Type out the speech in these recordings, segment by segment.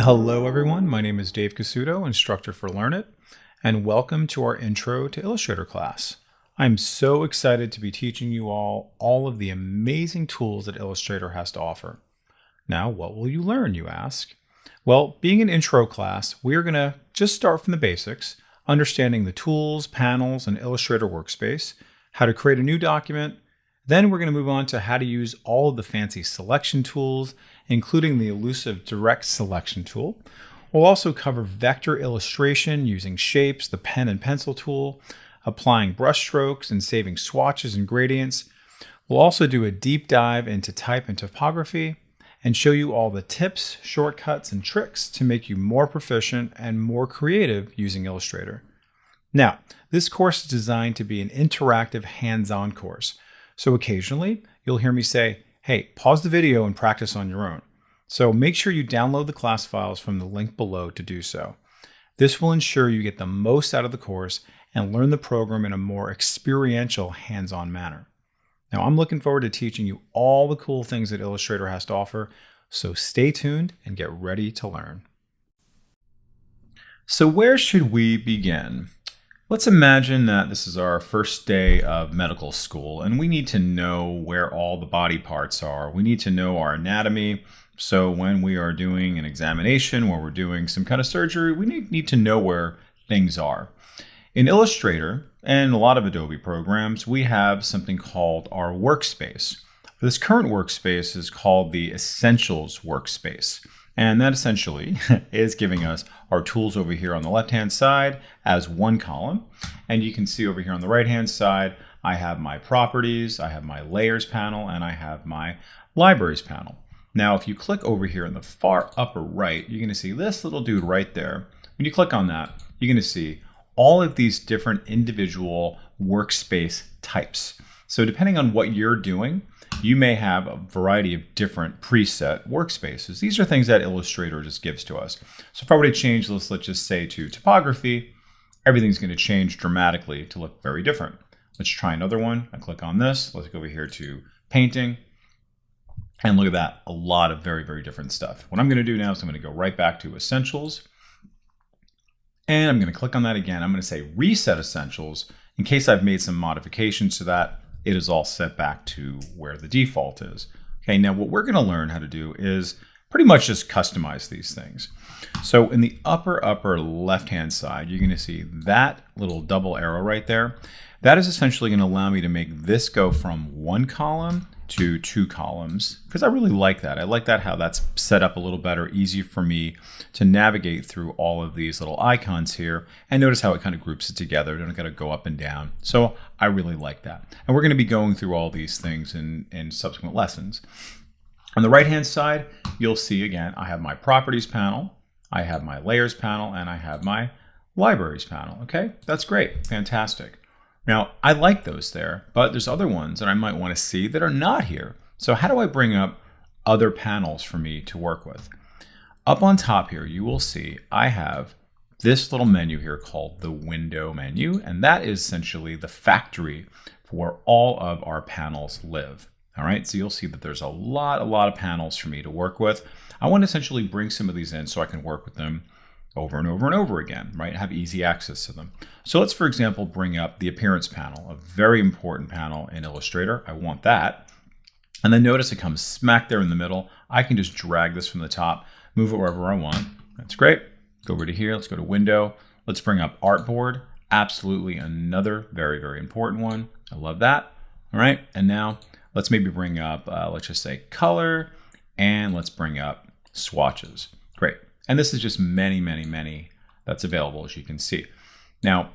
Hello everyone, my name is Dave Casuto, instructor for Learn It, and welcome to our Intro to Illustrator class. I'm so excited to be teaching you all of the amazing tools that Illustrator has to offer. Now, what will you learn, you ask? Well, being an intro class, we're going to just start from the basics, understanding the tools, panels, and Illustrator workspace, how to create a new document. Then we're going to move on to how to use all of the fancy selection tools, including the elusive direct selection tool. We'll also cover vector illustration using shapes, the pen and pencil tool, applying brush strokes and saving swatches and gradients. We'll also do a deep dive into type and typography and show you all the tips, shortcuts, and tricks to make you more proficient and more creative using Illustrator. Now, this course is designed to be an interactive hands-on course. So occasionally, you'll hear me say, hey, pause the video and practice on your own. So make sure you download the class files from the link below to do so. This will ensure you get the most out of the course and learn the program in a more experiential, hands-on manner. Now, I'm looking forward to teaching you all the cool things that Illustrator has to offer, so stay tuned and get ready to learn. So where should we begin? Let's imagine that this is our first day of medical school and we need to know where all the body parts are. We need to know our anatomy. So when we are doing an examination, where we're doing some kind of surgery, we need to know where things are. In Illustrator and a lot of Adobe programs, we have something called our workspace. This current workspace is called the Essentials workspace. And that essentially is giving us our tools over here on the left-hand side as one column. And you can see over here on the right-hand side, I have my properties, I have my layers panel, and I have my libraries panel. Now, if you click over here in the far upper right, you're going to see this little dude right there. When you click on that, you're going to see all of these different individual workspace types. So depending on what you're doing, you may have a variety of different preset workspaces. These are things that Illustrator just gives to us. So if I were to change this, let's just say to typography, everything's going to change dramatically to look very different. Let's try another one. I click on this. Let's go over here to painting. And look at that, a lot of very, very different stuff. What I'm going to do now is I'm going to go right back to Essentials. And I'm going to click on that again. I'm going to say Reset Essentials. In case I've made some modifications to that, it is all set back to where the default is. Okay, now what we're going to learn how to do is pretty much just customize these things. So in the upper left-hand side, you're going to see that little double arrow right there. That is essentially going to allow me to make this go from one column to two columns, because I really like that. I like that how that's set up a little better, easy for me to navigate through all of these little icons here. And notice how it kind of groups it together. I don't got to go up and down. So I really like that. And we're going to be going through all these things in subsequent lessons. On the right-hand side, you'll see again, I have my properties panel, I have my layers panel, and I have my libraries panel. Okay, that's great, fantastic. Now, I like those there, but there's other ones that I might want to see that are not here. So how do I bring up other panels for me to work with? Up on top here, you will see I have this little menu here called the window menu, and that is essentially the factory for where all of our panels live. All right, so you'll see that there's a lot of panels for me to work with. I want to essentially bring some of these in so I can work with them over and over and over again, right? Have easy access to them. So let's, for example, bring up the appearance panel, a very important panel in Illustrator. I want that. And then notice it comes smack there in the middle. I can just drag this from the top, move it wherever I want. That's great. Go over to here. Let's go to window. Let's bring up artboard. Absolutely another very, very important one. I love that. All right. And now let's maybe bring up, let's just say color, and let's bring up swatches. Great. And this is just many that's available, as you can see. Now,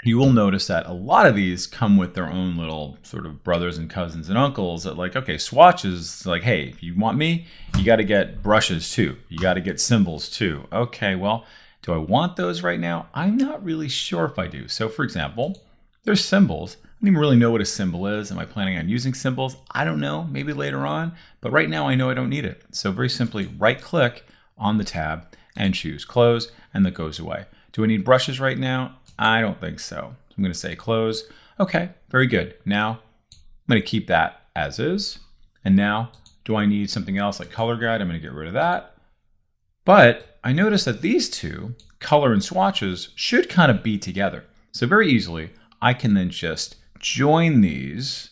you will notice that a lot of these come with their own little sort of brothers and cousins and uncles that like, okay, swatches, like, hey, if you want me, you got to get brushes too. You got to get symbols too. Okay, well, do I want those right now? I'm not really sure if I do. So for example, there's symbols. I don't even really know what a symbol is. Am I planning on using symbols? I don't know, maybe later on, but right now I know I don't need it. So very simply right click on the tab and choose close, and that goes away. Do I need brushes right now? I don't think so. I'm going to say close. Okay, very good. Now I'm going to keep that as is. And now, do I need something else like color guide? I'm going to get rid of that. But I noticed that these two, color and swatches, should kind of be together. So very easily, I can then just join these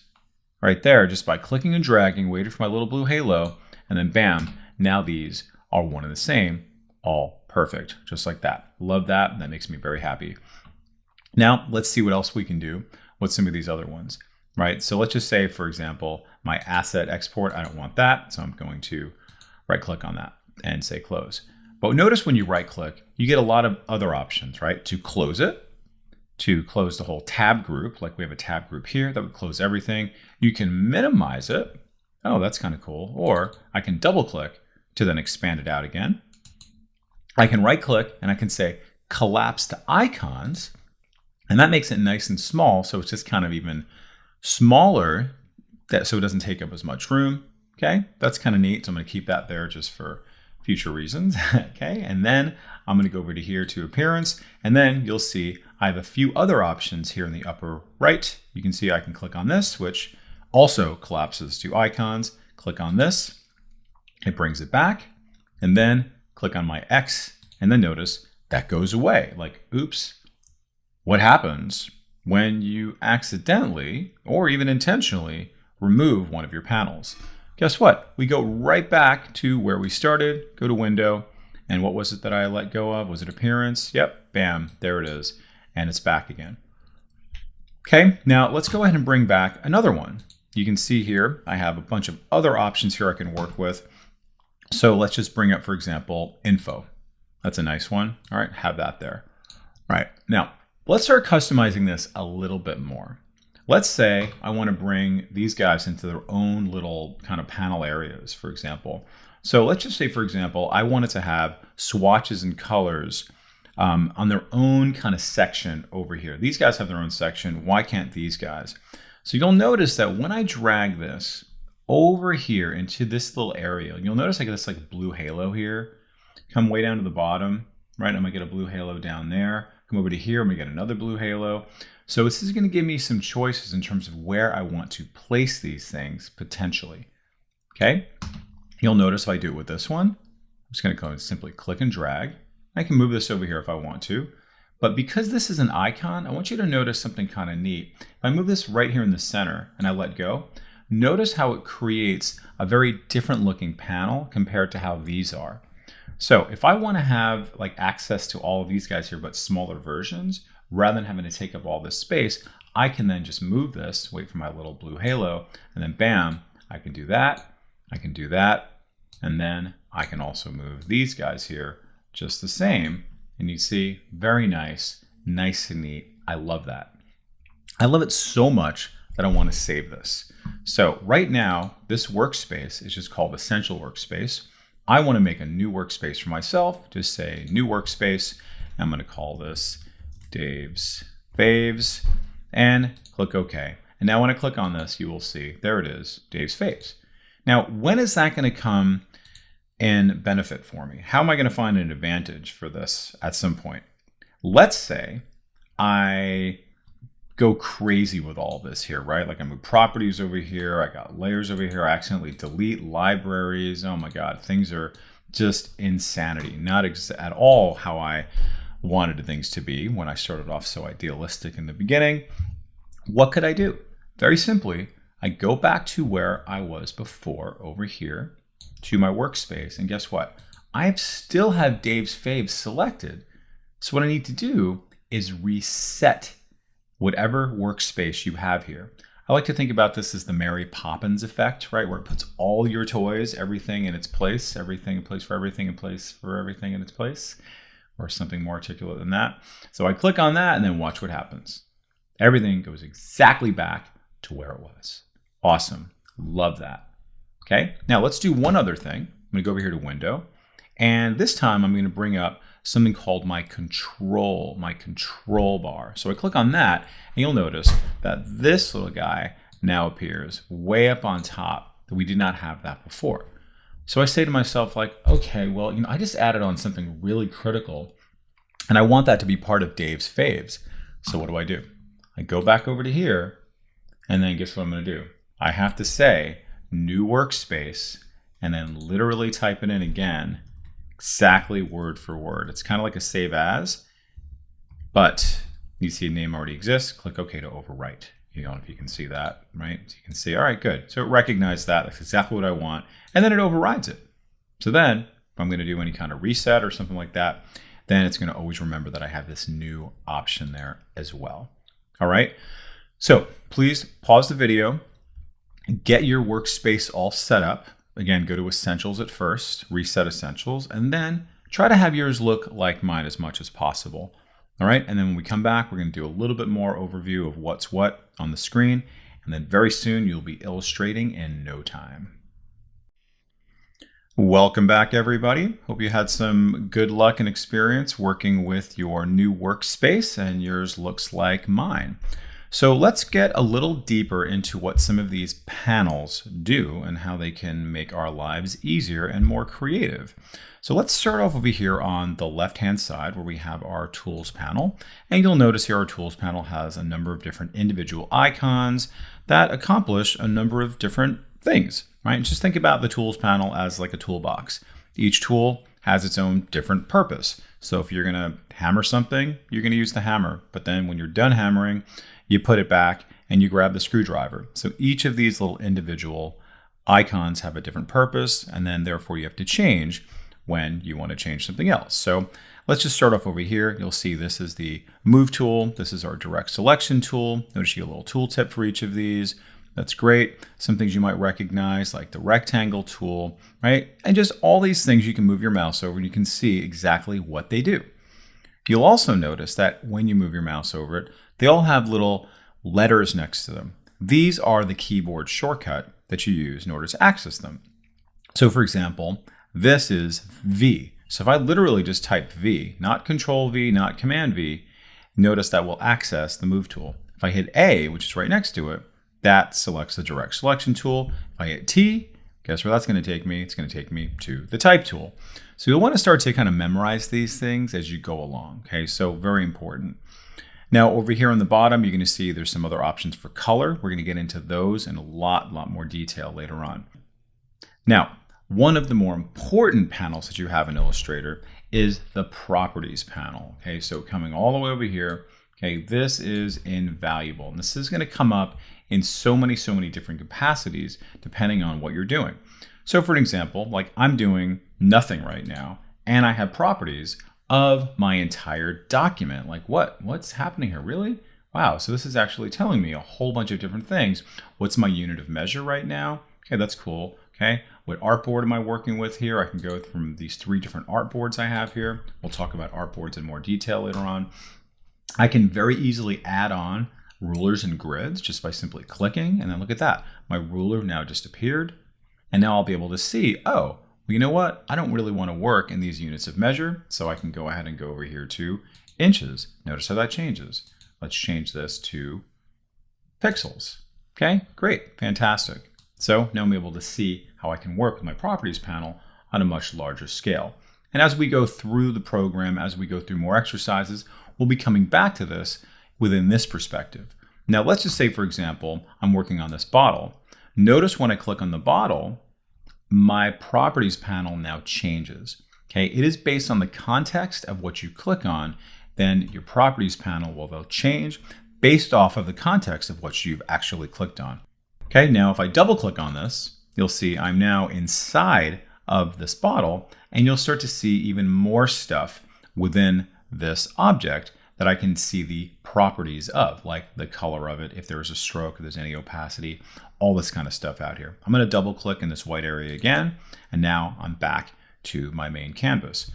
right there just by clicking and dragging, waiting for my little blue halo, and then bam, now these are one and the same, all perfect, just like that. Love that. That makes me very happy. Now, let's see what else we can do with some of these other ones, right? So let's just say, for example, my asset export, I don't want that. So I'm going to right click on that and say close. But notice when you right click, you get a lot of other options, right? To close it, to close the whole tab group, like we have a tab group here that would close everything. You can minimize it. Oh, that's kind of cool. Or I can double click to then expand it out again. I can right click and I can say collapse to icons. And that makes it nice and small. So it's just kind of even smaller so it doesn't take up as much room. Okay, that's kind of neat. So I'm going to keep that there just for future reasons. Okay, and then I'm going to go over to here to appearance. And then you'll see I have a few other options here in the upper right. You can see I can click on this, which also collapses to icons. Click on this, it brings it back. And then click on my X, and then notice that goes away. Like, oops, what happens when you accidentally or even intentionally remove one of your panels? Guess what? We go right back to where we started, go to window, and what was it that I let go of? Was it appearance? Yep, bam, there it is. And it's back again. Okay, now let's go ahead and bring back another one. You can see here, I have a bunch of other options here I can work with. So let's just bring up, for example, info. That's a nice one. All right, have that there. All right, now let's start customizing this a little bit more. Let's say I want to bring these guys into their own little kind of panel areas, for example. So let's just say, for example, I wanted to have swatches and colors on their own kind of section over here. These guys have their own section. Why can't these guys? So you'll notice that when I drag this over here into this little area, you'll notice I get this like blue halo here. Come way down to the bottom, right? I'm gonna get a blue halo down there. Come over to here, I'm gonna get another blue halo. So this is gonna give me some choices in terms of where I want to place these things potentially, okay? You'll notice if I do it with this one, I'm just gonna go and simply click and drag. I can move this over here if I want to, but because this is an icon, I want you to notice something kind of neat. If I move this right here in the center and I let go, notice how it creates a very different looking panel compared to how these are. So if I want to have like access to all of these guys here, but smaller versions, rather than having to take up all this space, I can then just move this, wait for my little blue halo, and then bam, I can do that, I can do that, and then I can also move these guys here just the same. And you see, very nice, nice and neat. I love that. I love it so much that I want to save this. So right now, this workspace is just called Essential Workspace. I want to make a new workspace for myself. Just say new workspace. I'm going to call this Dave's Faves and click OK. And now when I click on this, you will see, there it is, Dave's Faves. Now, when is that going to come and benefit for me? How am I going to find an advantage for this at some point? Let's say I go crazy with all this here, right? Like I move properties over here, I got layers over here, I accidentally delete libraries. Oh my God, things are just insanity. Not at all how I wanted things to be when I started off so idealistic in the beginning. What could I do? Very simply, I go back to where I was before over here to my workspace, and guess what? I still have Dave's Faves selected. So what I need to do is reset whatever workspace you have here. I like to think about this as the Mary Poppins effect, right? Where it puts all your toys, everything in its place, everything in place for everything in place for everything in its place, or something more articulate than that. So I click on that and then watch what happens. Everything goes exactly back to where it was. Awesome, love that. Okay, now let's do one other thing. I'm gonna go over here to Window, and this time I'm gonna bring up something called my control bar. So I click on that, and you'll notice that this little guy now appears way up on top. We did not have that before. So I say to myself, like, okay, well, I just added on something really critical, and I want that to be part of Dave's Faves. So what do? I go back over to here, and then guess what I'm gonna do? I have to say, new workspace, and then literally type it in again exactly word for word. It's kind of like a save as, but you see a name already exists. Click OK to overwrite. You know, if you can see that, right? So you can see, all right, good. So it recognized that. That's exactly what I want. And then it overrides it. So then if I'm going to do any kind of reset or something like that, then it's going to always remember that I have this new option there as well. All right. So please pause the video, get your workspace all set up. Again, go to Essentials at first, reset Essentials, and then try to have yours look like mine as much as possible. All right, and then when we come back, we're going to do a little bit more overview of what's what on the screen, and then very soon you'll be illustrating in no time. Welcome back, everybody. Hope you had some good luck and experience working with your new workspace, and yours looks like mine. So let's get a little deeper into what some of these panels do and how they can make our lives easier and more creative. So let's start off over here on the left-hand side where we have our Tools panel. And you'll notice here our Tools panel has a number of different individual icons that accomplish a number of different things, right? And just think about the Tools panel as like a toolbox. Each tool has its own different purpose. So if you're gonna hammer something, you're gonna use the hammer. But then when you're done hammering, you put it back and you grab the screwdriver. So each of these little individual icons have a different purpose, and then therefore you have to change when you want to change something else. So let's just start off over here. You'll see this is the Move tool. This is our Direct Selection tool. Notice you get a little tool tip for each of these. That's great. Some things you might recognize like the Rectangle tool, right? And just all these things you can move your mouse over and you can see exactly what they do. You'll also notice that when you move your mouse over it, they all have little letters next to them. These are the keyboard shortcut that you use in order to access them. So for example, this is V. So if I literally just type V, not Control V, not Command V, notice that will access the Move tool. If I hit A, which is right next to it, that selects the Direct Selection tool. If I hit T, guess where that's going to take me? It's going to take me to the Type tool. So you'll want to start to kind of memorize these things as you go along. Okay, so very important. Now over here on the bottom, you're going to see there's some other options for color. We're going to get into those in a lot more detail later on. Now, one of the more important panels that you have in Illustrator is the Properties panel. Okay, so coming all the way over here, okay, this is invaluable. And this is going to come up in so many different capacities depending on what you're doing. So for an example, like I'm doing nothing right now, and I have properties of my entire document. Like what's happening here? Really? Wow, so this is actually telling me a whole bunch of different things. What's my unit of measure right now? Okay, that's cool. Okay, what artboard am I working with here? I can go from these 3 different artboards I have here. We'll talk about artboards in more detail later on. I can very easily add on rulers and grids just by simply clicking, and then look at that. My ruler now just appeared, and now I'll be able to see, oh, well, you know what? I don't really want to work in these units of measure, so I can go ahead and go over here to inches. Notice how that changes. Let's change this to pixels. Okay, great, fantastic. So now I'm able to see how I can work with my Properties panel on a much larger scale. And as we go through the program, as we go through more exercises, we'll be coming back to this within this perspective. Now let's just say, for example, I'm working on this bottle. Notice when I click on the bottle, my Properties panel now changes. Okay, it is based on the context of what you click on, then your Properties panel will change based off of the context of what you've actually clicked on. Okay, now if I double click on this, you'll see I'm now inside of this bottle, and you'll start to see even more stuff within this object that I can see the properties of, like the color of it, if there's a stroke, if there's any opacity, all this kind of stuff out here. I'm going to double click in this white area again, and now I'm back to my main canvas.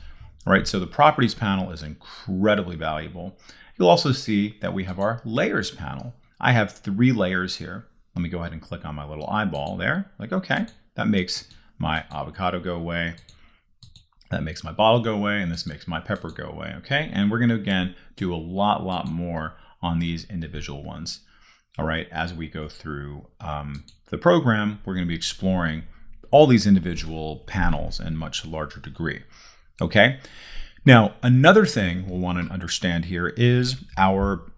All right, so the Properties panel is incredibly valuable. You'll also see that we have our Layers panel. I have 3 layers here. Let me go ahead and click on my little eyeball there. Like, okay, that makes my avocado go away. That makes my bottle go away, and this makes my pepper go away, okay? And we're gonna, again, do a lot more on these individual ones, all right? As we go through the program, we're gonna be exploring all these individual panels in much larger degree, okay? Now, another thing we'll wanna understand here is our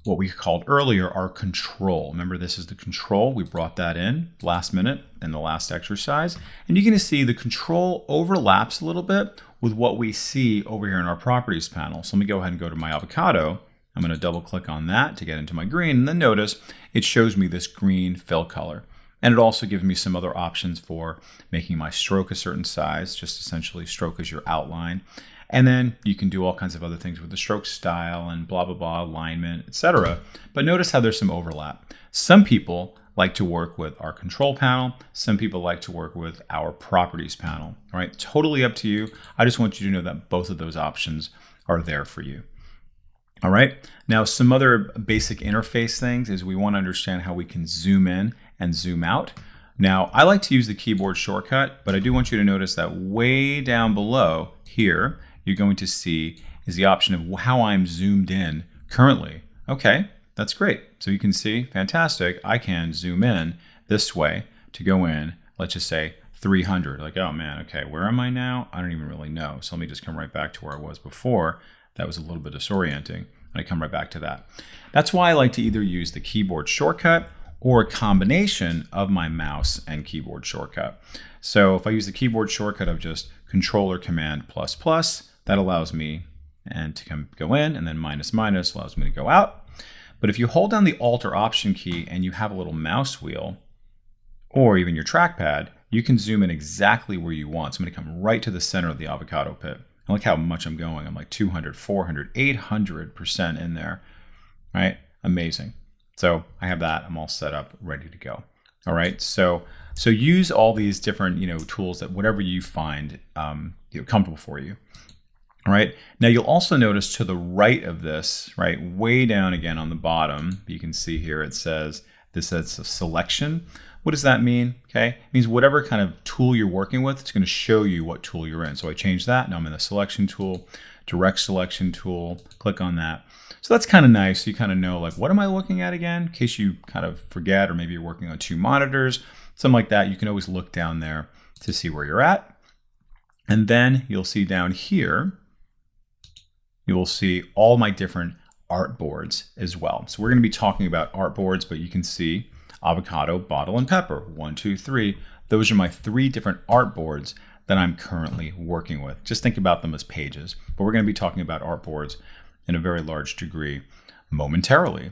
what we called earlier our control. Remember, this is the control. We brought that in last minute in the last exercise. And you're going to see the control overlaps a little bit with what we see over here in our properties panel. So let me go ahead and go to my avocado. I'm going to double click on that to get into my green. And then notice it shows me this green fill color. And it also gives me some other options for making my stroke a certain size, just essentially stroke as your outline. And then you can do all kinds of other things with the stroke style and blah, blah, blah, alignment, etc. But notice how there's some overlap. Some people like to work with our control panel. Some people like to work with our properties panel. All right, totally up to you. I just want you to know that both of those options are there for you. All right, now some other basic interface things is we want to understand how we can zoom in and zoom out. Now, I like to use the keyboard shortcut, but I do want you to notice that way down below here, you're going to see is the option of how I'm zoomed in currently. Okay, that's great. So you can see, fantastic, I can zoom in this way to go in, let's just say 300. Like, oh man, okay, where am I now? I don't even really know. So let me just come right back to where I was before. That was a little bit disorienting, and I come right back to that. That's why I like to either use the keyboard shortcut or a combination of my mouse and keyboard shortcut. So if I use the keyboard shortcut of just Control Command plus plus, that allows me to go in, and then minus minus allows me to go out. But if you hold down the Alt or Option key and you have a little mouse wheel, or even your trackpad, you can zoom in exactly where you want. So I'm going to come right to the center of the avocado pit. And look how much I'm going. I'm like 200, 400, 800% in there, right? Amazing. So I have that. I'm all set up, ready to go. All right. So use all these different, tools that whatever you find comfortable for you. All right. Now you'll also notice to the right of this, right, way down again on the bottom, you can see here it says this says selection. What does that mean? Okay, it means whatever kind of tool you're working with, it's going to show you what tool you're in. So I changed that. Now I'm in the selection tool, direct selection tool. Click on that. So that's kind of nice. You kind of know, like, what am I looking at again? In case you kind of forget, or maybe you're working on two monitors, something like that. You can always look down there to see where you're at. And then you'll see down here, you will see all my different art boards as well. So we're going to be talking about art boards, but you can see avocado, bottle, and pepper. 1, 2, 3. Those are my 3 different art boards that I'm currently working with. Just think about them as pages, but we're going to be talking about art boards in a very large degree momentarily.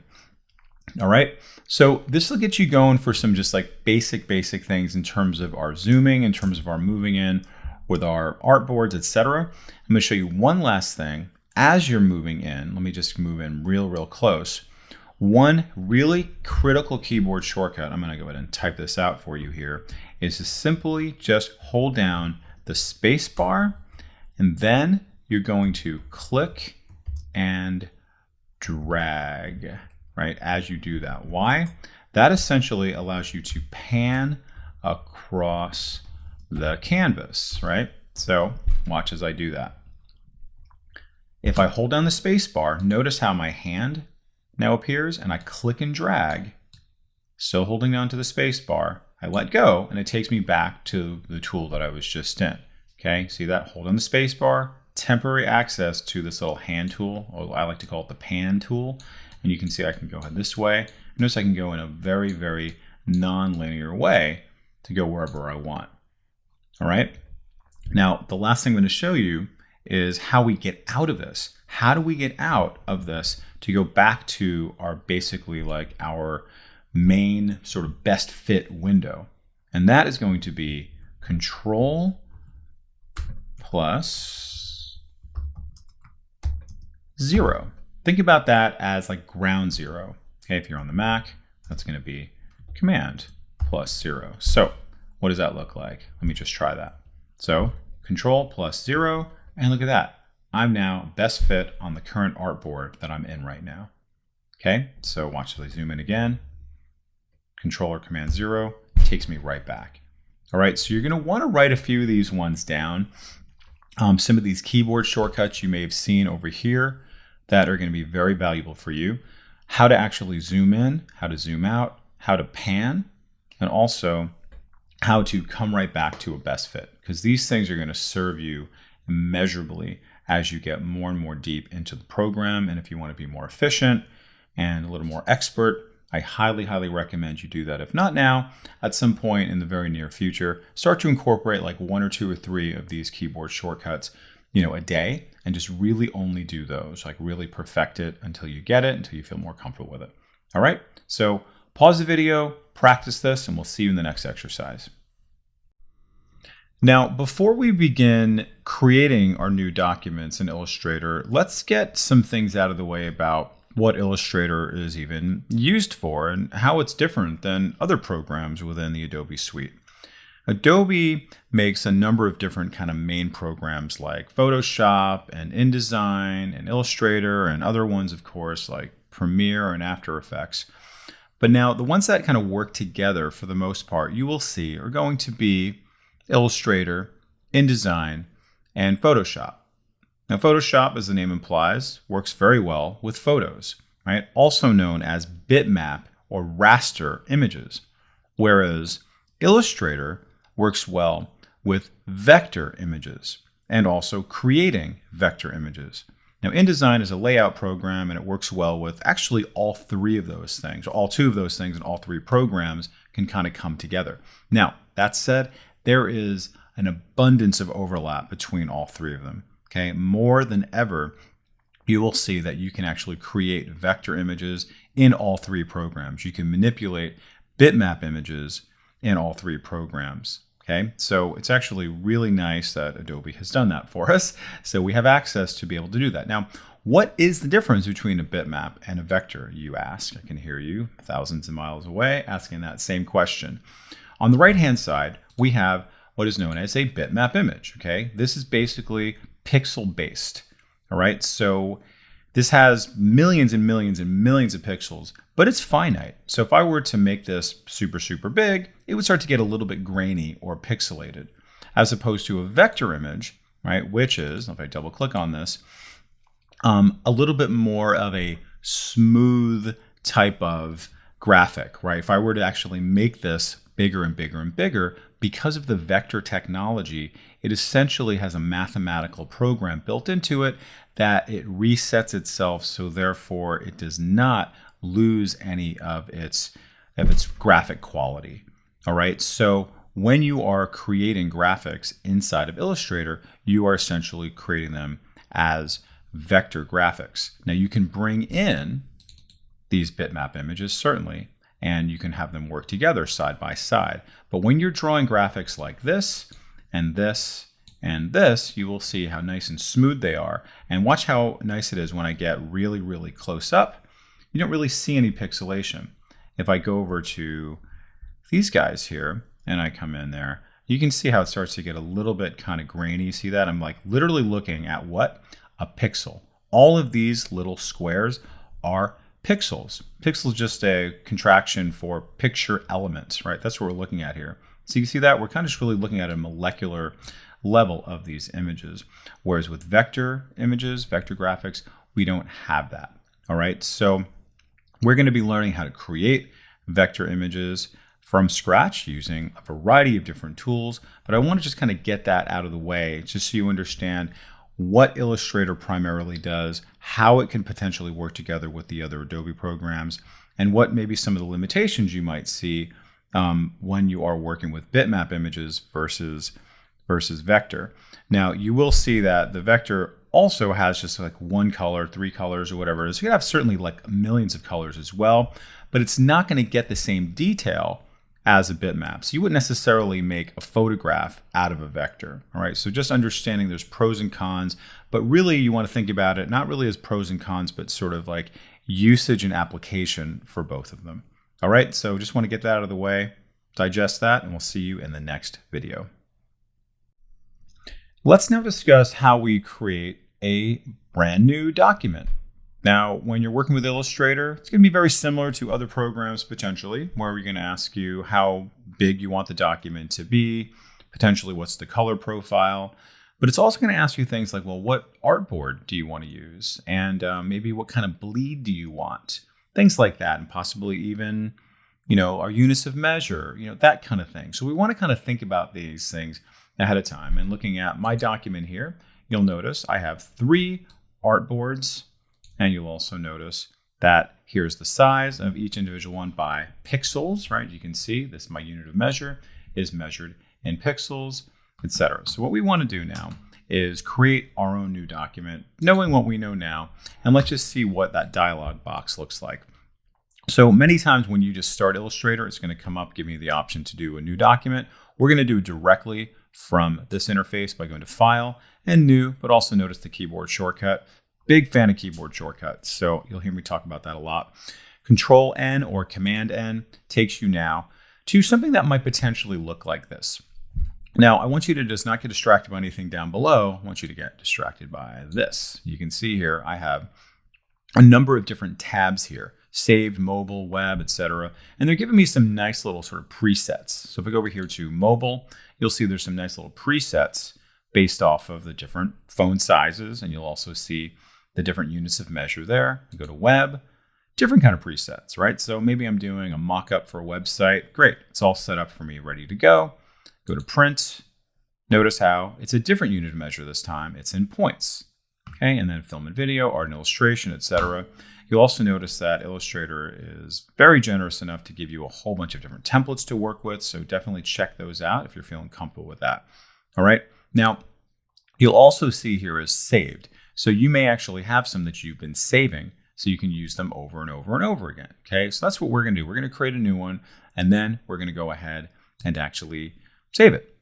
All right, so this will get you going for some just like basic things in terms of our zooming, in terms of our moving in with our art boards, etc. I'm going to show you one last thing as you're moving in. Let me just move in real close. One really critical keyboard shortcut, I'm going to go ahead and type this out for you here, is to simply just hold down the space bar, and then you're going to click and drag, right, as you do that. Why? That essentially allows you to pan across the canvas, right? So watch as I do that. If I hold down the space bar, notice how my hand now appears, and I click and drag, still holding down to the space bar. I let go, and it takes me back to the tool that I was just in. Okay, see that? Hold on the space bar, temporary access to this little hand tool, or I like to call it the pan tool. And you can see I can go this way. Notice I can go in a very non-linear way to go wherever I want. All right. Now, the last thing I'm going to show you is how we get out of this. How do we get out of this to go back to our basically like our main sort of best fit window? And that is going to be Control plus 0. Think about that as like ground zero. Okay, if you're on the Mac, that's going to be Command plus 0. So what does that look like? Let me just try that. So Control plus 0, and look at that. I'm now best fit on the current artboard that I'm in right now. Okay, so watch as I zoom in again. Control or Command 0 takes me right back. All right, so you're going to want to write a few of these ones down. Some of these keyboard shortcuts you may have seen over here that are going to be very valuable for you. How to actually zoom in, how to zoom out, how to pan, and also how to come right back to a best fit, because these things are going to serve you immeasurably as you get more and more deep into the program. And if you want to be more efficient, and a little more expert, I highly, highly recommend you do that. If not now, at some point in the very near future, start to incorporate like 1 or 2 or 3 of these keyboard shortcuts, a day, and just really only do those, like really perfect it until you get it, until you feel more comfortable with it. All right, so pause the video, practice this, and we'll see you in the next exercise. Now, before we begin creating our new documents in Illustrator, let's get some things out of the way about what Illustrator is even used for and how it's different than other programs within the Adobe suite. Adobe makes a number of different kind of main programs like Photoshop and InDesign and Illustrator and other ones, of course, like Premiere and After Effects. But now the ones that kind of work together for the most part, you will see are going to be Illustrator, InDesign, and Photoshop. Now, Photoshop, as the name implies, works very well with photos, right? Also known as bitmap or raster images, whereas Illustrator works well with vector images and also creating vector images. Now, InDesign is a layout program and it works well with actually all 3 of those things, all 2 of those things, and all 3 programs can kind of come together. Now, that said, there is an abundance of overlap between all 3 of them. Okay, more than ever, you will see that you can actually create vector images in all 3 programs. You can manipulate bitmap images in all 3 programs. Okay, so it's actually really nice that Adobe has done that for us. So we have access to be able to do that. Now, what is the difference between a bitmap and a vector, you ask? I can hear you thousands of miles away asking that same question. On the right-hand side, we have what is known as a bitmap image. Okay, this is basically pixel-based. All right, so this has millions and millions and millions of pixels, but it's finite. So if I were to make this super, super big, it would start to get a little bit grainy or pixelated, as opposed to a vector image, right, which is, if I double click on this, a little bit more of a smooth type of graphic, right? If I were to actually make this bigger and bigger and bigger, because of the vector technology, it essentially has a mathematical program built into it that it resets itself, so therefore it does not lose any of its graphic quality. All right, so when you are creating graphics inside of Illustrator, you are essentially creating them as vector graphics. Now you can bring in these bitmap images, certainly, and you can have them work together side by side. But when you're drawing graphics like this and this and this, you will see how nice and smooth they are. And watch how nice it is when I get really, really close up. You don't really see any pixelation. If I go over to these guys here and I come in there, you can see how it starts to get a little bit kind of grainy. See that? I'm like literally looking at what? A pixel. All of these little squares are pixels. Pixel is just a contraction for picture elements, right? That's what we're looking at here. So you see that? We're kind of just really looking at a molecular level of these images. Whereas with vector images, vector graphics, we don't have that. All right, so we're going to be learning how to create vector images from scratch using a variety of different tools, but I want to just kind of get that out of the way just so you understand what Illustrator primarily does, how it can potentially work together with the other Adobe programs, and what maybe some of the limitations you might see when you are working with bitmap images versus vector. Now, you will see that the vector also has just like 1 color, 3 colors, or whatever it is. You can have certainly like millions of colors as well, but it's not going to get the same detail as a bitmap. So you wouldn't necessarily make a photograph out of a vector. All right, so just understanding there's pros and cons, but really you want to think about it not really as pros and cons, but sort of like usage and application for both of them. All right, so just want to get that out of the way, digest that, and we'll see you in the next video. Let's now discuss how we create a brand new document. Now, when you're working with Illustrator, it's going to be very similar to other programs potentially, where we're going to ask you how big you want the document to be, potentially what's the color profile, but it's also going to ask you things like, well, what artboard do you want to use? And maybe what kind of bleed do you want? Things like that, and possibly even, our units of measure, that kind of thing. So we want to kind of think about these things ahead of time. And looking at my document here, you'll notice I have 3 artboards. And you'll also notice that here's the size of each individual one by pixels, right? You can see this, my unit of measure is measured in pixels, etc. So what we want to do now is create our own new document, knowing what we know now, and let's just see what that dialog box looks like. So many times when you just start Illustrator, it's going to come up, give me the option to do a new document. We're going to do it directly from this interface by going to File and New, but also notice the keyboard shortcut. Big fan of keyboard shortcuts, so you'll hear me talk about that a lot. Control N or Command N takes you now to something that might potentially look like this. Now, I want you to just not get distracted by anything down below. I want you to get distracted by this. You can see here, I have a number of different tabs here, saved, mobile, web, etc. And they're giving me some nice little sort of presets. So if I go over here to mobile, you'll see there's some nice little presets based off of the different phone sizes. And you'll also see the different units of measure there. You go to web, different kind of presets, right? So maybe I'm doing a mock-up for a website. Great, it's all set up for me, ready to go. Go to print. Notice how it's a different unit of measure this time. It's in points. Okay, and then film and video, art and illustration, etc. You'll also notice that Illustrator is very generous enough to give you a whole bunch of different templates to work with. So definitely check those out if you're feeling comfortable with that. All right. Now, you'll also see here is saved. So you may actually have some that you've been saving so you can use them over and over and over again. Okay, so that's what we're going to do. We're going to create a new one, and then we're going to go ahead and actually save it.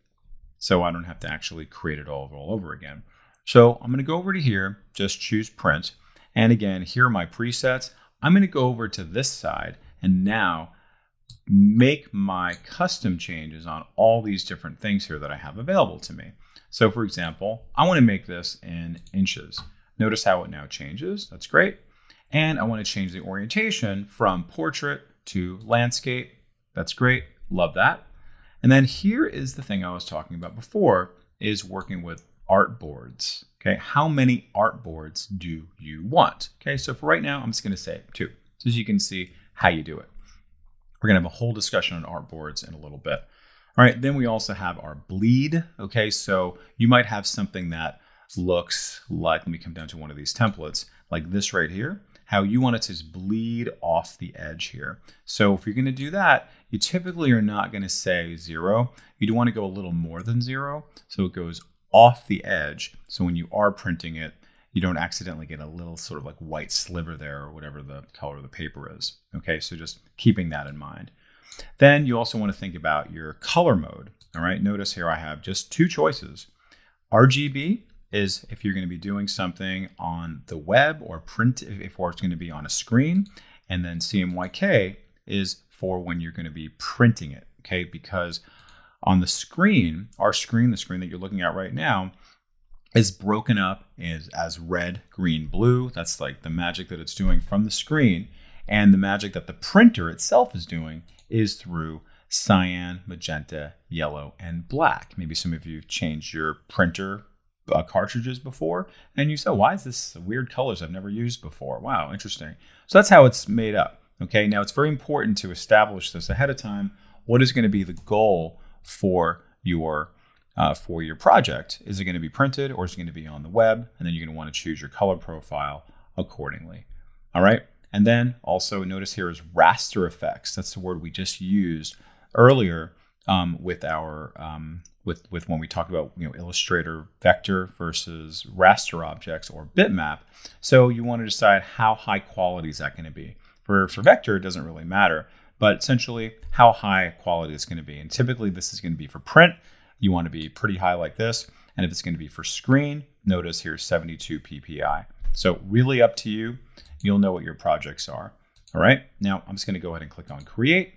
So I don't have to actually create it all over again. So I'm going to go over to here, just choose print. And again, here are my presets. I'm going to go over to this side and now make my custom changes on all these different things here that I have available to me. So for example, I want to make this in inches. Notice how it now changes. That's great. And I want to change the orientation from portrait to landscape. That's great. Love that. And then here is the thing I was talking about before, is working with artboards. Okay, how many artboards do you want? Okay, so for right now, I'm just going to say 2, so you can see how you do it. We're going to have a whole discussion on artboards in a little bit. All right, then we also have our bleed. Okay, so you might have something that looks like, let me come down to one of these templates, like this right here, how you want it to just bleed off the edge here. So if you're going to do that, you typically are not going to say 0. You do want to go a little more than 0, so it goes off the edge. So when you are printing it, you don't accidentally get a little sort of like white sliver there or whatever the color of the paper is. Okay, so just keeping that in mind. Then you also want to think about your color mode. All right, notice here I have just 2 choices. RGB is if you're going to be doing something on the web or print, if it's going to be on a screen. And then CMYK is for when you're going to be printing it. Okay, because on the screen, the screen that you're looking at right now, is broken up as red, green, blue. That's like the magic that it's doing from the screen. And the magic that the printer itself is doing is through cyan, magenta, yellow, and black. Maybe some of you have changed your printer cartridges before, and you say, why is this weird colors I've never used before? Wow, interesting. So that's how it's made up. Okay, now it's very important to establish this ahead of time. What is going to be the goal for your project? Is it going to be printed or is it going to be on the web? And then you're going to want to choose your color profile accordingly. All right. And then also notice here is raster effects. That's the word we just used earlier with our with when we talked about Illustrator vector versus raster objects or bitmap. So you want to decide how high quality is that going to be. For vector, it doesn't really matter, but essentially how high quality it's going to be. And typically this is going to be for print. You want to be pretty high like this. And if it's going to be for screen, notice here 72 ppi. So really up to you. You'll know what your projects are. All right, now I'm just going to go ahead and click on create.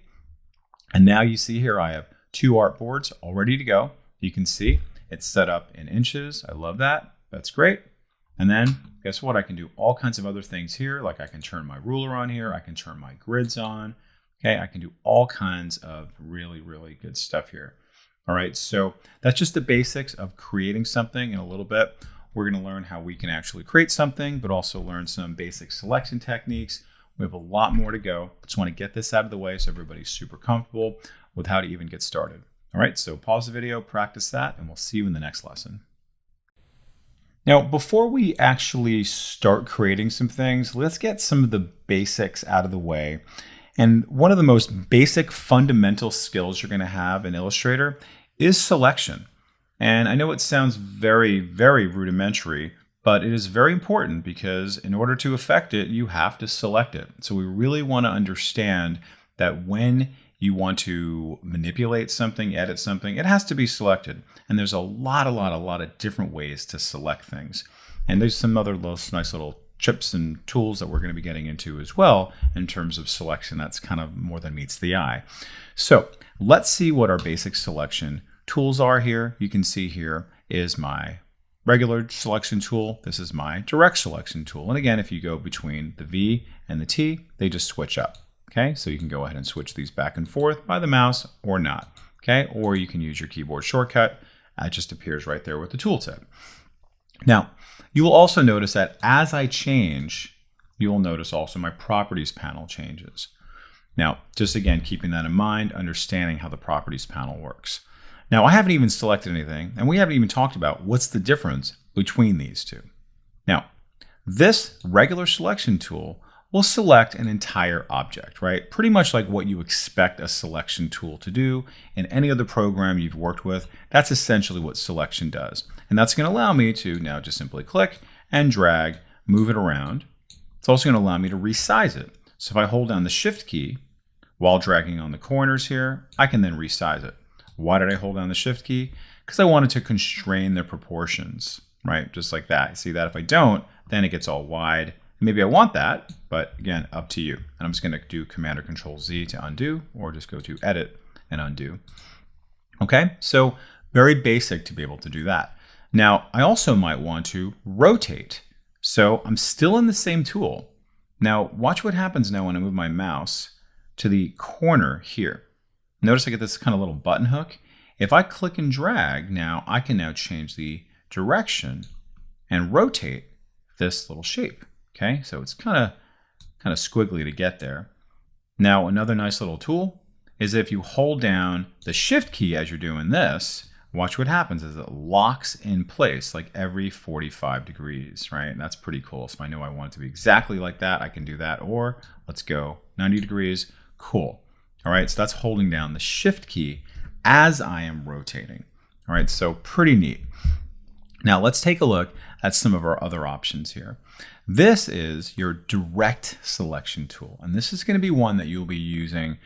And now you see here I have 2 artboards all ready to go. You can see it's set up in inches. I love that. That's great. And then guess what? I can do all kinds of other things here. Like I can turn my ruler on here. I can turn my grids on. Okay, I can do all kinds of really, really good stuff here. All right, so that's just the basics of creating something. In a little bit, we're going to learn how we can actually create something, but also learn some basic selection techniques. We have a lot more to go. Just want to get this out of the way so everybody's super comfortable with how to even get started. All right, so pause the video, practice that, and we'll see you in the next lesson. Now, before we actually start creating some things, let's get some of the basics out of the way. And one of the most basic fundamental skills you're going to have in Illustrator is selection. And I know it sounds very, very rudimentary, but it is very important because in order to affect it, you have to select it. So we really want to understand that when you want to manipulate something, edit something, it has to be selected. And there's a lot of different ways to select things. And there's some other nice little chips and tools that we're going to be getting into as well in terms of selection. That's kind of more than meets the eye. So let's see what our basic selection tools are here. You can see here is my regular selection tool. This is my direct selection tool. And again, if you go between the V and the T, they just switch up. Okay, so you can go ahead and switch these back and forth by the mouse or not. Okay, or you can use your keyboard shortcut. It just appears right there with the tooltip. Now, you will also notice that as I change, you will notice also my properties panel changes. Now, just again, keeping that in mind, understanding how the properties panel works. Now, I haven't even selected anything, and we haven't even talked about what's the difference between these two. Now, this regular selection tool will select an entire object, right? Pretty much like what you expect a selection tool to do in any other program you've worked with. That's essentially what selection does. And that's going to allow me to now just simply click and drag, move it around. It's also going to allow me to resize it. So if I hold down the Shift key while dragging on the corners here, I can then resize it. Why did I hold down the Shift key? Because I wanted to constrain their proportions, right? Just like that. See that if I don't, then it gets all wide. Maybe I want that, but again, up to you. And I'm just going to do Command or Control Z to undo, or just go to Edit and undo. Okay, so very basic to be able to do that. Now, I also might want to rotate. So I'm still in the same tool. Now, watch what happens now when I move my mouse to the corner here. Notice I get this kind of little button hook. If I click and drag, now I can now change the direction and rotate this little shape. Okay, so it's kind of squiggly to get there. Now, another nice little tool is if you hold down the Shift key as you're doing this, watch what happens is it locks in place like every 45 degrees, right? And that's pretty cool. So if I know I want it to be exactly like that, I can do that. Or let's go 90 degrees. Cool. All right, so that's holding down the Shift key as I am rotating. All right, so pretty neat. Now let's take a look at some of our other options here. This is your direct selection tool, and this is going to be one that you'll be using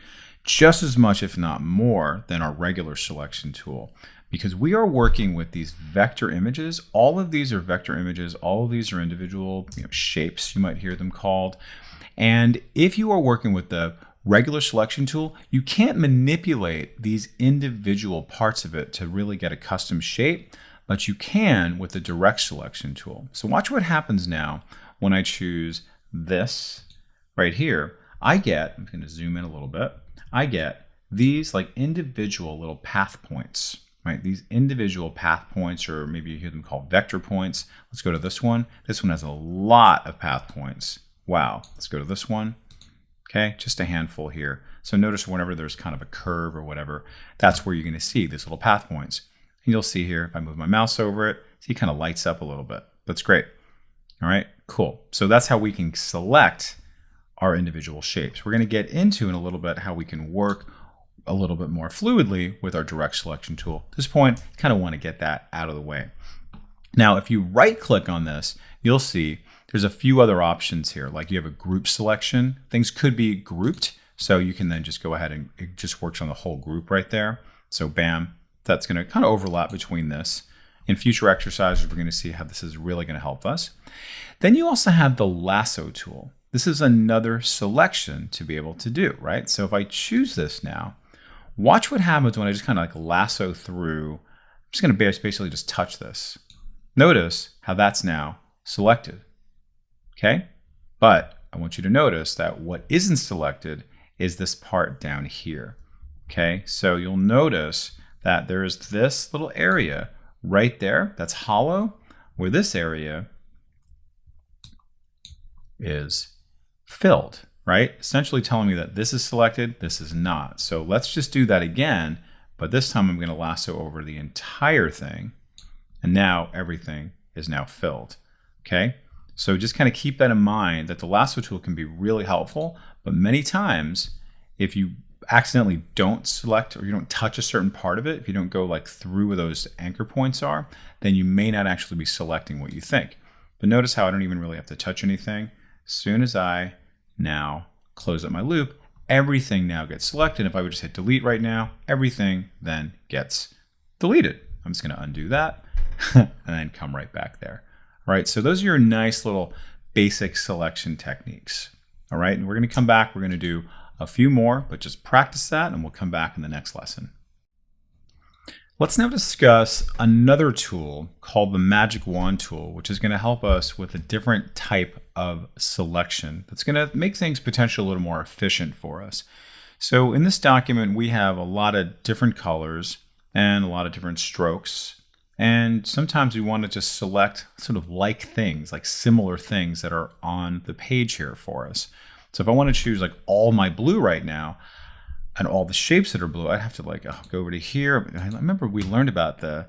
just as much, if not more, than our regular selection tool, because we are working with these vector images. All of these are vector images. All of these are individual shapes, you might hear them called. And if you are working with the regular selection tool, you can't manipulate these individual parts of it to really get a custom shape, but you can with the direct selection tool. So watch what happens now when I choose this right here. I'm going to zoom in a little bit. I get these like individual little path points, right? These individual path points, or maybe you hear them called vector points. Let's go to this one. This one has a lot of path points. Wow. Let's go to this one. Okay, just a handful here. So notice whenever there's kind of a curve or whatever, that's where you're going to see these little path points. And you'll see here, if I move my mouse over it, see, it kind of lights up a little bit. That's great. All right, cool. So that's how we can select our individual shapes. We're going to get into in a little bit how we can work a little bit more fluidly with our direct selection tool. At this point, kind of want to get that out of the way. Now, if you right click on this, you'll see there's a few other options here. Like you have a group selection. Things could be grouped. So you can then just go ahead and it just works on the whole group right there. So bam, that's going to kind of overlap between this. In future exercises, we're going to see how this is really going to help us. Then you also have the lasso tool. This is another selection to be able to do, right? So if I choose this now, watch what happens when I just kind of like lasso through. I'm just going to basically just touch this. Notice how that's now selected. Okay, but I want you to notice that what isn't selected is this part down here. Okay, so you'll notice that there's this little area right there that's hollow, where this area is filled, right? Essentially telling me that this is selected, this is not. So let's just do that again, but this time I'm going to lasso over the entire thing, and now everything is now filled. Okay, so just kind of keep that in mind, that the lasso tool can be really helpful, but many times if you accidentally don't select or you don't touch a certain part of it, if you don't go like through where those anchor points are, then you may not actually be selecting what you think. But notice how I don't even really have to touch anything. As soon as I now close up my loop, everything now gets selected. If I would just hit delete right now, everything then gets deleted. I'm just going to undo that and then come right back there. All right, so those are your nice little basic selection techniques. All right, and we're going to come back. We're going to do a few more, but just practice that and we'll come back in the next lesson. Let's now discuss another tool called the Magic Wand tool, which is going to help us with a different type of selection that's going to make things potentially a little more efficient for us. So in this document, we have a lot of different colors and a lot of different strokes. And sometimes we want to just select sort of like things, like similar things that are on the page here for us. So if I want to choose like all my blue right now and all the shapes that are blue, I'd have to like go over to here. I remember we learned about the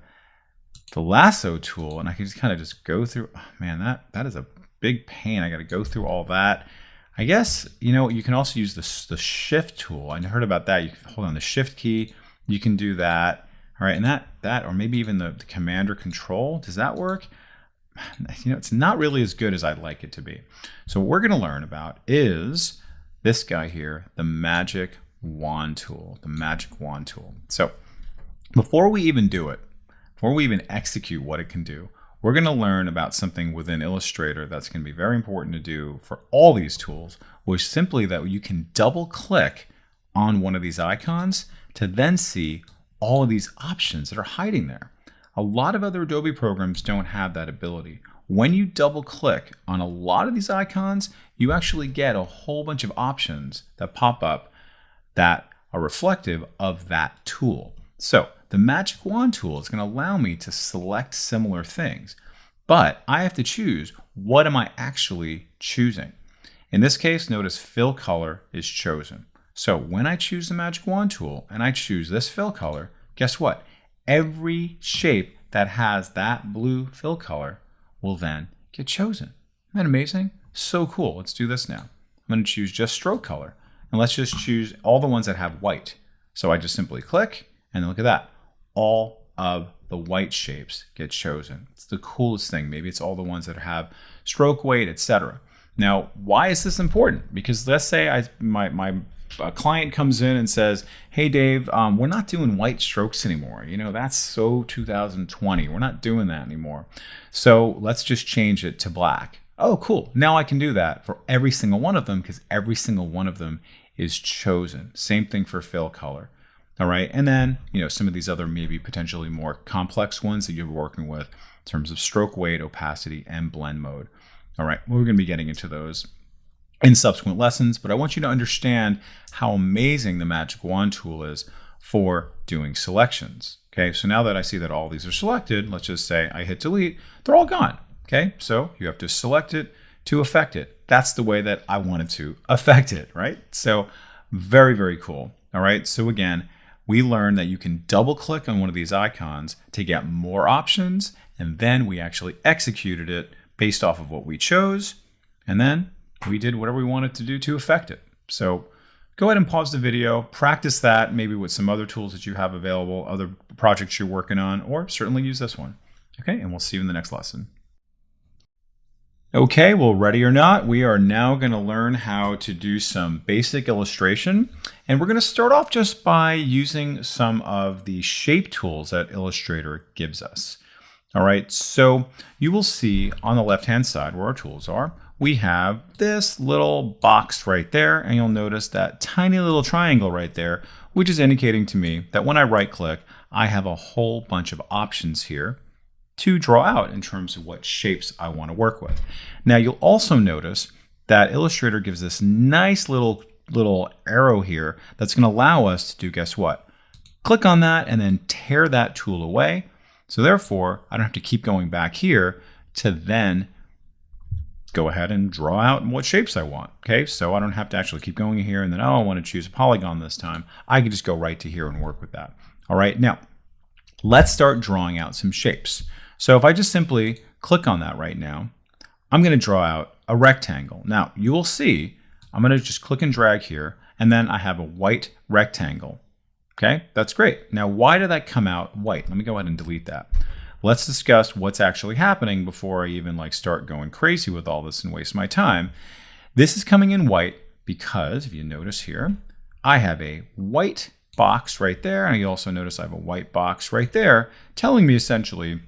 lasso tool, and I can just kind of just go through. Oh, man, that is a big pain. I got to go through all that. I guess, you know, you can also use the shift tool. I heard about that. You can hold on the shift key. You can do that. All right, and that or maybe even the command or control. Does that work? You know, it's not really as good as I'd like it to be. So what we're going to learn about is this guy here, the Magic Wand tool, the Magic Wand tool. So before we even do it, before we even execute what it can do, we're going to learn about something within Illustrator that's going to be very important to do for all these tools, which is simply that you can double click on one of these icons to then see all of these options that are hiding there. A lot of other Adobe programs don't have that ability. When you double click on a lot of these icons, you actually get a whole bunch of options that pop up that are reflective of that tool. So the Magic Wand tool is going to allow me to select similar things, but I have to choose, what am I actually choosing? In this case, notice fill color is chosen. So when I choose the Magic Wand tool and I choose this fill color, guess what? Every shape that has that blue fill color will then get chosen. Isn't that amazing? So cool. Let's do this now. I'm going to choose just stroke color, and let's just choose all the ones that have white. So I just simply click, and look at that. All of the white shapes get chosen. It's the coolest thing. Maybe it's all the ones that have stroke weight, etc. Now, why is this important? Because let's say my client comes in and says, hey Dave, we're not doing white strokes anymore. You know, that's so 2020. We're not doing that anymore. So let's just change it to black. Oh, cool. Now I can do that for every single one of them because every single one of them is chosen. Same thing for fill color. All right. And then, you know, some of these other maybe potentially more complex ones that you're working with in terms of stroke weight, opacity, and blend mode. All right. Well, we're going to be getting into those in subsequent lessons, but I want you to understand how amazing the Magic Wand tool is for doing selections. Okay, so now that I see that all these are selected, let's just say I hit delete, they're all gone. Okay, so you have to select it to affect it. That's the way that I wanted to affect it, right? So very, very cool. All right, so again, we learned that you can double click on one of these icons to get more options, and then we actually executed it based off of what we chose, and then we did whatever we wanted to do to affect it. So go ahead and pause the video, practice that maybe with some other tools that you have available, other projects you're working on, or certainly use this one. Okay, and we'll see you in the next lesson. Okay, well, ready or not, we are now going to learn how to do some basic illustration. And we're going to start off just by using some of the shape tools that Illustrator gives us. All right, so you will see on the left-hand side where our tools are, we have this little box right there, and you'll notice that tiny little triangle right there, which is indicating to me that when I right-click, I have a whole bunch of options here to draw out in terms of what shapes I want to work with. Now, you'll also notice that Illustrator gives this nice little arrow here that's going to allow us to do, guess what? Click on that and then tear that tool away. So therefore, I don't have to keep going back here to then go ahead and draw out what shapes I want. Okay, so I don't have to actually keep going here and then, oh, I want to choose a polygon this time. I can just go right to here and work with that. All right, now let's start drawing out some shapes. So if I just simply click on that right now, I'm going to draw out a rectangle. Now, you will see, I'm going to just click and drag here, and then I have a white rectangle. Okay, that's great. Now, why did that come out white? Let me go ahead and delete that. Let's discuss what's actually happening before I even start going crazy with all this and waste my time. This is coming in white because, if you notice here, I have a white box right there, and you also notice I have a white box right there telling me essentially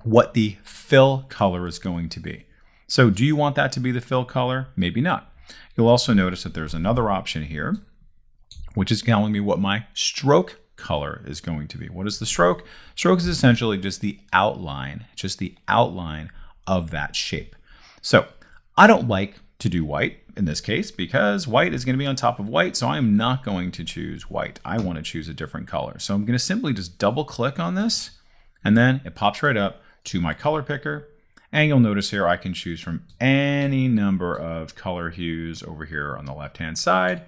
what the fill color is going to be. So do you want that to be the fill color? Maybe not. You'll also notice that there's another option here, which is telling me what my stroke color is going to be. What is the stroke? Stroke is essentially just the outline of that shape. So I don't like to do white in this case because white is going to be on top of white, so I'm not going to choose white. I want to choose a different color. So I'm going to simply just double click on this, and then it pops right up to my color picker. And you'll notice here I can choose from any number of color hues over here on the left-hand side.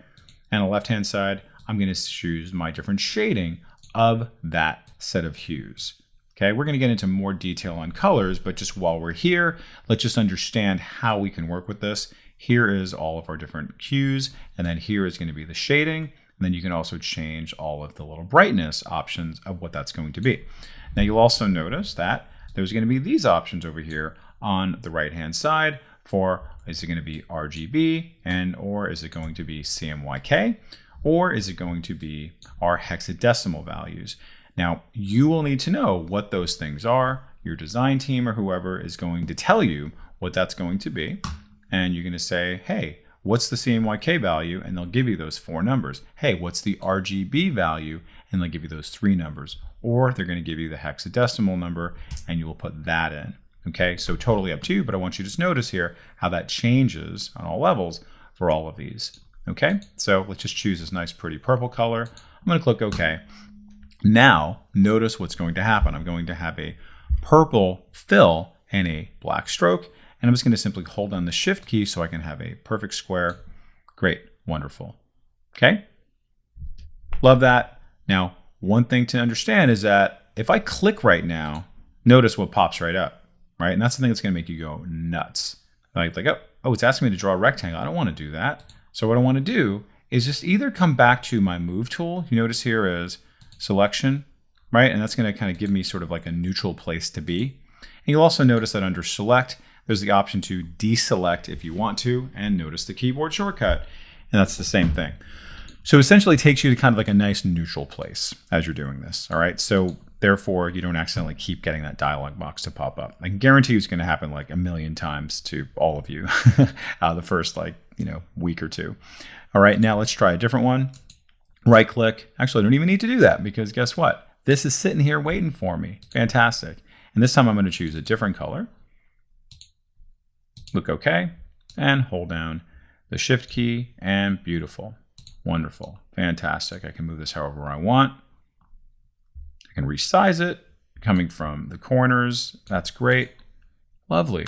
And on the left-hand side, I'm going to choose my different shading of that set of hues. Okay, we're going to get into more detail on colors, but just while we're here, let's just understand how we can work with this. Here is all of our different hues, and then here is going to be the shading. And then you can also change all of the little brightness options of what that's going to be. Now you'll also notice that there's going to be these options over here on the right-hand side for, is it going to be RGB or is it going to be CMYK, or is it going to be our hexadecimal values? Now, you will need to know what those things are. Your design team or whoever is going to tell you what that's going to be. And you're going to say, hey, what's the CMYK value? And they'll give you those 4 numbers. Hey, what's the RGB value? And they'll give you those 3 numbers. Or they're going to give you the hexadecimal number, and you will put that in. Okay, so totally up to you, but I want you to just notice here how that changes on all levels for all of these. Okay, so let's just choose this nice pretty purple color. I'm going to click OK. Now, notice what's going to happen. I'm going to have a purple fill and a black stroke, and I'm just going to simply hold down the Shift key so I can have a perfect square. Great, wonderful. Okay, love that. Now, one thing to understand is that if I click right now, notice what pops right up, right? And that's the thing that's going to make you go nuts. Like oh, it's asking me to draw a rectangle. I don't want to do that. So what I want to do is just either come back to my move tool. You notice here is selection, right? And that's going to kind of give me sort of like a neutral place to be. And you'll also notice that under select, there's the option to deselect if you want to, and notice the keyboard shortcut, and that's the same thing. So essentially it takes you to kind of like a nice neutral place as you're doing this, all right? So therefore, you don't accidentally keep getting that dialog box to pop up. I can guarantee you it's going to happen like a million times to all of you the first week or two. All right, now let's try a different one. Right click. Actually, I don't even need to do that because guess what? This is sitting here waiting for me. Fantastic. And this time I'm going to choose a different color. Click OK and hold down the Shift key, and beautiful. Wonderful. Fantastic. I can move this however I want. I can resize it coming from the corners. That's great. Lovely.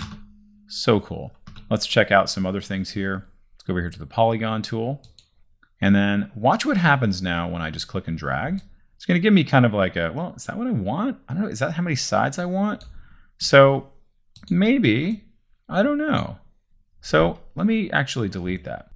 So cool. Let's check out some other things here. Let's go over here to the polygon tool. And then watch what happens now when I just click and drag. It's going to give me kind of like a, well, is that what I want? I don't know. Is that how many sides I want? So maybe, I don't know. So let me actually delete that.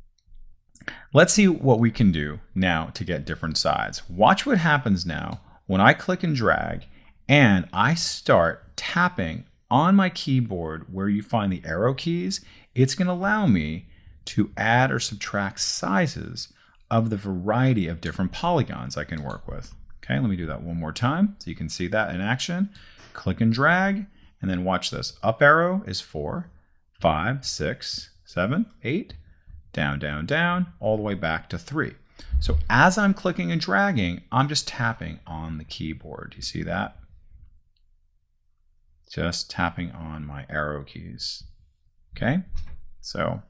Let's see what we can do now to get different sides. Watch what happens now when I click and drag and I start tapping on my keyboard where you find the arrow keys. It's going to allow me to add or subtract sizes of the variety of different polygons I can work with. Okay, let me do that one more time so you can see that in action. Click and drag, and then watch this. Up arrow is 4, 5, 6, 7, 8, down, down, down, all the way back to 3. So as I'm clicking and dragging, I'm just tapping on the keyboard. You see that? Just tapping on my arrow keys. Okay, so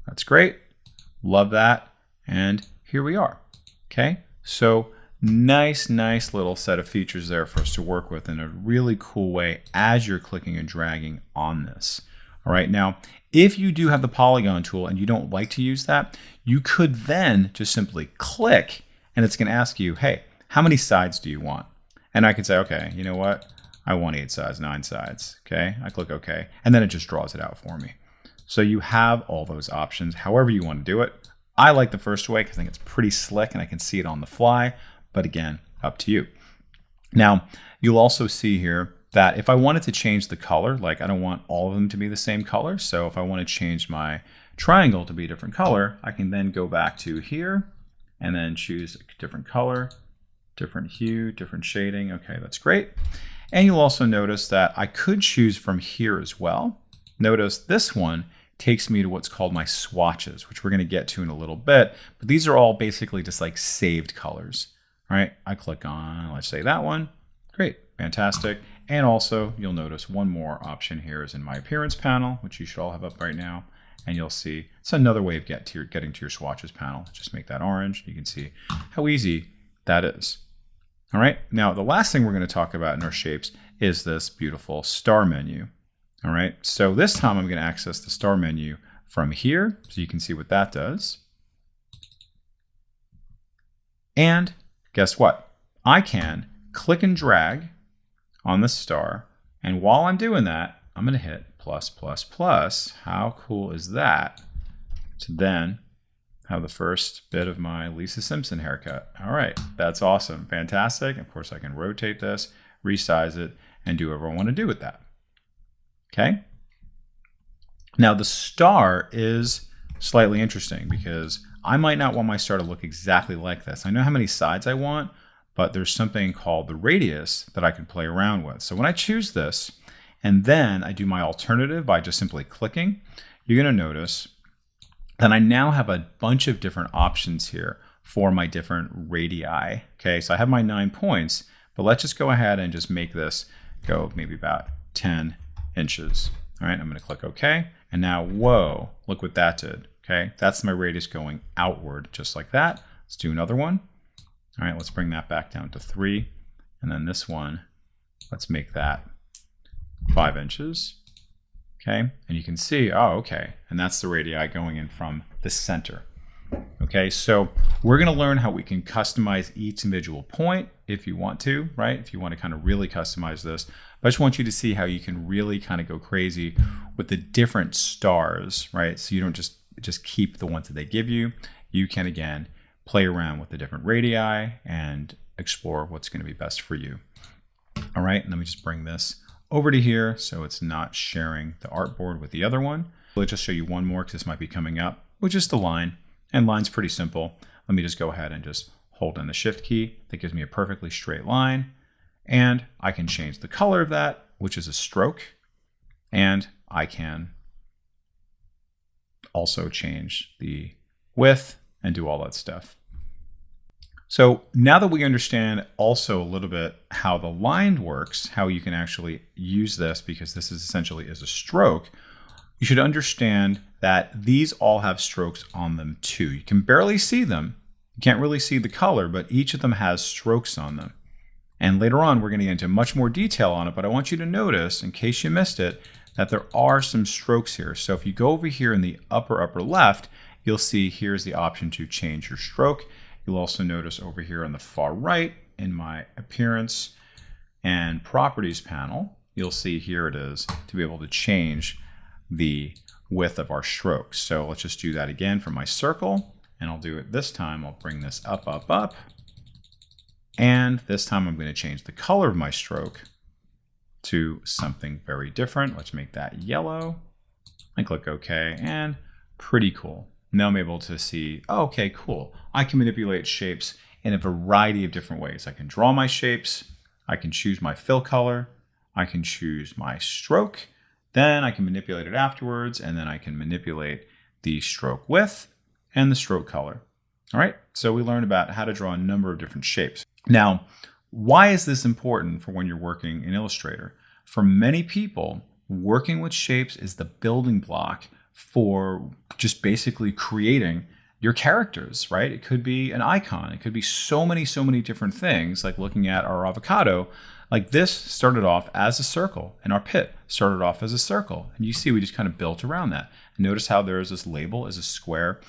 that's great. Love that. And here we are. Okay, so nice little set of features there for us to work with in a really cool way as you're clicking and dragging on this. All right, now, if you do have the polygon tool and you don't like to use that, you could then just simply click and it's going to ask you, hey, how many sides do you want? And I could say, okay, you know what? I want 8 sides, 9 sides. Okay, I click OK, and then it just draws it out for me. So you have all those options, however you want to do it. I like the first way because I think it's pretty slick and I can see it on the fly, but again, up to you. Now, you'll also see here that if I wanted to change the color, like I don't want all of them to be the same color, so if I want to change my triangle to be a different color, I can then go back to here and then choose a different color, different hue, different shading. Okay, that's great. And you'll also notice that I could choose from here as well. Notice this one takes me to what's called my swatches, which we're going to get to in a little bit, but these are all basically just like saved colors. All right, I click on, let's say that one. Great, fantastic. And also you'll notice one more option here is in my appearance panel, which you should all have up right now. And you'll see it's another way of getting to your swatches panel. Just make that orange. You can see how easy that is. All right, now the last thing we're going to talk about in our shapes is this beautiful star menu. All right, so this time I'm going to access the star menu from here, so you can see what that does. And guess what? I can click and drag on the star, and while I'm doing that, I'm going to hit plus, plus, plus. How cool is that? To then have the first bit of my Lisa Simpson haircut. All right, that's awesome, fantastic. Of course, I can rotate this, resize it, and do whatever I want to do with that. Okay. Now the star is slightly interesting because I might not want my star to look exactly like this. I know how many sides I want, but there's something called the radius that I can play around with. So when I choose this, and then I do my alternative by just simply clicking, you're going to notice that I now have a bunch of different options here for my different radii. Okay, so I have my 9 points, but let's just go ahead and just make this go maybe about 10 inches. All right, I'm going to click OK. And now, whoa, look what that did. Okay, that's my radius going outward just like that. Let's do another one. All right, let's bring that back down to 3. And then this one, let's make that 5 inches. Okay, and you can see, oh, okay, and that's the radii going in from the center. Okay, so we're going to learn how we can customize each individual point if you want to, right? If you want to kind of really customize this. But I just want you to see how you can really kind of go crazy with the different stars, right? So you don't just keep the ones that they give you. You can, again, play around with the different radii and explore what's going to be best for you. All right, and let me just bring this over to here so it's not sharing the artboard with the other one. Let's just show you one more because this might be coming up, which is the line. And line's pretty simple. Let me just go ahead and just hold in the shift key. That gives me a perfectly straight line. And I can change the color of that, which is a stroke. And I can also change the width and do all that stuff. So now that we understand also a little bit how the line works, how you can actually use this, because this is essentially is a stroke, you should understand that these all have strokes on them too. You can barely see them. You can't really see the color, but each of them has strokes on them. And later on, we're going to get into much more detail on it, but I want you to notice, in case you missed it, that there are some strokes here. So if you go over here in the upper left, you'll see here's the option to change your stroke. You'll also notice over here on the far right in my appearance and properties panel, you'll see here it is to be able to change the width of our strokes. So let's just do that again for my circle, and I'll do it this time. I'll bring this up, up, up. And this time I'm going to change the color of my stroke to something very different. Let's make that yellow and click OK, and pretty cool. Now I'm able to see, oh, okay, cool. I can manipulate shapes in a variety of different ways. I can draw my shapes, I can choose my fill color, I can choose my stroke, then I can manipulate it afterwards, and then I can manipulate the stroke width and the stroke color. All right, so we learned about how to draw a number of different shapes. Now, why is this important for when you're working in Illustrator? For many people, working with shapes is the building block for just basically creating your characters, right? It could be an icon. It could be so many different things, like looking at our avocado. Like this started off as a circle, and our pit started off as a circle. And you see we just kind of built around that. Notice how there's this label as a square.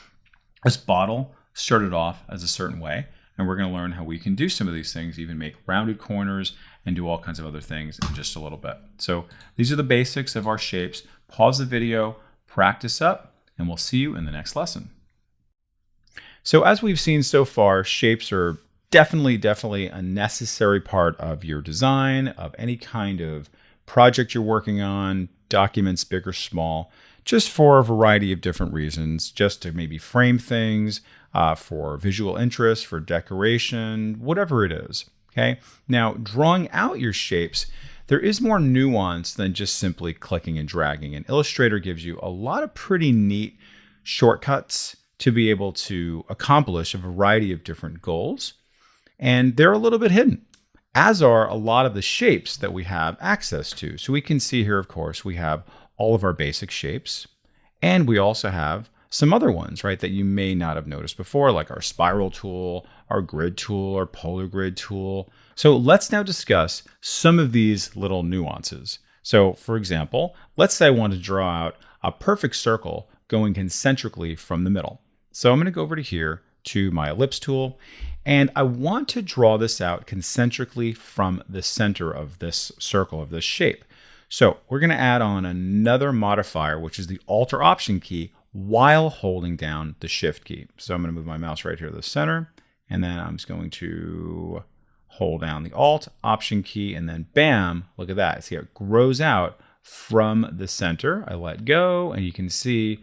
This bottle started off as a certain way. And we're going to learn how we can do some of these things, even make rounded corners and do all kinds of other things in just a little bit. So these are the basics of our shapes. Pause the video, practice up, and we'll see you in the next lesson. So as we've seen so far, shapes are definitely a necessary part of your design, of any kind of project you're working on, documents big or small, just for a variety of different reasons, just to maybe frame things, for visual interest, for decoration, whatever it is. Okay. Now, drawing out your shapes, there is more nuance than just simply clicking and dragging. And Illustrator gives you a lot of pretty neat shortcuts to be able to accomplish a variety of different goals. And they're a little bit hidden, as are a lot of the shapes that we have access to. So we can see here, of course, we have all of our basic shapes, and we also have some other ones, right, that you may not have noticed before, like our spiral tool, our grid tool, our polar grid tool. So let's now discuss some of these little nuances. So for example, let's say I want to draw out a perfect circle going concentrically from the middle. So I'm going to go over to here to my ellipse tool, and I want to draw this out concentrically from the center of this circle, of this shape. So we're going to add on another modifier, which is the Alt or Option key, while holding down the Shift key. So I'm going to move my mouse right here to the center, and then I'm just going to hold down the Alt, Option key, and then bam, look at that. See how it grows out from the center. I let go, and you can see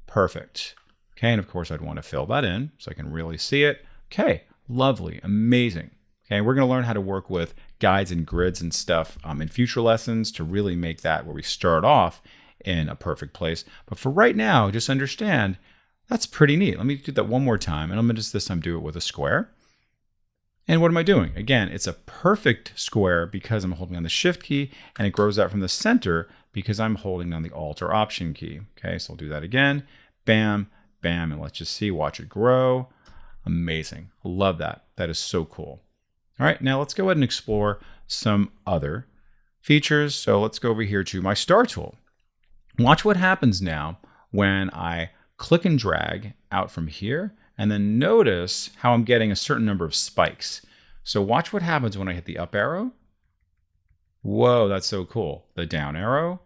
perfect. Okay, and of course I'd want to fill that in so I can really see it. Okay, lovely, amazing. Okay, we're going to learn how to work with guides and grids and stuff in future lessons to really make that where we start off in a perfect place. But for right now, just understand that's pretty neat. Let me do that one more time, and I'm going to just this time do it with a square. And what am I doing? Again, it's a perfect square because I'm holding on the Shift key, and it grows out from the center because I'm holding on the Alt or Option key. Okay, so I'll do that again. Bam, bam, and let's just see, watch it grow. Amazing. Love that. That is so cool. All right, now let's go ahead and explore some other features. So let's go over here to my star tool. Watch what happens now when I click and drag out from here, and then notice how I'm getting a certain number of spikes. So watch what happens when I hit the up arrow. Whoa, that's so cool. The down arrow,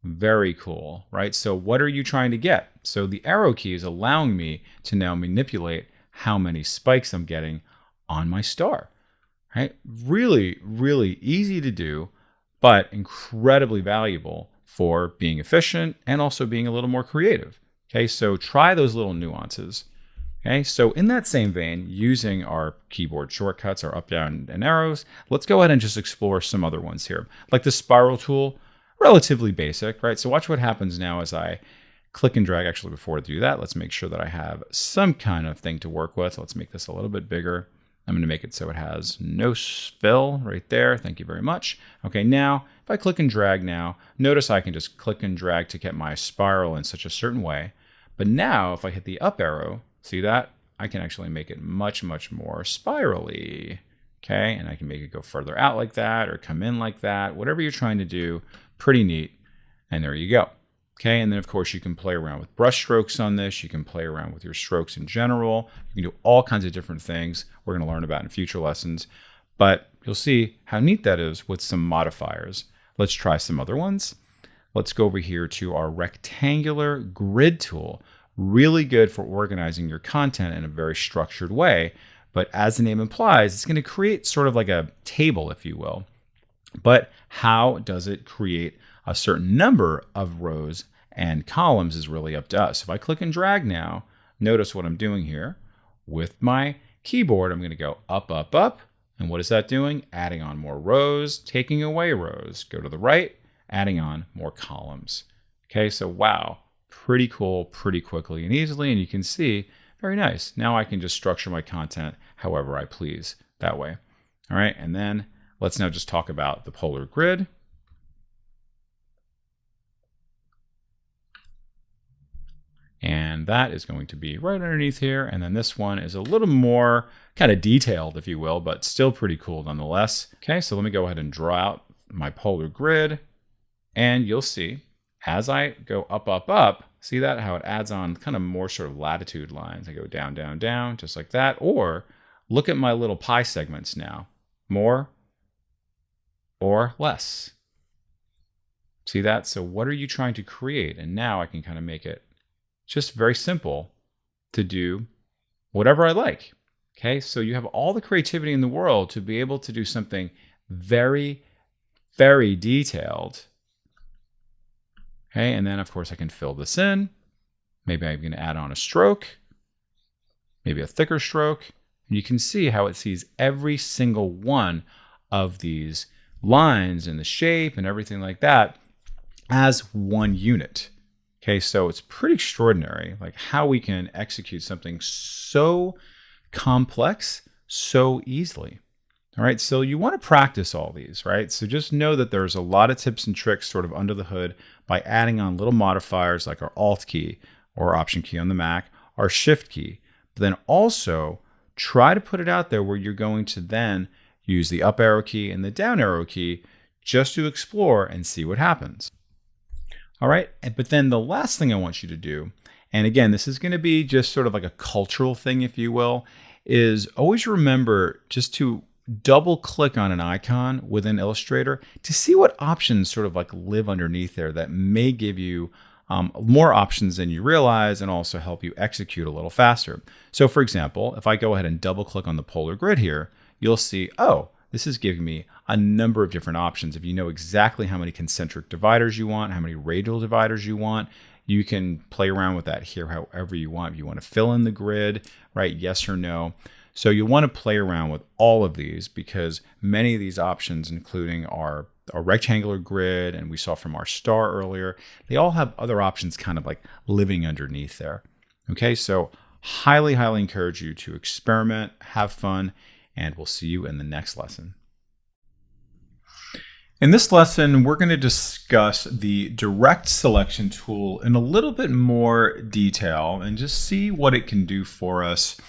very cool, right? So what are you trying to get? So the arrow key is allowing me to now manipulate how many spikes I'm getting on my star, right? Really, really easy to do, but incredibly valuable for being efficient and also being a little more creative. Okay, so try those little nuances. Okay, so in that same vein, using our keyboard shortcuts, our up, down, and arrows, let's go ahead and just explore some other ones here. Like the spiral tool, relatively basic, right? So watch what happens now as I click and drag. Actually, before I do that, let's make sure that I have some kind of thing to work with. Let's make this a little bit bigger. I'm going to make it so it has no fill right there. Thank you very much. Okay, now if I click and drag now, notice I can just click and drag to get my spiral in such a certain way. But now if I hit the up arrow, see that? I can actually make it much, much more spirally. Okay, and I can make it go further out like that or come in like that. Whatever you're trying to do, pretty neat. And there you go. Okay, and then of course you can play around with brush strokes on this. You can play around with your strokes in general. You can do all kinds of different things we're going to learn about in future lessons. But you'll see how neat that is with some modifiers. Let's try some other ones. Let's go over here to our rectangular grid tool. Really good for organizing your content in a very structured way. But as the name implies, it's going to create sort of like a table, if you will. But how does it create a certain number of rows and columns is really up to us. If I click and drag now, notice what I'm doing here. With my keyboard, I'm going to go up, up, up. And what is that doing? Adding on more rows, taking away rows. Go to the right, adding on more columns. Okay, so wow, pretty cool, pretty quickly and easily. And you can see, very nice. Now I can just structure my content however I please that way. All right, and then let's now just talk about the polar grid. And that is going to be right underneath here. And then this one is a little more kind of detailed, if you will, but still pretty cool nonetheless. Okay, so let me go ahead and draw out my polar grid. And you'll see, as I go up, up, up, see that? How it adds on kind of more sort of latitude lines. I go down, down, down, just like that. Or look at my little pie segments now. More, or less. See that? So what are you trying to create? And now I can kind of make it just very simple to do whatever I like. Okay, so you have all the creativity in the world to be able to do something very, very detailed. Okay, and then of course I can fill this in. Maybe I'm going to add on a stroke, maybe a thicker stroke. And you can see how it sees every single one of these lines and the shape and everything like that as one unit. Okay, so it's pretty extraordinary, like how we can execute something so complex so easily. All right, so you want to practice all these, right? So just know that there's a lot of tips and tricks sort of under the hood by adding on little modifiers like our Alt key or Option key on the Mac, our Shift key. But then also try to put it out there where you're going to then use the up arrow key and the down arrow key just to explore and see what happens. All right, but then the last thing I want you to do, and again, this is going to be just sort of like a cultural thing, if you will, is always remember just to double click on an icon within Illustrator to see what options sort of like live underneath there that may give you more options than you realize and also help you execute a little faster. So for example, if I go ahead and double click on the polar grid here, you'll see, oh, this is giving me a number of different options. If you know exactly how many concentric dividers you want, how many radial dividers you want, you can play around with that here however you want. If you want to fill in the grid, right? Yes or no. So you want to play around with all of these because many of these options, including our rectangular grid, and we saw from our star earlier, they all have other options kind of like living underneath there. Okay, so highly, highly encourage you to experiment, have fun, and we'll see you in the next lesson. In this lesson, we're going to discuss the direct selection tool in a little bit more detail and just see what it can do for us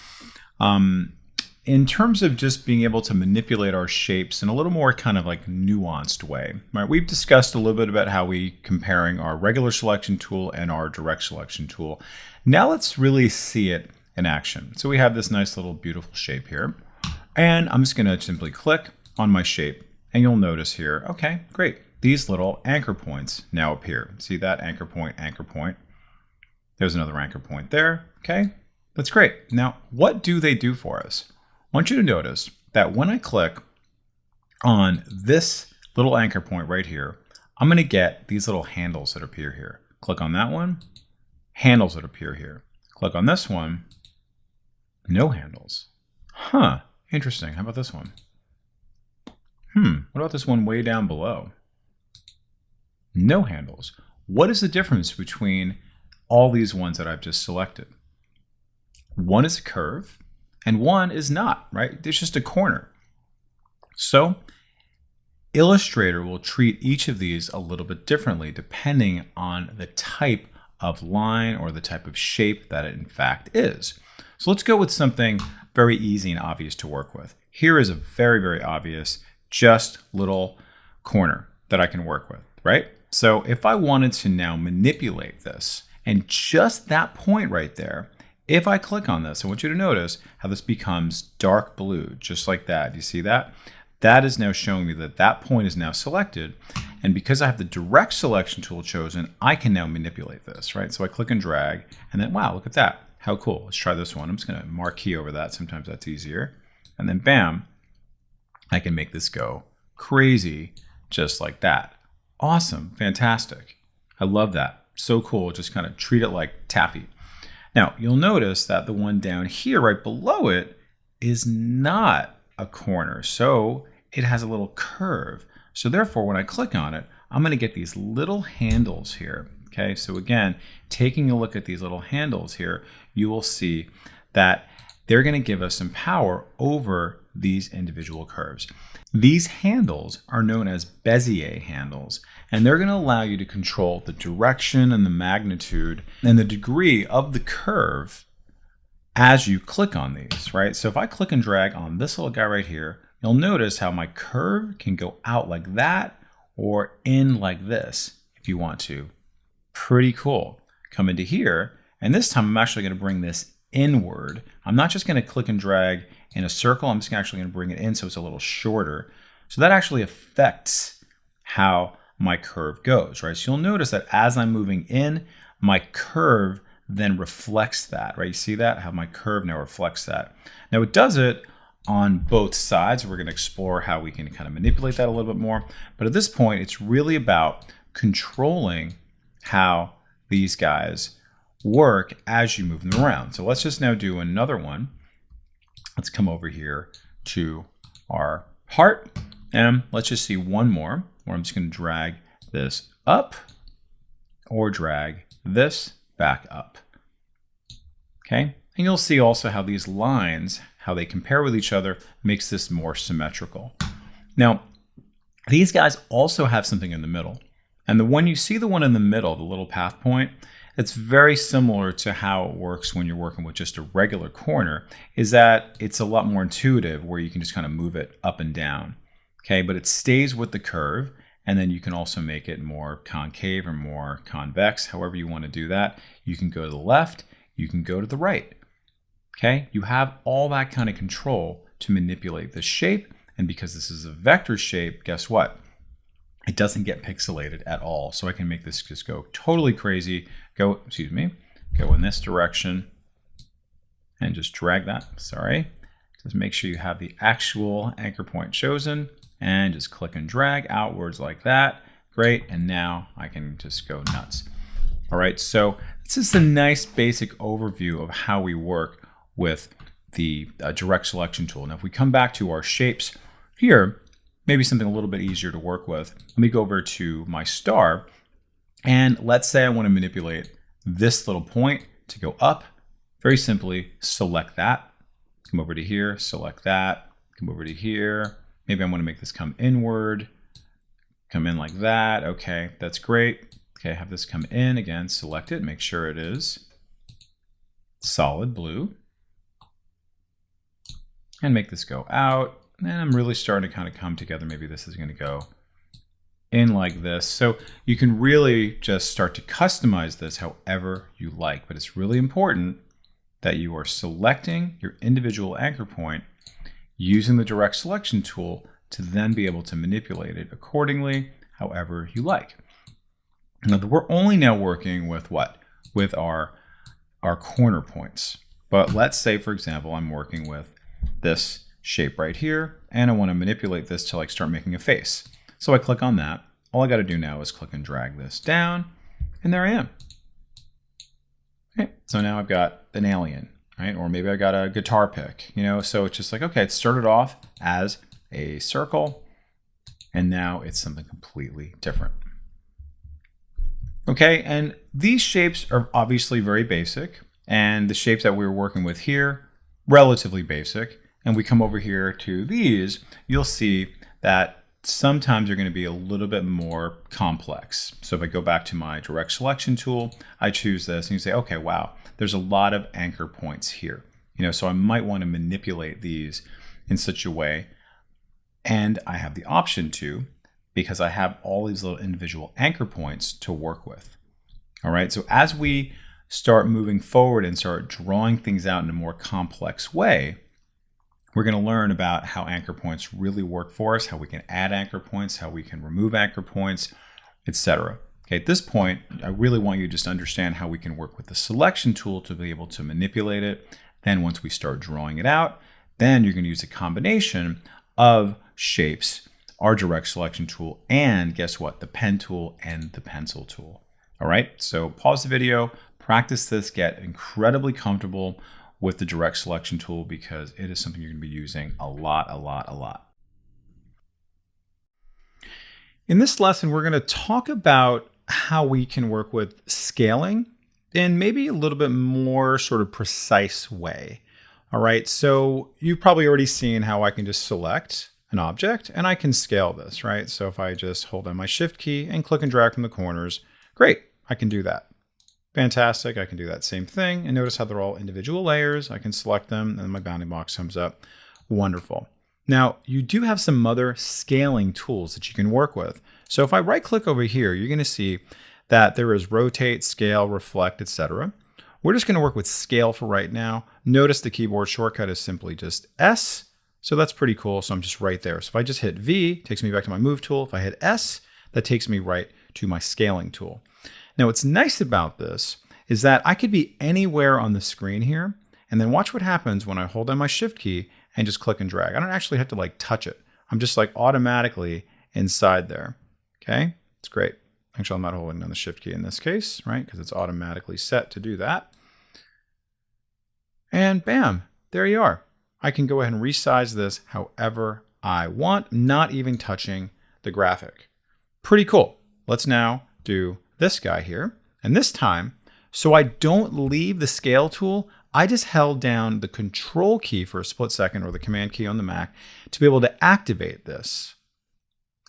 in terms of just being able to manipulate our shapes in a little more kind of like nuanced way. Right? We've discussed a little bit about how we comparing our regular selection tool and our direct selection tool. Now let's really see it in action. So we have this nice little beautiful shape here. And I'm just going to simply click on my shape. And you'll notice here, okay, great. These little anchor points now appear. See that? Anchor point, anchor point. There's another anchor point there. Okay, that's great. Now, what do they do for us? I want you to notice that when I click on this little anchor point right here, I'm going to get these little handles that appear here. Click on that one, handles that appear here. Click on this one, no handles. Huh, interesting. How about this one? What about this one way down below? No handles. What is the difference between all these ones that I've just selected? One is a curve and one is not, right? There's just a corner. So Illustrator will treat each of these a little bit differently depending on the type of line or the type of shape that it in fact is. So let's go with something very easy and obvious to work with. Here is a very, very obvious just little corner that I can work with, right? So if I wanted to now manipulate this and just that point right there, if I click on this, I want you to notice how this becomes dark blue, just like that. Do you see that? That is now showing me that that point is now selected. And because I have the direct selection tool chosen, I can now manipulate this, right? So I click and drag and then, wow, look at that. How cool. Let's try this one. I'm just going to marquee over that. Sometimes that's easier. And then bam, I can make this go crazy just like that. Awesome. Fantastic. I love that. So cool. Just kind of treat it like taffy. Now, you'll notice that the one down here right below it is not a corner. So it has a little curve. So therefore, when I click on it, I'm going to get these little handles here. Okay. So again, taking a look at these little handles here, you will see that they're going to give us some power over these individual curves. These handles are known as Bezier handles, and they're going to allow you to control the direction and the magnitude and the degree of the curve as you click on these, right? So if I click and drag on this little guy right here, you'll notice how my curve can go out like that or in like this if you want to. Pretty cool. Come into here, and this time I'm actually going to bring this inward. I'm not just going to click and drag in a circle. I'm just actually going to bring it in so it's a little shorter. So that actually affects how my curve goes, right? So you'll notice that as I'm moving in, my curve then reflects that, right? You see that? How my curve now reflects that. Now it does it on both sides. We're going to explore how we can kind of manipulate that a little bit more. But at this point, it's really about controlling how these guys work as you move them around. So let's just now do another one. Let's come over here to our heart, and let's just see one more where I'm just going to drag this up or drag this back up. Okay, and you'll see also how these lines, how they compare with each other, makes this more symmetrical. Now, these guys also have something in the middle. And the one you see, the one in the middle, the little path point, it's very similar to how it works when you're working with just a regular corner, is that it's a lot more intuitive where you can just kind of move it up and down. Okay, but it stays with the curve, and then you can also make it more concave or more convex, however you want to do that. You can go to the left, you can go to the right. Okay, you have all that kind of control to manipulate the shape, and because this is a vector shape, guess what? It doesn't get pixelated at all. So I can make this just go totally crazy. Go in this direction and just drag that, sorry. Just make sure you have the actual anchor point chosen and just click and drag outwards like that. Great, and now I can just go nuts. All right, so this is a nice basic overview of how we work with the direct selection tool. Now, if we come back to our shapes here, maybe something a little bit easier to work with. Let me go over to my star, and let's say I want to manipulate this little point to go up. Very simply, select that. Come over to here, select that. Come over to here. Maybe I want to make this come inward. Come in like that. Okay, that's great. Okay, have this come in again, select it, make sure it is solid blue. And make this go out. And I'm really starting to kind of come together. Maybe this is going to go in like this. So you can really just start to customize this however you like. But it's really important that you are selecting your individual anchor point using the direct selection tool to then be able to manipulate it accordingly, however you like. Now, we're only now working with what? With our corner points. But let's say, for example, I'm working with this shape right here, and I want to manipulate this to like start making a face. So I click on that. All I got to do now is click and drag this down, and there I am. Okay, so now I've got an alien, right? Or maybe I got a guitar pick, you know? So it's just like, okay, it started off as a circle, and now it's something completely different. Okay, and these shapes are obviously very basic, and the shapes that we were working with here, relatively basic. And we come over here to these, you'll see that sometimes they're going to be a little bit more complex. So if I go back to my direct selection tool, I choose this and you say, okay, wow, there's a lot of anchor points here. You know, so I might want to manipulate these in such a way. And I have the option to, because I have all these little individual anchor points to work with. All right, so as we start moving forward and start drawing things out in a more complex way, we're going to learn about how anchor points really work for us, how we can add anchor points, how we can remove anchor points, etc. Okay, at this point, I really want you to just understand how we can work with the selection tool to be able to manipulate it. Then once we start drawing it out, then you're going to use a combination of shapes, our direct selection tool, and guess what? The pen tool and the pencil tool. All right, so pause the video, practice this, get incredibly comfortable with the direct selection tool because it is something you're going to be using a lot. In this lesson, we're going to talk about how we can work with scaling in maybe a little bit more sort of precise way. All right, so you've probably already seen how I can just select an object and I can scale this, right? So if I just hold down my shift key and click and drag from the corners, great, I can do that. Fantastic, I can do that same thing. And notice how they're all individual layers. I can select them and my bounding box comes up. Wonderful. Now, you do have some other scaling tools that you can work with. So if I right click over here, you're going to see that there is rotate, scale, reflect, etc. We're just going to work with scale for right now. Notice the keyboard shortcut is simply just S So that's pretty cool. So I'm just right there. So if I just hit V, it takes me back to my move tool. If I hit S, that takes me right to my scaling tool. Now what's nice about this is that I could be anywhere on the screen here, and then watch what happens when I hold down my shift key and just click and drag. I don't actually have to like touch it. I'm just like automatically inside there. Okay, it's great. Actually, I'm not holding down the shift key in this case, right? Because it's automatically set to do that. And bam, there you are. I can go ahead and resize this however I want, not even touching the graphic. Pretty cool. Let's now do this guy here. And this time, so I don't leave the scale tool, I just held down the control key for a split second, or the command key on the Mac, to be able to activate this.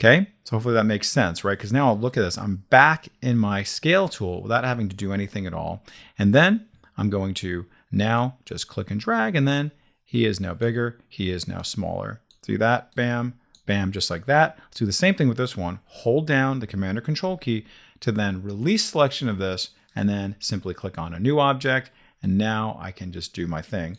Okay, so hopefully that makes sense, right? Because now I'll look at this. I'm back in my scale tool without having to do anything at all. And then I'm going to now just click and drag, and then he is now bigger, he is now smaller. See that? Bam, bam, just like that. Let's do the same thing with this one. Hold down the command or control key to then release selection of this, and then simply click on a new object. And now I can just do my thing,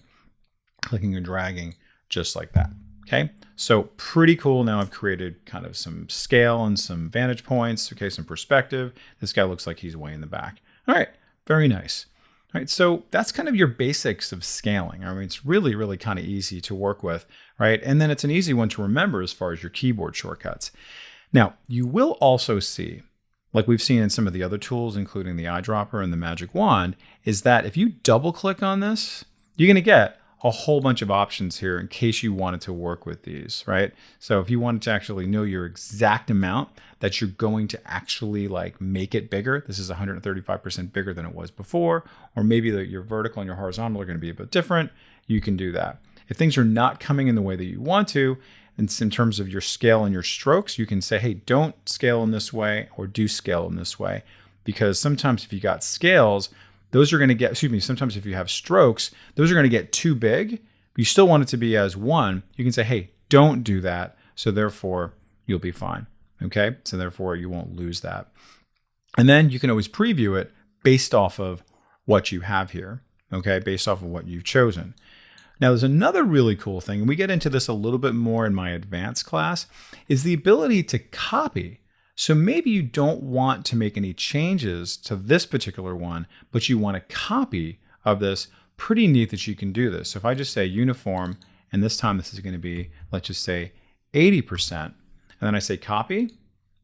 clicking and dragging just like that. Okay, so pretty cool. Now I've created kind of some scale and some vantage points. Okay, some perspective. This guy looks like he's way in the back. All right, very nice. All right, so that's kind of your basics of scaling. I mean, it's really, really kind of easy to work with, right? And then it's an easy one to remember as far as your keyboard shortcuts. Now, you will also see, like we've seen in some of the other tools, including the eyedropper and the magic wand, is that if you double click on this, you're going to get a whole bunch of options here in case you wanted to work with these, right? So if you wanted to actually know your exact amount that you're going to actually like make it bigger, this is 135% bigger than it was before, or maybe that your vertical and your horizontal are going to be a bit different, you can do that. If things are not coming in the way that you want to, and in terms of your scale and your strokes, you can say, hey, don't scale in this way, or do scale in this way. Because sometimes if you got scales, those are going to get, sometimes if you have strokes, those are going to get too big. You still want it to be as one. You can say, hey, don't do that. So therefore, you'll be fine. Okay, so therefore, you won't lose that. And then you can always preview it based off of what you have here. Okay, based off of what you've chosen. Now, there's another really cool thing, and we get into this a little bit more in my advanced class, is the ability to copy. So maybe you don't want to make any changes to this particular one, but you want a copy of this. Pretty neat that you can do this. So if I just say uniform, and this time this is going to be, let's just say 80%, and then I say copy,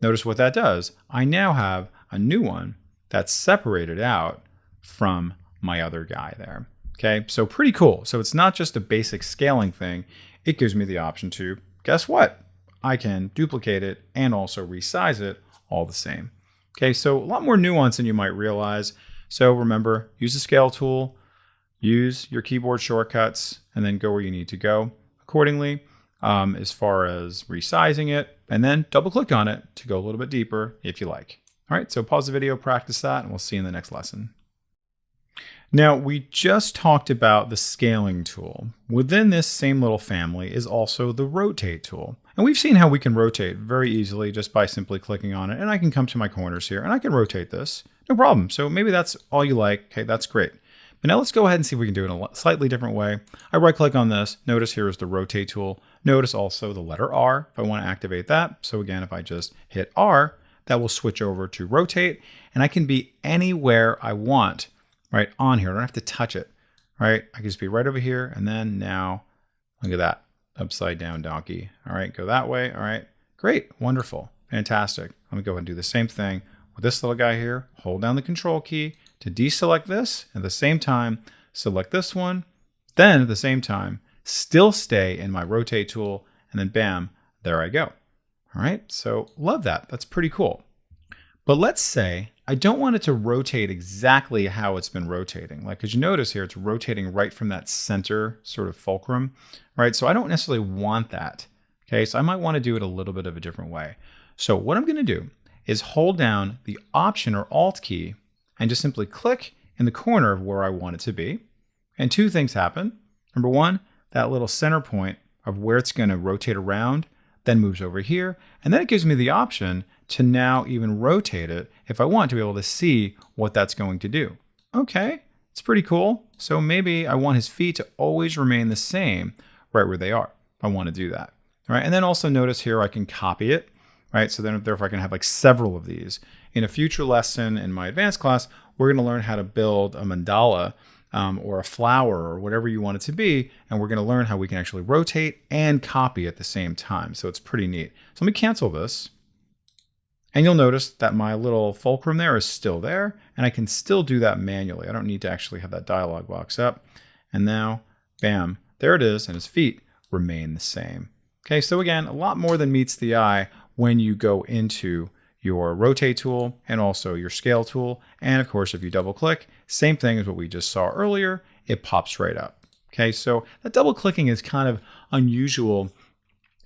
notice what that does. I now have a new one that's separated out from my other guy there. Okay, so pretty cool. So it's not just a basic scaling thing. It gives me the option to, guess what? I can duplicate it and also resize it all the same. Okay, so a lot more nuance than you might realize. So remember, use the scale tool, use your keyboard shortcuts, and then go where you need to go accordingly as far as resizing it, and then double click on it to go a little bit deeper if you like. All right, so pause the video, practice that, and we'll see you in the next lesson. Now, we just talked about the scaling tool. Within this same little family is also the rotate tool. And we've seen how we can rotate very easily just by simply clicking on it. And I can come to my corners here and I can rotate this. No problem. So maybe that's all you like. Okay, that's great. But now let's go ahead and see if we can do it in a slightly different way. I right click on this. Notice here is the rotate tool. Notice also the letter R if I want to activate that. So again, if I just hit R, that will switch over to rotate. And I can be anywhere I want. Right on here. I don't have to touch it. Right. I can just be right over here. And then now, look at that. Upside down donkey. All right. Go that way. All right. Great. Wonderful. Fantastic. Let me go ahead and do the same thing with this little guy here. Hold down the control key to deselect this. At the same time, select this one. Then at the same time, still stay in my rotate tool. And then bam, there I go. All right. So love that. That's pretty cool. But let's say I don't want it to rotate exactly how it's been rotating. Like, as you notice here, it's rotating right from that center sort of fulcrum, right? So I don't necessarily want that. Okay, so I might want to do it a little bit of a different way. So what I'm going to do is hold down the Option or Alt key and just simply click in the corner of where I want it to be. And two things happen. Number one, that little center point of where it's going to rotate around then moves over here. And then it gives me the option to now even rotate it if I want to be able to see what that's going to do. Okay, it's pretty cool. So maybe I want his feet to always remain the same right where they are. I want to do that. All right. And then also notice here I can copy it, right? So then therefore I can have like several of these. In a future lesson in my advanced class, we're going to learn how to build a mandala or a flower or whatever you want it to be. And we're going to learn how we can actually rotate and copy at the same time. So it's pretty neat. So let me cancel this. And you'll notice that my little fulcrum there is still there, and I can still do that manually. I don't need to actually have that dialog box up. And now, bam, there it is, and his feet remain the same. Okay, so again, a lot more than meets the eye when you go into your rotate tool and also your scale tool. And of course, if you double click, same thing as what we just saw earlier, it pops right up. Okay, so that double clicking is kind of unusual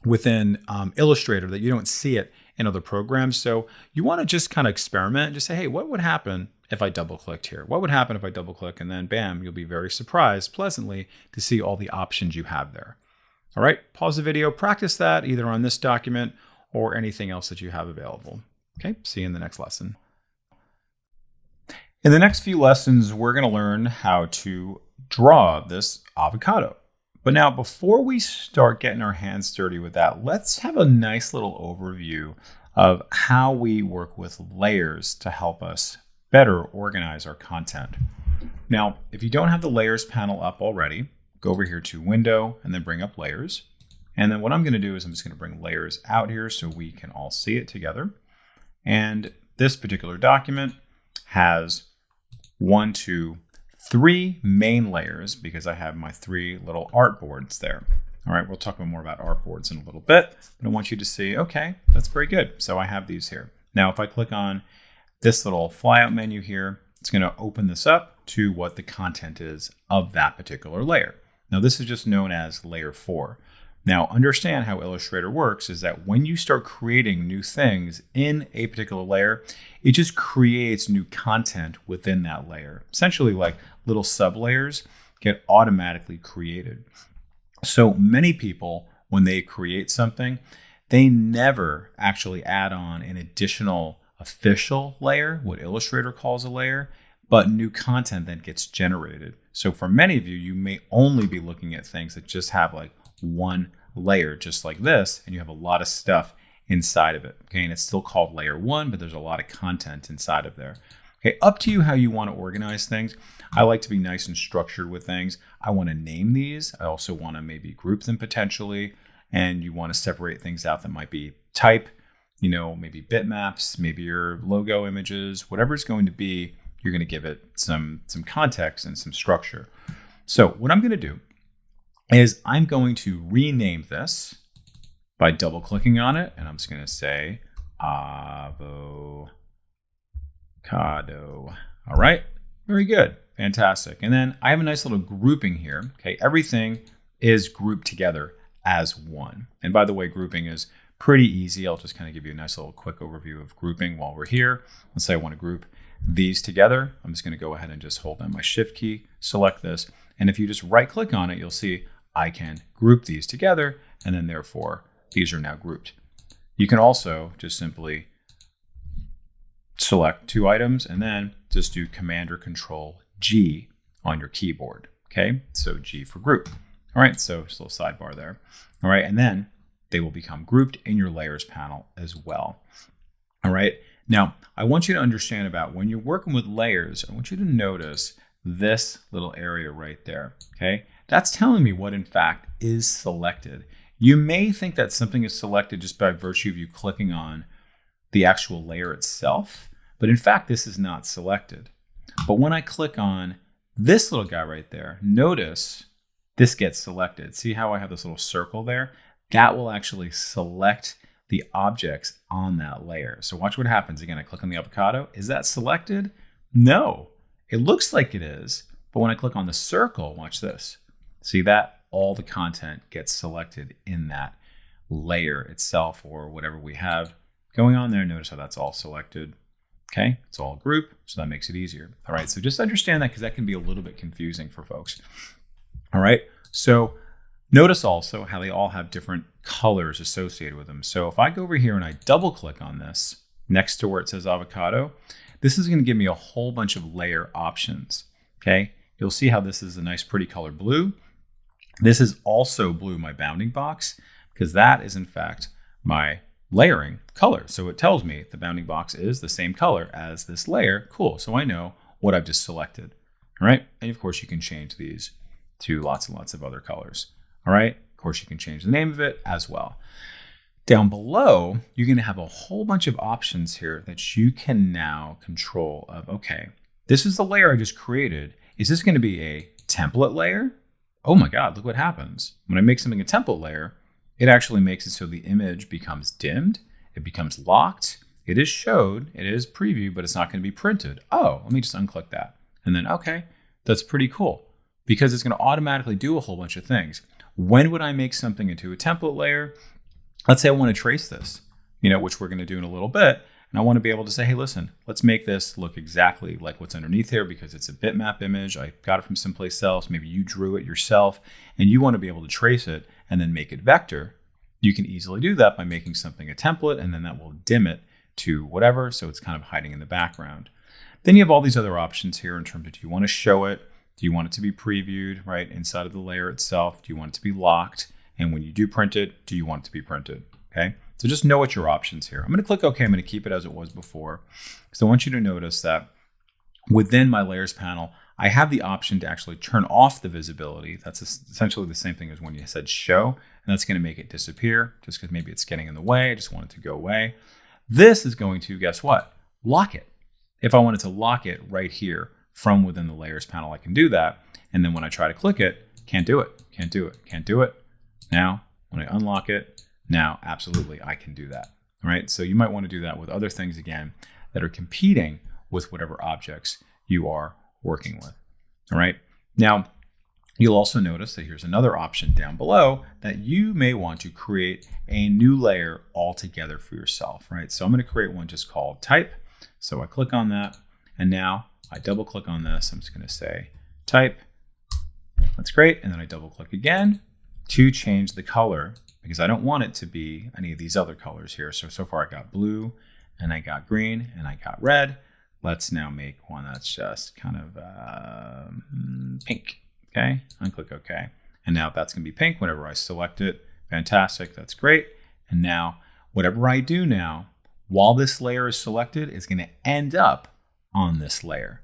within Illustrator, that you don't see it in other programs. So you want to just kind of experiment, just say, hey, what would happen if I double clicked here? What would happen if I double click? And then bam, you'll be very surprised pleasantly to see all the options you have there. All right, pause the video, practice that either on this document or anything else that you have available. Okay, see you in the next lesson. In the next few lessons, we're going to learn how to draw this avocado. But now, before we start getting our hands dirty with that, let's have a nice little overview of how we work with layers to help us better organize our content. Now, if you don't have the layers panel up already, go over here to Window and then bring up Layers. And then what I'm going to do is I'm just going to bring layers out here so we can all see it together. And this particular document has 1, 2, 3 main layers because I have my 3 little artboards there. All right, we'll talk more about artboards in a little bit, but I want you to see, okay, that's very good. So I have these here. Now, if I click on this little flyout menu here, it's going to open this up to what the content is of that particular layer. Now, this is just known as layer 4. Now, understand how Illustrator works is that when you start creating new things in a particular layer, it just creates new content within that layer. Essentially, like little sub-layers get automatically created. So many people, when they create something, they never actually add on an additional official layer, what Illustrator calls a layer, but new content that gets generated. So for many of you, you may only be looking at things that just have like one layer, just like this, and you have a lot of stuff inside of it. Okay, and it's still called layer 1, but there's a lot of content inside of there. Okay, up to you how you want to organize things. I like to be nice and structured with things. I want to name these. I also want to maybe group them potentially, and you want to separate things out that might be type, you know, maybe bitmaps, maybe your logo images, whatever it's going to be, you're going to give it some context and some structure. So what I'm going to do is I'm going to rename this by double clicking on it. And I'm just going to say avocado. All right. Very good. Fantastic. And then I have a nice little grouping here. Okay. Everything is grouped together as one. And by the way, grouping is pretty easy. I'll just kind of give you a nice little quick overview of grouping while we're here. Let's say I want to group these together. I'm just going to go ahead and just hold down my shift key, select this. And if you just right click on it, you'll see I can group these together, and then therefore these are now grouped. You can also just simply select 2 items and then just do Command or Control G on your keyboard. Okay, so G for group. All right, so just a little sidebar there. All right, and then they will become grouped in your layers panel as well. All right, now I want you to understand about when you're working with layers, I want you to notice this little area right there. Okay, that's telling me what in fact is selected. You may think that something is selected just by virtue of you clicking on the actual layer itself, but in fact this is not selected. But when I click on this little guy right there, notice this gets selected. See how I have this little circle there? That will actually select the objects on that layer. So watch what happens. Again, I click on the avocado. Is that selected? No. It looks like it is, but when I click on the circle, watch this. See that? All the content gets selected in that layer itself or whatever we have going on there. Notice how that's all selected. Okay, it's all grouped, so that makes it easier. All right, so just understand that because that can be a little bit confusing for folks. All right, so notice also how they all have different colors associated with them. So if I go over here and I double click on this next to where it says avocado, this is going to give me a whole bunch of layer options. Okay, you'll see how this is a nice pretty color blue. This is also blue, my bounding box, because that is in fact my layering color. So it tells me the bounding box is the same color as this layer. Cool. So I know what I've just selected. All right. And of course you can change these to lots and lots of other colors. All right. Of course you can change the name of it as well. Down below, you're going to have a whole bunch of options here that you can now control of, okay, this is the layer I just created. Is this going to be a template layer? Oh my God, look what happens. When I make something a template layer, it actually makes it so the image becomes dimmed, it becomes locked, it is showed, it is previewed, but it's not going to be printed. Oh, let me just unclick that. And then, okay, that's pretty cool because it's going to automatically do a whole bunch of things. When would I make something into a template layer? Let's say I want to trace this, which we're going to do in a little bit. And I want to be able to say, hey, listen, let's make this look exactly like what's underneath here because it's a bitmap image. I got it from someplace else. Maybe you drew it yourself and you want to be able to trace it and then make it vector. You can easily do that by making something a template, and then that will dim it to whatever. So it's kind of hiding in the background. Then you have all these other options here in terms of, do you want to show it? Do you want it to be previewed right inside of the layer itself? Do you want it to be locked? And when you do print it, do you want it to be printed? Okay. So just know what your options here. I'm going to click OK. I'm going to keep it as it was before. So I want you to notice that within my layers panel, I have the option to actually turn off the visibility. That's essentially the same thing as when you said show, and that's going to make it disappear just because maybe it's getting in the way. I just want it to go away. This is going to, guess what? Lock it. If I wanted to lock it right here from within the layers panel, I can do that. And then when I try to click it, can't do it, can't do it, can't do it. Now, when I unlock it, now absolutely I can do that. All right. So you might want to do that with other things again that are competing with whatever objects you are working with. All right. Now, you'll also notice that here's another option down below that you may want to create a new layer altogether for yourself, right? So I'm going to create one just called type. So I click on that and now I double click on this. I'm just going to say type. That's great. And then I double click again to change the color because I don't want it to be any of these other colors here. So far I got blue and I got green and I got red. Let's now make one that's just kind of pink. Okay, unclick OK. And now that's going to be pink whenever I select it. Fantastic, that's great. And now whatever I do now, while this layer is selected, is going to end up on this layer.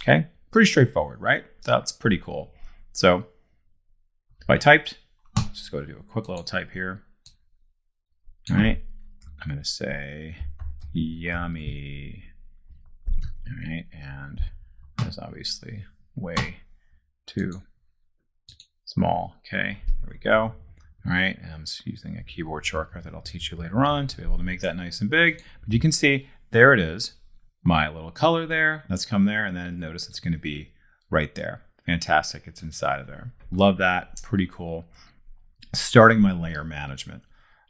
Okay, pretty straightforward, right? That's pretty cool. So if I typed, let's just go to do a quick little type here. All right, I'm going to say yummy. All right, and that's obviously way too small. Okay, there we go. All right, and I'm just using a keyboard shortcut that I'll teach you later on to be able to make that nice and big. But you can see there it is, my little color there. That's come there, and then notice it's going to be right there. Fantastic, it's inside of there. Love that, pretty cool. Starting my layer management,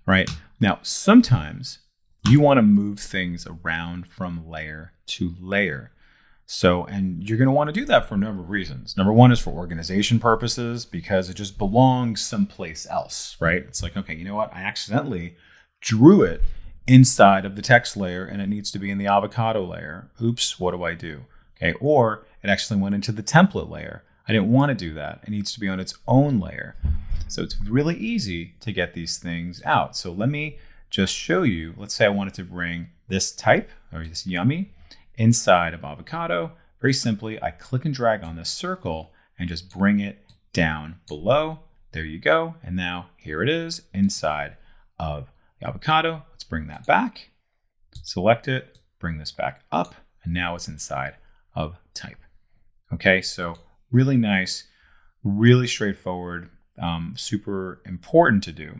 right? Now, sometimes you want to move things around from layer to layer. So, and you're going to want to do that for a number of reasons. Number one is for organization purposes because it just belongs someplace else, right? It's like, okay, you know what? I accidentally drew it inside of the text layer and it needs to be in the avocado layer. Oops, what do I do? Okay, or it actually went into the template layer. I didn't want to do that. It needs to be on its own layer. So it's really easy to get these things out. So let me just show you. Let's say I wanted to bring this type or this yummy inside of avocado. Very simply, I click and drag on this circle and just bring it down below. There you go. And now here it is inside of the avocado. Let's bring that back, select it, bring this back up, and now it's inside of type. Okay, so really nice, really straightforward, super important to do.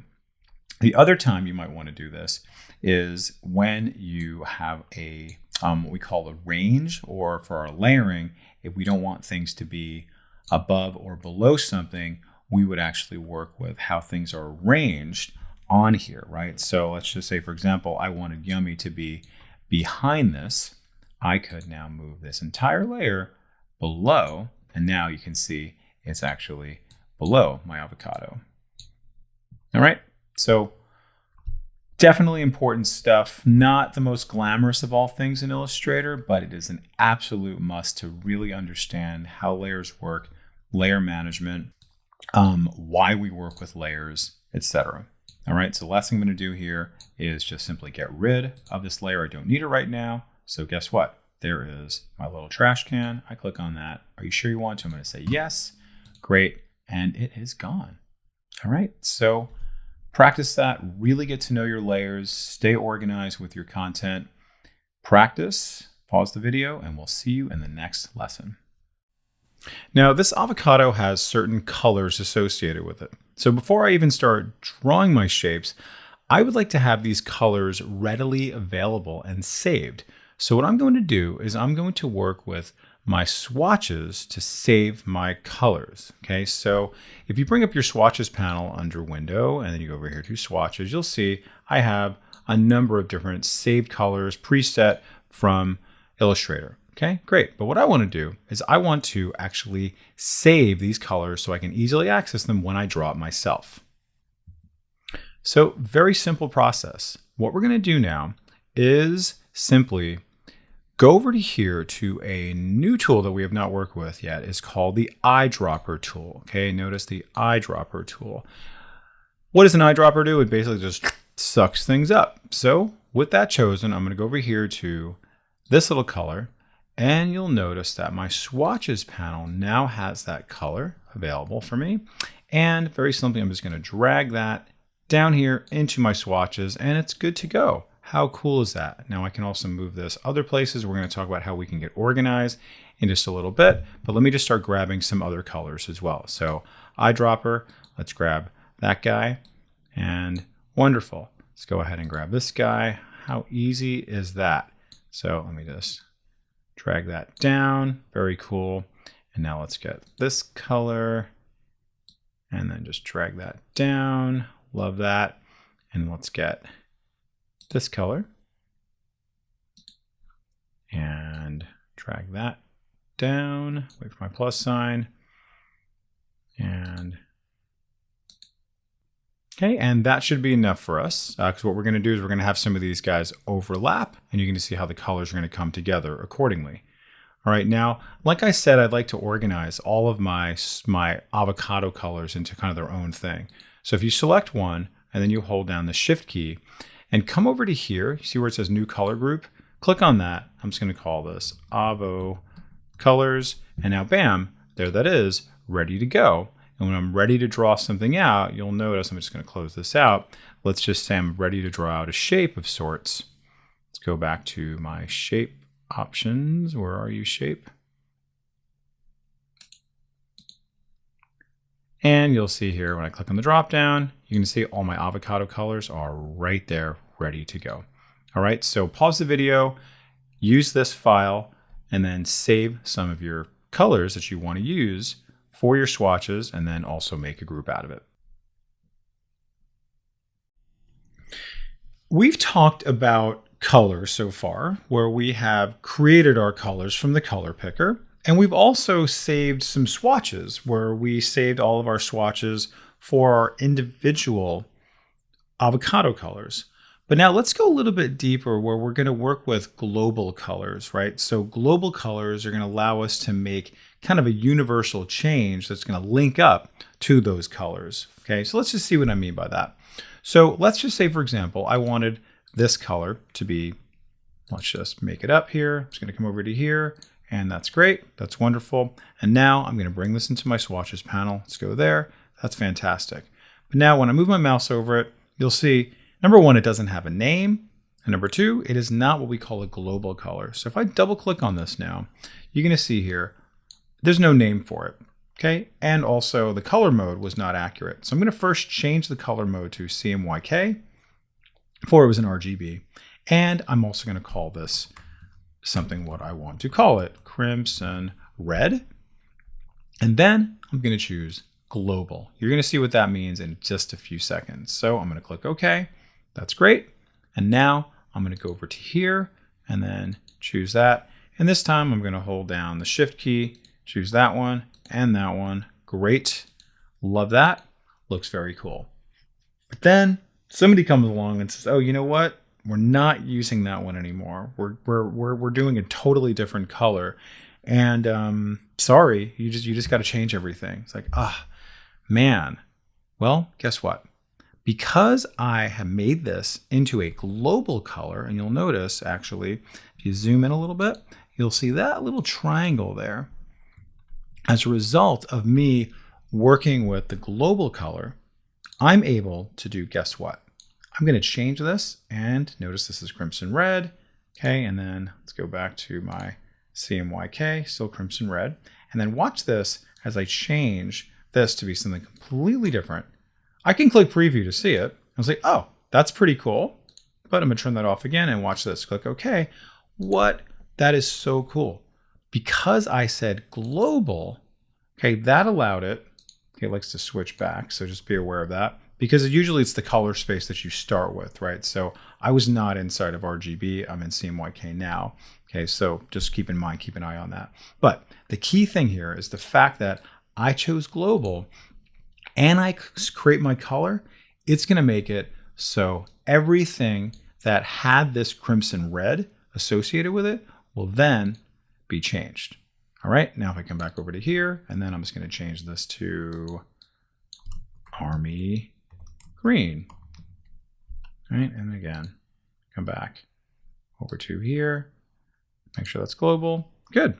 The other time you might want to do this is when you have a what we call a range, or for our layering, if we don't want things to be above or below something, we would actually work with how things are arranged on here, right? So let's just say, for example, I wanted yummy to be behind this. I could now move this entire layer below, and now you can see it's actually below my avocado. All right, so definitely important stuff. Not the most glamorous of all things in Illustrator, but it is an absolute must to really understand how layers work, layer management. why we work with layers, etc. All right, so the last thing I'm going to do here is just simply get rid of this layer. I don't need it right now. So guess what? There is my little trash can. I click on that. Are you sure you want to? I'm going to say yes. Great. And it is gone. All right, so practice that. Really get to know your layers. Stay organized with your content. Practice. Pause the video, and we'll see you in the next lesson. Now, this avocado has certain colors associated with it. So before I even start drawing my shapes, I would like to have these colors readily available and saved. So what I'm going to do is I'm going to work with my swatches to save my colors. Okay, so if you bring up your swatches panel under Window, and then you go over here to swatches, you'll see I have a number of different saved colors preset from Illustrator. Okay, great. But what I want to do is I want to actually save these colors so I can easily access them when I draw it myself. So very simple process. What we're going to do now is simply go over to here to a new tool that we have not worked with yet. It's called the eyedropper tool. Okay, notice the eyedropper tool. What does an eyedropper do? It basically just sucks things up. So with that chosen, I'm going to go over here to this little color, and you'll notice that my swatches panel now has that color available for me. And very simply, I'm just going to drag that down here into my swatches, and it's good to go. How cool is that? Now I can also move this other places. We're going to talk about how we can get organized in just a little bit, but let me just start grabbing some other colors as well. So eyedropper, let's grab that guy, and wonderful. Let's go ahead and grab this guy. How easy is that? So let me just drag that down. Very cool. And now let's get this color and then just drag that down. Love that. And let's get this color and drag that down. Wait for my plus sign. And okay, and that should be enough for us, because what we're going to do is we're going to have some of these guys overlap, and you're going to see how the colors are going to come together accordingly. All right, now, like I said, I'd like to organize all of my avocado colors into kind of their own thing. So if you select one, and then you hold down the Shift key, and come over to here, you see where it says New Color Group? Click on that. I'm just going to call this Avo Colors, and now bam, there that is, ready to go. And when I'm ready to draw something out, you'll notice, I'm just going to close this out. Let's just say I'm ready to draw out a shape of sorts. Let's go back to my shape options. Where are you, shape? And you'll see here when I click on the drop down, you can see all my avocado colors are right there, ready to go. All right, so pause the video, use this file, and then save some of your colors that you want to use for your swatches, and then also make a group out of it. We've talked about colors so far, where we have created our colors from the color picker, and we've also saved some swatches where we saved all of our swatches for our individual avocado colors. But now let's go a little bit deeper where we're going to work with global colors, right? So global colors are going to allow us to make kind of a universal change that's going to link up to those colors. Okay, so let's just see what I mean by that. So let's just say, for example, I wanted this color to be, let's just make it up here. I'm just going to come over to here, and that's great. That's wonderful. And now I'm going to bring this into my swatches panel. Let's go there. That's fantastic. But now when I move my mouse over it, you'll see, number one, it doesn't have a name. And number two, it is not what we call a global color. So if I double click on this now, you're going to see here, there's no name for it. Okay. And also the color mode was not accurate. So I'm going to first change the color mode to CMYK. Before it was an RGB. And I'm also going to call this something what I want to call it, crimson red. And then I'm going to choose global. You're going to see what that means in just a few seconds. So I'm going to click OK. That's great. And now I'm going to go over to here and then choose that. And this time I'm going to hold down the Shift key, choose that one and that one. Great. Love that. Looks very cool. But then somebody comes along and says, oh, you know what? We're not using that one anymore. We're doing a totally different color. And sorry, you just got to change everything. It's like, Man, well, guess what? Because I have made this into a global color, and you'll notice actually, if you zoom in a little bit, you'll see that little triangle there. As a result of me working with the global color, I'm able to do, guess what? I'm going to change this, and notice this is crimson red. Okay, and then let's go back to my CMYK, still crimson red. And then watch this as I change this to be something completely different. I can click preview to see it. I was like, oh, that's pretty cool. But I'm going to turn that off again and watch this. Click OK. What? That is so cool. Because I said global, okay, that allowed it. Okay, it likes to switch back, so just be aware of that. Because usually it's the color space that you start with, right? So I was not inside of RGB. I'm in CMYK now. Okay, so just keep in mind, keep an eye on that. But the key thing here is the fact that I chose global and I create my color, it's going to make it so everything that had this crimson red associated with it will then be changed. All right, now if I come back over to here, and then I'm just going to change this to Army Green. All right, and again, come back over to here, make sure that's global. Good,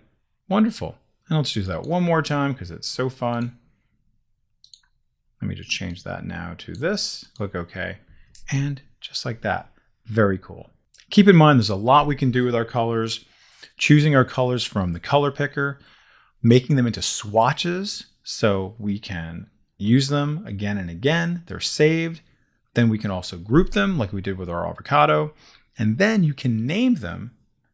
wonderful. And let's do that one more time because it's so fun. Let me just change that now to this, click OK, and just like that, very cool. Keep in mind, there's a lot we can do with our colors. Choosing our colors from the color picker, making them into swatches so we can use them again and again. They're saved. Then we can also group them like we did with our avocado. And then you can name them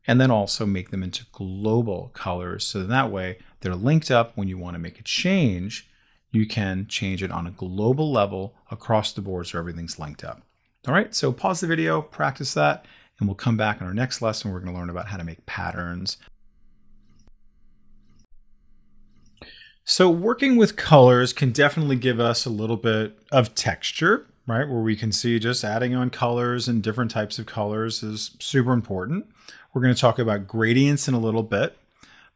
and then also make them into global colors. So that way they're linked up. When you want to make a change, you can change it on a global level across the board so everything's linked up. All right, so pause the video, practice that, and we'll come back in our next lesson. We're going to learn about how to make patterns. So working with colors can definitely give us a little bit of texture, right? Where we can see just adding on colors and different types of colors is super important. We're going to talk about gradients in a little bit,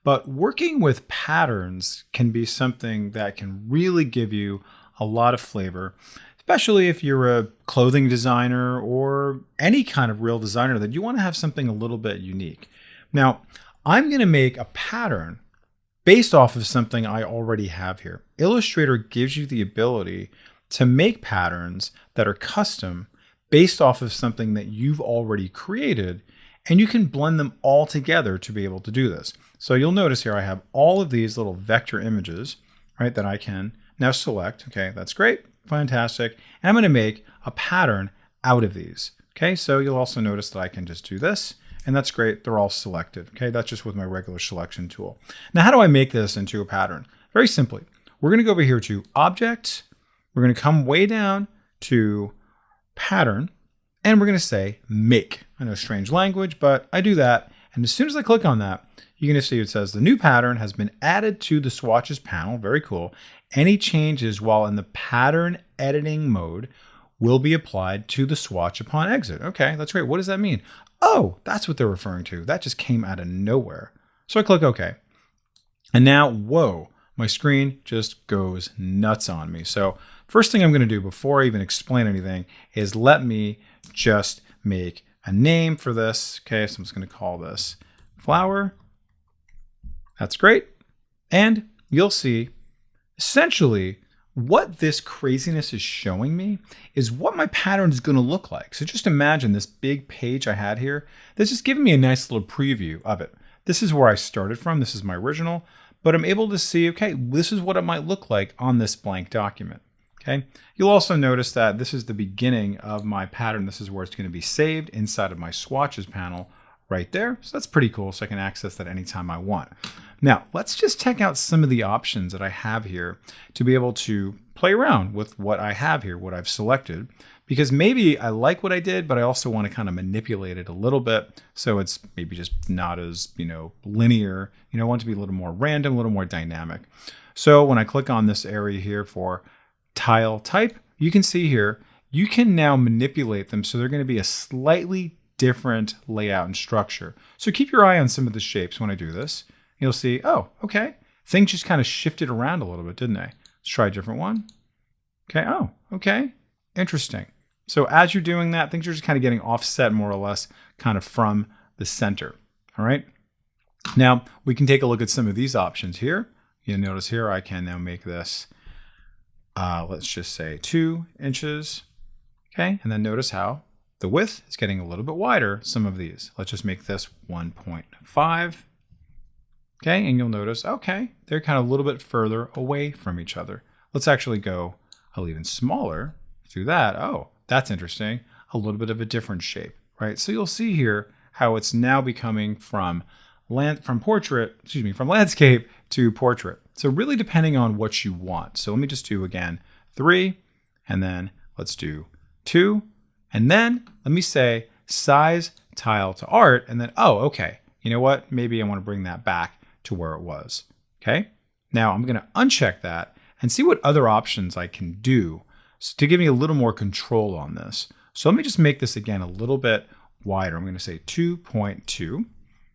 but working with patterns can be something that can really give you a lot of flavor, especially if you're a clothing designer or any kind of real designer that you want to have something a little bit unique. Now, I'm going to make a pattern based off of something I already have here. Illustrator gives you the ability to make patterns that are custom based off of something that you've already created, and you can blend them all together to be able to do this. So you'll notice here I have all of these little vector images, right, that I can now select. Okay, that's great. Fantastic. And I'm going to make a pattern out of these. Okay, so you'll also notice that I can just do this, and that's great. They're all selected. Okay, that's just with my regular selection tool. Now, how do I make this into a pattern? Very simply, we're going to go over here to Object. We're going to come way down to Pattern, and we're going to say Make. I know, strange language, but I do that. And as soon as I click on that, you're going to see it says the new pattern has been added to the swatches panel. Very cool. Any changes while in the pattern editing mode will be applied to the swatch upon exit. Okay, that's great. What does that mean? Oh, that's what they're referring to. That just came out of nowhere. So I click OK. And now, whoa, my screen just goes nuts on me. So first thing I'm going to do before I even explain anything is let me just make a name for this. Okay, so I'm just going to call this flower. That's great. And you'll see essentially what this craziness is showing me is what my pattern is going to look like. So just imagine this big page I had here. This is giving me a nice little preview of it. This is where I started from. This is my original, but I'm able to see, okay, this is what it might look like on this blank document. Okay. You'll also notice that this is the beginning of my pattern. This is where it's going to be saved inside of my swatches panel right there. So that's pretty cool. So I can access that anytime I want. Now, let's just check out some of the options that I have here to be able to play around with what I have here, what I've selected, because maybe I like what I did, but I also want to kind of manipulate it a little bit. So it's maybe just not as, linear. I want it to be a little more random, a little more dynamic. So when I click on this area here for tile type, you can see here, you can now manipulate them. So they're going to be a slightly different layout and structure. So keep your eye on some of the shapes when I do this. You'll see, oh, okay. Things just kind of shifted around a little bit, didn't they? Let's try a different one. Okay, oh, okay, interesting. So as you're doing that, things are just kind of getting offset more or less kind of from the center, all right? Now, we can take a look at some of these options here. You'll notice here I can now make this, let's just say 2 inches, okay? And then notice how the width is getting a little bit wider, some of these. Let's just make this 1.5, okay? And you'll notice, okay, they're kind of a little bit further away from each other. Let's actually go a little even smaller. Do that. Oh, that's interesting. A little bit of a different shape, right? So you'll see here how it's now becoming from landscape to portrait. So really depending on what you want. So let me just do again 3, and then let's do 2, and then let me say size tile to art, and then, oh, okay, you know what? Maybe I want to bring that back to where it was. Okay. Now I'm going to uncheck that and see what other options I can do to give me a little more control on this. So let me just make this again a little bit wider. I'm going to say 2.2.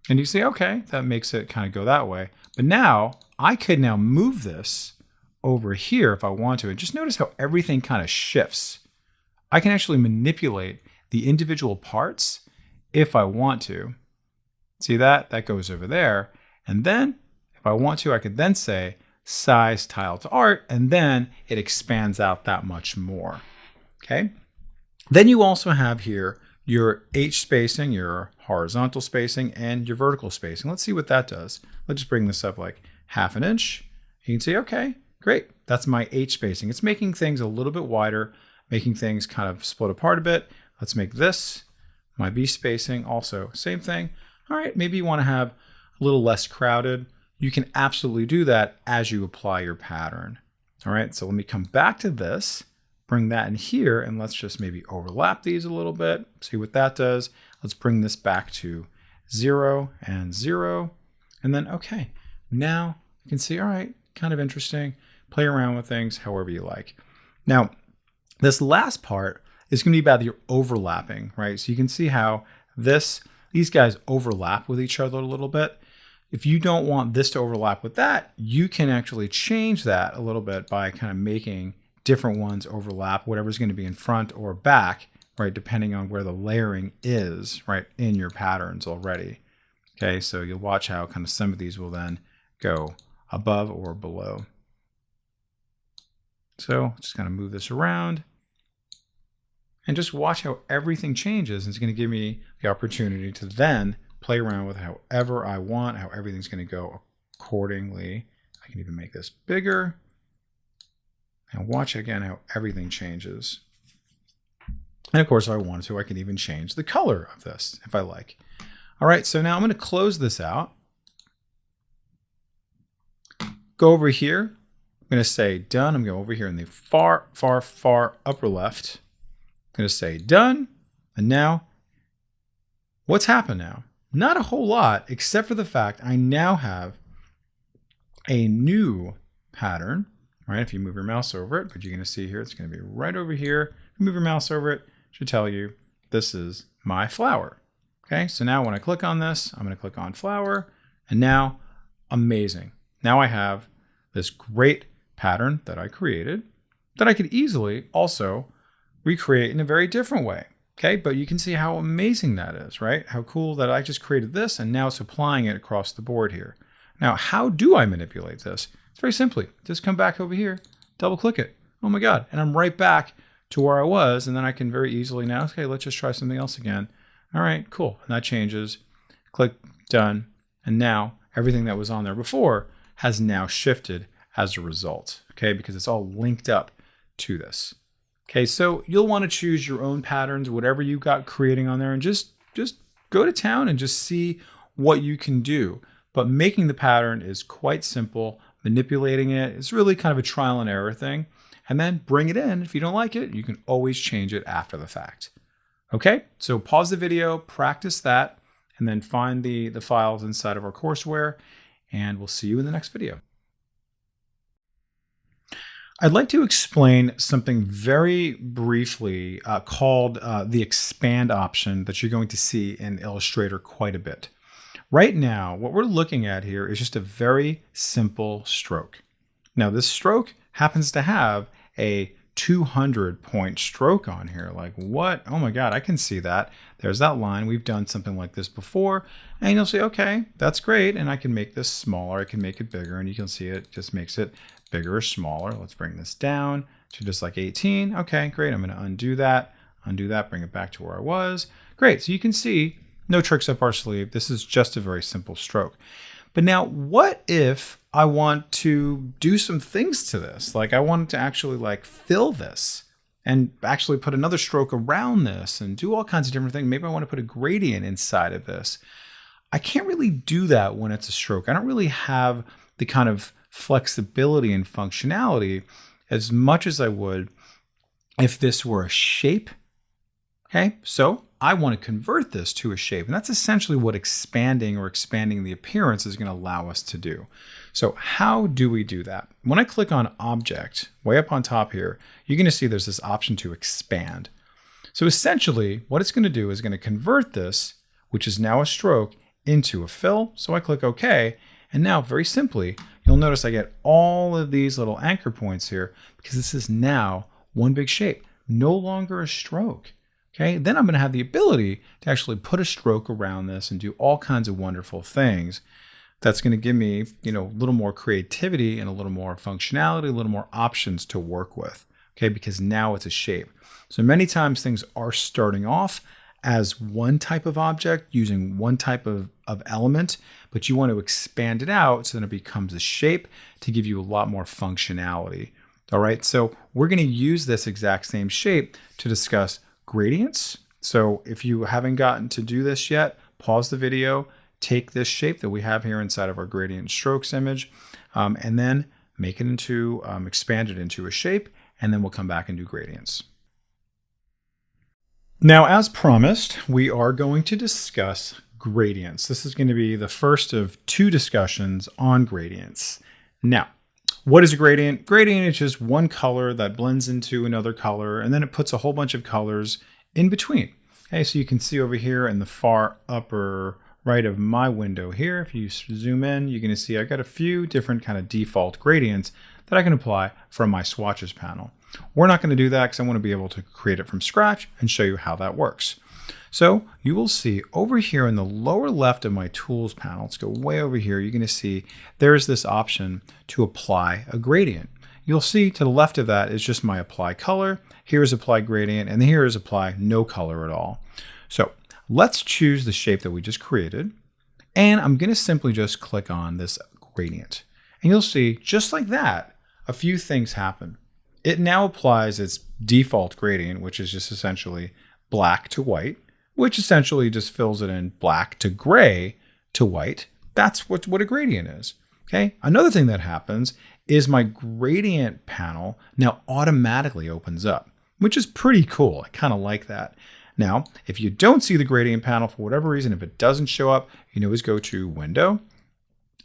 And you say, okay, that makes it kind of go that way. But now I could now move this over here if I want to. And just notice how everything kind of shifts. I can actually manipulate the individual parts if I want to. See that? That goes over there. And then if I want to, I could then say size tile to art, and then it expands out that much more. Okay. Then you also have here your H spacing, your horizontal spacing, and your vertical spacing. Let's see what that does. Let's just bring this up like 1/2 inch. You can see, okay, great. That's my H spacing. It's making things a little bit wider, making things kind of split apart a bit. Let's make this my B spacing also. Same thing. All right, maybe you want to have a little less crowded. You can absolutely do that as you apply your pattern. All right, so let me come back to this. Bring that in here, and let's just maybe overlap these a little bit. See what that does. Let's bring this back to 0 and 0. And then, okay, now you can see, all right, kind of interesting. Play around with things however you like. Now, this last part is going to be about your overlapping, right? So you can see how these guys overlap with each other a little bit. If you don't want this to overlap with that, you can actually change that a little bit by kind of making different ones overlap, whatever's going to be in front or back, right, depending on where the layering is, right, in your patterns already. Okay, so you'll watch how kind of some of these will then go above or below. So just kind of move this around and just watch how everything changes. It's going to give me the opportunity to then play around with however I want, how everything's going to go accordingly. I can even make this bigger. And watch again how everything changes. And of course, if I wanted to, I can even change the color of this if I like. All right, so now I'm going to close this out. Go over here. I'm going to say done. I'm going to go over here in the far, far, far upper left. I'm going to say done. And now, what's happened now? Not a whole lot, except for the fact I now have a new pattern. Right, if you move your mouse over it, but you're going to see here, it's going to be right over here. If you move your mouse over it, it should tell you this is my flower. Okay, so now when I click on this, I'm going to click on flower, and now, amazing. Now I have this great pattern that I created that I could easily also recreate in a very different way. Okay, but you can see how amazing that is, right? How cool that I just created this, and now it's applying it across the board here. Now, how do I manipulate this? It's very simply, just come back over here, double click it. Oh my God, and I'm right back to where I was, and then I can very easily now, okay, let's just try something else again. All right, cool, and that changes. Click done, and now everything that was on there before has now shifted as a result, okay, because it's all linked up to this. Okay, so you'll want to choose your own patterns, whatever you got creating on there, and just go to town and just see what you can do. But making the pattern is quite simple. Manipulating it is really kind of a trial and error thing. And then bring it in. If you don't like it, you can always change it after the fact. Okay, so pause the video, practice that, and then find the files inside of our courseware, and we'll see you in the next video. I'd like to explain something very briefly called the expand option that you're going to see in Illustrator quite a bit. Right now, what we're looking at here is just a very simple stroke. Now, this stroke happens to have a 200-point stroke on here. Like what? Oh my God, I can see that. There's that line. We've done something like this before. And you'll say, okay, that's great. And I can make this smaller. I can make it bigger. And you can see it just makes it bigger or smaller. Let's bring this down to just like 18. Okay, great. I'm going to undo that, bring it back to where I was. Great. So you can see no tricks up our sleeve. This is just a very simple stroke. But now what if I want to do some things to this? Like I wanted to actually like fill this and actually put another stroke around this and do all kinds of different things. Maybe I want to put a gradient inside of this. I can't really do that when it's a stroke. I don't really have the kind of flexibility and functionality as much as I would if this were a shape. Okay, so I want to convert this to a shape. And that's essentially what expanding the appearance is going to allow us to do. So how do we do that? When I click on Object, way up on top here, you're going to see there's this option to expand. So essentially, what it's going to do is going to convert this, which is now a stroke, into a fill. So I click OK. And now, very simply, you'll notice I get all of these little anchor points here because this is now one big shape, no longer a stroke. Okay, then I'm going to have the ability to actually put a stroke around this and do all kinds of wonderful things. That's going to give me, a little more creativity and a little more functionality, a little more options to work with. Okay, because now it's a shape. So many times things are starting off as one type of object using one type of element, but you want to expand it out so that it becomes a shape to give you a lot more functionality. All right, so we're going to use this exact same shape to discuss gradients. So if you haven't gotten to do this yet, pause the video, take this shape that we have here inside of our gradient strokes image, and then make it into, expand it into a shape, and then we'll come back and do gradients. Now, as promised, we are going to discuss gradients. This is going to be the first of two discussions on gradients. Now, what is a gradient? Gradient is just one color that blends into another color, and then it puts a whole bunch of colors in between. Okay, so you can see over here in the far upper right of my window here, if you zoom in, you're going to see I've got a few different kind of default gradients that I can apply from my swatches panel. We're not going to do that because I want to be able to create it from scratch and show you how that works. So you will see over here in the lower left of my tools panel, let's go way over here, you're going to see there's this option to apply a gradient. You'll see to the left of that is just my apply color, here's apply gradient, and here is apply no color at all. So let's choose the shape that we just created, and I'm going to simply just click on this gradient. And you'll see just like that, a few things happen. It now applies its default gradient, which is just essentially black to white, which essentially just fills it in black to gray to white. That's what a gradient is. Okay. Another thing that happens is my gradient panel now automatically opens up, which is pretty cool. I kind of like that. Now, if you don't see the gradient panel for whatever reason, if it doesn't show up, you can always go to Window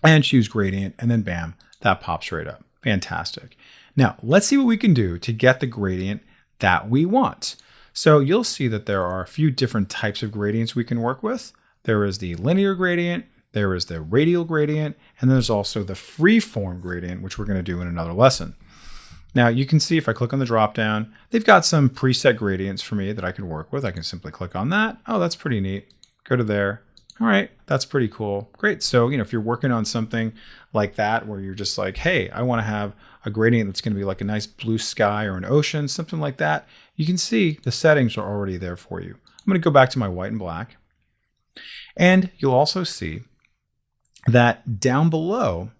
and choose Gradient, and then bam, that pops right up. Fantastic. Now, let's see what we can do to get the gradient that we want. So you'll see that there are a few different types of gradients we can work with. There is the linear gradient, there is the radial gradient, and there's also the free-form gradient, which we're going to do in another lesson. Now you can see if I click on the drop down, they've got some preset gradients for me that I can work with. I can simply click on that. Oh, that's pretty neat. Go to there. All right, that's pretty cool. Great. So, if you're working on something like that where you're just like, hey, I want to have a gradient that's going to be like a nice blue sky or an ocean, something like that, you can see the settings are already there for you. I'm going to go back to my white and black. And you'll also see that down below,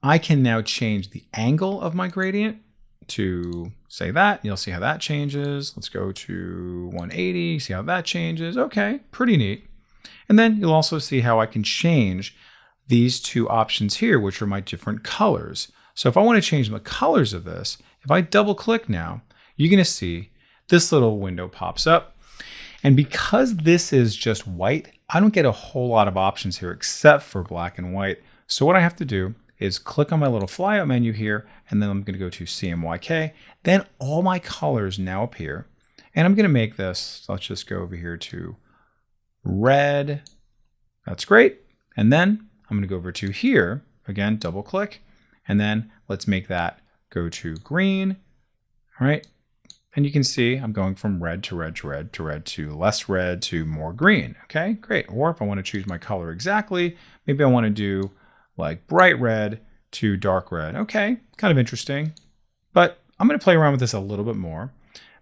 I can now change the angle of my gradient to say that. You'll see how that changes. Let's go to 180, see how that changes. Okay, pretty neat. And then you'll also see how I can change these two options here, which are my different colors. So if I want to change the colors of this, if I double click now, you're going to see this little window pops up. And because this is just white, I don't get a whole lot of options here except for black and white. So what I have to do is click on my little flyout menu here, and then I'm going to go to CMYK. Then all my colors now appear. And I'm going to make this, let's just go over here to red. That's great. And then I'm going to go over to here, again, double click, and then let's make that go to green. All right, And you can see I'm going from red to red to red to red to less red to more green. Okay, great. Or if I want to choose my color exactly, maybe I want to do like bright red to dark red. Okay, kind of interesting. But I'm going to play around with this a little bit more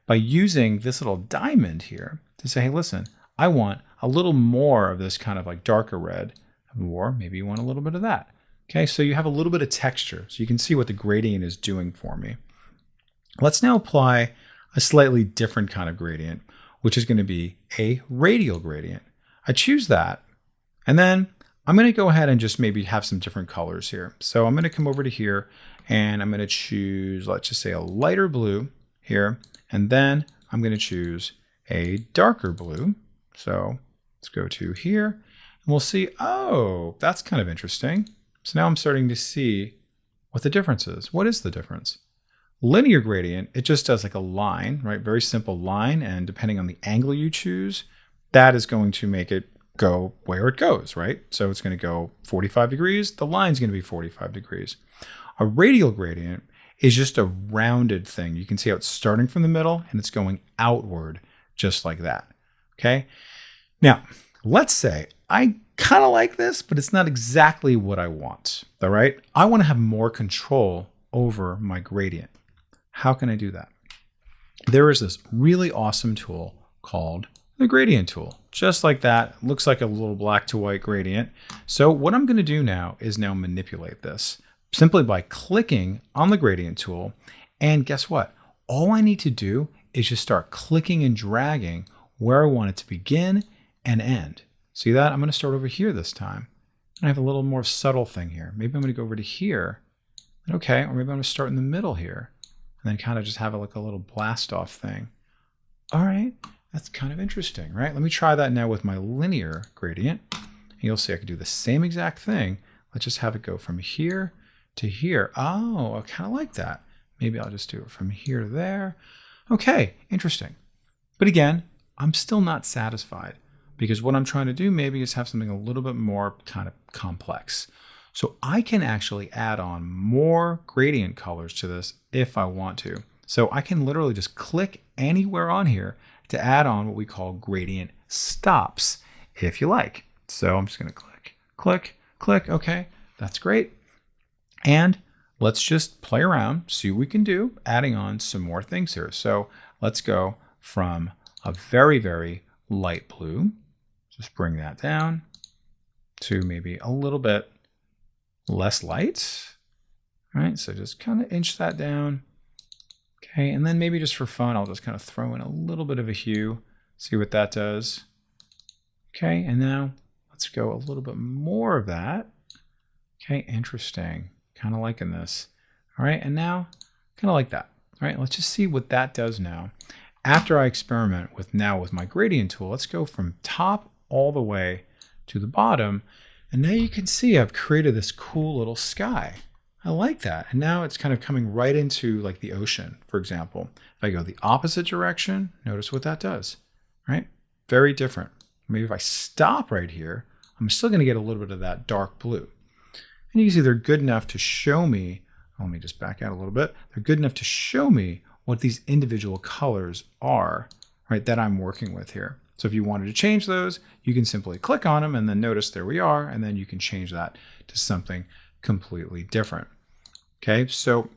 by using this little diamond here to say, hey, listen, I want a little more of this kind of like darker red, or maybe you want a little bit of that. Okay, so you have a little bit of texture, so you can see what the gradient is doing for me. Let's now apply a slightly different kind of gradient, which is going to be a radial gradient. I choose that, and then I'm going to go ahead and just maybe have some different colors here. So I'm going to come over to here, and I'm going to choose, let's just say a lighter blue here, and then I'm going to choose a darker blue. So let's go to here, and we'll see, oh, that's kind of interesting. So now I'm starting to see what the difference is. What is the difference? Linear gradient, it just does like a line, right? Very simple line, and depending on the angle you choose, that is going to make it go where it goes, right? So it's going to go 45 degrees, the line's going to be 45 degrees. A radial gradient is just a rounded thing. You can see how it's starting from the middle and it's going outward just like that, okay? Now, let's say I kind of like this, but it's not exactly what I want, all right? I want to have more control over my gradient. How can I do that? There is this really awesome tool called the gradient tool. Just like that, it looks like a little black to white gradient. So what I'm going to do now is manipulate this simply by clicking on the gradient tool. And guess what? All I need to do is just start clicking and dragging where I want it to begin and end. See that? I'm going to start over here this time. I have a little more subtle thing here. Maybe I'm going to go over to here. Okay, or maybe I'm going to start in the middle here. And then kind of just have like a little blast off thing. All right, that's kind of interesting, right? Let me try that now with my linear gradient. And you'll see I can do the same exact thing. Let's just have it go from here to here. Oh, I kind of like that. Maybe I'll just do it from here to there. Okay, interesting. But again, I'm still not satisfied because what I'm trying to do maybe is have something a little bit more kind of complex. So I can actually add on more gradient colors to this if I want to. So I can literally just click anywhere on here to add on what we call gradient stops, if you like. So I'm just going to click, click, click. Okay, that's great. And let's just play around, see what we can do, adding on some more things here. So let's go from a very, very light blue, just bring that down to maybe a little bit less light. All right, so just kind of inch that down. Okay, and then maybe just for fun, I'll just kind of throw in a little bit of a hue, see what that does. Okay, and now let's go a little bit more of that. Okay, interesting. Kind of liking this. All right, and now kind of like that. All right, let's just see what that does now. After I experiment with my gradient tool, let's go from top all the way to the bottom. And now you can see I've created this cool little sky. I like that. And now it's kind of coming right into like the ocean, for example. If I go the opposite direction, notice what that does, right? Very different. Maybe if I stop right here, I'm still going to get a little bit of that dark blue. And you can see they're good enough to show me, let me just back out a little bit. They're good enough to show me what these individual colors are, right, that I'm working with here. So if you wanted to change those, you can simply click on them and then notice there we are, and then you can change that to something completely different. Okay, so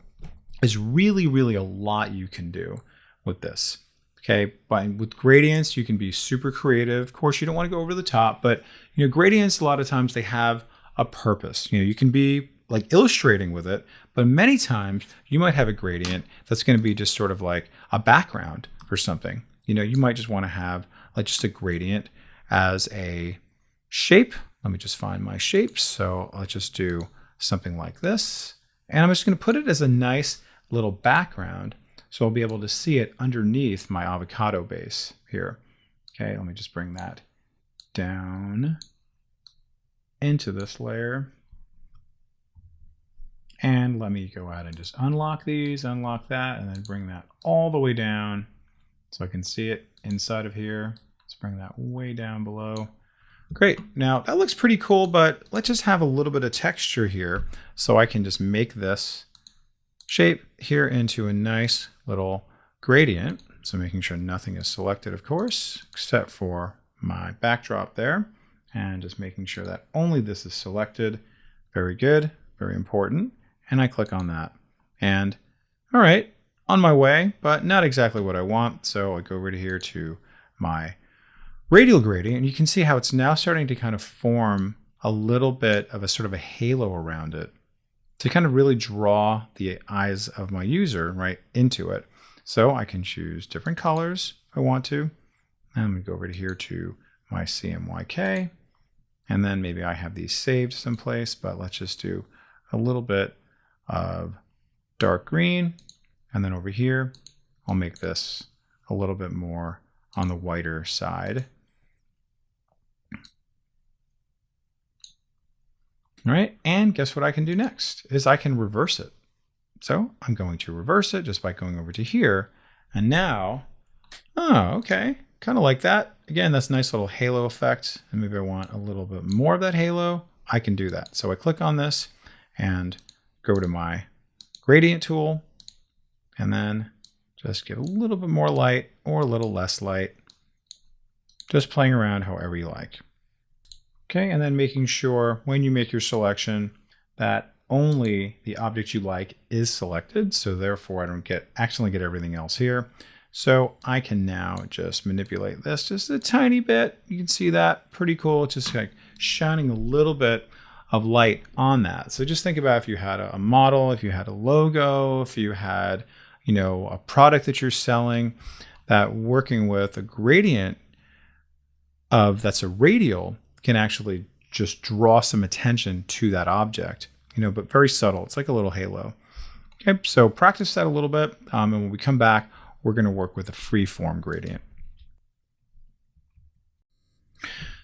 there's really, really a lot you can do with this. Okay, but with gradients, you can be super creative. Of course, you don't want to go over the top, but gradients, a lot of times they have a purpose. You can be like illustrating with it, but many times you might have a gradient that's going to be just sort of like a background for something. You might just want to have like just a gradient as a shape. Let me just find my shapes. So let's just do something like this. And I'm just going to put it as a nice little background. So I'll be able to see it underneath my avocado base here. Okay, let me just bring that down into this layer. And let me go ahead and just unlock these, unlock that, and then bring that all the way down so I can see it inside of here. Let's bring that way down below. Great. Now that looks pretty cool, but let's just have a little bit of texture here so I can just make this shape here into a nice little gradient. So making sure nothing is selected, of course, except for my backdrop there. And just making sure that only this is selected. Very good, very important. And I click on that. And all right, on my way, but not exactly what I want. So I go over to here to my radial gradient, and you can see how it's now starting to kind of form a little bit of a sort of a halo around it to kind of really draw the eyes of my user right into it. So I can choose different colors if I want to. And I'm going to go over to here to my CMYK. And then maybe I have these saved someplace, but let's just do a little bit of dark green. And then over here, I'll make this a little bit more on the whiter side. All right, and guess what I can do next is I can reverse it. So I'm going to reverse it just by going over to here. And now, oh, okay, kind of like that. Again, that's a nice little halo effect. And maybe I want a little bit more of that halo. I can do that. So I click on this and go to my gradient tool and then just give a little bit more light or a little less light. Just playing around however you like. Okay, and then making sure when you make your selection that only the object you like is selected. So therefore I don't accidentally get everything else here. So I can now just manipulate this just a tiny bit. You can see that, pretty cool. It's just like shining a little bit of light on that. So just think about if you had a model, if you had a logo, if you had, you know, a product that you're selling, that working with a gradient that's a radial can actually just draw some attention to that object, you know, but very subtle. It's like a little halo. Okay, so practice that a little bit. And when we come back, we're going to work with a free form gradient.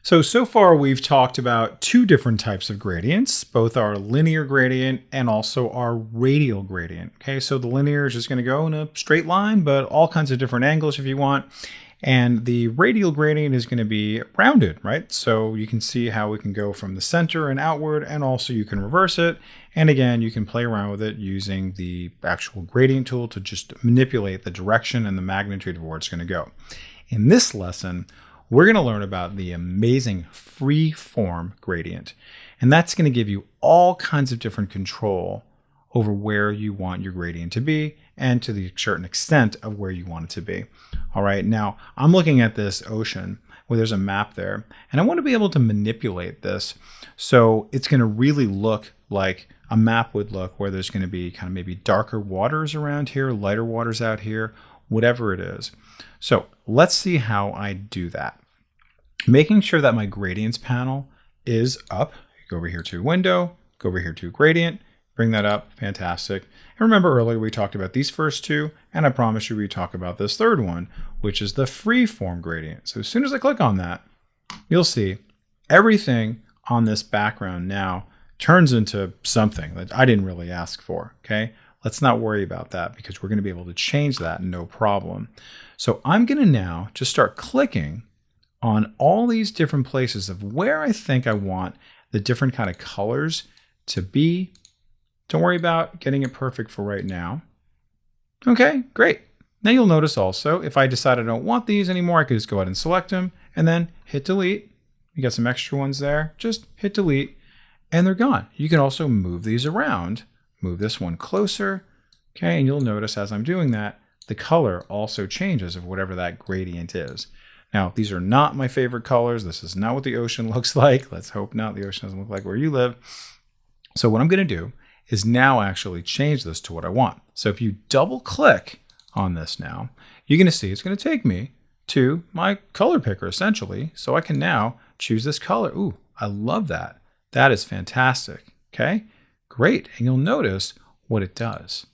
So far we've talked about two different types of gradients, both our linear gradient and also our radial gradient. Okay, so the linear is just going to go in a straight line, but all kinds of different angles if you want. And the radial gradient is going to be rounded, right? So you can see how we can go from the center and outward, and also you can reverse it. And again, you can play around with it using the actual gradient tool to just manipulate the direction and the magnitude of where it's going to go. In this lesson, we're going to learn about the amazing free form gradient. And that's going to give you all kinds of different control over where you want your gradient to be and to the certain extent of where you want it to be. All right, now I'm looking at this ocean where there's a map there, and I want to be able to manipulate this so it's going to really look like a map would look, where there's going to be kind of maybe darker waters around here, lighter waters out here, whatever it is. So let's see how I do that. Making sure that my gradients panel is up. Go over here to window, go over here to gradient, bring that up, fantastic. And remember earlier we talked about these first two, and I promise you we talk about this third one, which is the free form gradient. So as soon as I click on that, you'll see everything on this background now turns into something that I didn't really ask for, okay? Let's not worry about that because we're gonna be able to change that, no problem. So I'm gonna now just start clicking on all these different places of where I think I want the different kind of colors to be. Don't worry about getting it perfect for right now. Okay, great. Now you'll notice also, if I decide I don't want these anymore, I could just go ahead and select them and then hit delete. You got some extra ones there, just hit delete and they're gone. You can also move these around, move this one closer, okay, and you'll notice as I'm doing that, the color also changes of whatever that gradient is. Now, these are not my favorite colors. This is not what the ocean looks like. Let's hope not. The ocean doesn't look like where you live. So what I'm going to do is now actually change this to what I want. So if you double click on this now, you're going to see it's going to take me to my color picker essentially. So I can now choose this color. Ooh, I love that. That is fantastic. Okay, great. And you'll notice what it does.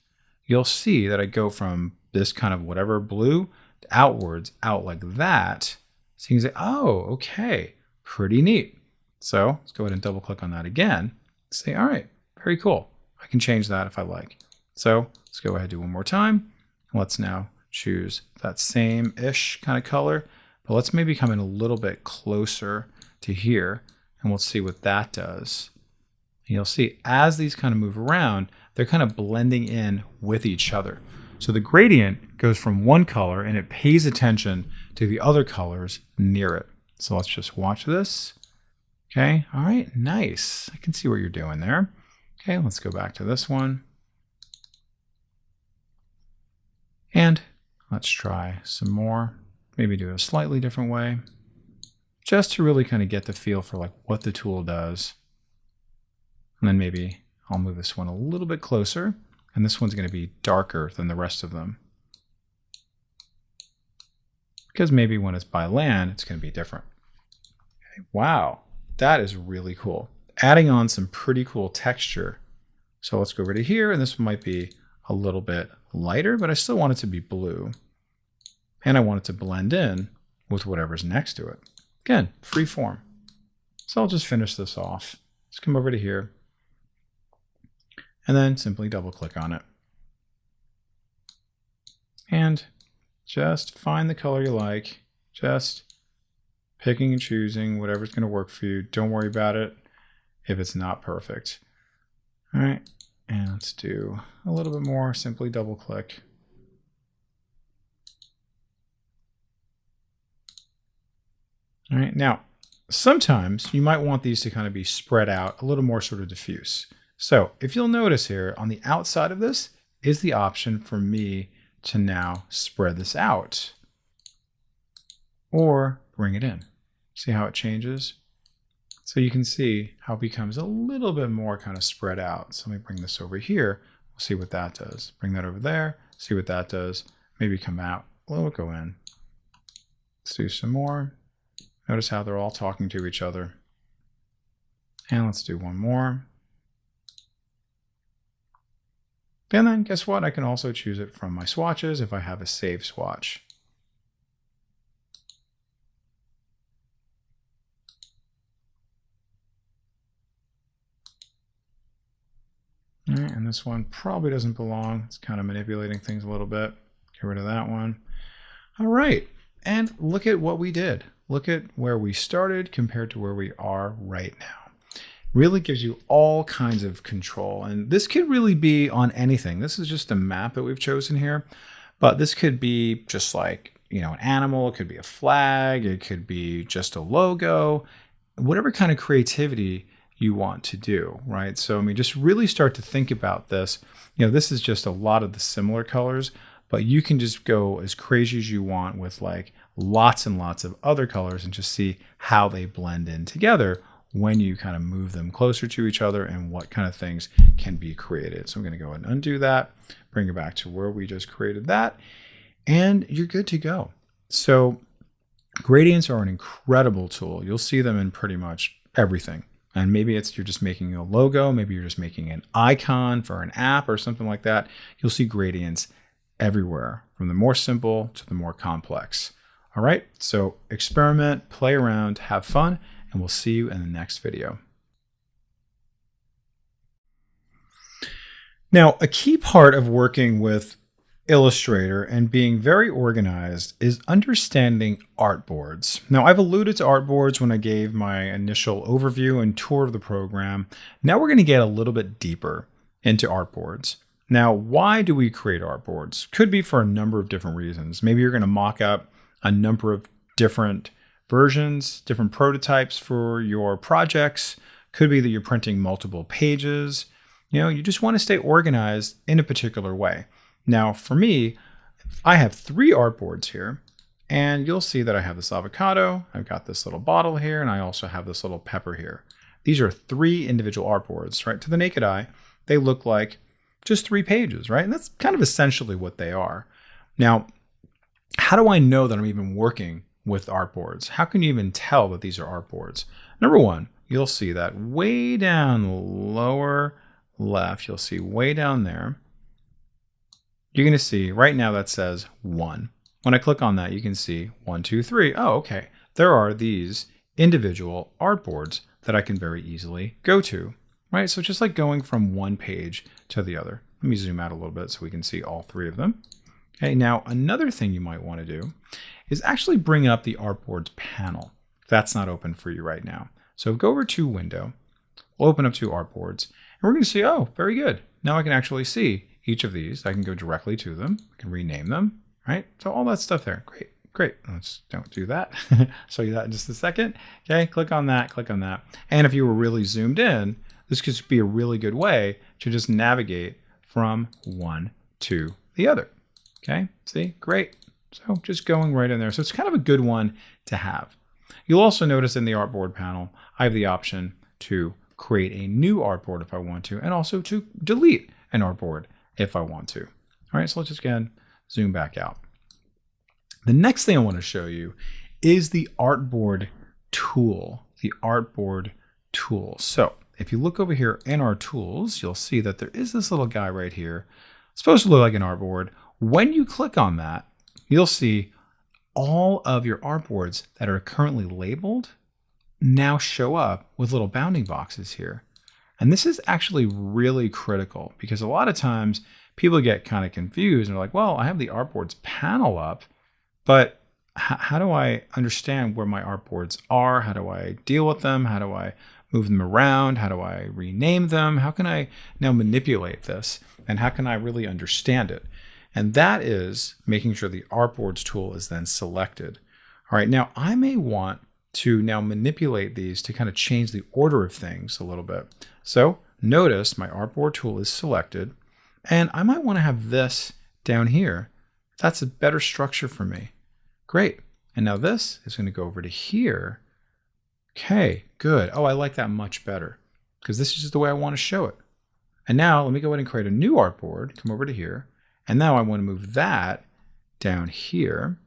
You'll see that I go from this kind of whatever blue outwards out like that. So you can say, oh, okay, pretty neat. So let's go ahead and double click on that again. Say, all right, very cool. I can change that if I like. So let's go ahead and do one more time. Let's now choose that same-ish kind of color, but let's maybe come in a little bit closer to here and we'll see what that does. And you'll see as these kind of move around, they're kind of blending in with each other. So the gradient goes from one color and it pays attention to the other colors near it. So let's just watch this. Okay, all right, nice. I can see what you're doing there. Okay, let's go back to this one. And let's try some more. Maybe do it a slightly different way, just to really kind of get the feel for like what the tool does. And then maybe I'll move this one a little bit closer, and this one's going to be darker than the rest of them. Because maybe when it's by land, it's going to be different. Okay, wow, that is really cool. Adding on some pretty cool texture. So let's go over to here, and this might be a little bit lighter, but I still want it to be blue. And I want it to blend in with whatever's next to it. Again, free form. So I'll just finish this off. Let's come over to here. And then simply double click on it. And just find the color you like. Just picking and choosing whatever's going to work for you. Don't worry about it if it's not perfect. All right. And let's do a little bit more. Simply double click. All right. Now, sometimes you might want these to kind of be spread out a little more sort of diffuse. So if you'll notice here on the outside of this is the option for me to now spread this out or bring it in. See how it changes? So you can see how it becomes a little bit more kind of spread out. So let me bring this over here. We'll see what that does. Bring that over there. See what that does. Maybe come out. We'll go in. Let's do some more. Notice how they're all talking to each other. And let's do one more. And then guess what? I can also choose it from my swatches if I have a save swatch. All right, and this one probably doesn't belong. It's kind of manipulating things a little bit. Get rid of that one. All right, and look at what we did. Look at where we started compared to where we are right now. Really gives you all kinds of control. And this could really be on anything. This is just a map that we've chosen here, but this could be just like, you know, an animal. It could be a flag. It could be just a logo, whatever kind of creativity you want to do, right? So, I mean, just really start to think about this. You know, this is just a lot of the similar colors, but you can just go as crazy as you want with like lots and lots of other colors and just see how they blend in together when you kind of move them closer to each other and what kind of things can be created. So I'm going to go ahead and undo that, bring it back to where we just created that, and you're good to go. So gradients are an incredible tool. You'll see them in pretty much everything. And maybe it's you're just making a logo, maybe you're just making an icon for an app or something like that. You'll see gradients everywhere, from the more simple to the more complex. All right, so experiment, play around, have fun, and we'll see you in the next video. Now, a key part of working with Illustrator and being very organized is understanding artboards. Now, I've alluded to artboards when I gave my initial overview and tour of the program. Now we're going to get a little bit deeper into artboards. Now, why do we create artboards? Could be for a number of different reasons. Maybe you're going to mock up a number of different versions, different prototypes for your projects. Could be that you're printing multiple pages. You know, you just want to stay organized in a particular way. Now, for me, I have 3 artboards here, and you'll see that I have this avocado, I've got this little bottle here, and I also have this little pepper here. These are 3 individual artboards, right? To the naked eye, they look like just 3 pages, right? And that's kind of essentially what they are. Now, how do I know that I'm even working with artboards? How can you even tell that these are artboards? Number one, you'll see that way down lower left, you'll see way down there, you're going to see right now that says 1. When I click on that, you can see 1, 2, 3. Oh, okay. There are these individual artboards that I can very easily go to, right? So just like going from one page to the other. Let me zoom out a little bit so we can see all 3 of them. Okay, now another thing you might want to do is actually bring up the artboards panel. That's not open for you right now. So go over to Window, we'll open up to Artboards, and we're going to see, oh, very good. Now I can actually see each of these. I can go directly to them. I can rename them, right? So all that stuff there. Great. Great. Let's don't do that. Show you that in just a second. Okay, click on that, click on that. And if you were really zoomed in, this could be a really good way to just navigate from one to the other. Okay, see, great. So just going right in there. So it's kind of a good one to have. You'll also notice in the artboard panel, I have the option to create a new artboard if I want to, and also to delete an artboard if I want to. All right, so let's just again zoom back out. The next thing I want to show you is the artboard tool, the artboard tool. So if you look over here in our tools, you'll see that there is this little guy right here. It's supposed to look like an artboard. When you click on that, you'll see all of your artboards that are currently labeled now show up with little bounding boxes here. And this is actually really critical because a lot of times people get kind of confused and they're like, well, I have the artboards panel up, but how do I understand where my artboards are? How do I deal with them? How do I move them around? How do I rename them? How can I now manipulate this? And how can I really understand it? And that is making sure the artboards tool is then selected. All right, now I may want to now manipulate these to kind of change the order of things a little bit. So notice my artboard tool is selected, and I might want to have this down here. That's a better structure for me. Great. And now this is going to go over to here. Okay, good. Oh, I like that much better because this is just the way I want to show it. And now let me go ahead and create a new artboard, come over to here. And now I want to move that down here.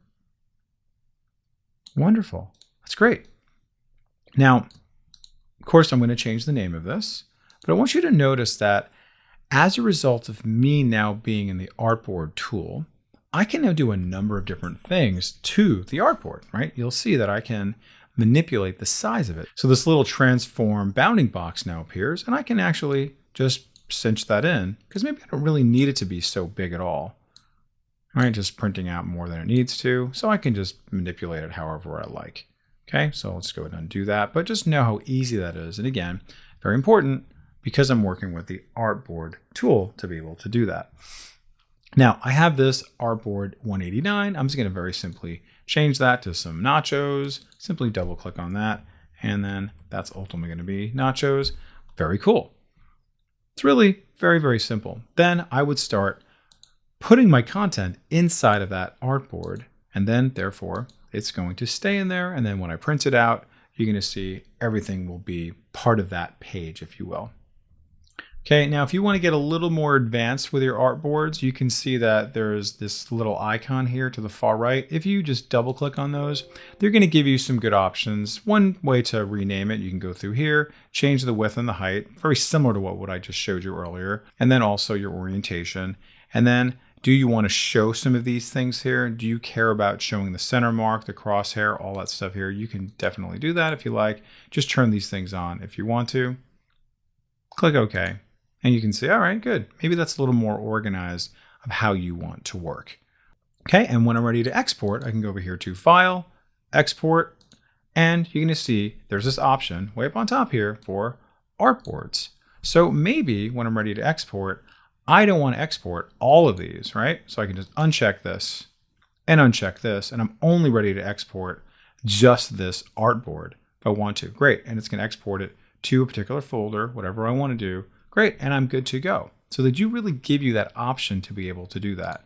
Wonderful. That's great. Now, of course, I'm going to change the name of this, but I want you to notice that as a result of me now being in the artboard tool, I can now do a number of different things to the artboard, right? You'll see that I can manipulate the size of it. So this little transform bounding box now appears, and I can actually just cinch that in because maybe I don't really need it to be so big at all. All right, just printing out more than it needs to. So I can just manipulate it however I like. Okay, so let's go ahead and do that. But just know how easy that is. And again, very important because I'm working with the artboard tool to be able to do that. Now I have this artboard 189. I'm just going to very simply change that to some nachos. Simply double click on that. And then that's ultimately going to be nachos. Very cool. It's really very, very simple. Then I would start putting my content inside of that artboard, and then therefore it's going to stay in there. And then when I print it out, you're going to see everything will be part of that page, if you will. Okay, now if you want to get a little more advanced with your artboards, you can see that there's this little icon here to the far right. If you just double click on those, they're going to give you some good options. One way to rename it, you can go through here, change the width and the height, very similar to what I just showed you earlier, and then also your orientation. And then do you want to show some of these things here? Do you care about showing the center mark, the crosshair, all that stuff here? You can definitely do that if you like. Just turn these things on if you want to. Click OK. And you can see, all right, good. Maybe that's a little more organized of how you want to work. Okay, and when I'm ready to export, I can go over here to File, Export, and you're gonna see there's this option way up on top here for artboards. So maybe when I'm ready to export, I don't want to export all of these, right? So I can just uncheck this and uncheck this, and I'm only ready to export just this artboard if I want to. Great, and it's gonna export it to a particular folder, whatever I want to do. Great, and I'm good to go. So they do really give you that option to be able to do that,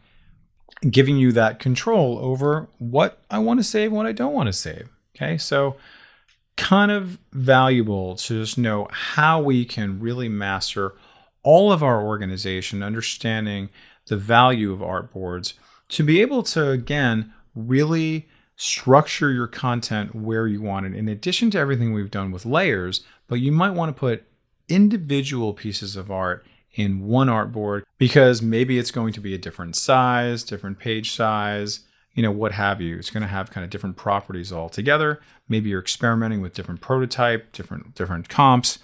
giving you that control over what I want to save and what I don't want to save. Okay, so kind of valuable to just know how we can really master all of our organization, understanding the value of artboards to be able to, again, really structure your content where you want it, in addition to everything we've done with layers, but you might want to put individual pieces of art in one artboard because maybe it's going to be a different size, different page size, you know, what have you. It's going to have kind of different properties all together. Maybe you're experimenting with different prototype, different comps.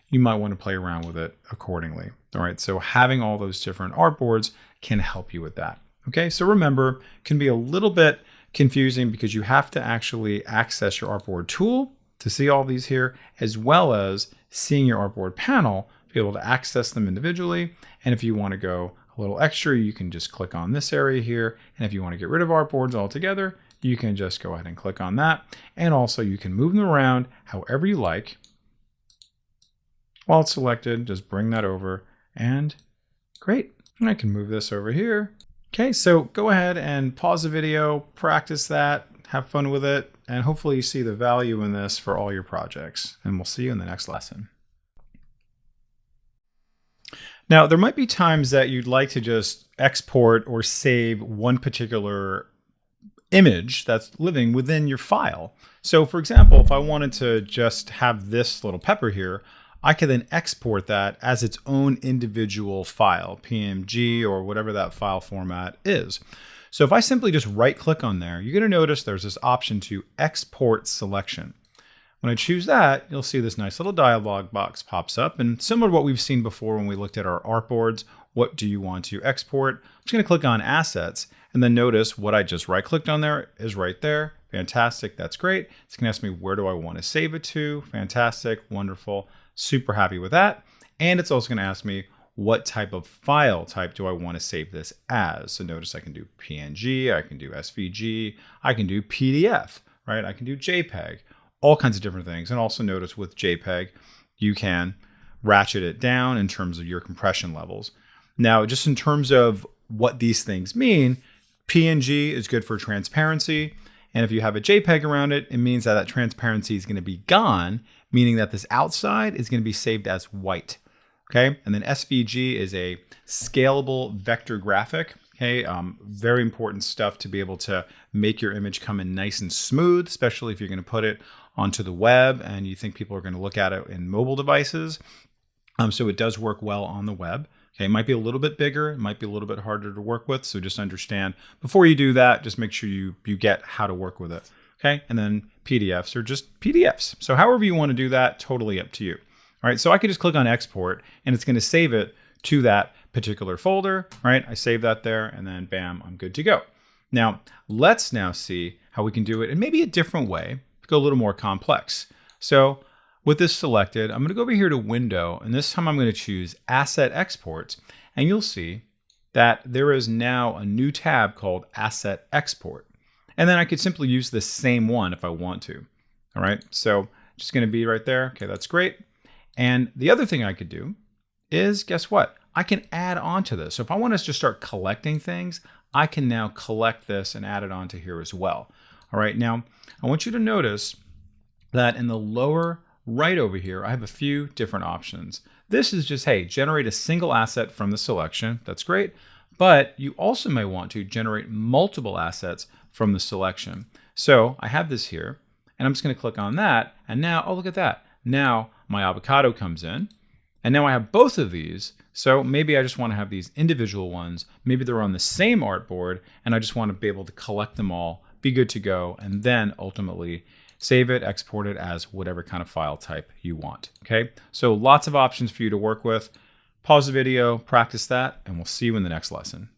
You might want to play around with it accordingly. All right, so having all those different artboards can help you with that. Okay, so remember, it can be a little bit confusing because you have to actually access your artboard tool to see all these here, as well as seeing your artboard panel, be able to access them individually. And if you want to go a little extra, you can just click on this area here. And if you want to get rid of artboards altogether, you can just go ahead and click on that. And also you can move them around however you like. While it's selected, just bring that over and great. And I can move this over here. Okay, so go ahead and pause the video, practice that, have fun with it, and hopefully you see the value in this for all your projects. And we'll see you in the next lesson. Now, there might be times that you'd like to just export or save one particular image that's living within your file. So for example, if I wanted to just have this little pepper here, I could then export that as its own individual file, PNG or whatever that file format is. So if I simply just right click on there, you're going to notice there's this option to export selection. When I choose that, you'll see this nice little dialog box pops up, and similar to what we've seen before when we looked at our artboards, what do you want to export? I'm just going to click on assets, and then notice what I just right clicked on there is right there. Fantastic, that's great. It's going to ask me where do I want to save it to. Fantastic, wonderful, super happy with that. And it's also going to ask me what type of file type do I want to save this as. So notice I can do PNG, I can do SVG, I can do PDF, right? I can do JPEG, all kinds of different things. And also notice with JPEG, you can ratchet it down in terms of your compression levels. Now, just in terms of what these things mean, PNG is good for transparency. And if you have a JPEG around it, it means that that transparency is going to be gone, meaning that this outside is going to be saved as white. Okay, and then SVG is a scalable vector graphic. Okay, very important stuff to be able to make your image come in nice and smooth, especially if you're going to put it onto the web and you think people are going to look at it in mobile devices. So it does work well on the web. Okay, it might be a little bit bigger, it might be a little bit harder to work with. So just understand before you do that, just make sure you get how to work with it. Okay, and then PDFs are just PDFs. So however you want to do that, totally up to you. All right, so I could just click on export and it's going to save it to that particular folder, right? I save that there and then bam, I'm good to go. Now, let's now see how we can do it in maybe a different way, go a little more complex. So with this selected, I'm going to go over here to Window, and this time I'm going to choose Asset Exports, and you'll see that there is now a new tab called Asset Export. And then I could simply use the same one if I want to. All right, so just going to be right there. Okay, that's great. And the other thing I could do is, guess what? I can add on to this. So if I want us to start collecting things, I can now collect this and add it onto here as well. All right, now I want you to notice that in the lower right over here, I have a few different options. This is just, hey, generate a single asset from the selection. That's great. But you also may want to generate multiple assets from the selection. So I have this here, and I'm just going to click on that. And now, oh, look at that. Now my avocado comes in, and now I have both of these. So maybe I just want to have these individual ones. Maybe they're on the same artboard, and I just want to be able to collect them all, be good to go, and then ultimately save it, export it as whatever kind of file type you want. Okay, so lots of options for you to work with. Pause the video, practice that, and we'll see you in the next lesson.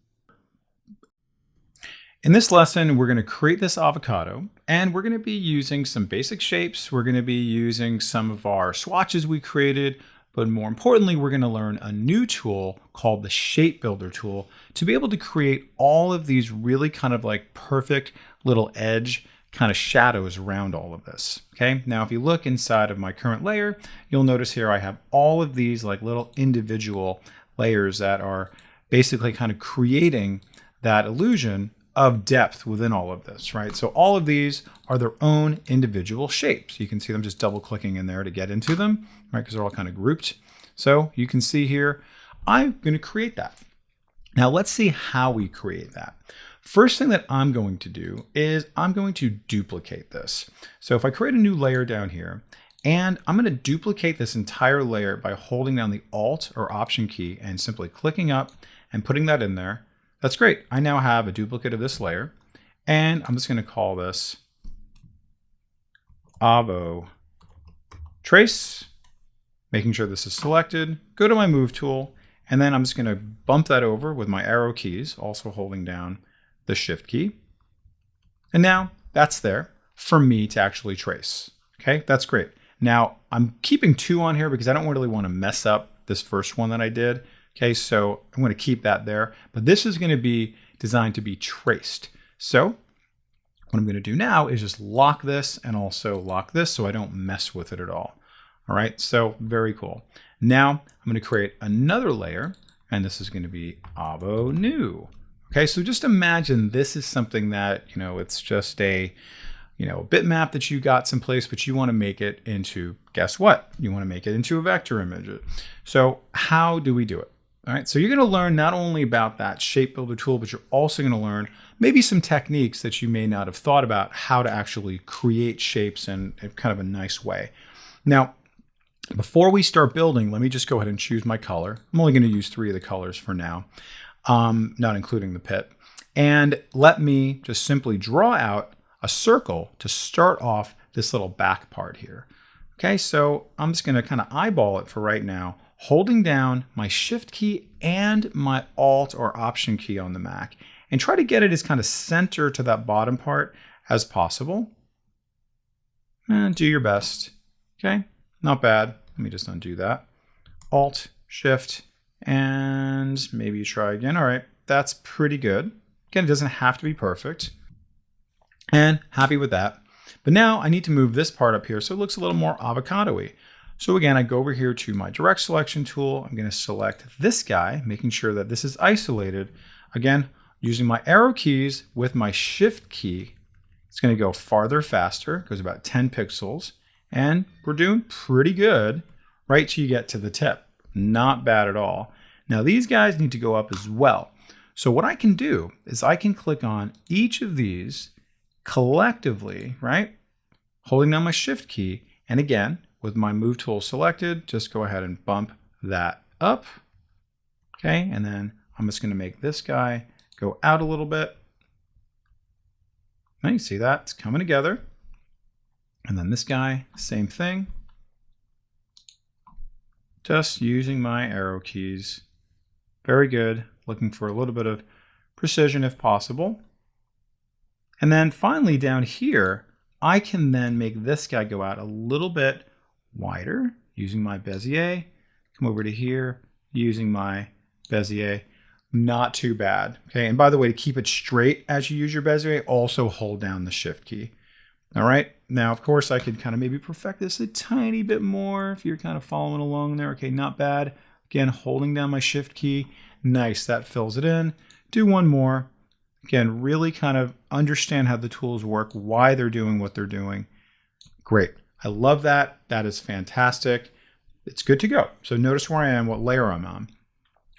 In this lesson, we're going to create this avocado, and we're going to be using some basic shapes. We're going to be using some of our swatches we created, but more importantly, we're going to learn a new tool called the Shape Builder tool to be able to create all of these really kind of like perfect little edge kind of shadows around all of this. Okay, now if you look inside of my current layer, you'll notice here I have all of these like little individual layers that are basically kind of creating that illusion of depth within all of this, right? So all of these are their own individual shapes. You can see them just double clicking in there to get into them, right? Because they're all kind of grouped. So you can see here, I'm going to create that. Now let's see how we create that. First thing that I'm going to do is I'm going to duplicate this. So if I create a new layer down here, and I'm going to duplicate this entire layer by holding down the Alt or Option key and simply clicking up and putting that in there. That's great. I now have a duplicate of this layer, and I'm just going to call this Avo Trace, making sure this is selected. Go to my Move tool, and then I'm just going to bump that over with my arrow keys, also holding down the Shift key. And now that's there for me to actually trace. Okay, that's great. Now I'm keeping two on here because I don't really want to mess up this first one that I did. Okay, so I'm going to keep that there, but this is going to be designed to be traced. So what I'm going to do now is just lock this and also lock this so I don't mess with it at all. All right, so very cool. Now I'm going to create another layer, and this is going to be Avo New. Okay, so just imagine this is something that, it's just a bitmap that you got someplace, but you want to make it into, guess what? You want to make it into a vector image. So how do we do it? All right, so you're going to learn not only about that shape builder tool, but you're also going to learn maybe some techniques that you may not have thought about how to actually create shapes in kind of a nice way. Now, before we start building, let me just go ahead and choose my color. I'm only going to use 3 of the colors for now, not including the pit. And let me just simply draw out a circle to start off this little back part here. Okay, so I'm just going to kind of eyeball it for right now, holding down my Shift key and my Alt or Option key on the Mac, and try to get it as kind of center to that bottom part as possible. And do your best. Okay, not bad. Let me just undo that. Alt, Shift, and maybe you try again. All right, that's pretty good. Again, it doesn't have to be perfect. And happy with that. But now I need to move this part up here so it looks a little more avocado-y. So again, I go over here to my direct selection tool. I'm going to select this guy, making sure that this is isolated. Again, using my arrow keys with my Shift key, it's going to go farther faster. It goes about 10 pixels. And we're doing pretty good right till you get to the tip. Not bad at all. Now these guys need to go up as well. So what I can do is I can click on each of these collectively, right? Holding down my Shift key. And again, with my move tool selected, just go ahead and bump that up. Okay, and then I'm just going to make this guy go out a little bit. Now you see that, it's coming together. And then this guy, same thing. Just using my arrow keys. Very good. Looking for a little bit of precision if possible. And then finally down here, I can then make this guy go out a little bit wider using my Bezier. Come over to here using my Bezier. Not too bad. Okay, and by the way, to keep it straight as you use your Bezier, also hold down the Shift key. All right, now of course I could kind of maybe perfect this a tiny bit more if you're kind of following along there. Okay, not bad. Again, holding down my Shift key. Nice, that fills it in. Do one more. Again, really kind of understand how the tools work, why they're doing what they're doing. Great, I love that. That is fantastic. It's good to go. So notice where I am, what layer I'm on.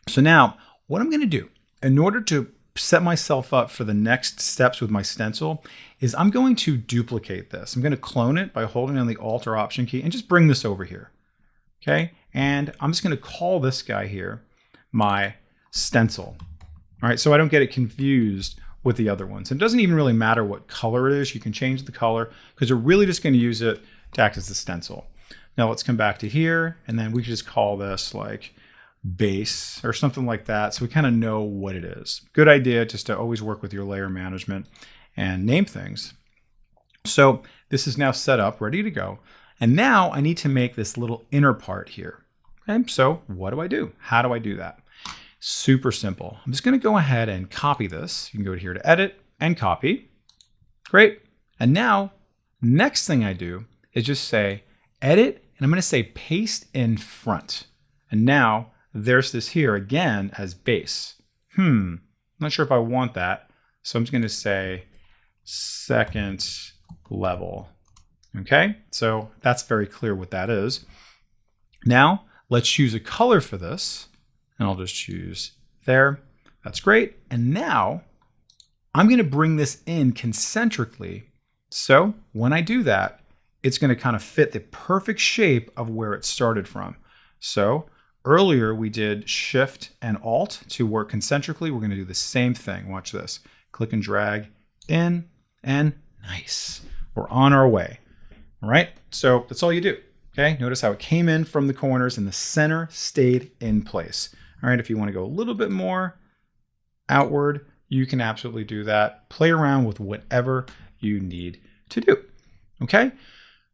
So now, what I'm gonna do, in order to set myself up for the next steps with my stencil, is I'm going to duplicate this. I'm going to clone it by holding down the Alt or Option key and just bring this over here. Okay, and I'm just going to call this guy here my stencil. All right, so I don't get it confused with the other ones. And it doesn't even really matter what color it is. You can change the color because we're really just going to use it to act as the stencil. Now let's come back to here, and then we can just call this like base or something like that, so we kind of know what it is. Good idea just to always work with your layer management and name things. So this is now set up, ready to go. And now I need to make this little inner part here. Okay, so what do I do? How do I do that? Super simple. I'm just going to go ahead and copy this. You can go here to edit and copy. Great. And now, next thing I do is just say edit, and I'm going to say paste in front. And now there's this here again as base. I'm not sure if I want that. So I'm just going to say second level. Okay, so that's very clear what that is. Now let's choose a color for this. And I'll just choose there. That's great. And now I'm going to bring this in concentrically. So when I do that, it's going to kind of fit the perfect shape of where it started from. So earlier we did Shift and Alt to work concentrically. We're going to do the same thing. Watch this. Click and drag in, and nice. We're on our way. All right. So that's all you do. Okay. Notice how it came in from the corners and the center stayed in place. All right. If you want to go a little bit more outward, you can absolutely do that. Play around with whatever you need to do. Okay.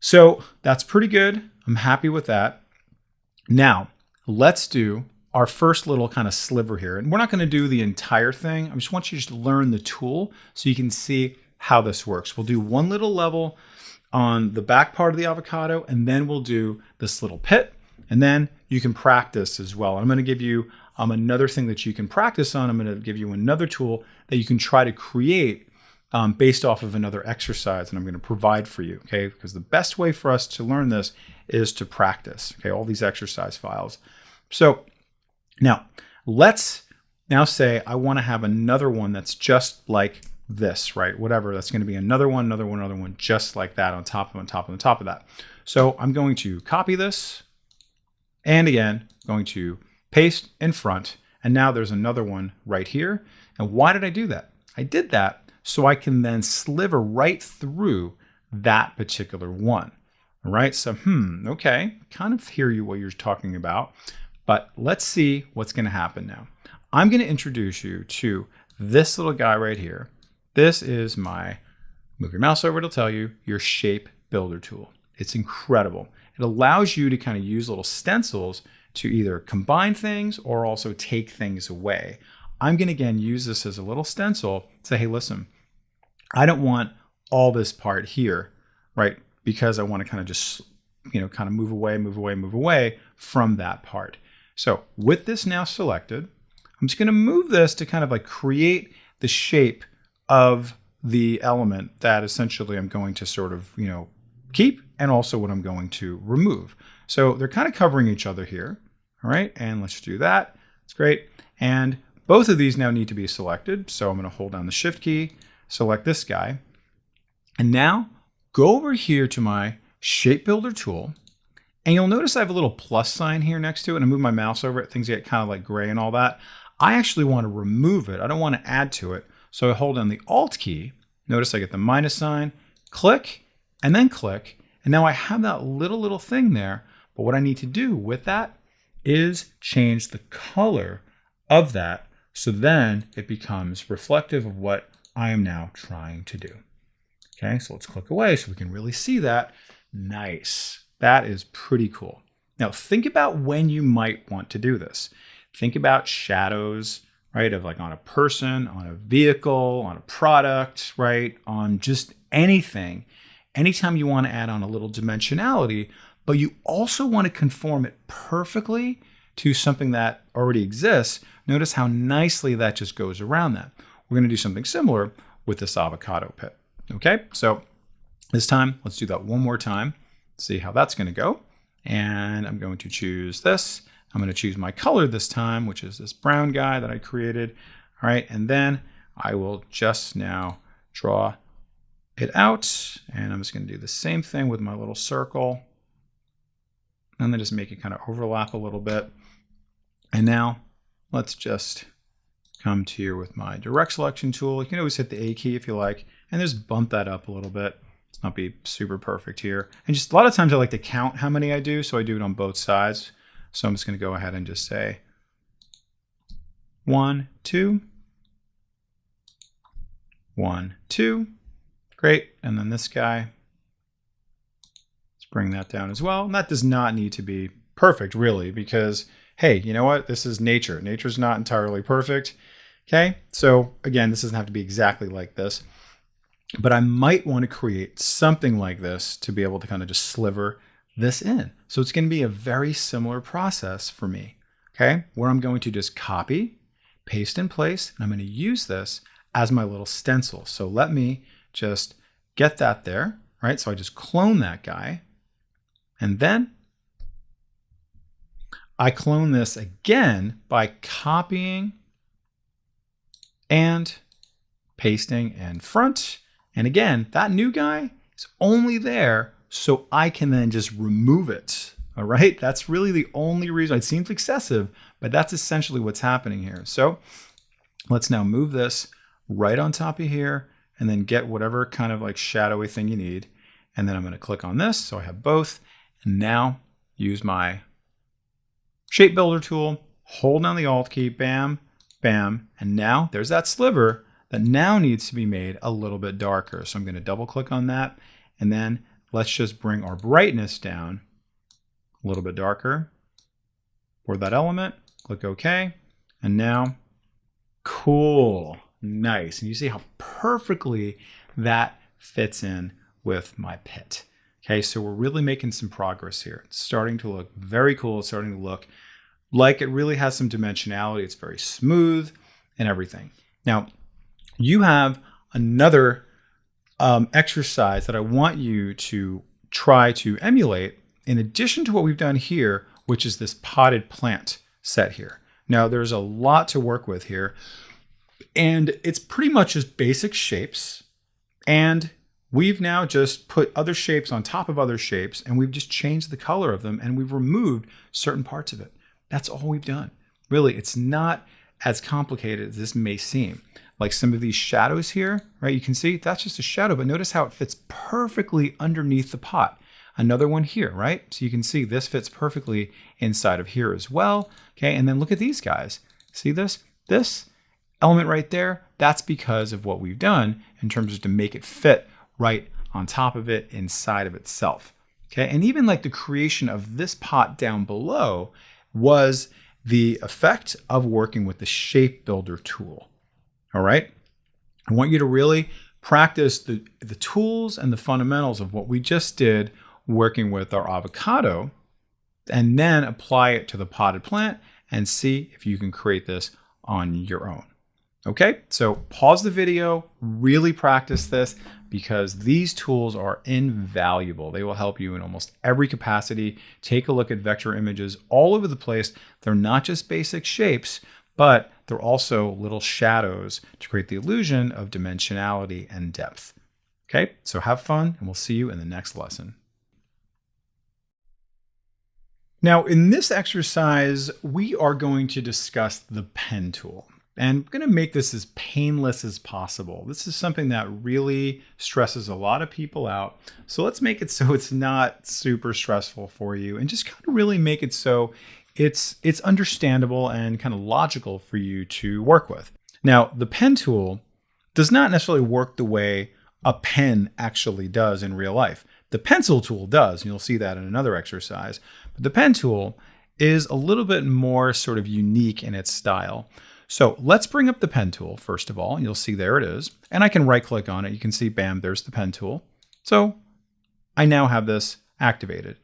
So that's pretty good. I'm happy with that. Now let's do our first little kind of sliver here. And we're not going to do the entire thing. I just want you to just learn the tool so you can see how this works. We'll do one little level on the back part of the avocado, and then we'll do this little pit, and then you can practice as well. I'm going to give you another thing that you can practice on. I'm going to give you another tool that you can try to create based off of another exercise, and I'm going to provide for you, okay? Because the best way for us to learn this is to practice, okay? All these exercise files. So now let's now say I want to have another one that's just like this, right? Whatever, that's going to be another one, just like that on top of that. So I'm going to copy this, and again, going to paste in front, and now there's another one right here. And why did I do that? I did that so I can then sliver right through that particular one. All right, so okay, kind of hear you what you're talking about, but let's see what's going to happen now. I'm going to introduce you to this little guy right here. This is my, move your mouse over, it'll tell you, your shape builder tool. It's incredible. It allows you to kind of use little stencils to either combine things or also take things away. I'm going to again use this as a little stencil, say, hey, listen, I don't want all this part here, right? Because I want to kind of just, kind of move away from that part. So with this now selected, I'm just going to move this to kind of like create the shape of the element that essentially I'm going to sort of, keep, and also what I'm going to remove. So they're kind of covering each other here. All right, and let's do that. It's great. And both of these now need to be selected. So I'm going to hold down the Shift key, select this guy, and now go over here to my Shape Builder tool, and you'll notice I have a little plus sign here next to it, and I move my mouse over it, things get kind of like gray and all that. I actually want to remove it. I don't want to add to it. So I hold down the Alt key. Notice I get the minus sign, click, and then click. And now I have that little thing there. But what I need to do with that is change the color of that. So then it becomes reflective of what I am now trying to do. Okay, so let's click away so we can really see that. Nice. That is pretty cool. Now think about when you might want to do this. Think about shadows, right? Of like on a person, on a vehicle, on a product, right? On just anything. Anytime you want to add on a little dimensionality, but you also want to conform it perfectly to something that already exists, notice how nicely that just goes around that. We're going to do something similar with this avocado pit. Okay, so this time, let's do that one more time. See how that's going to go. And I'm going to choose this. I'm going to choose my color this time, which is this brown guy that I created. All right, and then I will just now draw it out. And I'm just going to do the same thing with my little circle. And then just make it kind of overlap a little bit. And now let's just come to here with my direct selection tool. You can always hit the A key if you like, and just bump that up a little bit. It's not be super perfect here. And just a lot of times I like to count how many I do, so I do it on both sides. So I'm just going to go ahead and just say 1, 2, 1, 2. Great. And then this guy, let's bring that down as well. And that does not need to be perfect, really, because, hey, you know what? This is nature. Nature's not entirely perfect. Okay. So again, this doesn't have to be exactly like this, but I might want to create something like this to be able to kind of just sliver this in. So it's going to be a very similar process for me, okay? Where I'm going to just copy, paste in place, and I'm going to use this as my little stencil. So let me just get that there, right? So I just clone that guy, and then I clone this again by copying and pasting in front. And again, that new guy is only there so I can then just remove it. All right, that's really the only reason. It seems excessive, but that's essentially what's happening here. So let's now move this right on top of here and then get whatever kind of like shadowy thing you need. And then I'm going to click on this so I have both. And now use my shape builder tool, hold down the Alt key, bam, bam. And now there's that sliver that now needs to be made a little bit darker. So I'm going to double click on that, and then let's just bring our brightness down a little bit darker for that element. Click OK. And now, cool, nice. And you see how perfectly that fits in with my pit. Okay, so we're really making some progress here. It's starting to look very cool. It's starting to look like it really has some dimensionality. It's very smooth and everything. Now, you have another exercise that I want you to try to emulate in addition to what we've done here, which is this potted plant set here. Now, there's a lot to work with here, and it's pretty much just basic shapes, and we've now just put other shapes on top of other shapes, and we've just changed the color of them, and we've removed certain parts of it. That's all we've done. Really, it's not as complicated as this may seem. Like some of these shadows here, right? You can see that's just a shadow, but notice how it fits perfectly underneath the pot. Another one here, right? So you can see this fits perfectly inside of here as well. Okay, and then look at these guys. See this? This element right there, that's because of what we've done in terms of to make it fit right on top of it, inside of itself. Okay, and even like the creation of this pot down below was the effect of working with the shape builder tool. All right, I want you to really practice the tools and the fundamentals of what we just did working with our avocado, and then apply it to the potted plant and see if you can create this on your own. Okay, so pause the video, really practice this, because these tools are invaluable. They will help you in almost every capacity. Take a look at vector images all over the place. They're not just basic shapes, but they're also little shadows to create the illusion of dimensionality and depth. Okay, so have fun, and we'll see you in the next lesson. Now, in this exercise, we are going to discuss the pen tool. And I'm going to make this as painless as possible. This is something that really stresses a lot of people out. So let's make it so it's not super stressful for you, and just kind of really make it so it's understandable and kind of logical for you to work with. Now, the pen tool does not necessarily work the way a pen actually does in real life. The pencil tool does, and you'll see that in another exercise. But the pen tool is a little bit more sort of unique in its style. So let's bring up the pen tool first of all, and you'll see there it is. And I can right click on it. You can see, bam, there's the pen tool. So I now have this activated.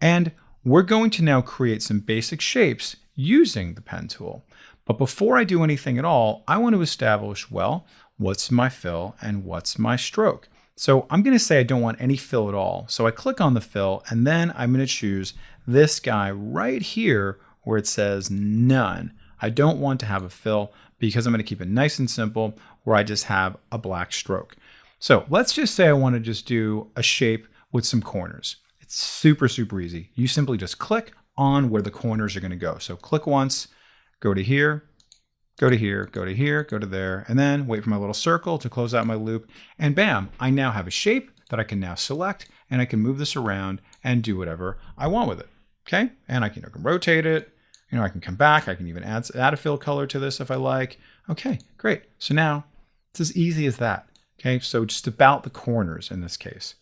And we're going to now create some basic shapes using the pen tool. But before I do anything at all, I want to establish, well, what's my fill and what's my stroke? So I'm going to say I don't want any fill at all. So I click on the fill, and then I'm going to choose this guy right here where it says none. I don't want to have a fill because I'm going to keep it nice and simple where I just have a black stroke. So let's just say I want to just do a shape with some corners. It's super, super easy. You simply just click on where the corners are going to go. So click once, go to here, go to here, go to here, go to there, and then wait for my little circle to close out my loop. And bam, I now have a shape that I can now select, and I can move this around and do whatever I want with it. Okay, and I can rotate it. I can come back. I can even add a fill color to this if I like. Okay, great. So now it's as easy as that. Okay, so just about the corners in this case.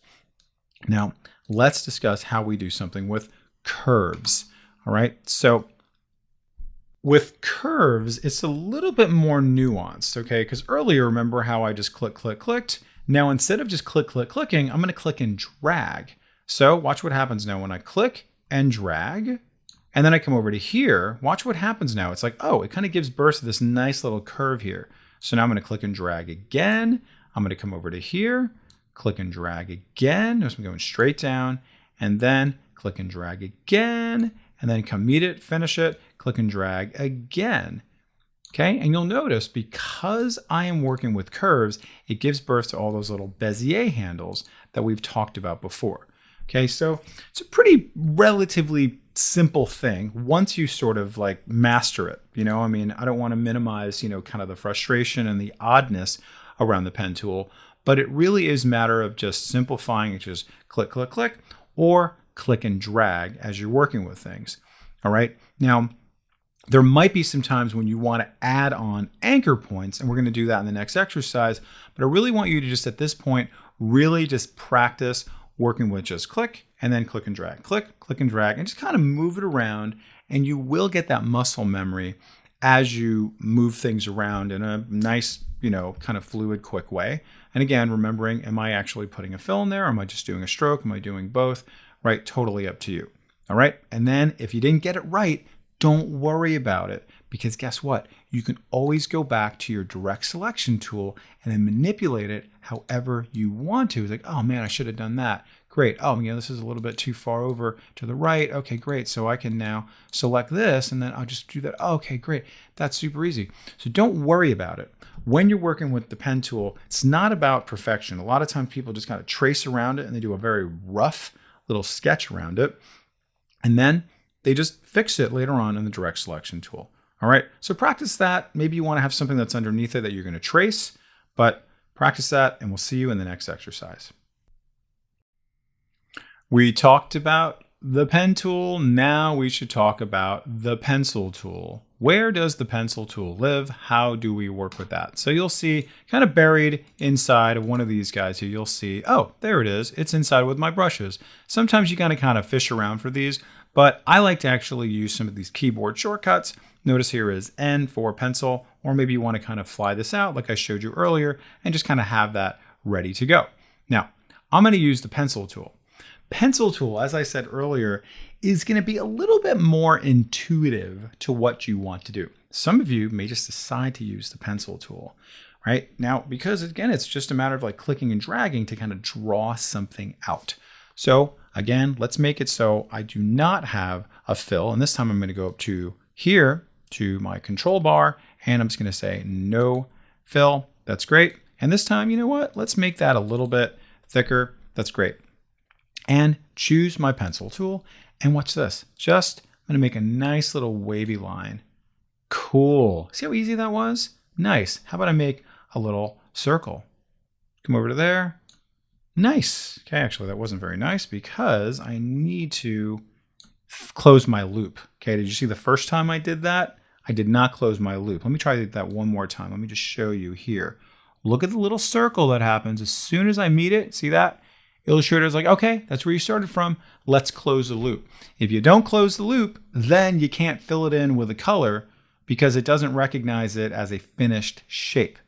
Now let's discuss how we do something with curves. All right, so with curves, it's a little bit more nuanced, okay? Because earlier, remember how I just clicked? Now, instead of just clicking, I'm going to click and drag. So watch what happens now when I click and drag. And then I come over to here. Watch what happens now. It's like, oh, it kind of gives birth to this nice little curve here. So now I'm going to click and drag again. I'm going to come over to here, click and drag again. Notice I'm going straight down, and then click and drag again, and then come meet it, finish it, click and drag again. Okay, and you'll notice because I am working with curves, it gives birth to all those little Bezier handles that we've talked about before. Okay, so it's a pretty relatively simple thing once you sort of like master it. I mean, I don't want to minimize, kind of the frustration and the oddness around the pen tool, but it really is a matter of just simplifying it, just click, or click and drag as you're working with things. All right, now there might be some times when you want to add on anchor points, and we're going to do that in the next exercise, but I really want you to just at this point really just practice working with just click and then click and drag, click and drag, and just kind of move it around and you will get that muscle memory as you move things around in a nice, kind of fluid, quick way. And again, remembering, am I actually putting a fill in there? Or am I just doing a stroke? Am I doing both? Right? Totally up to you. All right. And then if you didn't get it right, don't worry about it, because guess what? You can always go back to your direct selection tool and then manipulate it however you want to. It's like, oh man, I should have done that. Great. Oh, this is a little bit too far over to the right. Okay, great. So I can now select this and then I'll just do that. Oh, okay, great. That's super easy. So don't worry about it. When you're working with the pen tool, it's not about perfection. A lot of times people just kind of trace around it and they do a very rough little sketch around it. And then they just fix it later on in the direct selection tool. All right, so practice that. Maybe you want to have something that's underneath it that you're going to trace, but practice that and we'll see you in the next exercise. We talked about the pen tool. Now we should talk about the pencil tool. Where does the pencil tool live? How do we work with that? So you'll see kind of buried inside of one of these guys here, you'll see, oh, there it is. It's inside with my brushes. Sometimes you gotta kind of fish around for these, but I like to actually use some of these keyboard shortcuts. Notice here is N for pencil, or maybe you want to kind of fly this out like I showed you earlier and just kind of have that ready to go. Now, I'm going to use the pencil tool. Pencil tool, as I said earlier, is going to be a little bit more intuitive to what you want to do. Some of you may just decide to use the pencil tool, right? Now, because again, it's just a matter of like clicking and dragging to kind of draw something out. So again, let's make it so I do not have a fill. And this time I'm going to go up to here to my control bar, and I'm just going to say no fill. That's great. And this time, you know what? Let's make that a little bit thicker. That's great. And choose my pencil tool. And watch this. I'm going to make a nice little wavy line. Cool. See how easy that was? Nice. How about I make a little circle? Come over to there. Nice. Okay, actually, that wasn't very nice because I need to close my loop. Okay, did you see the first time I did that? I did not close my loop. Let me try that one more time. Let me just show you here. Look at the little circle that happens as soon as I meet it. See that? Illustrator is like, okay, that's where you started from. Let's close the loop. If you don't close the loop, then you can't fill it in with a color because it doesn't recognize it as a finished shape.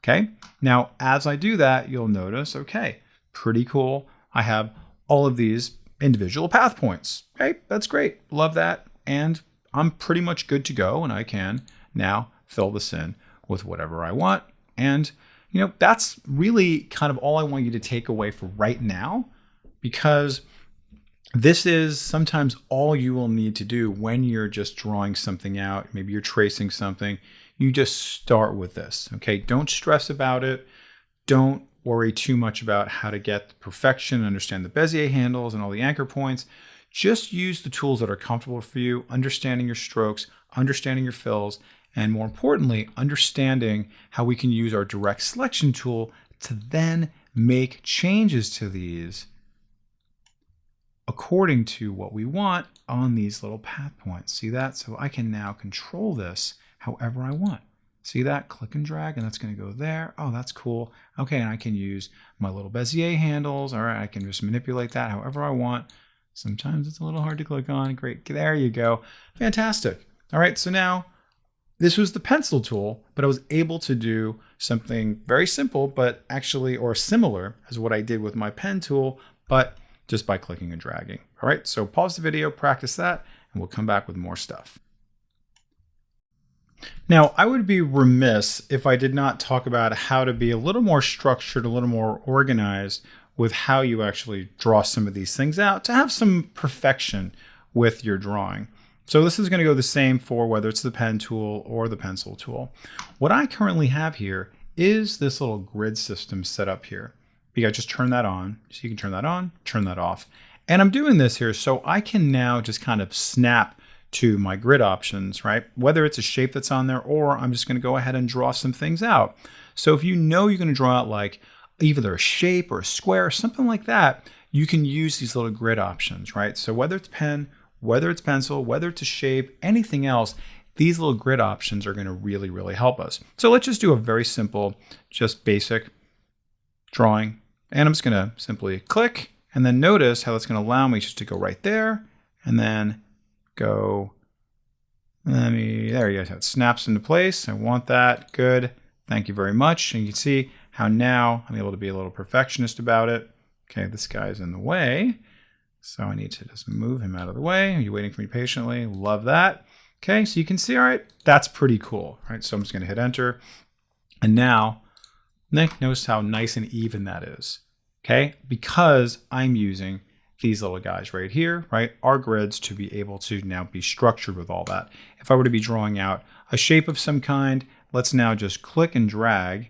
Okay, now as I do that, you'll notice, okay, pretty cool. I have all of these individual path points. Okay, that's great. Love that. And I'm pretty much good to go, and I can now fill this in with whatever I want. And that's really kind of all I want you to take away for right now, because this is sometimes all you will need to do when you're just drawing something out. Maybe you're tracing something. You just start with this. Okay, don't stress about it. Don't worry too much about how to get the perfection, understand the Bezier handles and all the anchor points. Just use the tools that are comfortable for you, understanding your strokes, understanding your fills, and more importantly, understanding how we can use our direct selection tool to then make changes to these according to what we want on these little path points. See that? So I can now control this however I want. See that? Click and drag, and that's going to go there. Oh, that's cool. Okay, and I can use my little Bezier handles. All right, I can just manipulate that however I want. Sometimes it's a little hard to click on. Great. There you go. Fantastic. All right, so now this was the pencil tool, but I was able to do something very simple, but actually, or similar as what I did with my pen tool, but just by clicking and dragging. All right, so pause the video, practice that, and we'll come back with more stuff. Now, I would be remiss if I did not talk about how to be a little more structured, a little more organized with how you actually draw some of these things out to have some perfection with your drawing. So this is going to go the same for whether it's the pen tool or the pencil tool. What I currently have here is this little grid system set up here. You got to just turn that on. So you can turn that on, turn that off. And I'm doing this here so I can now just kind of snap to my grid options, right? Whether it's a shape that's on there or I'm just going to go ahead and draw some things out. So if you know you're going to draw out like either a shape or a square or something like that, you can use these little grid options, right? So whether it's pen, whether it's pencil, whether it's a shape, anything else, these little grid options are going to really, really help us. So let's just do a very simple, just basic drawing. And I'm just going to simply click and then notice how it's going to allow me just to go right there and then go There you go. It snaps into place. I want that. Good. Thank you very much. And you can see how now I'm able to be a little perfectionist about it. Okay, this guy's in the way. So I need to just move him out of the way. Are you waiting for me patiently? Love that. Okay, so you can see, all right, that's pretty cool. All right, so I'm just going to hit enter. And now, notice how nice and even that is. Okay, because I'm using these little guys right here, right, our grids to be able to now be structured with all that. If I were to be drawing out a shape of some kind, let's now just click and drag,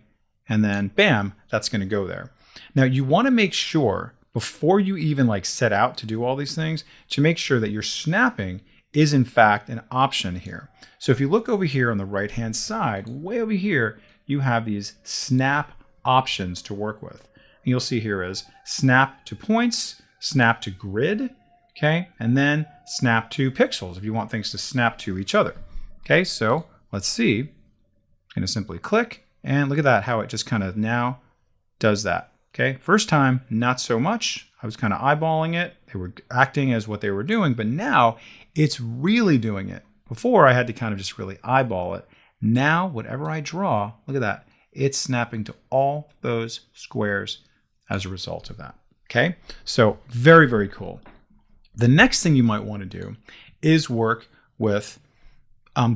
and then bam, that's going to go there. Now you want to make sure before you even like set out to do all these things to make sure that your snapping is in fact an option here. So if you look over here on the right hand side, way over here, you have these snap options to work with. And you'll see here is snap to points, snap to grid, okay, and then snap to pixels if you want things to snap to each other. Okay, so let's see. I'm going to simply click, and look at that, how it just kind of now does that. Okay, first time, not so much. I was kind of eyeballing it. They were acting as what they were doing, but now it's really doing it. Before, I had to kind of just really eyeball it. Now, whatever I draw, look at that. It's snapping to all those squares as a result of that. Okay, so very, very cool. The next thing you might want to do is work with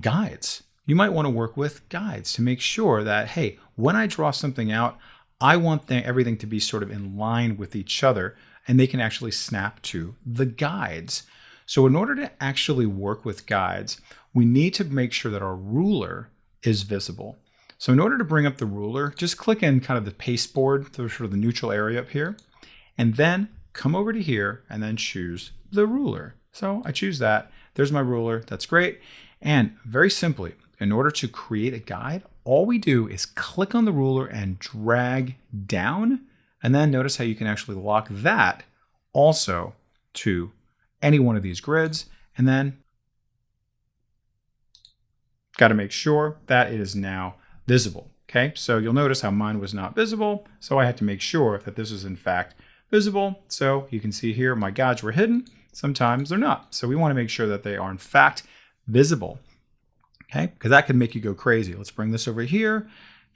guides. You might want to work with guides to make sure that, hey, when I draw something out, I want everything to be sort of in line with each other, and they can actually snap to the guides. So in order to actually work with guides, we need to make sure that our ruler is visible. So in order to bring up the ruler, just click in kind of the pasteboard, sort of the neutral area up here, and then come over to here and then choose the ruler. So I choose that. There's my ruler. That's great. And very simply, in order to create a guide, all we do is click on the ruler and drag down. And then notice how you can actually lock that also to any one of these grids. And then got to make sure that it is now visible. Okay, so you'll notice how mine was not visible. So I had to make sure that this is in fact visible. So you can see here my guides were hidden. Sometimes they're not. So we want to make sure that they are in fact visible. Okay, because that could make you go crazy. Let's bring this over here.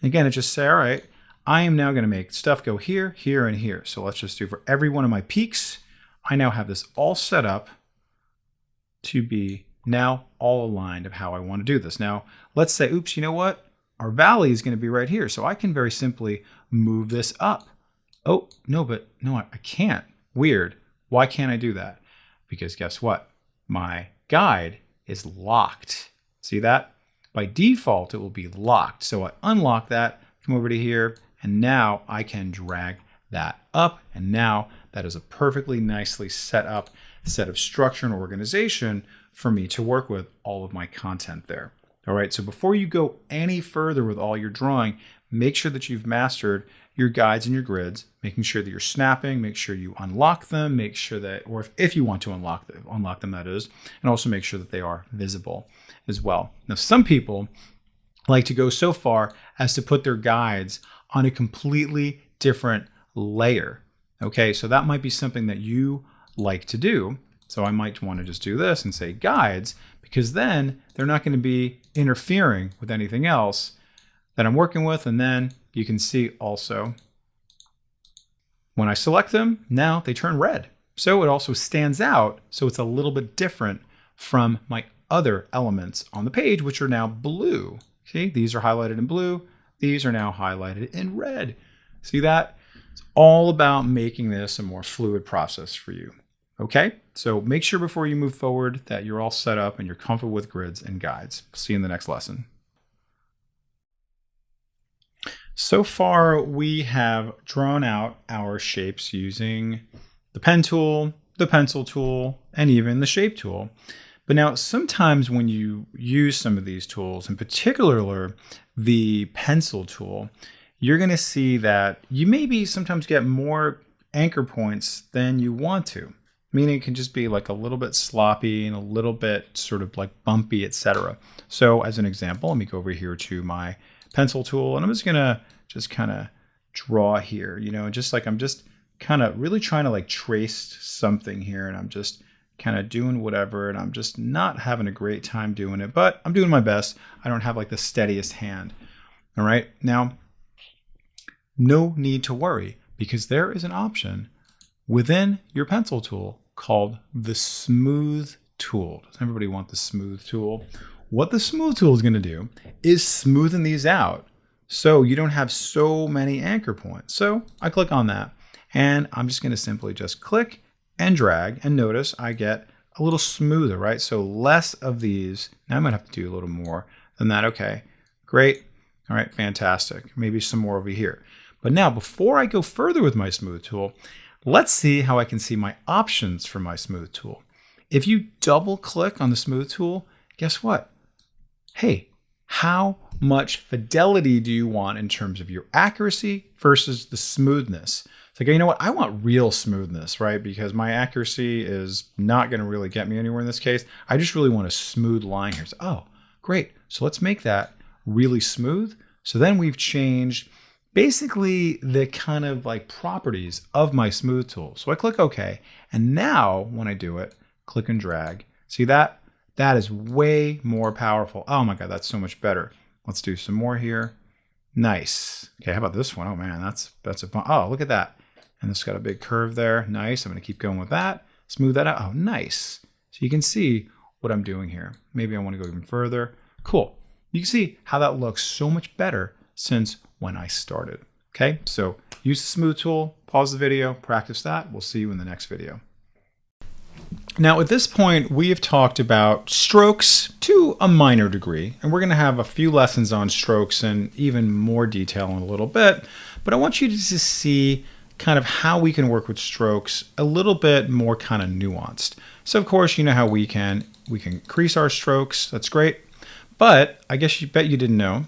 Again, it just say, all right, I am now going to make stuff go here, here, and here. So let's just do for every one of my peaks, I now have this all set up to be now all aligned of how I want to do this. Now, let's say, oops, you know what? Our valley is going to be right here. So I can very simply move this up. Oh, no, but no, I can't. Weird. Why can't I do that? Because guess what? My guide is locked. See that? By default, it will be locked. So I unlock that, come over to here, and now I can drag that up. And now that is a perfectly nicely set up set of structure and organization for me to work with all of my content there. All right, so before you go any further with all your drawing, make sure that you've mastered your guides and your grids, making sure that you're snapping, make sure you unlock them, make sure that, or if you want to unlock them, that is, and also make sure that they are visible as well. Now, some people like to go so far as to put their guides on a completely different layer. Okay, so that might be something that you like to do. So I might want to just do this and say guides, because then they're not going to be interfering with anything else that I'm working with. And then you can see also when I select them, now they turn red. So it also stands out. So it's a little bit different from my other elements on the page, which are now blue. See, these are highlighted in blue. These are now highlighted in red. See that? It's all about making this a more fluid process for you. Okay, so make sure before you move forward that you're all set up and you're comfortable with grids and guides. See you in the next lesson. So far, we have drawn out our shapes using the pen tool, the pencil tool, and even the shape tool. But now sometimes when you use some of these tools, in particular the pencil tool, you're going to see that you maybe sometimes get more anchor points than you want to. Meaning it can just be like a little bit sloppy and a little bit sort of like bumpy, etc. So as an example, let me go over here to my pencil tool, and I'm just gonna kind of draw here, just like I'm just kind of really trying to like trace something here, and I'm just kind of doing whatever, and I'm just not having a great time doing it, but I'm doing my best. I don't have like the steadiest hand. All right, now, no need to worry because there is an option within your pencil tool called the smooth tool. Does everybody want the smooth tool? What the smooth tool is going to do is smoothen these out so you don't have so many anchor points. So I click on that and I'm just going to simply just click and drag, and notice I get a little smoother, right? So less of these. Now I might have to do a little more than that. Okay, great. All right, fantastic. Maybe some more over here. But now before I go further with my smooth tool, let's see how I can see my options for my smooth tool. If you double click on the smooth tool, guess what? Hey, how much fidelity do you want in terms of your accuracy versus the smoothness? It's like, you know what? I want real smoothness, right? Because my accuracy is not going to really get me anywhere in this case. I just really want a smooth line here. So, oh, great. So let's make that really smooth. So then we've changed basically the kind of like properties of my smooth tool. So I click OK. And now when I do it, click and drag. See that? That is way more powerful. Oh my God, that's so much better. Let's do some more here. Nice. Okay, how about this one? Oh man, that's a fun. Oh, look at that. And this got a big curve there. Nice. I'm going to keep going with that. Smooth that out. Oh, nice. So you can see what I'm doing here. Maybe I want to go even further. Cool. You can see how that looks so much better since when I started. Okay, so use the smooth tool, pause the video, practice that. We'll see you in the next video. Now at this point, we have talked about strokes to a minor degree, and we're going to have a few lessons on strokes and even more detail in a little bit, but I want you to just see kind of how we can work with strokes a little bit more kind of nuanced. So of course, you know how we can increase our strokes. That's great. But I guess bet you didn't know.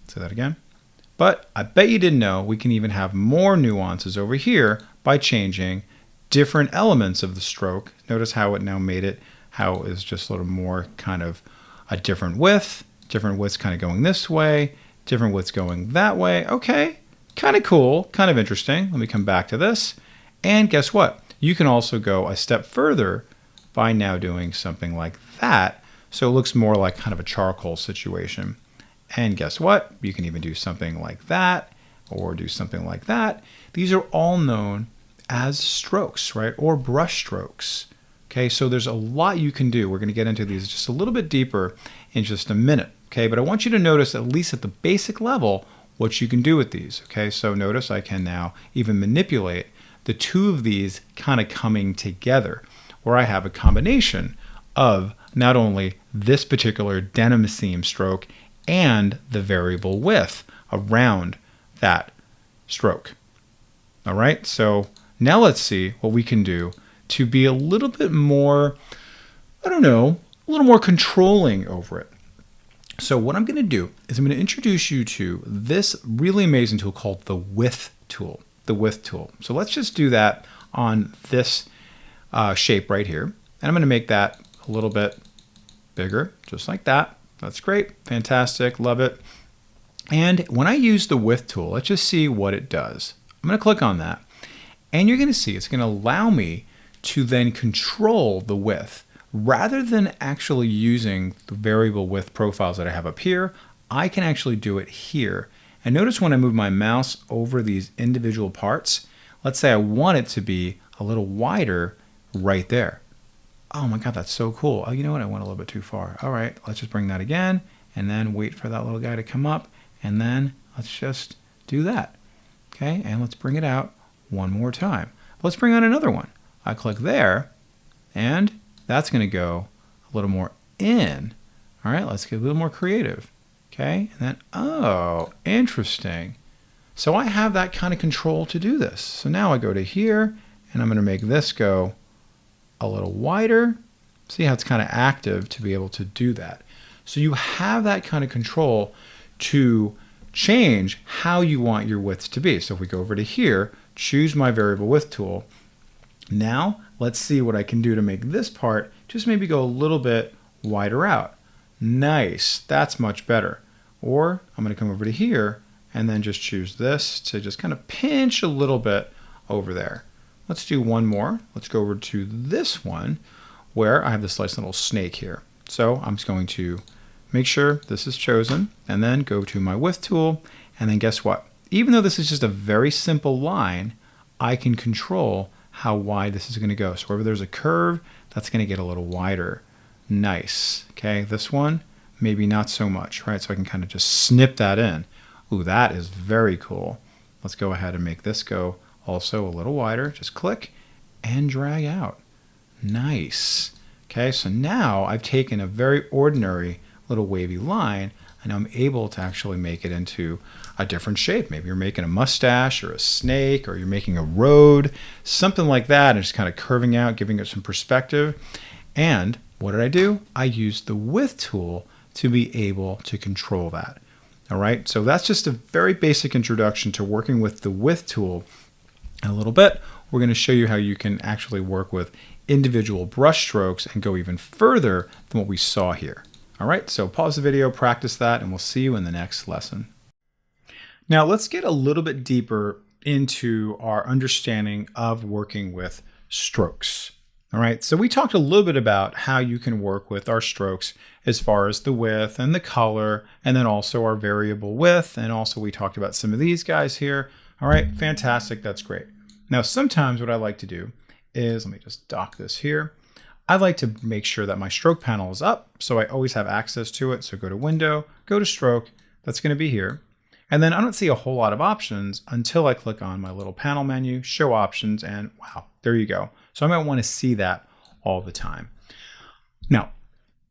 Say that again. But I bet you didn't know we can even have more nuances over here by changing different elements of the stroke. Notice how it now made it, how it's just a little more kind of a different widths kind of going this way, different widths going that way. Okay, kind of cool, kind of interesting. Let me come back to this. And guess what? You can also go a step further by now doing something like that. So it looks more like kind of a charcoal situation. And guess what? You can even do something like that or do something like that. These are all known as strokes, right? Or brush strokes. Okay, so there's a lot you can do. We're going to get into these just a little bit deeper in just a minute. Okay, but I want you to notice, at least at the basic level, what you can do with these. Okay, so notice I can now even manipulate the two of these kind of coming together, where I have a combination of not only this particular denim seam stroke and the variable width around that stroke. All right, so now let's see what we can do to be a little bit more, I don't know, a little more controlling over it. So what I'm going to do is I'm going to introduce you to this really amazing tool called the width tool. The width tool. So let's just do that on this shape right here. And I'm going to make that a little bit bigger, just like that. That's great. Fantastic. Love it. And when I use the width tool, let's just see what it does. I'm going to click on that. And you're going to see it's going to allow me to then control the width. Rather than actually using the variable width profiles that I have up here, I can actually do it here. And notice when I move my mouse over these individual parts, let's say I want it to be a little wider right there. Oh my God, that's so cool. Oh, you know what? I went a little bit too far. All right, let's just bring that again and then wait for that little guy to come up. And then let's just do that. Okay, and let's bring it out one more time. Let's bring on another one. I click there and that's going to go a little more in. All right, let's get a little more creative. Okay, and then, oh, interesting. So I have that kind of control to do this. So now I go to here and I'm going to make this go a little wider. See how it's kind of active to be able to do that. So you have that kind of control to change how you want your widths to be. So if we go over to here, choose my variable width tool. Now let's see what I can do to make this part just maybe go a little bit wider out. Nice, that's much better. Or I'm going to come over to here and then just choose this to just kind of pinch a little bit over there. Let's do one more. Let's go over to this one where I have this nice little snake here. So I'm just going to make sure this is chosen and then go to my width tool. And then guess what? Even though this is just a very simple line, I can control how wide this is going to go. So wherever there's a curve, that's going to get a little wider. Nice. Okay, this one, maybe not so much, right? So I can kind of just snip that in. Ooh, that is very cool. Let's go ahead and make this go also a little wider. Just click and drag out. Nice. Okay, so now I've taken a very ordinary little wavy line and I'm able to actually make it into a different shape. Maybe you're making a mustache or a snake, or you're making a road, something like that, and just kind of curving out, giving it some perspective. And what did I do? I used the width tool to be able to control that. All right, so that's just a very basic introduction to working with the width tool. In a little bit, we're going to show you how you can actually work with individual brush strokes and go even further than what we saw here. All right, so pause the video, practice that, and we'll see you in the next lesson. Now let's get a little bit deeper into our understanding of working with strokes. All right, so we talked a little bit about how you can work with our strokes as far as the width and the color, and then also our variable width, and also we talked about some of these guys here. All right, fantastic, that's great. Now sometimes what I like to do is, let me just dock this here. I like to make sure that my stroke panel is up, so I always have access to it. So go to Window, go to Stroke, that's going to be here. And then I don't see a whole lot of options until I click on my little panel menu, Show Options, and wow, there you go. So I might want to see that all the time. Now,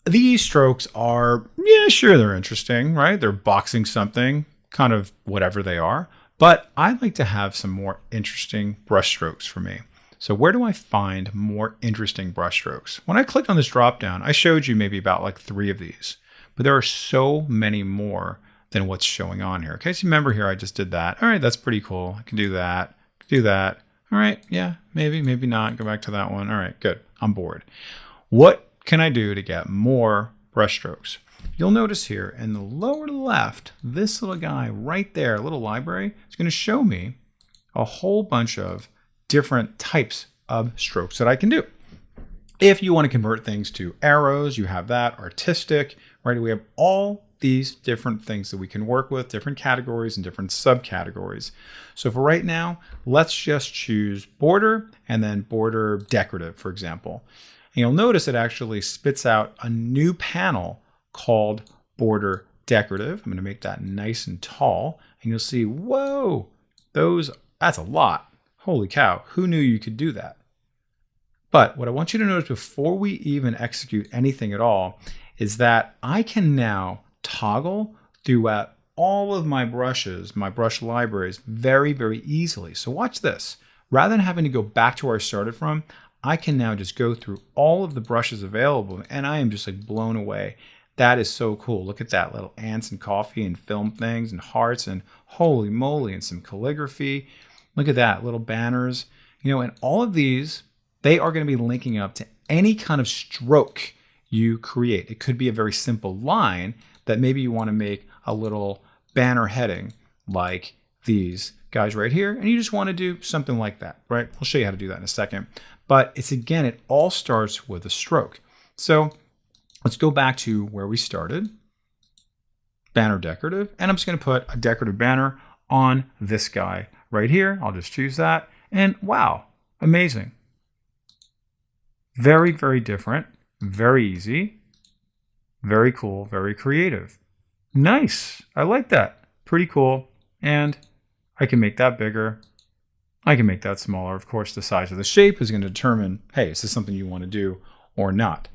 these strokes are, yeah, sure, they're interesting, right? They're boxing something, kind of whatever they are, but I like to have some more interesting brush strokes for me. So where do I find more interesting brush strokes? When I clicked on this drop down, I showed you maybe about like 3 of these, but there are so many more than what's showing on here. Okay, so remember here, I just did that. All right, that's pretty cool. I can do that, do that. All right, yeah, maybe, maybe not. Go back to that one. All right, good, I'm bored. What can I do to get more brush strokes? You'll notice here in the lower left, this little guy right there, little library, is gonna show me a whole bunch of different types of strokes that I can do. If you want to convert things to arrows, you have that, artistic, right? We have all these different things that we can work with, different categories and different subcategories. So for right now, let's just choose border and then border decorative, for example. And you'll notice it actually spits out a new panel called border decorative. I'm going to make that nice and tall, and you'll see, whoa, that's a lot. Holy cow, who knew you could do that? But what I want you to notice before we even execute anything at all is that I can now toggle throughout all of my brushes, my brush libraries, very, very easily. So watch this. Rather than having to go back to where I started from, I can now just go through all of the brushes available, and I am just like blown away. That is so cool. Look at that, little ants and coffee and film things and hearts and holy moly, and some calligraphy. Look at that, little banners, and all of these, they are going to be linking up to any kind of stroke you create. It could be a very simple line that maybe you want to make a little banner heading like these guys right here, and you just want to do something like that, right? We'll show you how to do that in a second. But it all starts with a stroke. So let's go back to where we started, banner decorative, and I'm just going to put a decorative banner on this guy right here. I'll just choose that, and wow, amazing. Very, very different, very easy, very cool, very creative. Nice, I like that, pretty cool. And I can make that bigger, I can make that smaller. Of course, the size of the shape is going to determine, hey, is this something you want to do or not?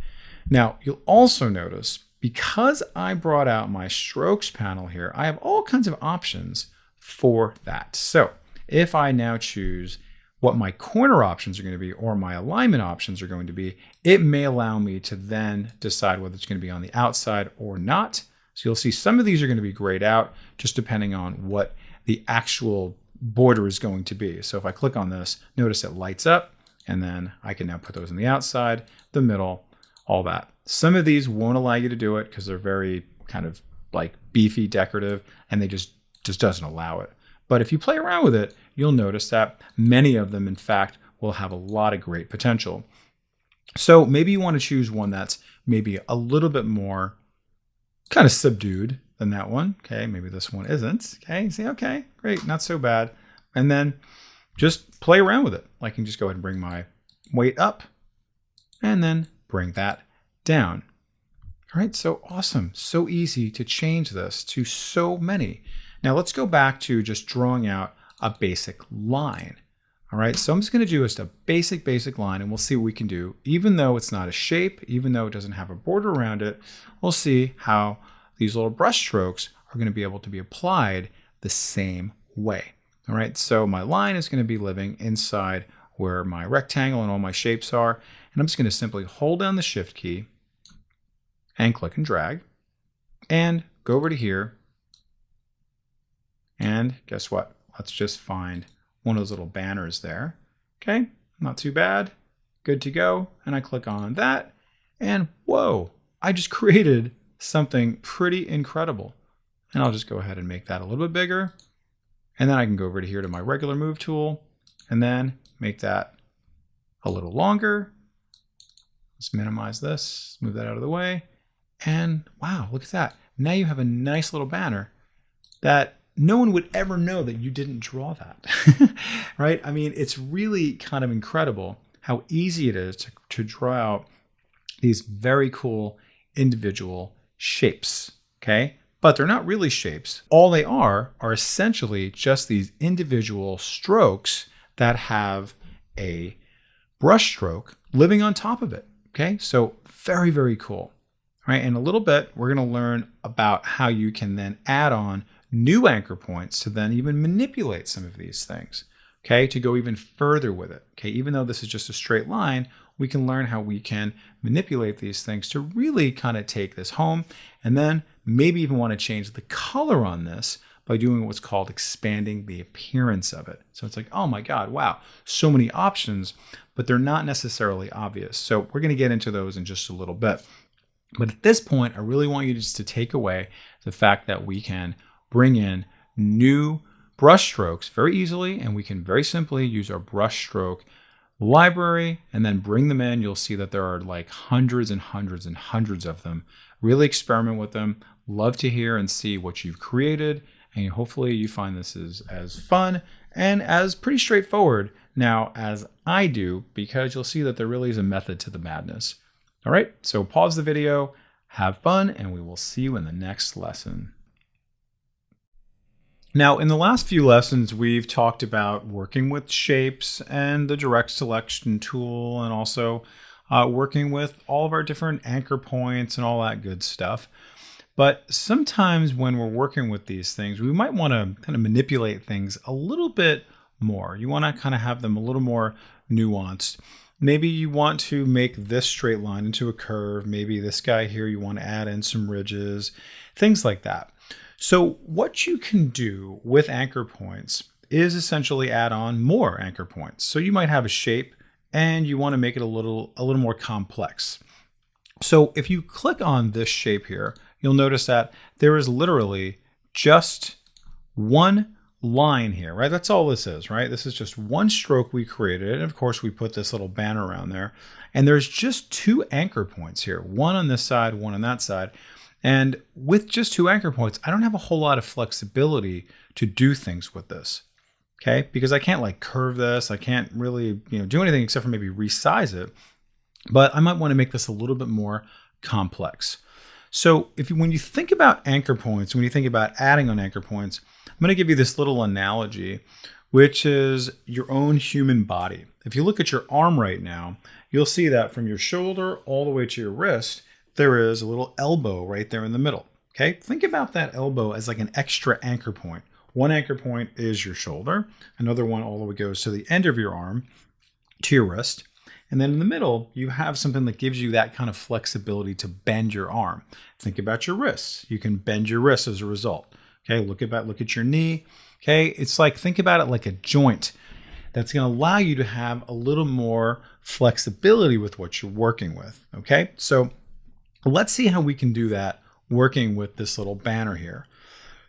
Now, you'll also notice, because I brought out my strokes panel here, I have all kinds of options for that. So if I now choose what my corner options are going to be or my alignment options are going to be, it may allow me to then decide whether it's going to be on the outside or not. So you'll see some of these are going to be grayed out just depending on what the actual border is going to be. So if I click on this, notice it lights up, and then I can now put those on the outside, the middle, all that. Some of these won't allow you to do it because they're very kind of like beefy decorative, and they just doesn't allow it. But if you play around with it, you'll notice that many of them, in fact, will have a lot of great potential. So maybe you want to choose one that's maybe a little bit more kind of subdued than that one. Okay, maybe this one isn't. Okay, you say, okay, great, not so bad. And then just play around with it. I can just go ahead and bring my weight up and then bring that down. All right, so awesome. So easy to change this to so many. Now let's go back to just drawing out a basic line. All right, so I'm just going to do just a basic line, and we'll see what we can do. Even though it's not a shape, even though it doesn't have a border around it, we'll see how these little brush strokes are going to be able to be applied the same way. All right, so my line is going to be living inside where my rectangle and all my shapes are, and I'm just going to simply hold down the Shift key and click and drag, and go over to here, and guess what? Let's just find one of those little banners there. Okay, not too bad. Good to go. And I click on that, and whoa, I just created something pretty incredible. And I'll just go ahead and make that a little bit bigger. And then I can go over to here to my regular move tool, and then make that a little longer. Let's minimize this, move that out of the way. And wow, look at that. Now you have a nice little banner that no one would ever know that you didn't draw that, right? I mean, it's really kind of incredible how easy it is to draw out these very cool individual shapes, okay? But they're not really shapes. All they are essentially just these individual strokes that have a brush stroke living on top of it, okay? So very, very cool, right? In a little bit, we're gonna learn about how you can then add on new anchor points to then even manipulate some of these things, okay, to go even further with it. Okay, even though this is just a straight line, we can learn how we can manipulate these things to really kind of take this home, and then maybe even want to change the color on this by doing what's called expanding the appearance of it. So it's like, oh my God, wow, so many options, but they're not necessarily obvious. So we're going to get into those in just a little bit. But at this point, I really want you just to take away the fact that we can bring in new brush strokes very easily, and we can very simply use our brush stroke library and then bring them in. You'll see that there are like hundreds and hundreds and hundreds of them. Really experiment with them. Love to hear and see what you've created, and hopefully you find this is as fun and as pretty straightforward now as I do, because you'll see that there really is a method to the madness. All right, so pause the video, have fun, and we will see you in the next lesson. Now, in the last few lessons, we've talked about working with shapes and the direct selection tool, and also working with all of our different anchor points and all that good stuff. But sometimes when we're working with these things, we might want to kind of manipulate things a little bit more. You want to kind of have them a little more nuanced. Maybe you want to make this straight line into a curve. Maybe this guy here, you want to add in some ridges, things like that. So what you can do with anchor points is essentially add on more anchor points. So you might have a shape and you want to make it a little more complex. So if you click on this shape here, you'll notice that there is literally just one line here, right? That's all this is, right? This is just one stroke we created. And of course we put this little banner around there, and there's just two anchor points here, one on this side, one on that side. And with just two anchor points, I don't have a whole lot of flexibility to do things with this, okay? Because I can't like curve this. I can't really, do anything except for maybe resize it. But I might want to make this a little bit more complex. So when you think about anchor points, when you think about adding on anchor points, I'm going to give you this little analogy, which is your own human body. If you look at your arm right now, you'll see that from your shoulder all the way to your wrist, there is a little elbow right there in the middle. Okay, think about that elbow as like an extra anchor point. One anchor point is your shoulder. Another one all the way goes to the end of your arm, to your wrist. And then in the middle, you have something that gives you that kind of flexibility to bend your arm. Think about your wrists. You can bend your wrists as a result. Okay, look at your knee. Okay, it's like, think about it like a joint that's going to allow you to have a little more flexibility with what you're working with. Okay, so let's see how we can do that working with this little banner here.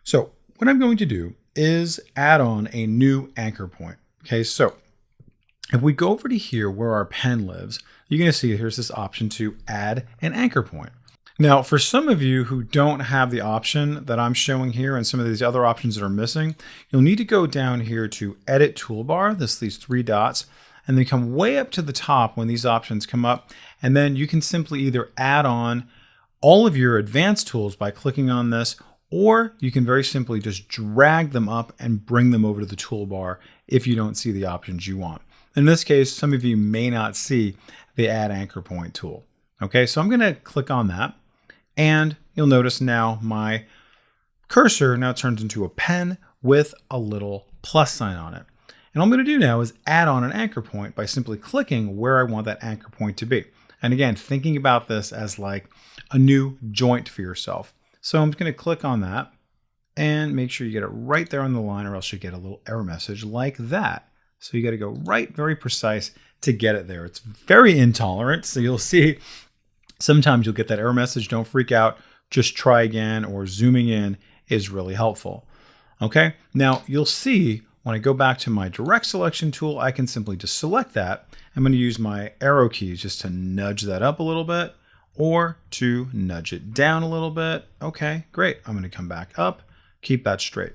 So what I'm going to do is add on a new anchor point. Okay, so If we go over to here where our pen lives, you're going to see here's this option to add an anchor point. Now, for some of you who don't have the option that I'm showing here and some of these other options that are missing, you'll need to go down here to Edit Toolbar, these three dots, and then come way up to the top when these options come up. And then you can simply either add on all of your advanced tools by clicking on this, or you can very simply just drag them up and bring them over to the toolbar if you don't see the options you want. In this case, some of you may not see the Add Anchor Point tool. Okay, so I'm going to click on that, and you'll notice now my cursor now turns into a pen with a little plus sign on it. And all I'm going to do now is add on an anchor point by simply clicking where I want that anchor point to be. And again, thinking about this as like a new joint for yourself. So I'm going to click on that and make sure you get it right there on the line, or else you get a little error message like that. So you got to go right, very precise to get it there. It's very intolerant. So you'll see sometimes you'll get that error message. Don't freak out. Just try again, or zooming in is really helpful. Okay. Now you'll see when I go back to my direct selection tool, I can simply just select that. I'm going to use my arrow keys just to nudge that up a little bit or to nudge it down a little bit. Okay, great. I'm going to come back up, keep that straight.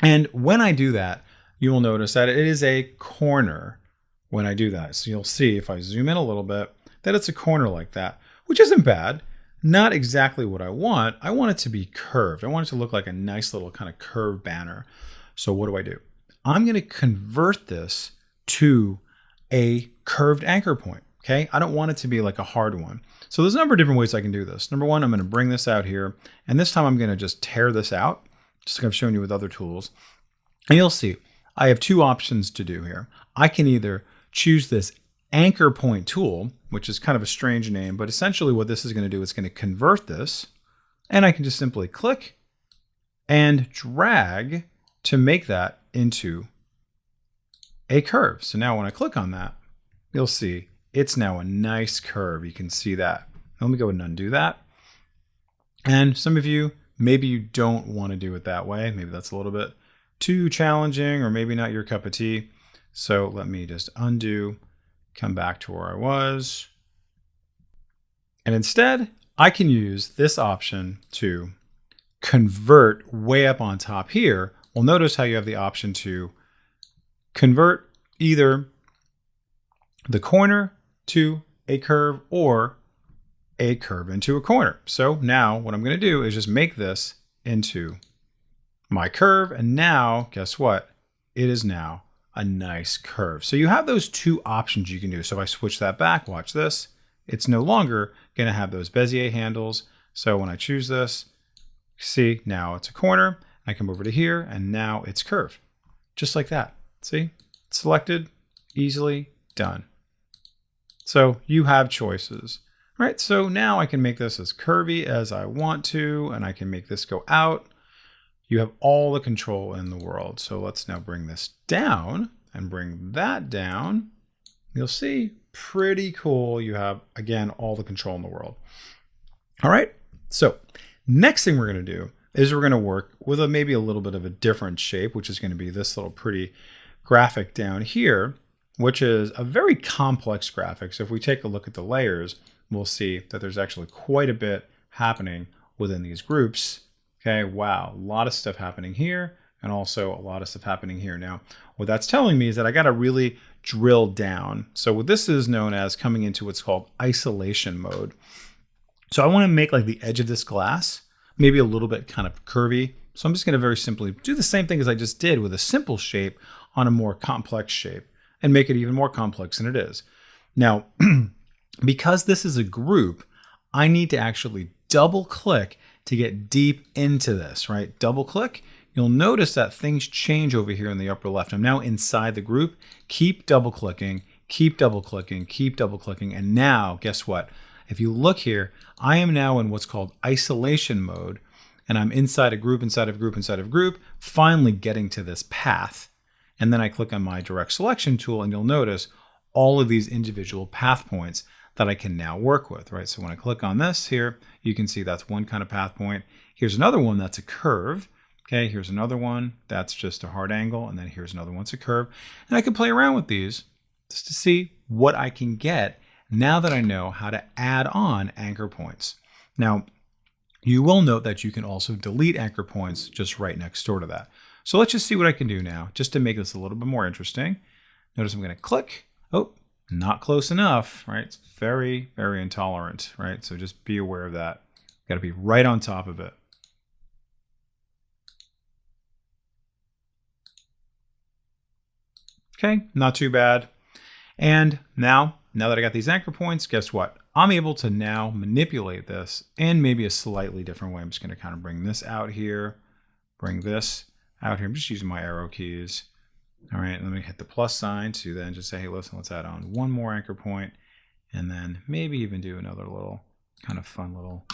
And when I do that, you will notice that it is a corner when I do that. So you'll see if I zoom in a little bit that it's a corner like that, which isn't bad. Not exactly what I want. I want it to be curved. I want it to look like a nice little kind of curved banner. So what do? I'm going to convert this to a curved anchor point. Okay, I don't want it to be like a hard one. So there's a number of different ways I can do this. Number one, I'm going to bring this out here, and this time I'm going to just tear this out, just like I've shown you with other tools. And you'll see I have two options to do here. I can either choose this anchor point tool, which is kind of a strange name, but essentially what this is going to do is going to convert this, and I can just simply click and drag to make that into a curve. So now when I click on that, you'll see it's now a nice curve. You can see that. Let me go ahead and undo that. And some of you, maybe you don't want to do it that way. Maybe that's a little bit too challenging, or maybe not your cup of tea. So let me just undo, come back to where I was. And instead, I can use this option to convert way up on top here. Well, notice how you have the option to convert either the corner to a curve or a curve into a corner. So now what I'm going to do is just make this into my curve. And now, guess what? It is now a nice curve. So you have those two options you can do. So if I switch that back, watch this. It's no longer going to have those Bezier handles. So when I choose this, see, now it's a corner. I come over to here, and now it's curved. Just like that. See? Selected, easily done. So you have choices. All right, so now I can make this as curvy as I want to, and I can make this go out. You have all the control in the world. So let's now bring this down and bring that down. You'll see, pretty cool. You have, again, all the control in the world. All right, so next thing we're going to do is we're going to work with maybe a little bit of a different shape, which is going to be this little pretty graphic down here, which is a very complex graphic. So if we take a look at the layers, we'll see that there's actually quite a bit happening within these groups. Okay, wow, a lot of stuff happening here, and also a lot of stuff happening here. Now, what that's telling me is that I got to really drill down. So what this is known as coming into what's called isolation mode. So I want to make like the edge of this glass maybe a little bit kind of curvy. So I'm just going to very simply do the same thing as I just did with a simple shape on a more complex shape and make it even more complex than it is. Now, because this is a group, I need to actually double click to get deep into this, right? Double click. You'll notice that things change over here in the upper left. I'm now inside the group. Keep double clicking, keep double clicking, keep double clicking. And now, guess what? If you look here, I am now in what's called isolation mode, and I'm inside a group, inside of a group, inside of a group, finally getting to this path. And then I click on my direct selection tool, and you'll notice all of these individual path points that I can now work with, right? So when I click on this here, you can see that's one kind of path point. Here's another one that's a curve. Okay, here's another one that's just a hard angle, and then here's another one that's a curve. And I can play around with these just to see what I can get now that I know how to add on anchor points. Now, you will note that you can also delete anchor points just right next door to that. So let's just see what I can do now, just to make this a little bit more interesting. Notice I'm going to click. Oh, not close enough, right? It's very, very intolerant, right? So just be aware of that. Got to be right on top of it. Okay, not too bad. And now that I got these anchor points, guess what? I'm able to now manipulate this in maybe a slightly different way. I'm just going to kind of bring this out here, bring this out here. I'm just using my arrow keys. All right, let me hit the plus sign to then just say, hey, listen, let's add on one more anchor point, and then maybe even do another little kind of fun little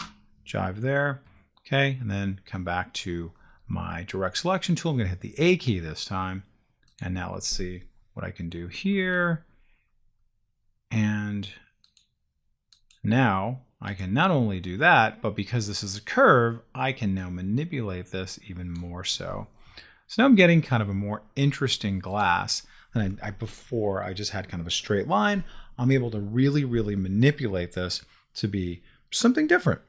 jive there. Okay, and then come back to my direct selection tool. I'm going to hit the A key this time. And now let's see what I can do here. And now I can not only do that, but because this is a curve, I can now manipulate this even more so. So now I'm getting kind of a more interesting glass than before. I just had kind of a straight line. I'm able to really, really manipulate this to be something different.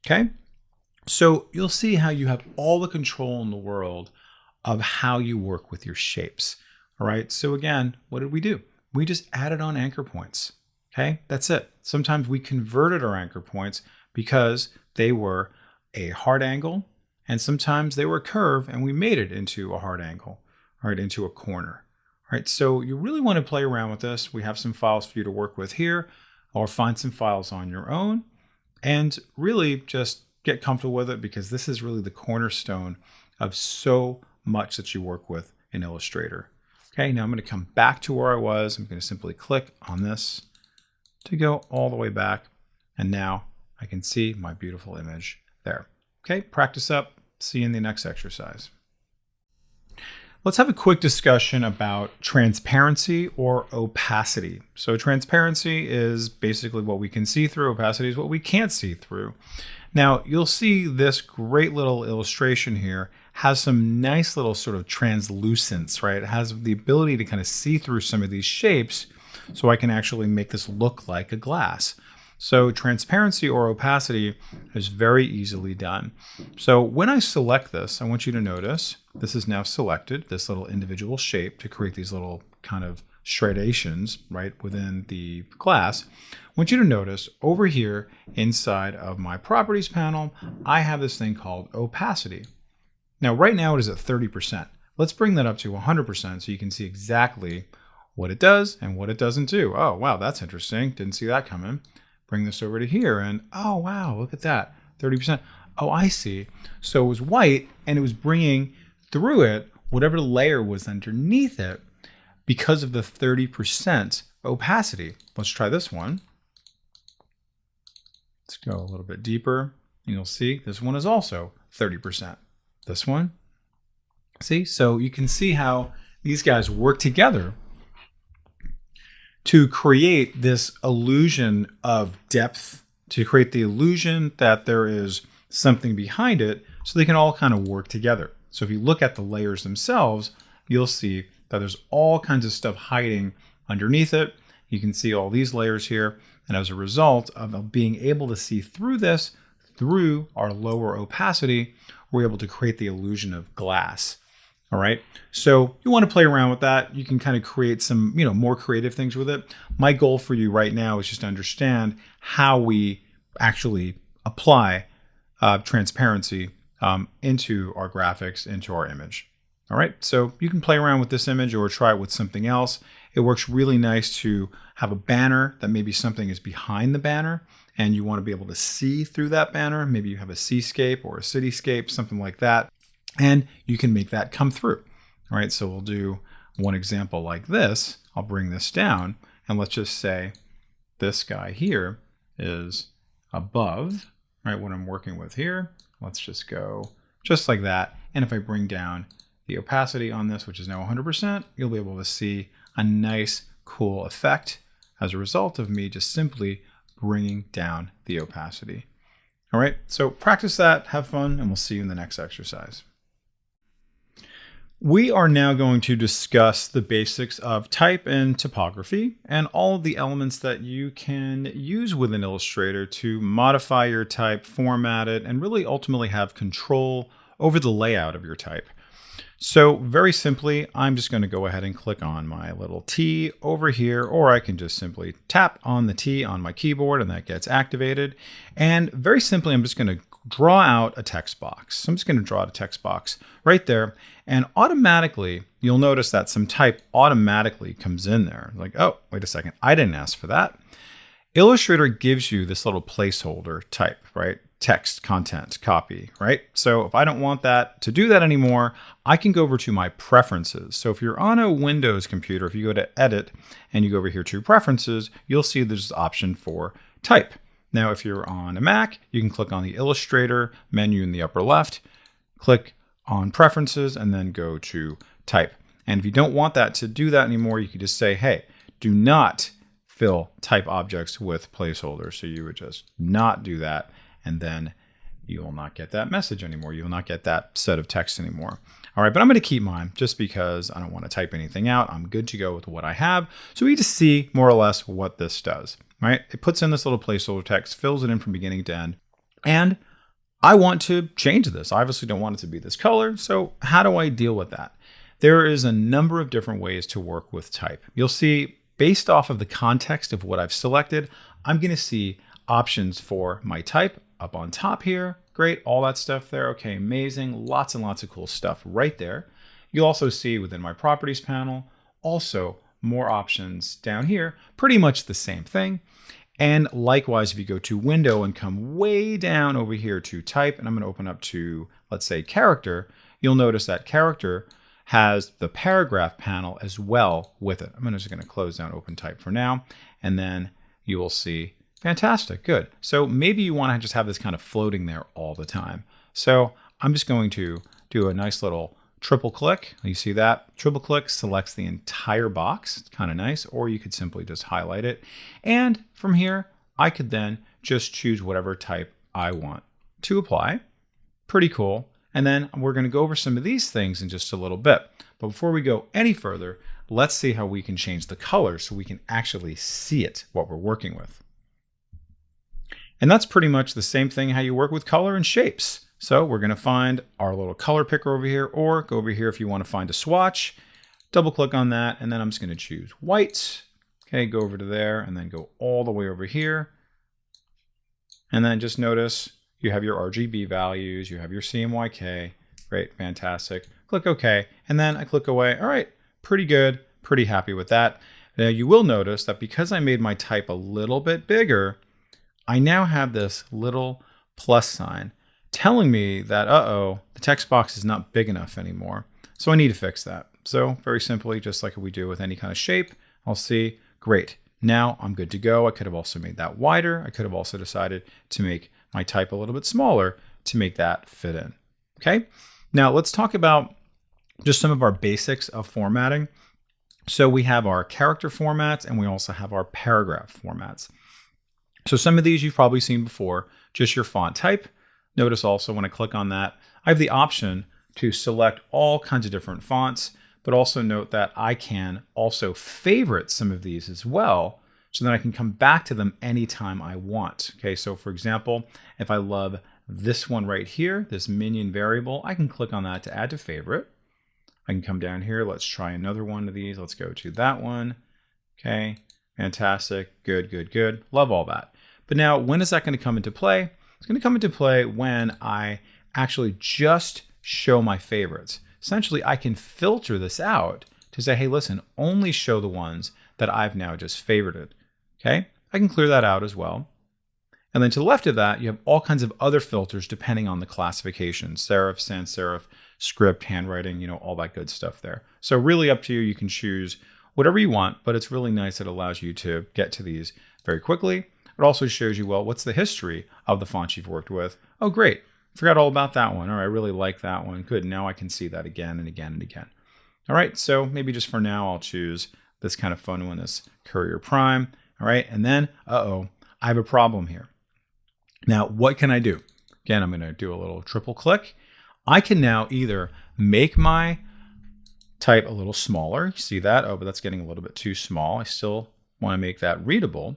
Okay. So you'll see how you have all the control in the world of how you work with your shapes. All right. So again, what did we do? We just added on anchor points. Okay. That's it. Sometimes we converted our anchor points because they were a hard angle, and sometimes they were a curve and we made it into a hard angle, all right, into a corner. All right. So you really want to play around with this. We have some files for you to work with here, or find some files on your own and really just get comfortable with it, because this is really the cornerstone of so much that you work with in Illustrator. Okay, now I'm going to come back to where I was. I'm going to simply click on this to go all the way back. And now I can see my beautiful image there. Okay, practice up. See you in the next exercise. Let's have a quick discussion about transparency or opacity. So transparency is basically what we can see through. Opacity is what we can't see through. Now, you'll see this great little illustration here has some nice little sort of translucence, right? It has the ability to kind of see through some of these shapes, so I can actually make this look like a glass. So transparency or opacity is very easily done. So when I select this, I want you to notice this is now selected, this little individual shape, to create these little kind of striations right within the glass. I want you to notice over here inside of my properties panel, I have this thing called opacity. Now right now it is at 30%. Let's bring that up to 100% so you can see exactly what it does and what it doesn't do. Oh, wow, that's interesting. Didn't see that coming. Bring this over to here and oh, wow, look at that, 30%. Oh, I see. So it was white and it was bringing through it whatever layer was underneath it because of the 30% opacity. Let's try this one. Let's go a little bit deeper. You'll see this one is also 30%. This one, see? So you can see how these guys work together to create this illusion of depth, to create the illusion that there is something behind it, so they can all kind of work together. So if you look at the layers themselves, you'll see that there's all kinds of stuff hiding underneath it. You can see all these layers here, and as a result of being able to see through this, through our lower opacity, we're able to create the illusion of glass. All right, so you want to play around with that. You can kind of create some, more creative things with it. My goal for you right now is just to understand how we actually apply transparency into our graphics, into our image. All right, so you can play around with this image or try it with something else. It works really nice to have a banner that maybe something is behind the banner and you want to be able to see through that banner. Maybe you have a seascape or a cityscape, something like that. And you can make that come through. All right, so we'll do one example like this. I'll bring this down and let's just say this guy here is above, right, what I'm working with here. Let's just go just like that. And if I bring down the opacity on this, which is now 100%, you'll be able to see a nice, cool effect as a result of me just simply bringing down the opacity. All right, so practice that, have fun, and we'll see you in the next exercise. We are now going to discuss the basics of type and typography and all of the elements that you can use within Illustrator to modify your type, format it, and really ultimately have control over the layout of your type. So very simply, I'm just going to go ahead and click on my little T over here, or I can just simply tap on the T on my keyboard and that gets activated. And very simply, I'm just going to draw out a text box. So I'm just going to draw out a text box right there. And automatically, you'll notice that some type automatically comes in there. Like, oh, wait a second, I didn't ask for that. Illustrator gives you this little placeholder type, right? Text, content, copy, right? So if I don't want that to do that anymore, I can go over to my preferences. So if you're on a Windows computer, if you go to Edit and you go over here to Preferences, you'll see there's an option for type. Now, if you're on a Mac, you can click on the Illustrator menu in the upper left, click on Preferences, and then go to Type. And if you don't want that to do that anymore, you could just say, hey, do not fill type objects with placeholders. So you would just not do that, and then you will not get that message anymore. You will not get that set of text anymore. All right, but I'm going to keep mine just because I don't want to type anything out. I'm good to go with what I have. So we just see more or less what this does, right? It puts in this little placeholder text, fills it in from beginning to end, and I want to change this. I obviously don't want it to be this color. So how do I deal with that? There is a number of different ways to work with type. You'll see based off of the context of what I've selected, I'm going to see options for my type up on top here. Great, all that stuff there. Okay, amazing. Lots and lots of cool stuff right there. You'll also see within my properties panel, also more options down here, pretty much the same thing. And likewise, if you go to Window and come way down over here to Type, and I'm going to open up to, let's say, Character, you'll notice that Character has the paragraph panel as well with it. I'm just going to close down Open Type for now, and then you will see, fantastic, good. So maybe you want to just have this kind of floating there all the time. So I'm just going to do a nice little triple click. You see that? Triple click selects the entire box. It's kind of nice. Or you could simply just highlight it. And from here, I could then just choose whatever type I want to apply. Pretty cool. And then we're going to go over some of these things in just a little bit. But before we go any further, let's see how we can change the color so we can actually see it, what we're working with. And that's pretty much the same thing how you work with color and shapes. So we're going to find our little color picker over here, or go over here if you want to find a swatch, double click on that, and then I'm just going to choose white. Okay, go over to there and then go all the way over here. And then just notice you have your RGB values, you have your CMYK. Great, fantastic. Click OK, and then I click away. All right, pretty good, pretty happy with that. Now you will notice that because I made my type a little bit bigger, I now have this little plus sign telling me that, uh-oh, the text box is not big enough anymore. So I need to fix that. So very simply, just like we do with any kind of shape, I'll see, great, now I'm good to go. I could have also made that wider. I could have also decided to make my type a little bit smaller to make that fit in. Okay, now let's talk about just some of our basics of formatting. So we have our character formats and we also have our paragraph formats. So some of these you've probably seen before, just your font type. Notice also when I click on that, I have the option to select all kinds of different fonts, but also note that I can also favorite some of these as well, so that I can come back to them anytime I want. Okay, so for example, if I love this one right here, this minion variable, I can click on that to add to favorite. I can come down here, let's try another one of these. Let's go to that one. Okay, fantastic, good, good, good. Love all that. But now, when is that going to come into play? It's going to come into play when I actually just show my favorites. Essentially, I can filter this out to say, hey, listen, only show the ones that I've now just favorited. Okay, I can clear that out as well. And then to the left of that, you have all kinds of other filters depending on the classification, serif, sans serif, script, handwriting, you know, all that good stuff there. So really up to you. You can choose whatever you want, but it's really nice. It allows you to get to these very quickly. It also shows you, well, what's the history of the fonts you've worked with? Oh, great. Forgot all about that one. All right, I really like that one. Good. Now I can see that again and again and again. All right, so maybe just for now, I'll choose this kind of fun one, this Courier Prime. All right, and then, I have a problem here. Now, what can I do? Again, I'm going to do a little triple click. I can now either make my type a little smaller. You see that? Oh, but that's getting a little bit too small. I still want to make that readable.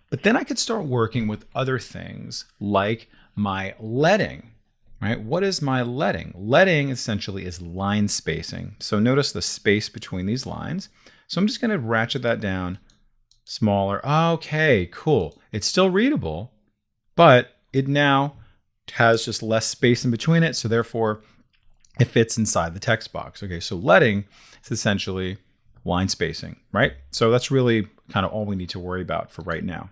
But then I could start working with other things like my leading, right? What is my leading? Leading essentially is line spacing. So notice the space between these lines. So I'm just going to ratchet that down smaller. Okay, cool. It's still readable, but it now has just less space in between it. So therefore, it fits inside the text box. Okay, so leading is essentially line spacing, right? So that's really kind of all we need to worry about for right now.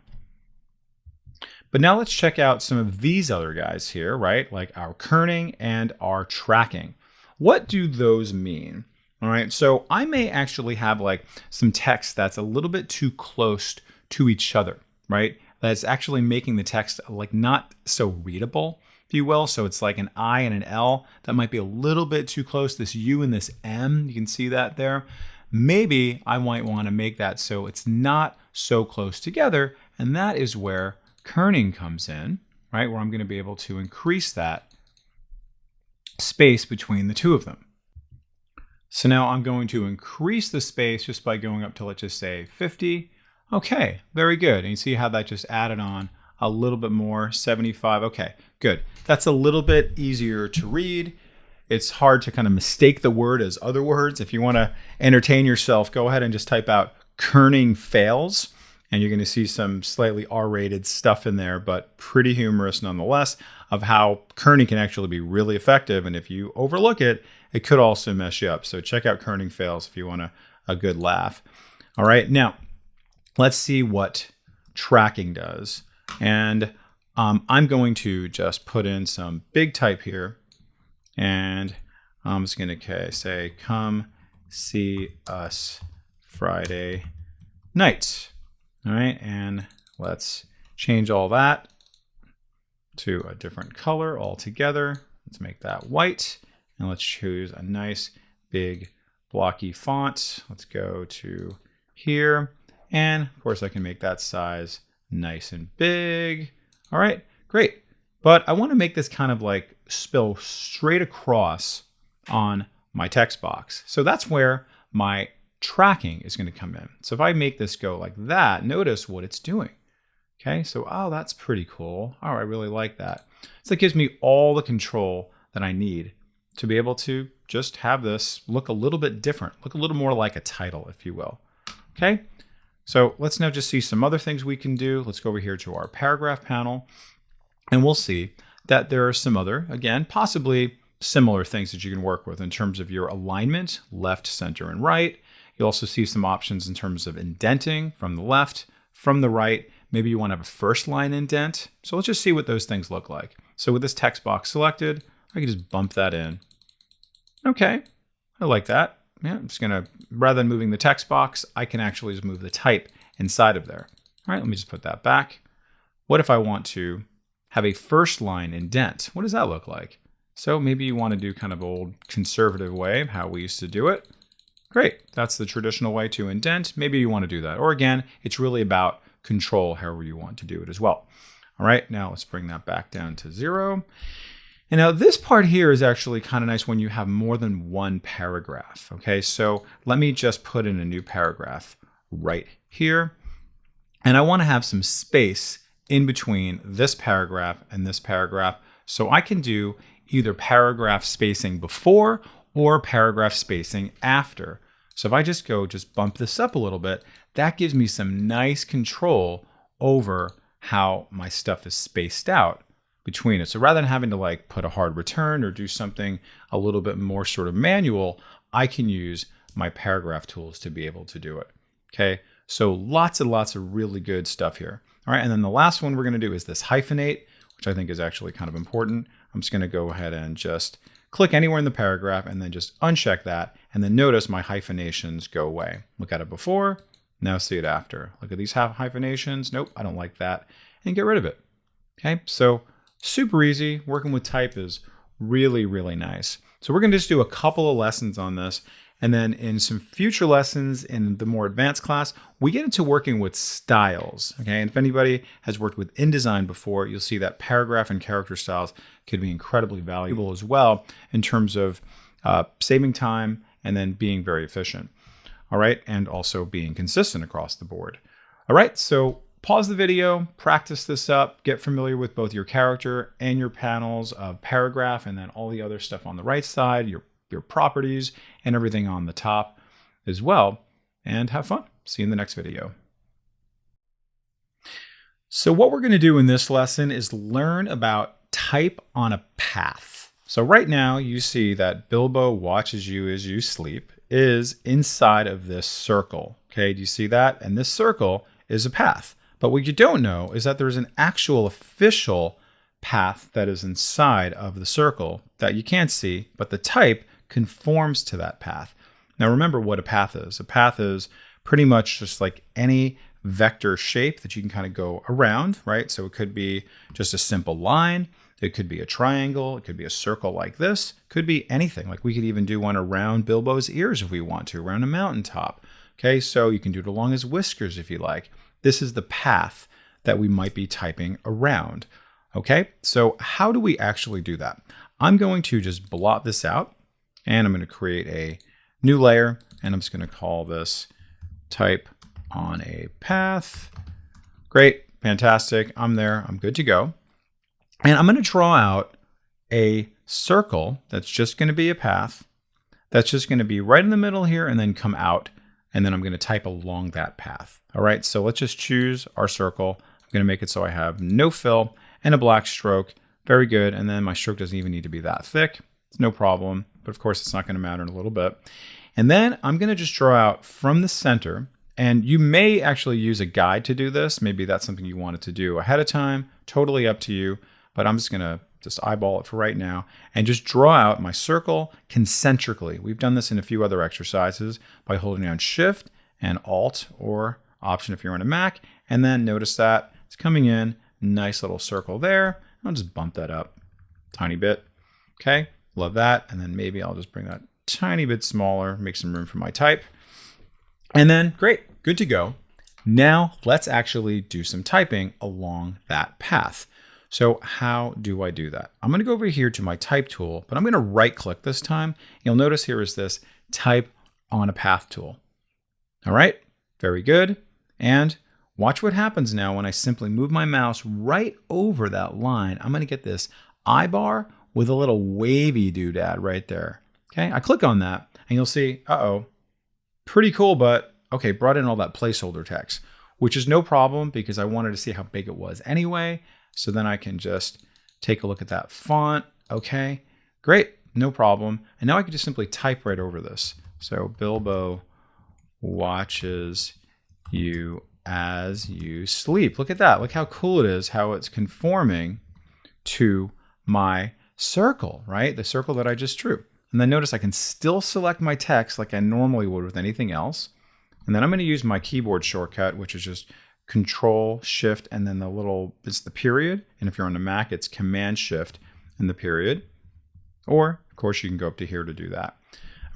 But now let's check out some of these other guys here, right? Like our kerning and our tracking. What do those mean? All right, so I may actually have like some text that's a little bit too close to each other, right? That's actually making the text like not so readable, if you will. So it's like an I and an L that might be a little bit too close. This U and this M, you can see that there. Maybe I might want to make that so it's not so close together, and that is where kerning comes in, right? Where I'm going to be able to increase that space between the two of them. So now I'm going to increase the space just by going up to, let's just say 50. Okay, very good. And you see how that just added on a little bit more, 75. Okay, good. That's a little bit easier to read. It's hard to kind of mistake the word as other words. If you want to entertain yourself, go ahead and just type out kerning fails. And you're going to see some slightly R-rated stuff in there, but pretty humorous nonetheless, of how kerning can actually be really effective. And if you overlook it, it could also mess you up. So check out kerning fails if you want a good laugh. All right, now let's see what tracking does. And I'm going to just put in some big type here. And I'm just going to say, come see us Friday night. All right, and let's change all that to a different color altogether. Let's make that white, and let's choose a nice big blocky font. Let's go to here, and of course I can make that size nice and big. All right, great. But I want to make this kind of like spill straight across on my text box. So that's where my tracking is going to come in. So if I make this go like that, notice what it's doing. Okay, so oh, that's pretty cool. Oh, I really like that. So it gives me all the control that I need to be able to just have this look a little bit different, look a little more like a title, if you will. Okay, so let's now just see some other things we can do. Let's go over here to our paragraph panel, and we'll see that there are some other, again, possibly similar things that you can work with in terms of your alignment, left, center, and right. You'll also see some options in terms of indenting from the left, from the right. Maybe you want to have a first line indent. So let's just see what those things look like. So with this text box selected, I can just bump that in. Okay, I like that. Yeah, I'm just gonna, rather than moving the text box, I can actually just move the type inside of there. All right, let me just put that back. What if I want to have a first line indent? What does that look like? So maybe you want to do kind of old conservative way of how we used to do it. Great, that's the traditional way to indent. Maybe you want to do that. Or again, it's really about control, however you want to do it as well. All right, now let's bring that back down to 0. And now this part here is actually kind of nice when you have more than one paragraph. Okay, so let me just put in a new paragraph right here. And I want to have some space in between this paragraph and this paragraph. So I can do either paragraph spacing before or paragraph spacing after. So if I just bump this up a little bit, that gives me some nice control over how my stuff is spaced out between it. So rather than having to like put a hard return or do something a little bit more sort of manual, I can use my paragraph tools to be able to do it. Okay, so lots and lots of really good stuff here. All right, and then the last one we're going to do is this hyphenate, which I think is actually kind of important. I'm just going to go ahead and just click anywhere in the paragraph and then just uncheck that. And then notice my hyphenations go away. Look at it before, now see it after. Look at these hyphenations. Nope, I don't like that. And get rid of it. Okay, so super easy. Working with type is really, really nice. So we're going to just do a couple of lessons on this. And then in some future lessons in the more advanced class, we get into working with styles. Okay, and if anybody has worked with InDesign before, you'll see that paragraph and character styles could be incredibly valuable as well in terms of saving time and then being very efficient. All right, and also being consistent across the board. All right, so pause the video, practice this up, get familiar with both your character and your panels of paragraph, and then all the other stuff on the right side, your properties, and everything on the top as well, and have fun. See you in the next video. So what we're going to do in this lesson is learn about type on a path. So right now you see that Bilbo watches you as you sleep is inside of this circle. Okay, do you see that? And this circle is a path. But what you don't know is that there's an actual official path that is inside of the circle that you can't see, but the type conforms to that path. Now remember what a path is. A path is pretty much just like any vector shape that you can kind of go around, right? So it could be just a simple line. It could be a triangle. It could be a circle like this. It could be anything. Like we could even do one around Bilbo's ears if we want to, around a mountaintop. Okay, so you can do it along his whiskers if you like. This is the path that we might be typing around. Okay, so how do we actually do that? I'm going to just blot this out, and I'm going to create a new layer, and I'm just going to call this type on a path. Great, fantastic. I'm there. I'm good to go. And I'm going to draw out a circle that's just going to be a path. That's just going to be right in the middle here and then come out. And then I'm going to type along that path. All right, so let's just choose our circle. I'm going to make it so I have no fill and a black stroke. Very good. And then my stroke doesn't even need to be that thick. It's no problem. But of course, it's not going to matter in a little bit. And then I'm going to just draw out from the center. And you may actually use a guide to do this. Maybe that's something you wanted to do ahead of time. Totally up to you. But I'm just going to eyeball it for right now and just draw out my circle concentrically. We've done this in a few other exercises by holding down Shift and Alt or Option if you're on a Mac. And then notice that it's coming in, nice little circle there. I'll just bump that up a tiny bit. Okay, love that. And then maybe I'll just bring that tiny bit smaller, make some room for my type. And then great, good to go. Now let's actually do some typing along that path. So how do I do that? I'm going to go over here to my type tool, but I'm going to right click this time. You'll notice here is this type on a path tool. All right, very good. And watch what happens now when I simply move my mouse right over that line. I'm going to get this I bar with a little wavy doodad right there. Okay, I click on that and you'll see, pretty cool, but okay, brought in all that placeholder text, which is no problem because I wanted to see how big it was anyway. So then I can just take a look at that font. Okay, great, no problem. And now I can just simply type right over this. So Bilbo watches you as you sleep. Look at that. Look how cool it is, how it's conforming to my circle, right? The circle that I just drew. And then notice I can still select my text like I normally would with anything else. And then I'm going to use my keyboard shortcut, which is just Control Shift and then it's the period. And if you're on the Mac, it's Command Shift and the period. Or of course you can go up to here to do that.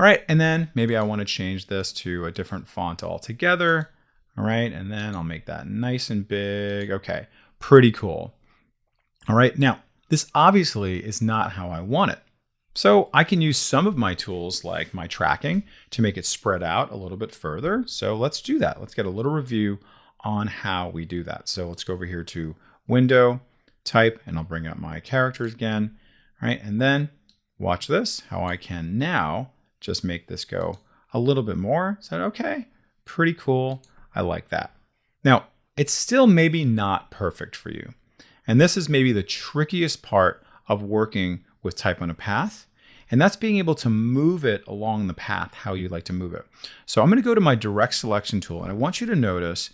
All right, and then maybe I want to change this to a different font altogether. All right, and then I'll make that nice and big. Okay, pretty cool. All right, now this obviously is not how I want it. So I can use some of my tools like my tracking to make it spread out a little bit further. So let's do that. Let's get a little review on how we do that. So let's go over here to Window, Type, and I'll bring up my characters again. All right, and then watch this, how I can now just make this go a little bit more. So, okay, pretty cool. I like that. Now, it's still maybe not perfect for you. And this is maybe the trickiest part of working with type on a path. And that's being able to move it along the path how you like to move it. So I'm going to go to my direct selection tool, and I want you to notice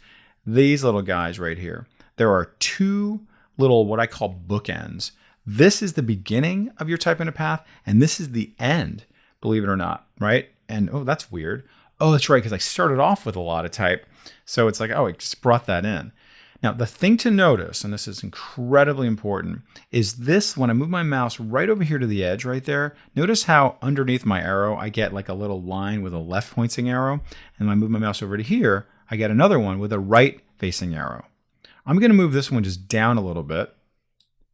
these little guys right here. There are two little what I call bookends. This is the beginning of your type in a path, and this is the end, believe it or not, right? And oh, that's weird. Oh, that's right, because I started off with a lot of type. So it's like, oh, it just brought that in. Now, the thing to notice, and this is incredibly important, is this, when I move my mouse right over here to the edge right there, notice how underneath my arrow, I get like a little line with a left pointing arrow. And when I move my mouse over to here, I get another one with a right facing arrow. I'm going to move this one just down a little bit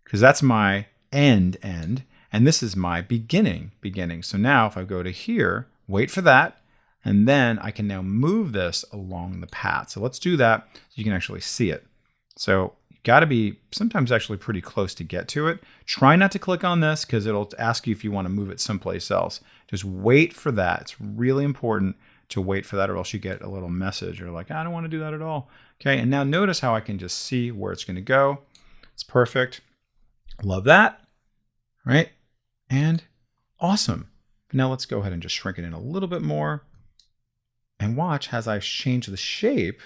because that's my end, and this is my beginning. So now if I go to here, wait for that. And then I can now move this along the path. So let's do that so you can actually see it. So you got to be sometimes actually pretty close to get to it. Try not to click on this because it'll ask you if you want to move it someplace else. Just wait for that. It's really important to wait for that, or else you get a little message. You're like, I don't want to do that at all. Okay, and now notice how I can just see where it's going to go. It's perfect. Love that, right? And awesome. Now let's go ahead and just shrink it in a little bit more. And watch, as I change the shape,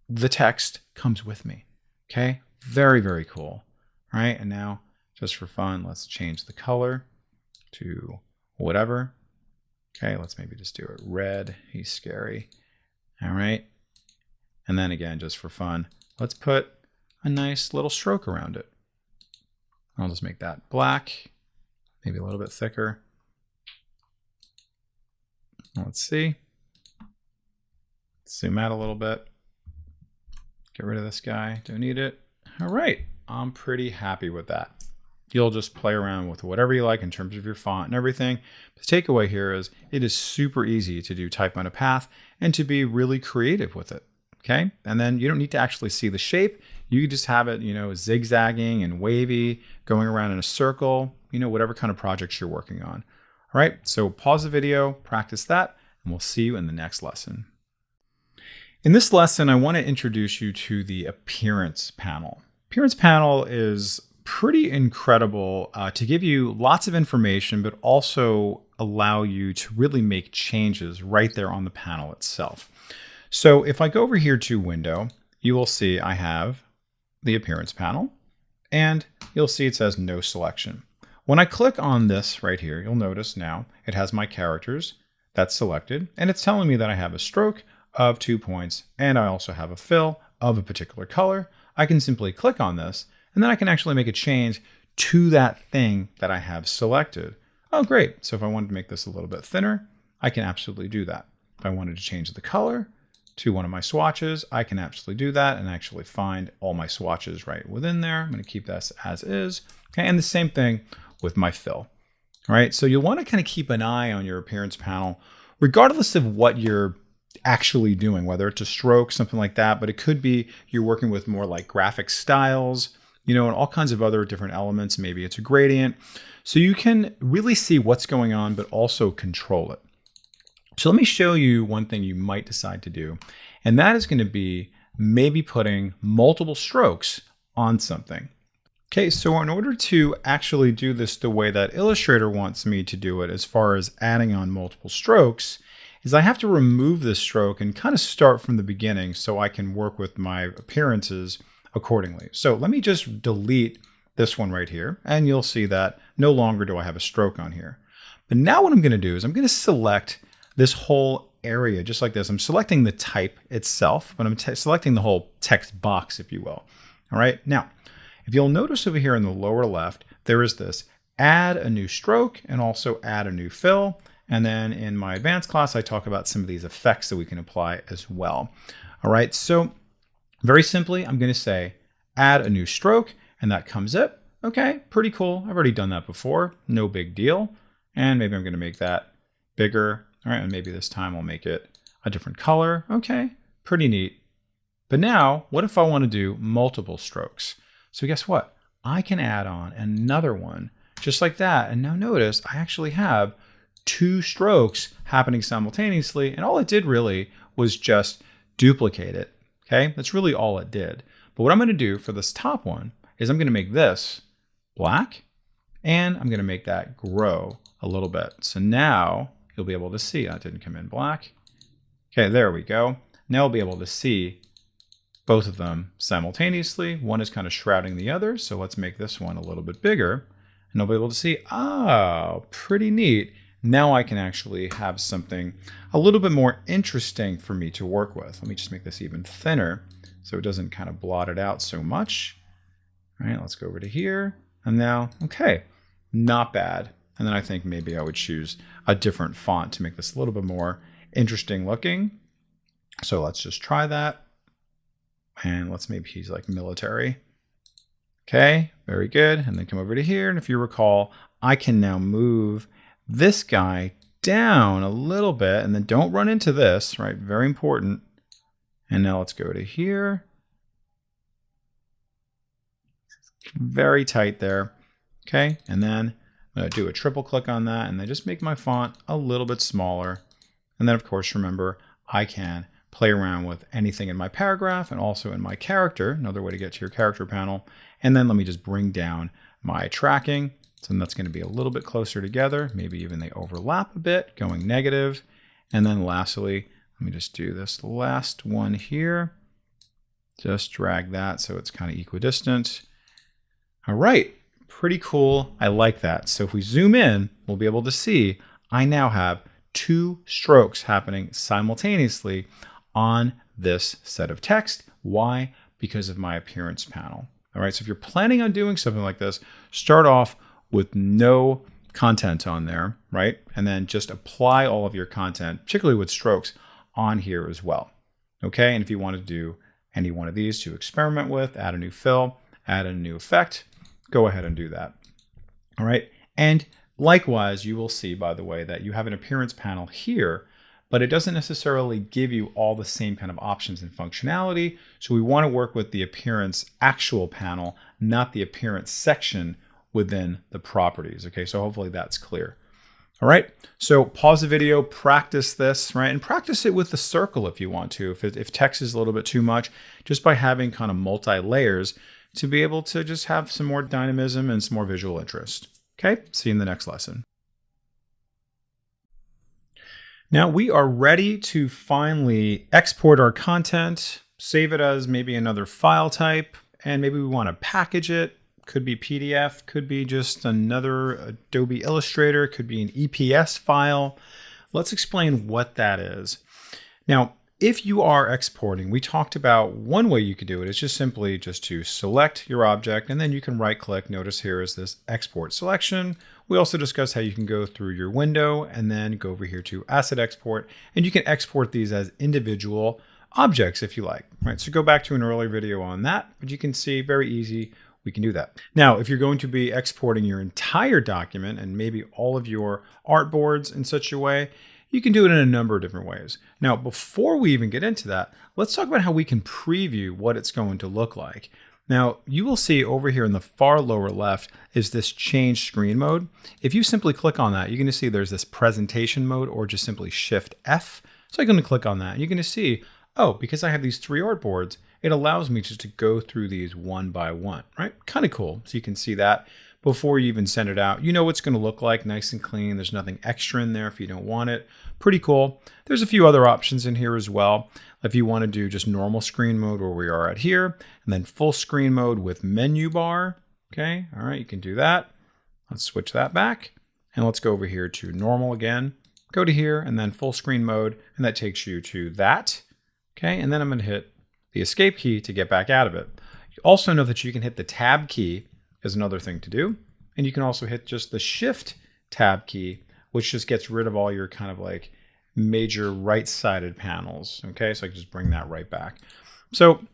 the text comes with me. Okay, very, very cool. All right, and now just for fun, let's change the color to whatever. Okay, let's maybe just do it red. He's scary. All right. And then again, just for fun, let's put a nice little stroke around it. I'll just make that black, maybe a little bit thicker. Let's see. Zoom out a little bit. Get rid of this guy. Don't need it. All right. I'm pretty happy with that. You'll just play around with whatever you like in terms of your font and everything. The takeaway here is it is super easy to do type on a path and to be really creative with it. Okay. And then you don't need to actually see the shape. You can just have it, zigzagging and wavy, going around in a circle, whatever kind of projects you're working on. All right. So pause the video, practice that, and we'll see you in the next lesson. In this lesson, I want to introduce you to the Appearance panel. Appearance panel is pretty incredible to give you lots of information, but also allow you to really make changes right there on the panel itself. So if I go over here to Window, you will see I have the Appearance panel, and you'll see it says No Selection. When I click on this right here, you'll notice now it has my characters that's selected, and it's telling me that I have a stroke of 2 points, and I also have a fill of a particular color. I can simply click on this, and then I can actually make a change to that thing that I have selected. Oh, great. So if I wanted to make this a little bit thinner, I can absolutely do that. If I wanted to change the color to one of my swatches, I can absolutely do that and actually find all my swatches right within there. I'm going to keep this as is. Okay, and the same thing with my fill. All right, so you'll want to kind of keep an eye on your Appearance panel, regardless of what you're actually doing, whether it's a stroke, something like that, but it could be you're working with more like graphic styles, and all kinds of other different elements. Maybe it's a gradient. So you can really see what's going on, but also control it. So let me show you one thing you might decide to do, and that is going to be maybe putting multiple strokes on something. Okay, so in order to actually do this the way that Illustrator wants me to do it, as far as adding on multiple strokes, is I have to remove this stroke and kind of start from the beginning so I can work with my appearances accordingly. So let me just delete this one right here, and you'll see that no longer do I have a stroke on here. But now what I'm going to do is I'm going to select this whole area just like this. I'm selecting the type itself, but I'm selecting the whole text box, if you will. All right. Now, if you'll notice over here in the lower left, there is this add a new stroke and also add a new fill. And then in my advanced class, I talk about some of these effects that we can apply as well. All right. So very simply, I'm going to say add a new stroke, and that comes up. Okay, pretty cool. I've already done that before. No big deal. And maybe I'm going to make that bigger. All right, and maybe this time I'll make it a different color. Okay, pretty neat. But now, what if I want to do multiple strokes? So guess what? I can add on another one just like that. And now notice I actually have 2 strokes happening simultaneously. And all it did really was just duplicate it. Okay, that's really all it did. But what I'm going to do for this top one is I'm going to make this black, and I'm going to make that grow a little bit. So now you'll be able to see that didn't come in black. Okay, there we go. Now we'll be able to see both of them simultaneously. One is kind of shrouding the other. So let's make this one a little bit bigger, and I'll be able to see, oh, pretty neat. Now I can actually have something a little bit more interesting for me to work with. Let me just make this even thinner so it doesn't kind of blot it out so much. All right, let's go over to here. And now, okay, not bad. And then I think maybe I would choose a different font to make this a little bit more interesting looking. So let's just try that. And let's maybe he's like military. Okay, very good. And then come over to here. And if you recall, I can now move this guy down a little bit, and then don't run into this, right? Very important. And now let's go to here. Very tight there. Okay, and then I'm going to do a triple click on that and then just make my font a little bit smaller. And then of course, remember, I can play around with anything in my paragraph and also in my character, another way to get to your character panel. And then let me just bring down my tracking. So that's going to be a little bit closer together. Maybe even they overlap a bit, going negative. And then lastly, let me just do this last one here. Just drag that so it's kind of equidistant. All right, pretty cool. I like that. So if we zoom in, we'll be able to see I now have 2 strokes happening simultaneously on this set of text. Why? Because of my appearance panel. All right, so if you're planning on doing something like this, start off with no content on there, right? And then just apply all of your content, particularly with strokes, on here as well. Okay, and if you want to do any one of these to experiment with, add a new fill, add a new effect, go ahead and do that. All right, and likewise, you will see, by the way, that you have an appearance panel here, but it doesn't necessarily give you all the same kind of options and functionality. So we want to work with the appearance actual panel, not the appearance section within the properties. Okay, so hopefully that's clear. All right, so pause the video, practice this, right? And practice it with the circle if you want to. If text is a little bit too much, just by having kind of multi-layers to be able to just have some more dynamism and some more visual interest. Okay, see you in the next lesson. Now we are ready to finally export our content, save it as maybe another file type, and maybe we want to package it. Could be PDF, could be just another Adobe Illustrator, could be an EPS file. Let's explain what that is. Now, if you are exporting, we talked about one way you could do it. It's just simply just to select your object and then you can right click. Notice here is this export selection. We also discussed how you can go through your window and then go over here to asset export, and you can export these as individual objects if you like, right? So go back to an earlier video on that, but you can see very easy. We can do that. Now, if you're going to be exporting your entire document and maybe all of your artboards in such a way, you can do it in a number of different ways. Now, before we even get into that, let's talk about how we can preview what it's going to look like. Now, you will see over here in the far lower left is this change screen mode. If you simply click on that, you're going to see there's this presentation mode, or just simply Shift F. So I'm going to click on that. You're going to see, oh, because I have these 3 artboards, it allows me just to go through these one by one, right? Kind of cool. So you can see that before you even send it out. You know what it's going to look like, nice and clean. There's nothing extra in there if you don't want it. Pretty cool. There's a few other options in here as well. If you want to do just normal screen mode where we are at here, and then full screen mode with menu bar. Okay, all right, you can do that. Let's switch that back. And let's go over here to normal again. Go to here and then full screen mode, and that takes you to that. Okay, and then I'm going to hit the escape key to get back out of it. You also know that you can hit the tab key is another thing to do. And you can also hit just the shift tab key, which just gets rid of all your kind of like major right-sided panels. Okay, so I can just bring that right back. So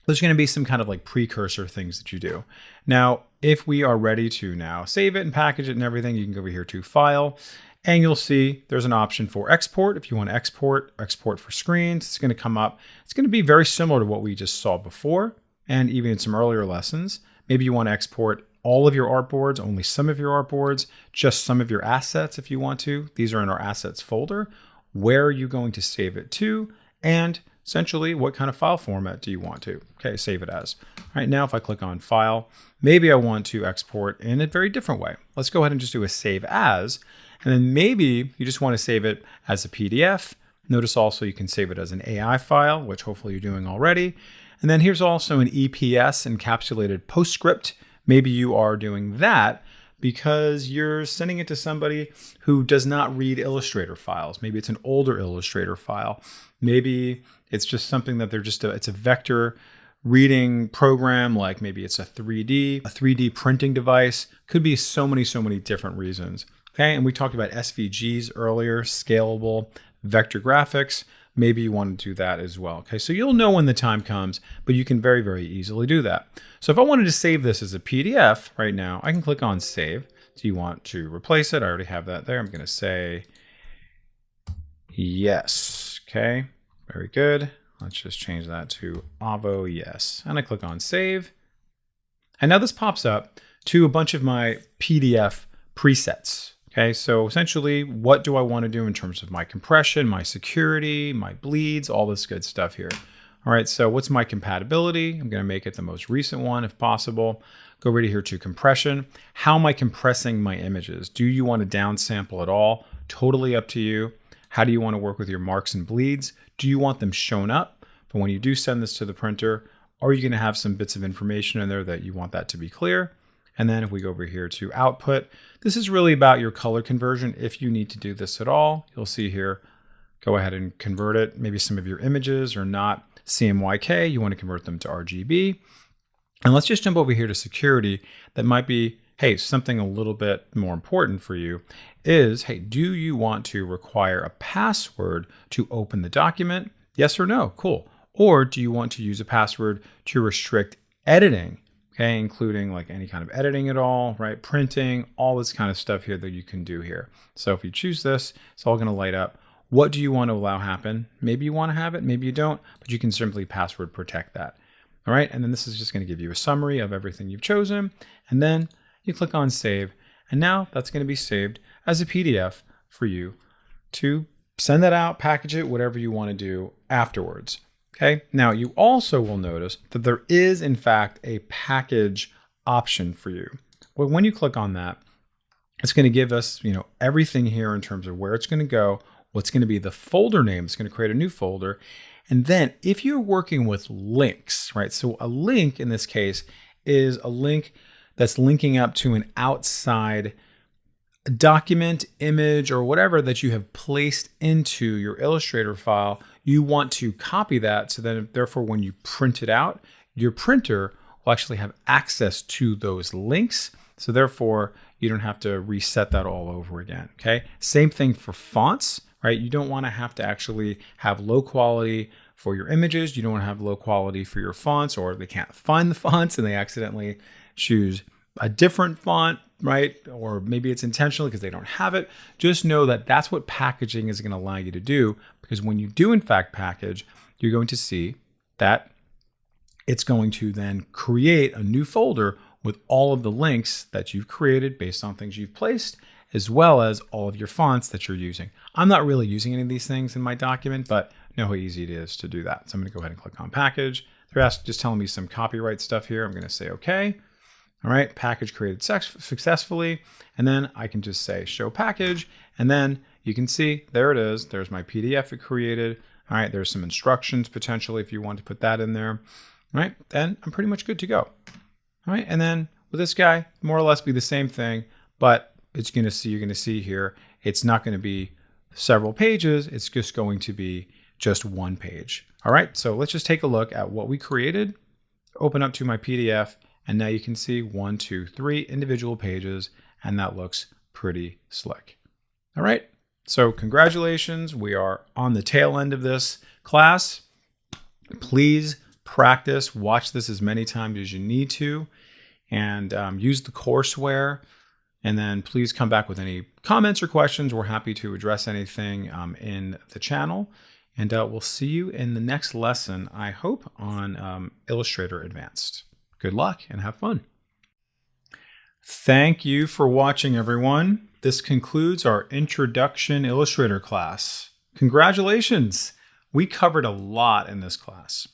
there's going to be some kind of like precursor things that you do. Now, if we are ready to now save it and package it and everything, you can go over here to File, and you'll see there's an option for export. If you want to export for screens, it's going to come up. It's going to be very similar to what we just saw before, and even in some earlier lessons. Maybe you want to export all of your artboards, only some of your artboards, just some of your assets if you want to. These are in our assets folder. Where are you going to save it to? And essentially, what kind of file format do you want to? Okay, save it as. All right, now if I click on File, maybe I want to export in a very different way. Let's go ahead and just do a Save As. And then maybe you just want to save it as a PDF. Notice also you can save it as an AI file, which hopefully you're doing already. And then here's also an EPS, encapsulated postscript. Maybe you are doing that because you're sending it to somebody who does not read Illustrator files. Maybe it's an older Illustrator file. Maybe it's just something that they're just it's a vector reading program, like maybe it's a 3D printing device. Could be so many different reasons. Okay, and we talked about SVGs earlier, scalable vector graphics. Maybe you want to do that as well. Okay, so you'll know when the time comes, but you can very easily do that. So if I wanted to save this as a PDF right now, I can click on Save. Do you want to replace it? I already have that there. I'm going to say Yes. Okay, very good. Let's just change that to Avo yes. And I click on save. And now this pops up to a bunch of my PDF presets. Okay, so essentially, what do I want to do in terms of my compression, my security, my bleeds, all this good stuff here. All right, so what's my compatibility? I'm going to make it the most recent one if possible. Go right here to compression. How am I compressing my images? Do you want to downsample at all? Totally up to you. How do you want to work with your marks and bleeds? Do you want them shown up? But when you do send this to the printer, are you going to have some bits of information in there that you want that to be clear? And then if we go over here to output, this is really about your color conversion. If you need to do this at all, you'll see here, go ahead and convert it. Maybe some of your images are not CMYK, you want to convert them to RGB. And let's just jump over here to security. That might be, hey, something a little bit more important for you is, hey, do you want to require a password to open the document? Yes or no? Cool. Or do you want to use a password to restrict editing? Okay, including like any kind of editing at all, right? Printing, all this kind of stuff here that you can do here. So if you choose this, it's all going to light up. What do you want to allow happen? Maybe you want to have it, maybe you don't, but you can simply password protect that. All right, and then this is just going to give you a summary of everything you've chosen, and then you click on save, and now that's going to be saved as a PDF for you to send that out, package it, whatever you want to do afterwards. Okay, now you also will notice that there is in fact a package option for you. Well, when you click on that, it's going to give us, everything here in terms of where it's going to go, what's going to be the folder name. It's going to create a new folder. And then if you're working with links, right? So a link in this case is a link that's linking up to an outside document, image, or whatever that you have placed into your Illustrator file. You want to copy that so that therefore when you print it out, your printer will actually have access to those links. So therefore you don't have to reset that all over again. Okay. Same thing for fonts, right? You don't want to have to actually have low quality for your images. You don't want to have low quality for your fonts, or they can't find the fonts and they accidentally choose a different font, right? Or maybe it's intentional because they don't have it. Just know that that's what packaging is going to allow you to do, because when you do in fact package, you're going to see that it's going to then create a new folder with all of the links that you've created based on things you've placed, as well as all of your fonts that you're using. I'm not really using any of these things in my document, but know how easy it is to do that. So I'm going to go ahead and click on package. They're just telling me some copyright stuff here. I'm going to say okay. All right, package created successfully. And then I can just say show package. And then you can see there it is. There's my PDF it created. All right, there's some instructions potentially if you want to put that in there. All right, then I'm pretty much good to go. All right, and then with this guy, more or less be the same thing, but you're going to see here, it's not going to be several pages. It's just going to be just one page. All right, so let's just take a look at what we created, open up to my PDF, and now you can see 1, 2, 3 individual pages, and that looks pretty slick. All right, so congratulations. We are on the tail end of this class. Please practice, watch this as many times as you need to, and use the courseware. And then please come back with any comments or questions. We're happy to address anything in the channel. And we'll see you in the next lesson, I hope, on Illustrator Advanced. Good luck and have fun. Thank you for watching, everyone. This concludes our Introduction Illustrator class. Congratulations! We covered a lot in this class.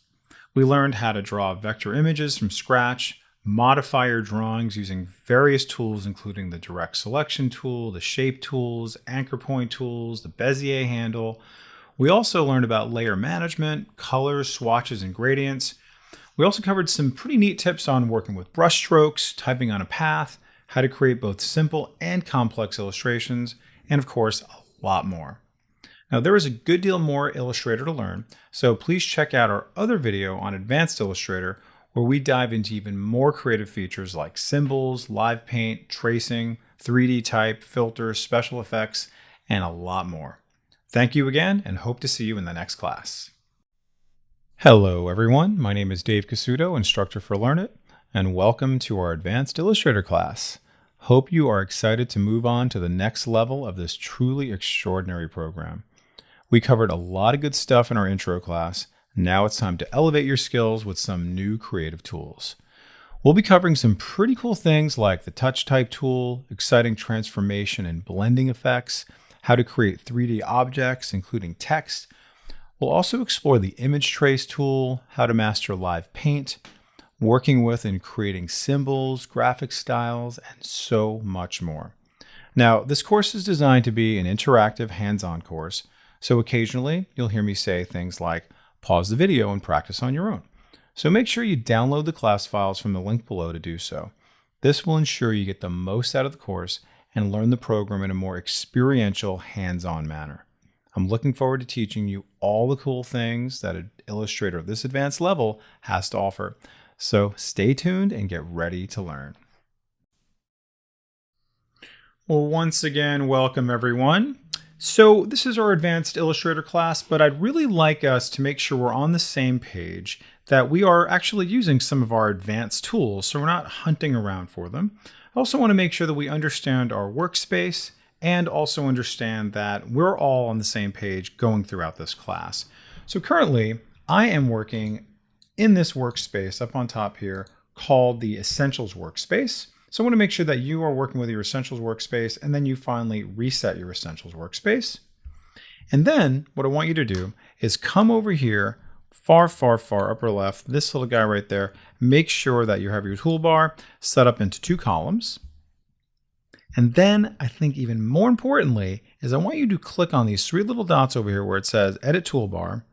We learned how to draw vector images from scratch, modify your drawings using various tools, including the direct selection tool, the shape tools, anchor point tools, the Bezier handle. We also learned about layer management, colors, swatches, and gradients. We also covered some pretty neat tips on working with brush strokes, typing on a path, how to create both simple and complex illustrations, and of course, a lot more. Now, there is a good deal more Illustrator to learn, so please check out our other video on Advanced Illustrator, where we dive into even more creative features like symbols, live paint, tracing, 3D type, filters, special effects, and a lot more. Thank you again, and hope to see you in the next class. Hello, everyone. My name is Dave Casuto, instructor for Learn It, and welcome to our Advanced Illustrator class. Hope you are excited to move on to the next level of this truly extraordinary program. We covered a lot of good stuff in our intro class. Now it's time to elevate your skills with some new creative tools. We'll be covering some pretty cool things like the touch type tool, exciting transformation and blending effects, how to create 3D objects, including text. We'll also explore the image trace tool, how to master live paint, working with and creating symbols, graphic styles, and so much more. Now, this course is designed to be an interactive, hands-on course, so occasionally you'll hear me say things like, pause the video and practice on your own. So make sure you download the class files from the link below to do so. This will ensure you get the most out of the course and learn the program in a more experiential, hands-on manner. I'm looking forward to teaching you all the cool things that an Illustrator of this advanced level has to offer. So stay tuned and get ready to learn. Well, once again, welcome everyone. So this is our advanced Illustrator class, but I'd really like us to make sure we're on the same page, that we are actually using some of our advanced tools, so we're not hunting around for them. I also want to make sure that we understand our workspace and also understand that we're all on the same page going throughout this class. So currently, I am working in this workspace up on top here called the Essentials workspace. So I want to make sure that you are working with your Essentials workspace and then you finally reset your Essentials workspace. And then what I want you to do is come over here, far upper left, this little guy right there. Make sure that you have your toolbar set up into 2 columns. And then I think even more importantly is I want you to click on these 3 little dots over here where it says Edit Toolbar.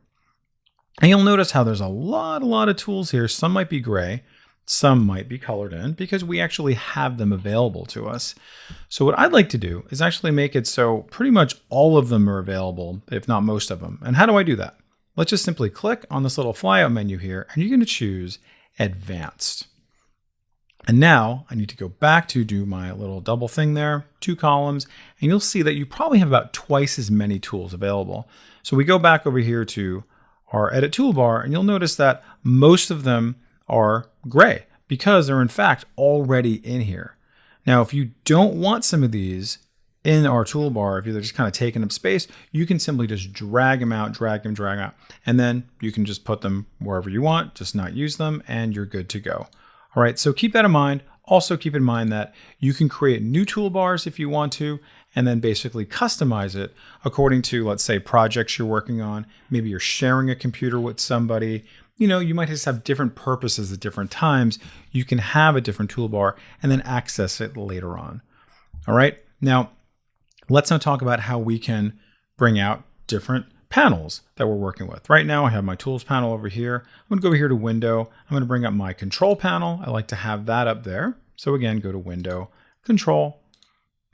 And you'll notice how there's a lot of tools here. Some might be gray. Some might be colored in because we actually have them available to us. So what I'd like to do is actually make it so pretty much all of them are available, if not most of them. And how do I do that? Let's just simply click on this little flyout menu here, and you're going to choose Advanced. And now I need to go back to do my little double thing there, 2 columns, and you'll see that you probably have about twice as many tools available. So we go back over here to our Edit Toolbar, and you'll notice that most of them are gray because they're in fact already in here. Now, if you don't want some of these in our toolbar, if you're just kind of taking up space, you can simply just drag them out, drag them out, and then you can just put them wherever you want, just not use them, and you're good to go. All right, so keep that in mind. Also keep in mind that you can create new toolbars if you want to, and then basically customize it according to, let's say, projects you're working on. Maybe you're sharing a computer with somebody. You know, you might just have different purposes at different times. You can have a different toolbar and then access it later on. All right, now let's now talk about how we can bring out different panels that we're working with. Right now I have my tools panel over here. I'm going to go over here to window. I'm going to bring up my control panel. I like to have that up there. So again, go to window, control,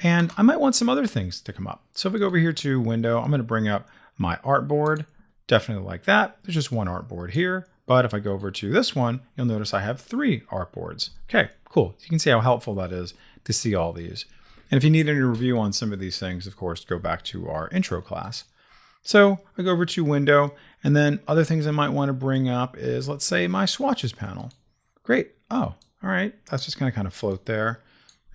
and I might want some other things to come up. So if I go over here to window, I'm going to bring up my artboard. Definitely like that. There's just one artboard here. But if I go over to this one, you'll notice I have 3 artboards. Okay, cool. You can see how helpful that is to see all these. And if you need any review on some of these things, of course, go back to our intro class. So I go over to window, and then other things I might want to bring up is, let's say, my swatches panel. Great. Oh, all right. That's just going to kind of float there.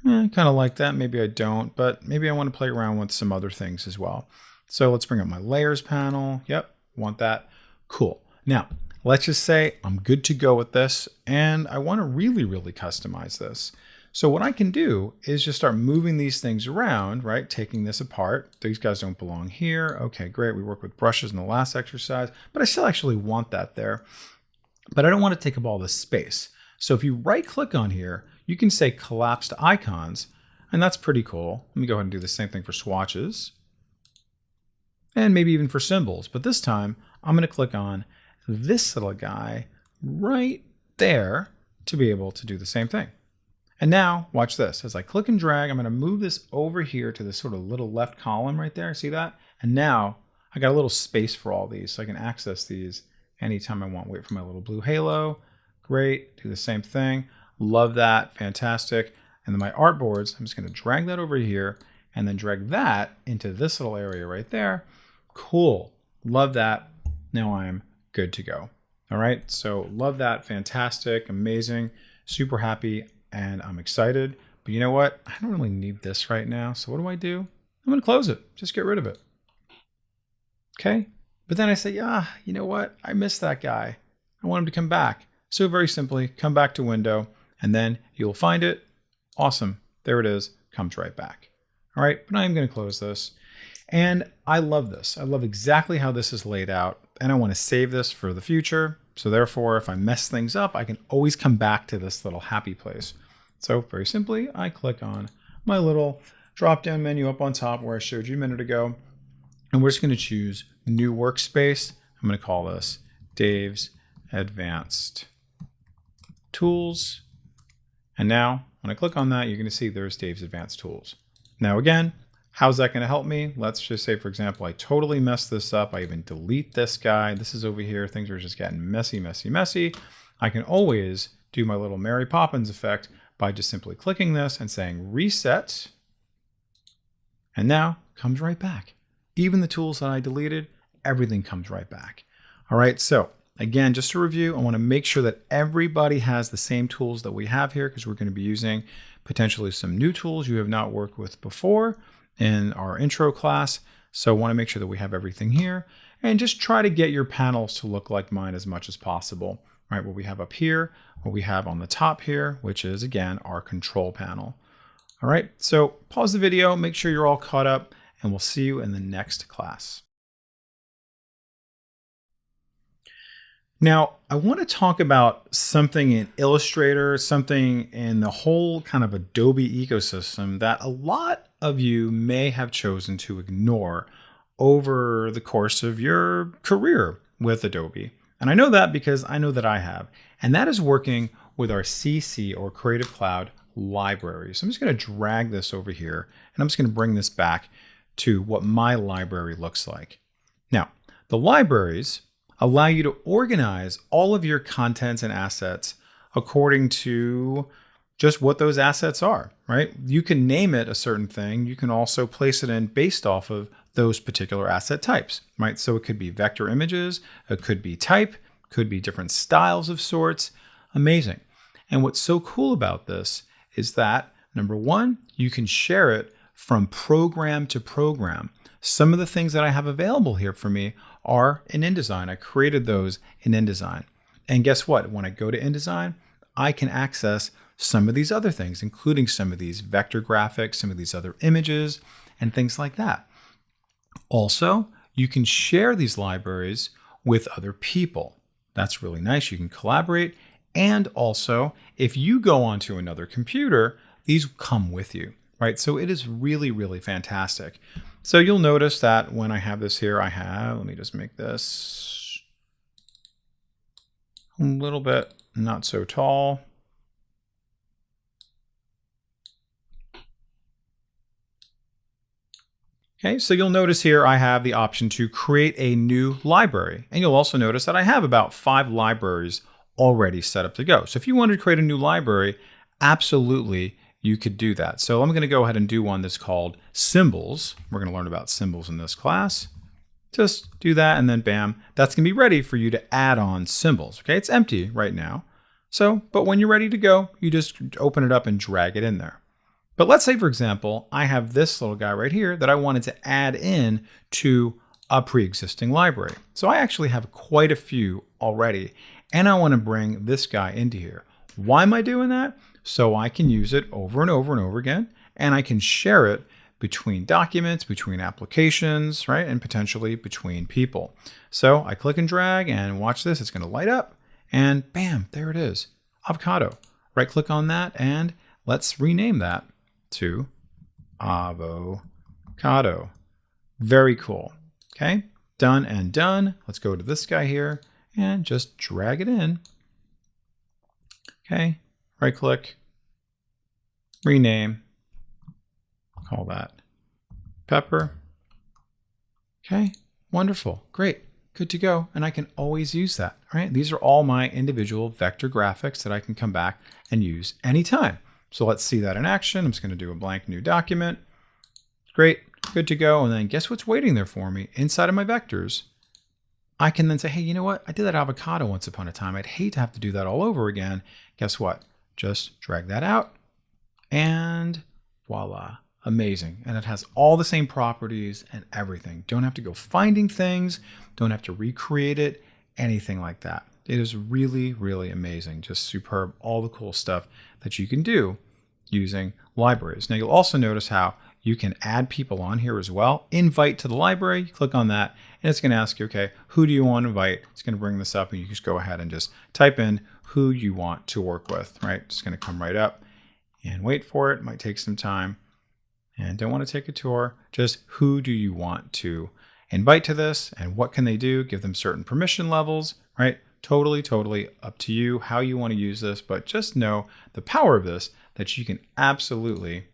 Kind of like that. Maybe I don't, but maybe I want to play around with some other things as well. So let's bring up my layers panel. Yep, want that. Cool. Now, let's just say I'm good to go with this, and I want to really customize this. So what I can do is just start moving these things around, right? Taking this apart. These guys don't belong here. Okay, great. We worked with brushes in the last exercise, but I still actually want that there. But I don't want to take up all this space. So if you right click on here, you can say collapse to icons, and that's pretty cool. Let me go ahead and do the same thing for swatches and maybe even for symbols. But this time I'm going to click on this little guy right there to be able to do the same thing. And now watch this. As I click and drag, I'm going to move this over here to this sort of little left column right there. See that? And now I got a little space for all these, so I can access these anytime I want. Wait for my little blue halo. Great. Do the same thing. Love that. Fantastic. And then my artboards, I'm just going to drag that over here and then drag that into this little area right there. Cool. Love that. Now I'm good to go. All right. So love that. Fantastic. Amazing. Super happy. And I'm excited. But you know what? I don't really need this right now. So what do? I'm going to close it. Just get rid of it. Okay. But then I say, yeah, you know what? I missed that guy. I want him to come back. So very simply, come back to window, and then you'll find it. Awesome. There it is. Comes right back. All right. But I'm going to close this. And I love this. I love exactly how this is laid out. And I want to save this for the future. So therefore, if I mess things up, I can always come back to this little happy place. So very simply, I click on my little drop-down menu up on top where I showed you a minute ago. And we're just going to choose New Workspace. I'm going to call this Dave's Advanced Tools. And now when I click on that, you're going to see there's Dave's Advanced Tools. Now again, how's that going to help me? Let's just say, for example, I totally messed this up. I even delete this guy. This is over here. Things are just getting messy, messy, messy. I can always do my little Mary Poppins effect by just simply clicking this and saying reset. And now it comes right back. Even the tools that I deleted, everything comes right back. All right, so again, just to review, I want to make sure that everybody has the same tools that we have here because we're going to be using potentially some new tools you have not worked with before in our intro class. So I want to make sure that we have everything here and just try to get your panels to look like mine as much as possible. All right, what we have up here, what we have on the top here, which is again, our control panel. All right, so pause the video, make sure you're all caught up, and we'll see you in the next class. Now, I want to talk about something in Illustrator, something in the whole kind of Adobe ecosystem that a lot of you may have chosen to ignore over the course of your career with Adobe. And I know that because I know that I have. And that is working with our CC or Creative Cloud library. So I'm just going to drag this over here and I'm just going to bring this back to what my library looks like. Now, the libraries allow you to organize all of your contents and assets according to just what those assets are, right? You can name it a certain thing. You can also place it in based off of those particular asset types, right? So it could be vector images, it could be type, could be different styles of sorts. Amazing. And what's so cool about this is that, number one, you can share it from program to program. Some of the things that I have available here for me are in InDesign. I created those in InDesign. And guess what? When I go to InDesign, I can access some of these other things, including some of these vector graphics, some of these other images, and things like that. Also, you can share these libraries with other people. That's really nice. You can collaborate. And also, if you go onto another computer, these come with you, right? So it is really, really fantastic. So you'll notice that when I have this here, let me just make this a little bit not so tall. Okay, so you'll notice here I have the option to create a new library. And you'll also notice that I have about 5 libraries already set up to go. So if you wanted to create a new library, absolutely you could do that. So I'm going to go ahead and do one that's called symbols. We're going to learn about symbols in this class. Just do that and then bam, that's going to be ready for you to add on symbols. Okay, it's empty right now. So, but when you're ready to go, you just open it up and drag it in there. But let's say, for example, I have this little guy right here that I wanted to add in to a pre-existing library. So I actually have quite a few already, and I want to bring this guy into here. Why am I doing that? So I can use it over and over and over again, and I can share it between documents, between applications, right? And potentially between people. So I click and drag and watch this, it's going to light up and bam, there it is. Avocado. Right click on that and let's rename that to avocado. Very cool. Okay, done and done. Let's go to this guy here and just drag it in. Okay, right click, rename, call that pepper. Okay, wonderful, great, good to go. And I can always use that, right? These are all my individual vector graphics that I can come back and use anytime. So let's see that in action. I'm just gonna do a blank new document. Great, good to go. And then guess what's waiting there for me? Inside of my vectors, I can then say, hey, you know what? I did that avocado once upon a time. I'd hate to have to do that all over again. Guess what? Just drag that out and voila, amazing. And it has all the same properties and everything. Don't have to go finding things, don't have to recreate it, anything like that. It is really, really amazing. Just superb. All the cool stuff that you can do using libraries. Now you'll also notice how you can add people on here as well. Invite to the library, you click on that, and it's going to ask you, okay, who do you want to invite? It's going to bring this up, and you just go ahead and just type in who you want to work with, right? It's going to come right up, and wait for it. It might take some time, and don't want to take a tour. Just who do you want to invite to this, and what can they do? Give them certain permission levels, right? Totally up to you how you want to use this, but just know the power of this, that you can absolutely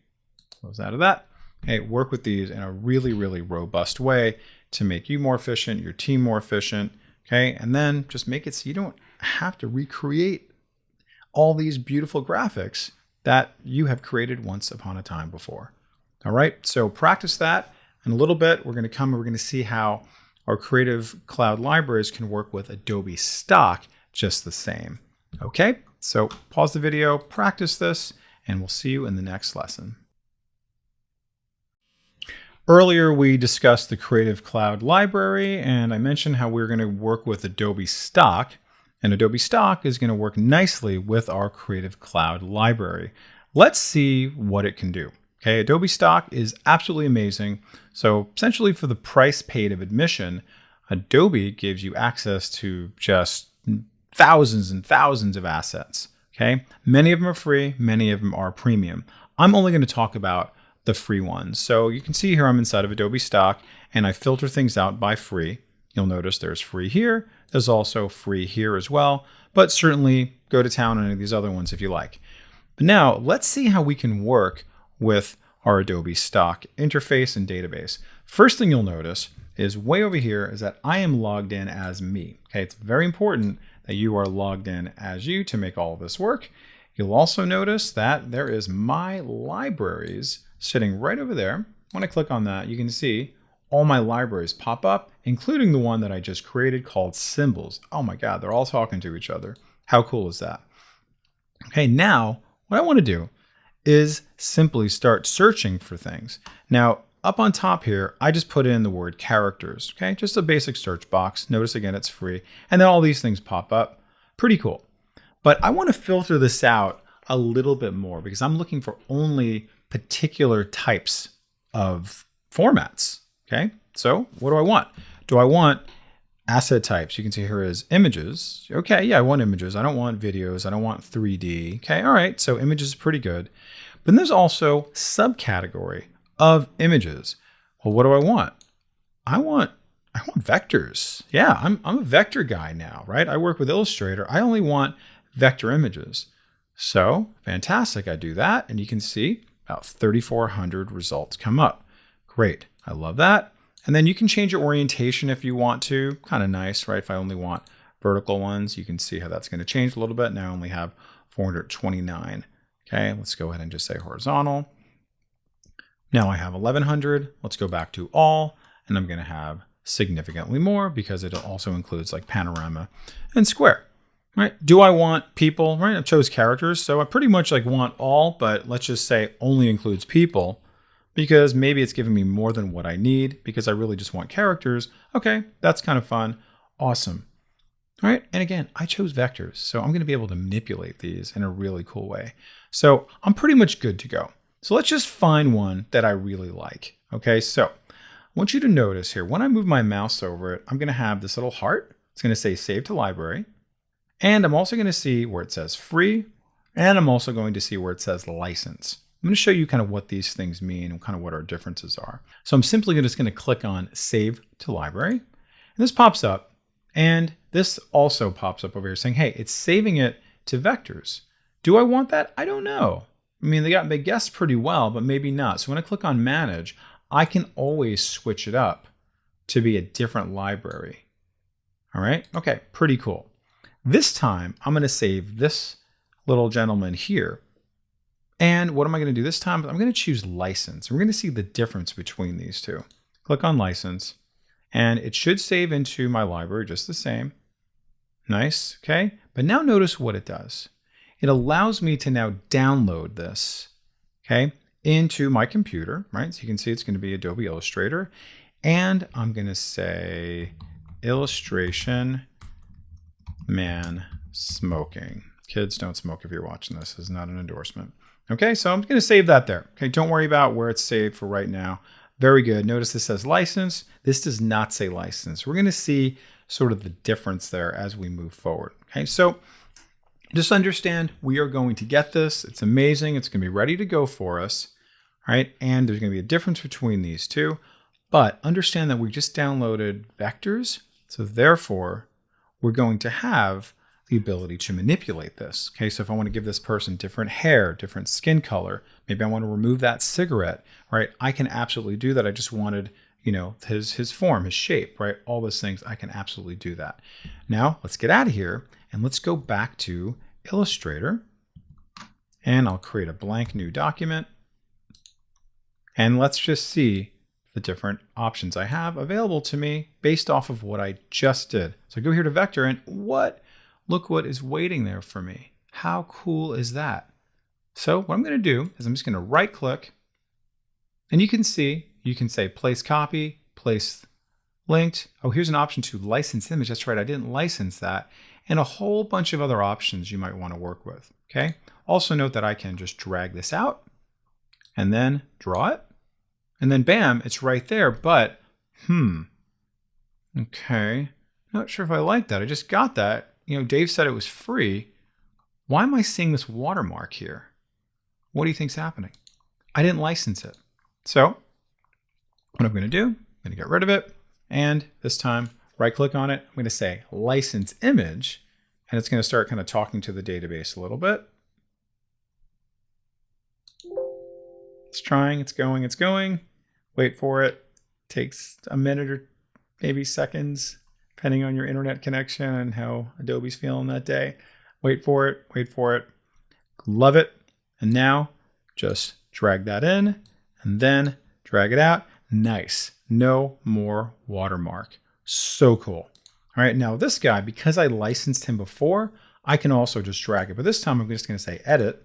close out of that. Okay, work with these in a really, really robust way to make you more efficient, your team more efficient, okay? And then just make it so you don't have to recreate all these beautiful graphics that you have created once upon a time before. All right, so practice that. In a little bit, we're going to see how our Creative Cloud libraries can work with Adobe Stock just the same. Okay, so pause the video, practice this, and we'll see you in the next lesson. Earlier, we discussed the Creative Cloud library, and I mentioned how we're going to work with Adobe Stock, and Adobe Stock is going to work nicely with our Creative Cloud library. Let's see what it can do. Okay, Adobe Stock is absolutely amazing. So essentially for the price paid of admission, Adobe gives you access to just thousands and thousands of assets. Okay, many of them are free, many of them are premium. I'm only going to talk about the free ones. So you can see here I'm inside of Adobe Stock and I filter things out by free. You'll notice there's free here. There's also free here as well, but certainly go to town on any of these other ones if you like. But now let's see how we can work with our Adobe Stock interface and database. First thing you'll notice is way over here is that I am logged in as me. Okay, it's very important that you are logged in as you to make all of this work. You'll also notice that there is my libraries sitting right over there. When I click on that, you can see all my libraries pop up, including the one that I just created called Symbols. Oh my God, they're all talking to each other. How cool is that? Okay, now what I want to do is simply start searching for things. Now, up on top here, I just put in the word characters, okay? Just a basic search box. Notice again, it's free. And then all these things pop up. Pretty cool. But I want to filter this out a little bit more because I'm looking for only particular types of formats, okay? So what do I want? Do I want asset types? You can see here is images. Okay, yeah, I want images. I don't want videos. I don't want 3D. Okay, all right, so images is pretty good. But then there's also subcategory of images. Well, what do I want? I want vectors. Yeah, I'm a vector guy now, right? I work with Illustrator. I only want vector images. So fantastic, I do that, and you can see about 3,400 results come up. Great, I love that. And then you can change your orientation if you want to. Kind of nice, right? If I only want vertical ones, you can see how that's going to change a little bit. Now I only have 429. Okay, let's go ahead and just say horizontal. Now I have 1,100. Let's go back to all, and I'm going to have significantly more because it also includes like panorama and square. Right? Do I want people? Right? I chose characters, so I pretty much like want all, but let's just say only includes people because maybe it's giving me more than what I need because I really just want characters. Okay, that's kind of fun. Awesome. All right, and again, I chose vectors, so I'm going to be able to manipulate these in a really cool way. So I'm pretty much good to go. So let's just find one that I really like. Okay, so I want you to notice here, when I move my mouse over it, I'm going to have this little heart. It's going to say save to library. And I'm also going to see where it says free. And I'm also going to see where it says license. I'm going to show you kind of what these things mean and kind of what our differences are. So I'm simply just going to click on save to library. And this pops up. And this also pops up over here saying, hey, it's saving it to vectors. Do I want that? I don't know. I mean, they guessed pretty well, but maybe not. So when I click on manage, I can always switch it up to be a different library. All right. Okay. Pretty cool. This time I'm going to save this little gentleman here. And what am I going to do this time? I'm going to choose license. We're going to see the difference between these two. Click on license and it should save into my library just the same. Nice. Okay. But now notice what it does. It allows me to now download this, okay, into my computer, right? So you can see it's going to be Adobe Illustrator. And I'm going to say illustration man smoking. Kids, don't smoke if you're watching this. This is not an endorsement. Okay, so I'm going to save that there. Okay, don't worry about where it's saved for right now. Very good. Notice this says license. This does not say license. We're going to see sort of the difference there as we move forward. Okay, so just understand we are going to get this. It's amazing. It's going to be ready to go for us. All right, and there's going to be a difference between these two. But understand that we just downloaded vectors. So therefore, we're going to have the ability to manipulate this. Okay, so if I want to give this person different hair, different skin color, maybe I want to remove that cigarette, right? I can absolutely do that. I just wanted, you know, his form, his shape, right? All those things, I can absolutely do that. Now, let's get out of here and let's go back to Illustrator. And I'll create a blank new document. And let's just see the different options I have available to me based off of what I just did. So I go here to vector and look what is waiting there for me. How cool is that? So what I'm going to do is I'm just going to right click and you can see, you can say place copy, place linked. Oh, here's an option to license image. That's right. I didn't license that. And a whole bunch of other options you might want to work with. Okay. Also note that I can just drag this out and then draw it. And then bam, it's right there. But, okay. Not sure if I like that. I just got that. You know, Dave said it was free. Why am I seeing this watermark here? What do you think's happening? I didn't license it. So what I'm going to do, I'm going to get rid of it. And this time, right click on it. I'm going to say license image. And it's going to start kind of talking to the database a little bit. It's trying, it's going, it's going. Wait for it. Takes a minute or maybe seconds, depending on your internet connection and how Adobe's feeling that day. Wait for it, wait for it. Love it. And now just drag that in and then drag it out. Nice. No more watermark. So cool. All right, now this guy, because I licensed him before, I can also just drag it. But this time I'm just going to say edit.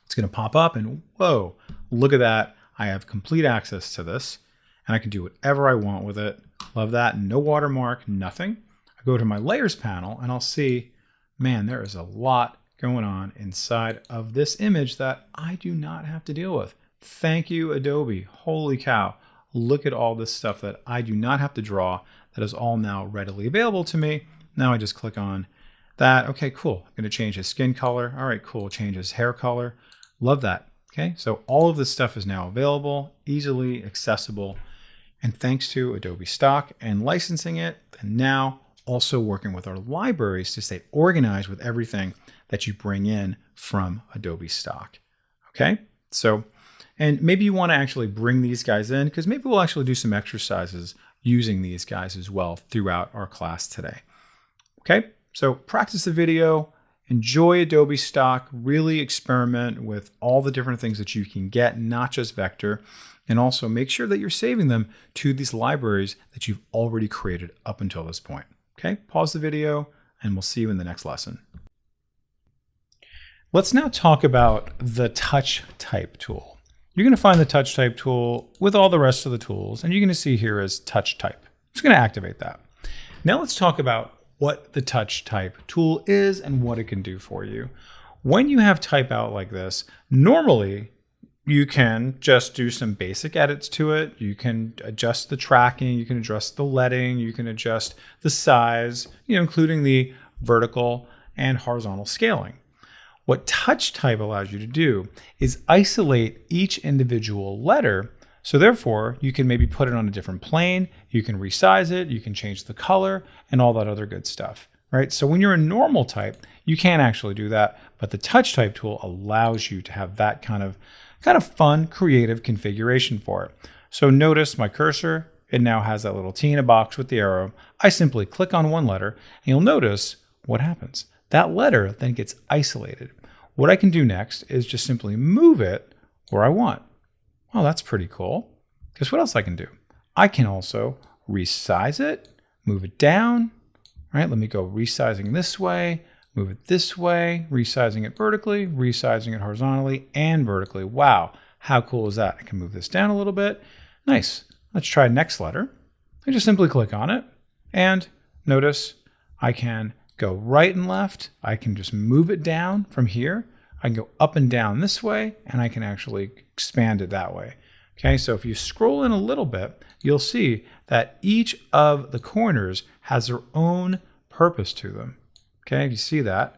It's going to pop up and whoa, look at that. I have complete access to this and I can do whatever I want with it. Love that. No watermark, nothing. I go to my layers panel and I'll see, man, there is a lot going on inside of this image that I do not have to deal with. Thank you, Adobe. Holy cow. Look at all this stuff that I do not have to draw that is all now readily available to me. Now I just click on that. Okay, cool. I'm going to change his skin color. All right, cool. Change his hair color. Love that. Okay, so all of this stuff is now available, easily accessible. And thanks to Adobe Stock and licensing it, and now also working with our libraries to stay organized with everything that you bring in from Adobe Stock. Okay, so, and maybe you want to actually bring these guys in because maybe we'll actually do some exercises using these guys as well throughout our class today. Okay, so practice the video, enjoy Adobe Stock, really experiment with all the different things that you can get, not just vector. And also make sure that you're saving them to these libraries that you've already created up until this point. Okay, pause the video and we'll see you in the next lesson. Let's now talk about the touch type tool. You're going to find the touch type tool with all the rest of the tools and you're going to see here as touch type. I'm just going to activate that. Now let's talk about what the touch type tool is and what it can do for you. When you have type out like this, normally you can just do some basic edits to it. You can adjust the tracking, you can adjust the leading, you can adjust the size, including the vertical and horizontal scaling. What touch type allows you to do is isolate each individual letter. So therefore, you can maybe put it on a different plane, you can resize it, you can change the color and all that other good stuff, right? So when you're a normal type, you can't actually do that, but the touch type tool allows you to have that kind of fun, creative configuration for it. So notice my cursor, it now has that little T in a box with the arrow. I simply click on one letter and you'll notice what happens. That letter then gets isolated. What I can do next is just simply move it where I want. Well, that's pretty cool. Guess what else I can do? I can also resize it, move it down. All right, let me go resizing this way, move it this way, resizing it vertically, resizing it horizontally and vertically. Wow, How cool is that? I can move this down a little bit. Nice. Let's try next letter. I just simply click on it and notice I can go right and left. I can just move it down from here. I can go up and down this way, and I can actually expand it that way. Okay, so if you scroll in a little bit, you'll see that each of the corners has their own purpose to them. Okay, you see that?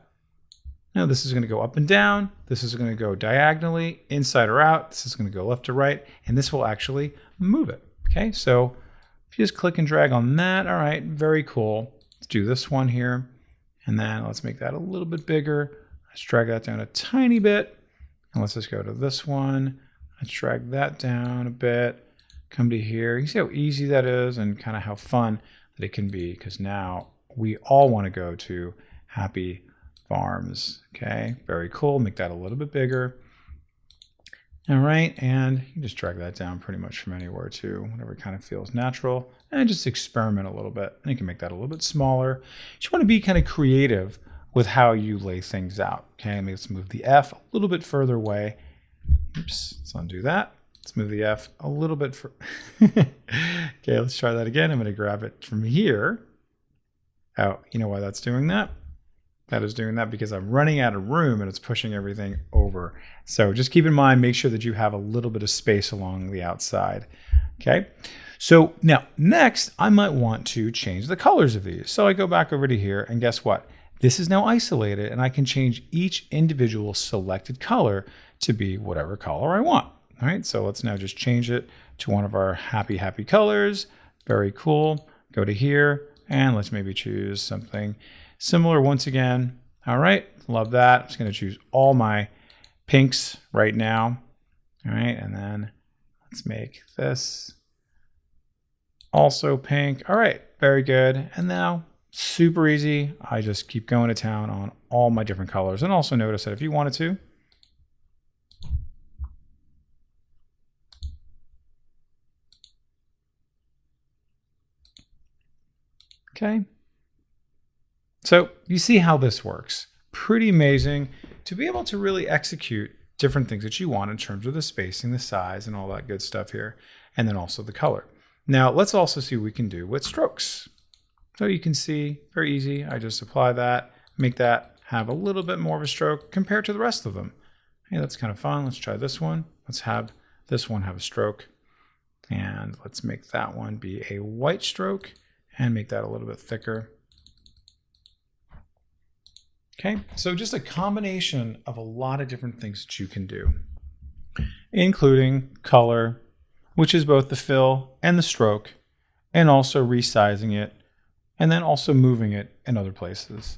Now this is going to go up and down. This is going to go diagonally, inside or out. This is going to go left to right, and this will actually move it. Okay, so if you just click and drag on that, all right, very cool. Let's do this one here, and then let's make that a little bit bigger. Let's drag that down a tiny bit, and let's just go to this one. Let's drag that down a bit, come to here. You see how easy that is and kind of how fun that it can be, because now we all want to go to Happy Farms. Okay, very cool. Make that a little bit bigger. All right, and you can just drag that down pretty much from anywhere to whatever kind of feels natural, and just experiment a little bit. And you can make that a little bit smaller. You just want to be kind of creative with how you lay things out. Okay, let's move the F a little bit further away. Oops, let's undo that. Let's move the F a little bit okay, let's try that again. I'm going to grab it from here. Oh, you know why that's doing that? That is doing that because I'm running out of room and it's pushing everything over. So just keep in mind, make sure that you have a little bit of space along the outside. Okay, so now next I might want to change the colors of these. So I go back over to here, and guess what? This is now isolated, and I can change each individual selected color to be whatever color I want. All right, so let's now just change it to one of our happy colors. Very cool. Go to here, and let's maybe choose something similar once again. All right, love that. I'm just going to choose all my pinks right now. All right, and then let's make this also pink. All right, very good. And now, super easy. I just keep going to town on all my different colors. And also notice that if you wanted to, okay. So you see how this works. Pretty amazing to be able to really execute different things that you want in terms of the spacing, the size, and all that good stuff here. And then also the color. Now let's also see what we can do with strokes. So you can see, very easy. I just apply that, make that have a little bit more of a stroke compared to the rest of them. Hey, that's kind of fun. Let's try this one. Let's have this one have a stroke. And let's make that one be a white stroke and make that a little bit thicker. Okay, so just a combination of a lot of different things that you can do, including color, which is both the fill and the stroke, and also resizing it, and then also moving it in other places.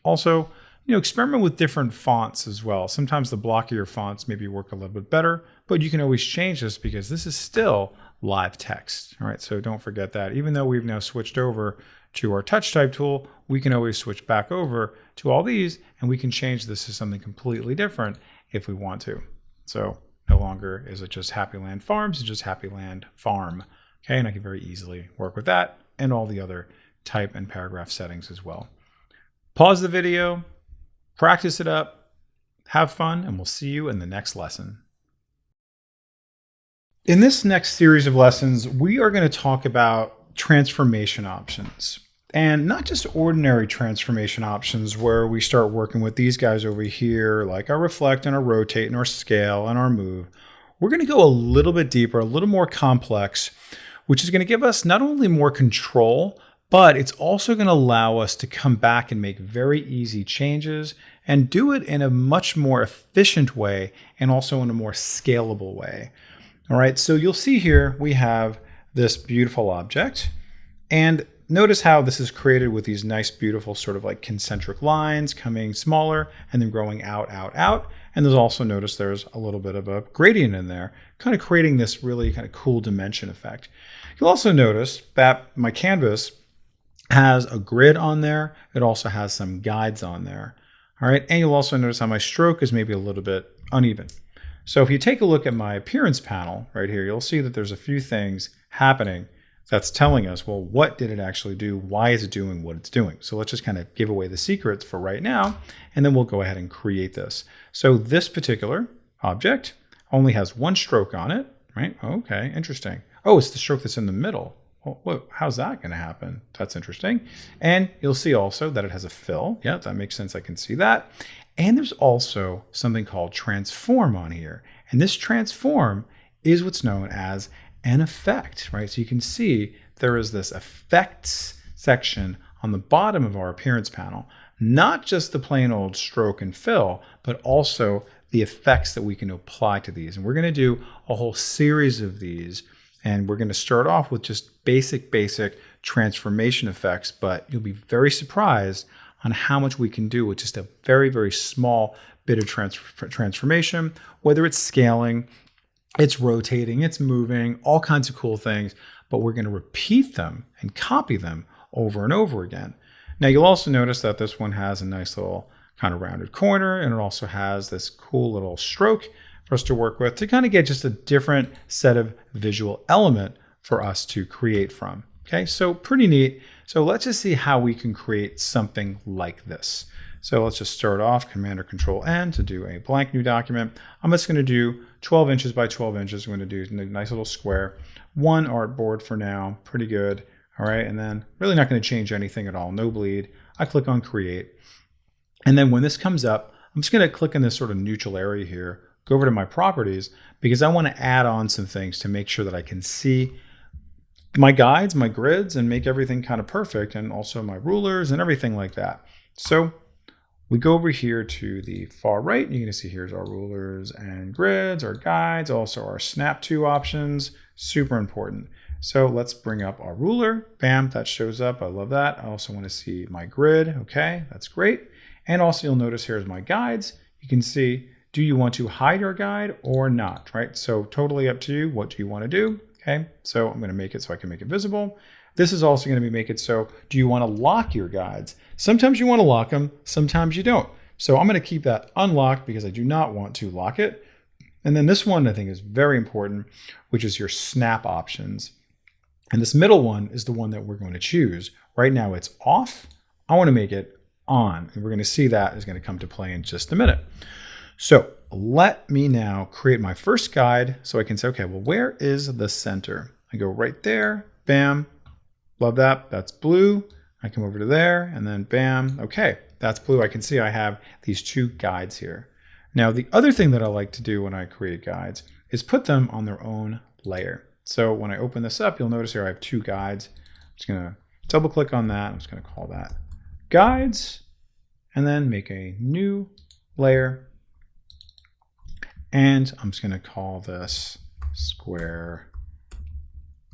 Also, experiment with different fonts as well. Sometimes the blockier fonts maybe work a little bit better, but you can always change this because this is still live text. All right, so don't forget that. Even though we've now switched over to our touch type tool, we can always switch back over to all these, and we can change this to something completely different if we want to. So no longer is it just Happyland Farms, it's just Happyland Farm. Okay, and I can very easily work with that and all the other type and paragraph settings as well. Pause the video, practice it up, have fun, and we'll see you in the next lesson. In this next series of lessons, we are going to talk about transformation options. And not just ordinary transformation options where we start working with these guys over here, like our reflect and our rotate and our scale and our move. We're going to go a little bit deeper, a little more complex, which is going to give us not only more control, but it's also going to allow us to come back and make very easy changes and do it in a much more efficient way and also in a more scalable way. All right, so you'll see here we have this beautiful object, and notice how this is created with these nice, beautiful sort of like concentric lines coming smaller and then growing out, out, out. And there's also, notice there's a little bit of a gradient in there, kind of creating this really kind of cool dimension effect. You'll also notice that my canvas has a grid on there. It also has some guides on there. All right, and you'll also notice how my stroke is maybe a little bit uneven. So if you take a look at my appearance panel right here, you'll see that there's a few things happening that's telling us, well, what did it actually do? Why is it doing what it's doing? So let's just kind of give away the secrets for right now, and then we'll go ahead and create this. So this particular object only has one stroke on it, right? Okay, interesting. Oh, it's the stroke that's in the middle. Well, whoa, how's that going to happen? That's interesting. And you'll see also that it has a fill. Yeah, that makes sense. I can see that. And there's also something called transform on here. And this transform is what's known as an effect, right? So you can see there is this effects section on the bottom of our appearance panel, not just the plain old stroke and fill, but also the effects that we can apply to these. And we're going to do a whole series of these. And we're going to start off with just basic transformation effects, but you'll be very surprised on how much we can do with just a very, very small bit of transformation, whether it's scaling, it's rotating, it's moving, all kinds of cool things, but we're going to repeat them and copy them over and over again. Now you'll also notice that this one has a nice little kind of rounded corner, and it also has this cool little stroke for us to work with to kind of get just a different set of visual element for us to create from. Okay, so pretty neat. So let's just see how we can create something like this. So let's just start off Command or Control N to do a blank new document. I'm just going to do 12 inches by 12 inches. I'm going to do a nice little square. One artboard for now, pretty good. All right, and then really not going to change anything at all, no bleed. I click on Create. And then when this comes up, I'm just going to click in this sort of neutral area here, go over to my properties, because I want to add on some things to make sure that I can see my guides, my grids, and make everything kind of perfect, and also my rulers and everything like that. So we go over here to the far right, and you're going to see here's our rulers and grids, our guides, also our snap to options, super important. So let's bring up our ruler. Bam, that shows up. I love that. I also want to see my grid. Okay, that's great. And also you'll notice here's my guides. You can see, do you want to hide your guide or not, right? So totally up to you. What do you want to do? Okay, so I'm going to make it so I can make it visible. This is also going to make it so, do you want to lock your guides? Sometimes you want to lock them, sometimes you don't. So I'm going to keep that unlocked because I do not want to lock it. And then this one I think is very important, which is your snap options. And this middle one is the one that we're going to choose. Right now it's off. I want to make it on. And we're going to see that is going to come to play in just a minute. So let me now create my first guide so I can say, okay, well, where is the center? I go right there, bam, love that, that's blue. I come over to there and then bam, okay, that's blue. I can see I have these two guides here. Now, the other thing that I like to do when I create guides is put them on their own layer. So when I open this up, you'll notice here I have two guides. I'm just gonna double click on that. I'm just gonna call that guides and then make a new layer. And I'm just going to call this square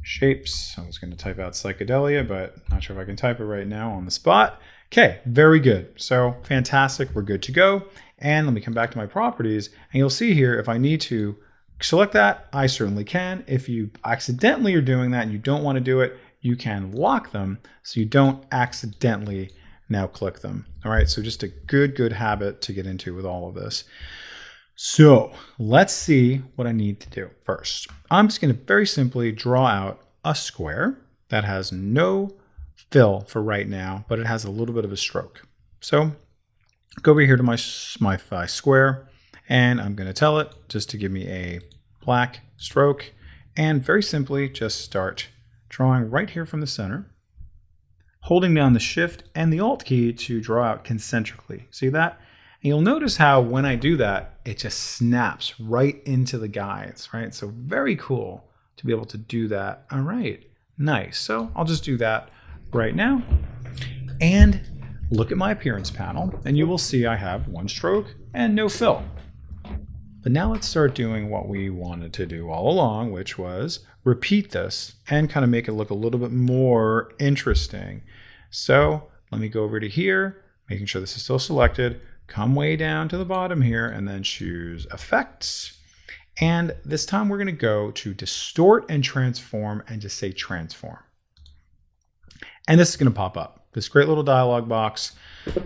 shapes. I was going to type out psychedelia, but not sure if I can type it right now on the spot. Okay, very good. So fantastic. We're good to go. And let me come back to my properties. And you'll see here, if I need to select that, I certainly can. If you accidentally are doing that and you don't want to do it, you can lock them so you don't accidentally now click them. All right, so just a good habit to get into with all of this. So let's see what I need to do first. I'm just going to very simply draw out a square that has no fill for right now, but it has a little bit of a stroke. So go over here to my square, and I'm going to tell it just to give me a black stroke, and very simply just start drawing right here from the center, holding down the Shift and the Alt key to draw out concentrically. See that? And you'll notice how when I do that, it just snaps right into the guides, right? So very cool to be able to do that. All right, nice. So I'll just do that right now. And look at my appearance panel, and you will see I have one stroke and no fill. But now let's start doing what we wanted to do all along, which was repeat this and kind of make it look a little bit more interesting. So let me go over to here, making sure this is still selected. Come way down to the bottom here and then choose Effects. And this time we're going to go to Distort and Transform and just say Transform. And this is going to pop up. This great little dialog box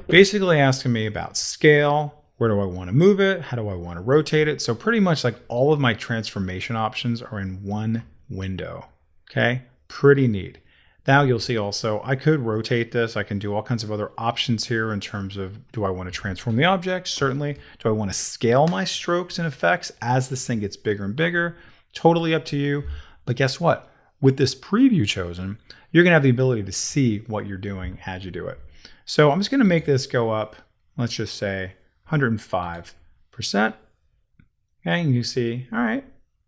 basically asking me about scale. Where do I want to move it? How do I want to rotate it? So pretty much like all of my transformation options are in one window. Okay, pretty neat. Now you'll see also, I could rotate this. I can do all kinds of other options here in terms of, do I want to transform the object? Certainly. Do I want to scale my strokes and effects as this thing gets bigger and bigger? Totally up to you. But guess what? With this preview chosen, you're going to have the ability to see what you're doing as you do it. So I'm just going to make this go up, let's just say 105%. Okay, and you see, all right,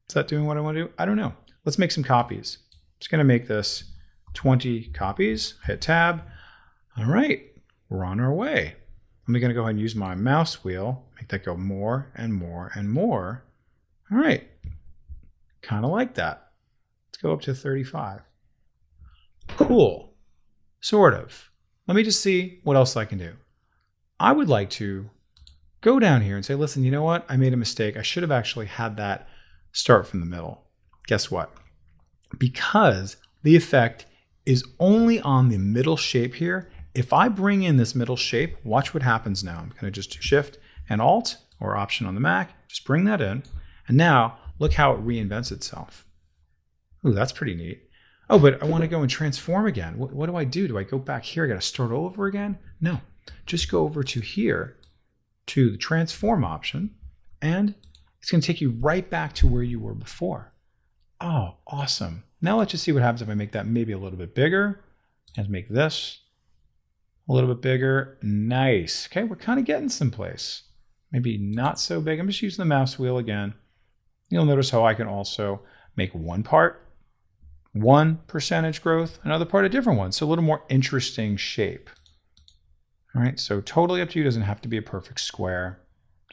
is that doing what I want to do? I don't know. Let's make some copies. I'm just going to make this 20 copies, hit tab. All right, we're on our way. I'm going to go ahead and use my mouse wheel, make that go more and more and more. All right, kind of like that. Let's go up to 35. Cool, sort of. Let me just see what else I can do. I would like to go down here and say, listen, you know what? I made a mistake. I should have actually had that start from the middle. Guess what? Because the effect is only on the middle shape here. If I bring in this middle shape, watch what happens now. I'm going to just do Shift and Alt or Option on the Mac. Just bring that in. And now look how it reinvents itself. Ooh, that's pretty neat. Oh, but I want to go and transform again. What do I do? Do I go back here? I got to start over again? No, just go over to here to the transform option, and it's going to take you right back to where you were before. Oh, awesome. Now let's just see what happens if I make that maybe a little bit bigger and make this a little bit bigger. Nice. Okay, we're kind of getting someplace. Maybe not so big. I'm just using the mouse wheel again. You'll notice how I can also make one part 1% growth, another part a different one. So a little more interesting shape. All right, so totally up to you. Doesn't have to be a perfect square.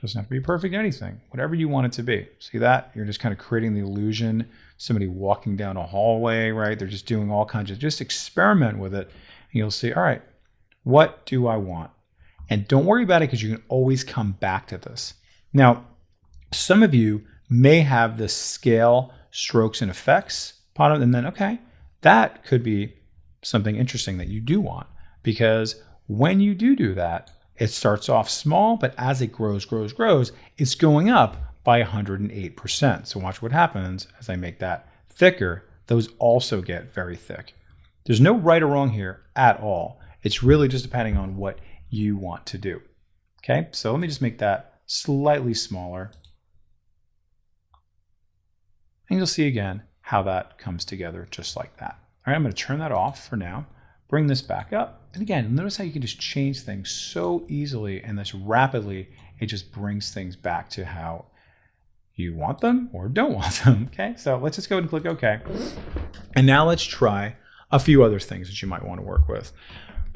Doesn't have to be perfect anything. Whatever you want it to be. See that? You're just kind of creating the illusion. Somebody walking down a hallway, right? They're just doing all kinds of, just experiment with it. And you'll see, all right, what do I want? And don't worry about it because you can always come back to this. Now, some of you may have the scale, strokes, and effects bottom, and then, okay, that could be something interesting that you do want, because when you do that, it starts off small, but as it grows, it's going up by 108%. So watch what happens as I make that thicker. Those also get very thick. There's no right or wrong here at all. It's really just depending on what you want to do. Okay, so let me just make that slightly smaller. And you'll see again how that comes together just like that. All right, I'm going to turn that off for now. Bring this back up. And again, notice how you can just change things so easily and this rapidly. It just brings things back to how you want them or don't want them. Okay, so let's just go ahead and click OK. And now let's try a few other things that you might want to work with.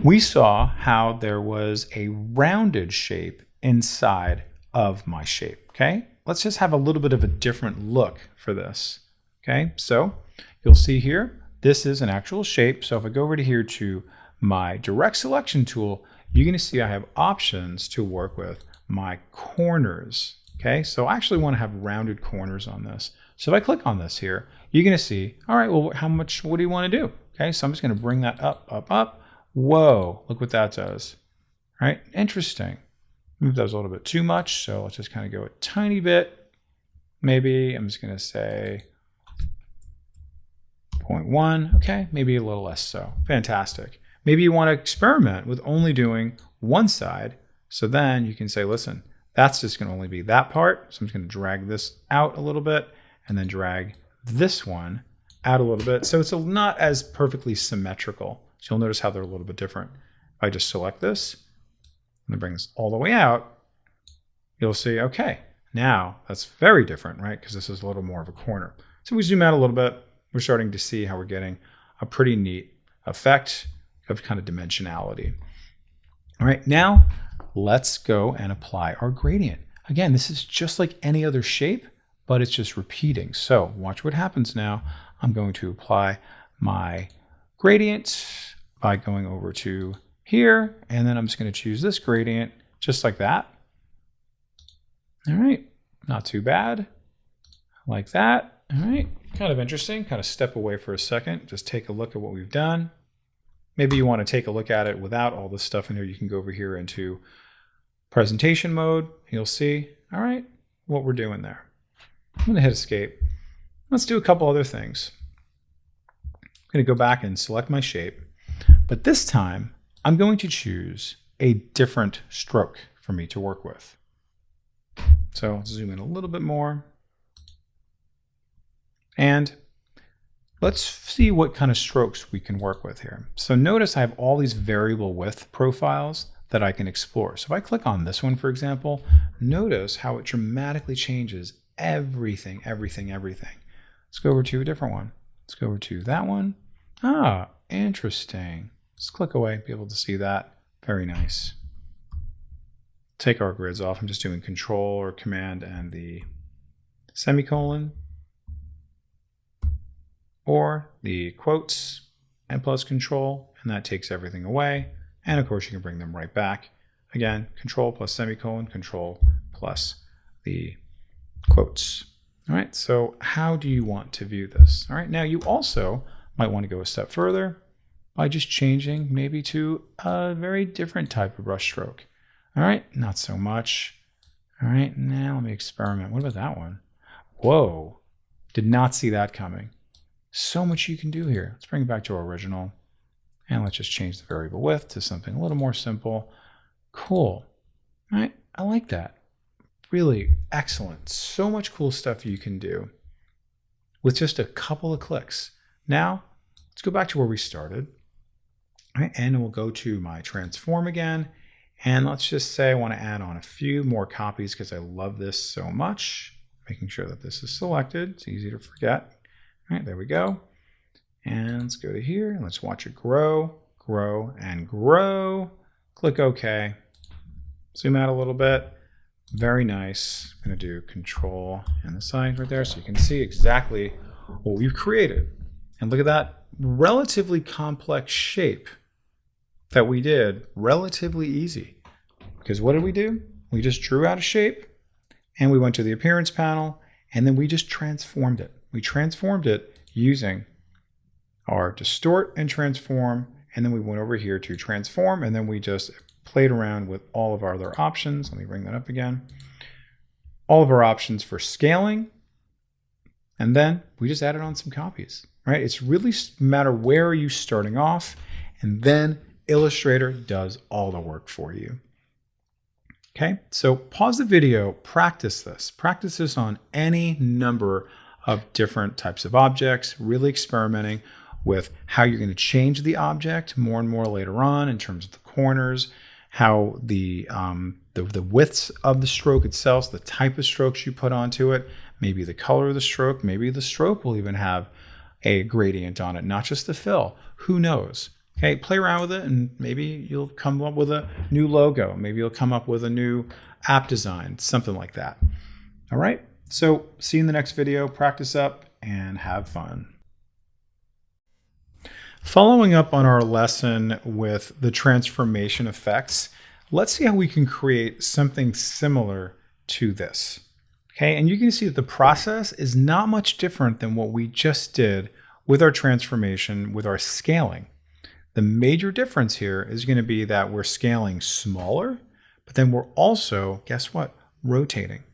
We saw how there was a rounded shape inside of my shape. Okay, let's just have a little bit of a different look for this. Okay, so you'll see here, this is an actual shape. So if I go over to here to my direct selection tool, you're going to see I have options to work with my corners. Okay, so I actually want to have rounded corners on this. So if I click on this here, you're going to see, all right, well, what do you want to do? Okay, so I'm just going to bring that up, up, up. Whoa, look what that does. All right, interesting. Maybe that was a little bit too much. So let's just kind of go a tiny bit. Maybe I'm just going to say 0.1, okay, maybe a little less so. Fantastic. Maybe you want to experiment with only doing one side. So then you can say, listen, that's just going to only be that part. So I'm just going to drag this out a little bit and then drag this one out a little bit. So it's not as perfectly symmetrical. So you'll notice how they're a little bit different. If I just select this and bring this all the way out, you'll see, okay, now that's very different, right? Because this is a little more of a corner. So we zoom out a little bit. We're starting to see how we're getting a pretty neat effect of kind of dimensionality. All right, now let's go and apply our gradient. Again, this is just like any other shape, but it's just repeating. So watch what happens now. I'm going to apply my gradient by going over to here, and then I'm just going to choose this gradient just like that. All right, not too bad. Like that. All right, kind of interesting. Kind of step away for a second. Just take a look at what we've done. Maybe you want to take a look at it without all this stuff in here. You can go over here into presentation mode. You'll see, all right, what we're doing there. I'm going to hit escape. Let's do a couple other things. going to go back and select my shape, but this time I'm going to choose a different stroke for me to work with. So let's zoom in a little bit more. And let's see what kind of strokes we can work with here. So notice I have all these variable width profiles that I can explore. So if I click on this one, for example, notice how it dramatically changes everything. Let's go over to a different one. Let's go over to that one. Ah, interesting. Let's click away, be able to see that. Very nice. Take our grids off. I'm just doing Control or Command and the semicolon, or the quotes and plus Control, and that takes everything away. And of course, you can bring them right back. Again, Control plus semicolon, Control plus the quotes. All right, so how do you want to view this? All right, now you also might want to go a step further by just changing maybe to a very different type of brush stroke. All right, not so much. All right, now let me experiment. What about that one? Whoa, did not see that coming. So much you can do here. Let's bring it back to our original. And let's just change the variable width to something a little more simple. Cool. All right, I like that. Really excellent. So much cool stuff you can do with just a couple of clicks. Now, let's go back to where we started. All right, and we'll go to my transform again. And let's just say I want to add on a few more copies because I love this so much. Making sure that this is selected. It's easy to forget. All right, there we go. And let's go to here and let's watch it grow, grow, and grow. Click OK. Zoom out a little bit. Very nice. I'm going to do Control and the side right there so you can see exactly what we've created. And look at that relatively complex shape that we did relatively easy. Because what did we do? We just drew out a shape and we went to the appearance panel and then we just transformed it. We transformed it using our distort and transform, and then we went over here to transform, and then we just played around with all of our other options. Let me bring that up again. All of our options for scaling, and then we just added on some copies, right? It's really a matter where are you starting off, and then Illustrator does all the work for you. Okay, so pause the video, practice this. Practice this on any number of different types of objects, really experimenting with how you're going to change the object more and more later on in terms of the corners, how the widths of the stroke itself, the type of strokes you put onto it, maybe the color of the stroke, maybe the stroke will even have a gradient on it, not just the fill. Who knows? Okay, play around with it and maybe you'll come up with a new logo. Maybe you'll come up with a new app design, something like that. All right, so see you in the next video. Practice up and have fun. Following up on our lesson with the transformation effects, let's see how we can create something similar to this. Okay, and you can see that the process is not much different than what we just did with our transformation, with our scaling. The major difference here is going to be that we're scaling smaller, but then we're also, guess what, rotating.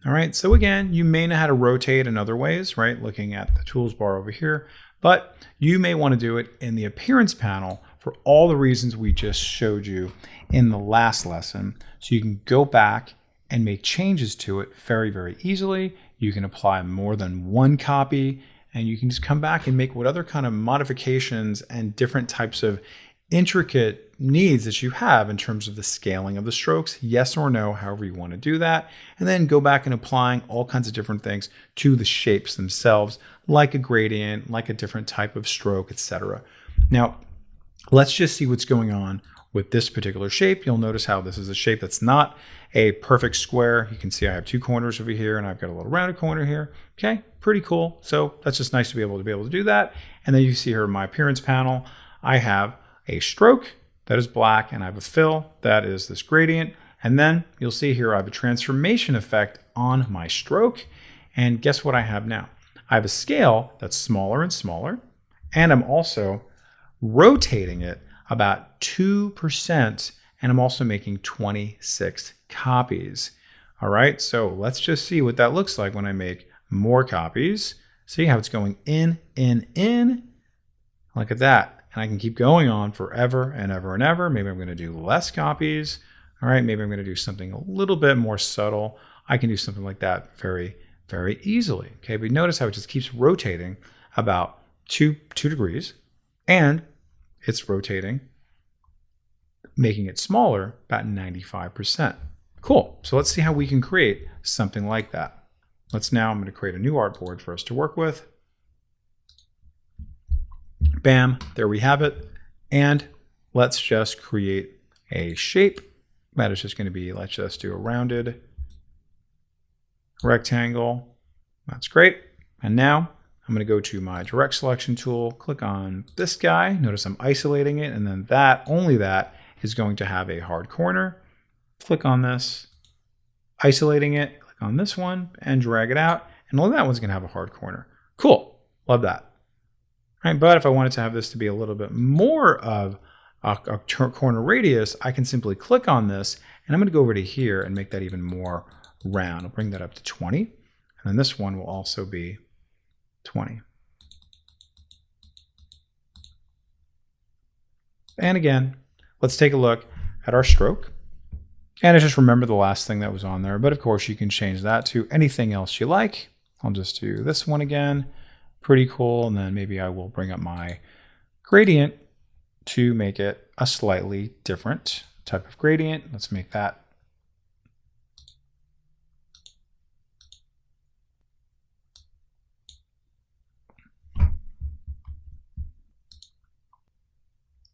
All right, so again, you may know how to rotate in other ways, right? Looking at the tools bar over here, but you may want to do it in the appearance panel for all the reasons we just showed you in the last lesson. So you can go back and make changes to it very, very easily. You can apply more than one copy, and you can just come back and make what other kind of modifications and different types of intricate needs that you have in terms of the scaling of the strokes, yes or no, however you want to do that, and then go back and applying all kinds of different things to the shapes themselves, like a gradient, like a different type of stroke, etc. Now, let's just see what's going on with this particular shape. You'll notice how this is a shape that's not a perfect square. You can see I have two corners over here and I've got a little rounded corner here. Okay, pretty cool. So that's just nice to be able to do that. And then you see here in my appearance panel, I have a stroke that is black and I have a fill that is this gradient. And then you'll see here I have a transformation effect on my stroke. And guess what I have now? I have a scale that's smaller and smaller, and I'm also rotating it about 2%, and I'm also making 26 copies. All right, so let's just see what that looks like when I make more copies. See how it's going in, Look at that. And I can keep going on forever and ever and ever. Maybe I'm going to do less copies. All right, maybe I'm going to do something a little bit more subtle. I can do something like that very, very easily. Okay, but notice how it just keeps rotating about two degrees, and it's rotating, making it smaller about 95%. Cool. So let's see how we can create something like that. I'm going to create a new artboard for us to work with. Bam, there we have it. And let's just create a shape. That is just going to be, let's just do a rounded rectangle. That's great. And now I'm going to go to my direct selection tool, click on this guy. Notice I'm isolating it, and then only that is going to have a hard corner. Click on this, isolating it, click on this one and drag it out. And only that one's going to have a hard corner. Cool. Love that. All right, but if I wanted to have this to be a little bit more of a corner radius, I can simply click on this, and I'm going to go over to here and make that even more round. I'll bring that up to 20, and then this one will also be 20. And again, let's take a look at our stroke. And I just remember the last thing that was on there, but of course you can change that to anything else you like. I'll just do this one again. Pretty cool. And then maybe I will bring up my gradient to make it a slightly different type of gradient. Let's make that.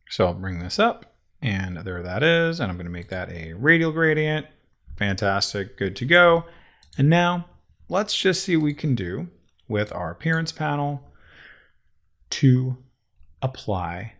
So I'll bring this up, and there that is. And I'm going to make that a radial gradient. Fantastic. Good to go. And now let's just see what we can do with our appearance panel to apply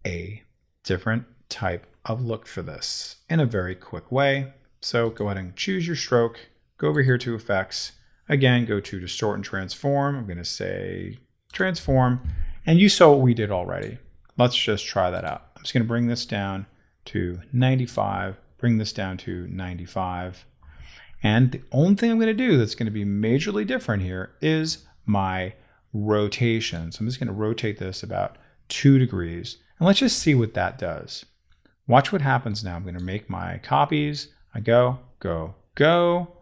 a different type of look for this in a very quick way. So go ahead and choose your stroke, go over here to effects, again, go to distort and transform. I'm going to say transform, and you saw what we did already. Let's just try that out. I'm just going to bring this down to 95, bring this down to 95. And the only thing I'm going to do that's going to be majorly different here is my rotation. So I'm just going to rotate this about 2 degrees. And let's just see what that does. Watch what happens now. I'm going to make my copies. I go, go, go.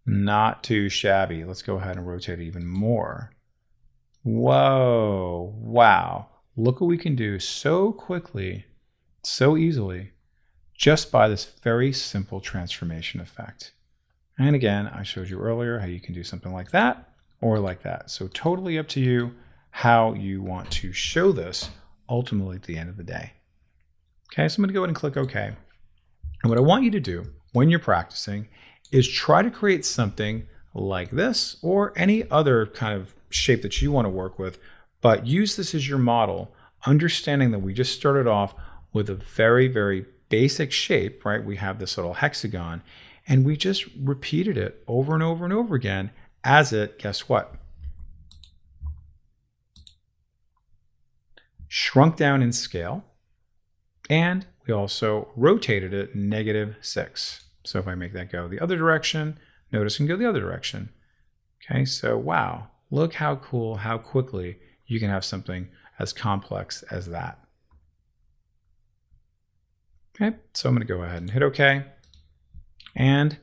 Not too shabby. Let's go ahead and rotate it even more. Whoa, wow. Look what we can do so quickly, so easily, just by this very simple transformation effect. And again, I showed you earlier how you can do something like that or like that. So totally up to you how you want to show this ultimately at the end of the day. Okay, so I'm going to go ahead and click OK. And what I want you to do when you're practicing is try to create something like this or any other kind of shape that you want to work with, but use this as your model, understanding that we just started off with a very, very basic shape, right? We have this little hexagon, and we just repeated it over and over and over again as it, guess what? Shrunk down in scale, and we also rotated it -6. So if I make that go the other direction, notice it can go the other direction. Okay, so wow, look how cool, how quickly you can have something as complex as that. Okay, so I'm going to go ahead and hit OK. And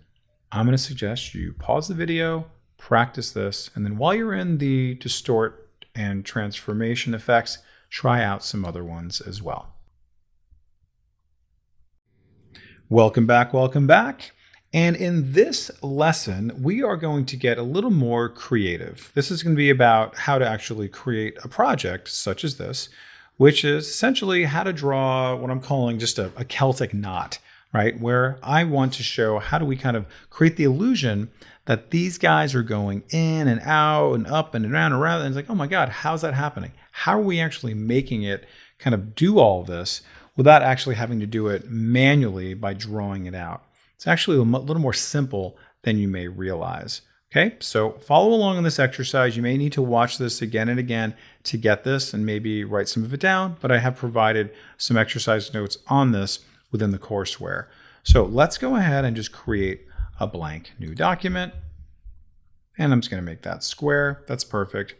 I'm going to suggest you pause the video, practice this, and then while you're in the distort and transformation effects, try out some other ones as well. Welcome back, welcome back. And in this lesson, we are going to get a little more creative. This is going to be about how to actually create a project such as this, which is essentially how to draw what I'm calling just a Celtic knot, right? Where I want to show how do we kind of create the illusion that these guys are going in and out and up and around and around. And it's like, oh my God, how's that happening? How are we actually making it kind of do all of this without actually having to do it manually by drawing it out? It's actually a little more simple than you may realize. Okay, so follow along in this exercise. You may need to watch this again and again to get this and maybe write some of it down, but I have provided some exercise notes on this within the courseware. So let's go ahead and just create a blank new document. And I'm just going to make that square. That's perfect.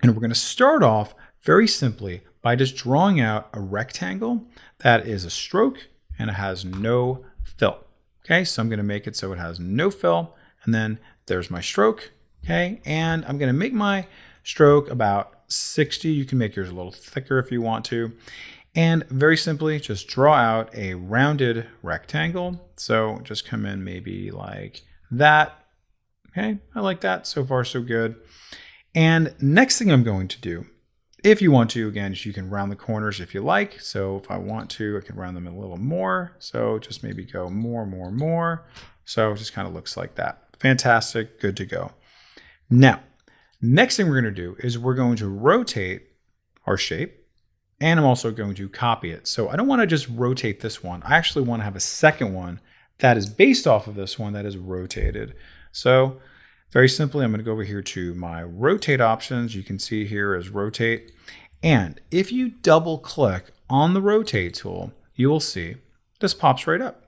And we're going to start off very simply by just drawing out a rectangle that is a stroke and it has no fill. Okay, so I'm going to make it so it has no fill, and then there's my stroke. Okay, and I'm going to make my stroke about 60. You can make yours a little thicker if you want to. And very simply, just draw out a rounded rectangle. So just come in maybe like that. Okay, I like that. So far, so good. And next thing I'm going to do, if you want to, again, you can round the corners if you like. So if I want to, I can round them a little more. So just maybe go more. So it just kind of looks like that. Fantastic, good to go. Now, next thing we're going to do is we're going to rotate our shape. And I'm also going to copy it. So I don't want to just rotate this one. I actually want to have a second one that is based off of this one that is rotated. So very simply, I'm going to go over here to my rotate options. You can see here is rotate. And if you double click on the rotate tool, you will see this pops right up,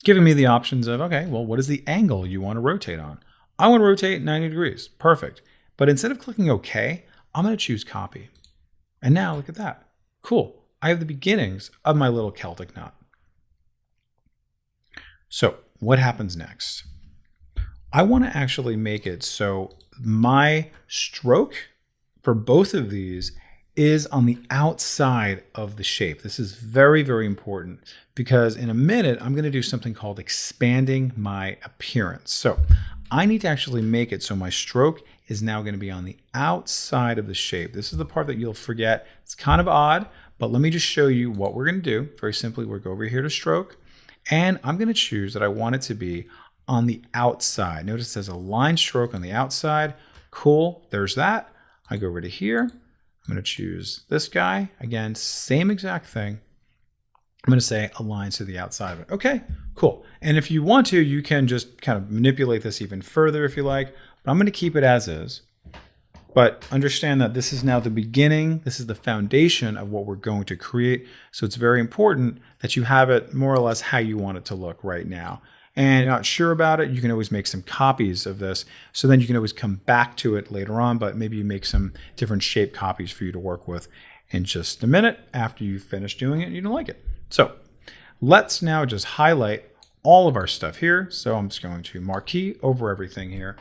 giving me the options of, okay, well, what is the angle you want to rotate on? I want to rotate 90 degrees. Perfect. But instead of clicking OK, I'm going to choose copy. And now look at that. Cool. I have the beginnings of my little Celtic knot. So what happens next? I want to actually make it so my stroke for both of these is on the outside of the shape. This is very, very important because in a minute, I'm going to do something called expanding my appearance. So I need to actually make it so my stroke is now going to be on the outside of the shape. This is the part that you'll forget. It's kind of odd, but let me just show you what we're going to do. Very simply, we'll go over here to stroke, and I'm going to choose that I want it to be on the outside. Notice it says a line stroke on the outside. Cool, there's that. I go over to here. I'm going to choose this guy. Again, same exact thing. I'm going to say align to the outside of it. Okay, cool. And if you want to, you can just kind of manipulate this even further if you like. But I'm going to keep it as is. But understand that this is now the beginning. This is the foundation of what we're going to create. So it's very important that you have it more or less how you want it to look right now. And you're not sure about it, you can always make some copies of this. So then you can always come back to it later on, but maybe you make some different shape copies for you to work with in just a minute after you finish doing it and you don't like it. So let's now just highlight all of our stuff here. So I'm just going to marquee over everything here.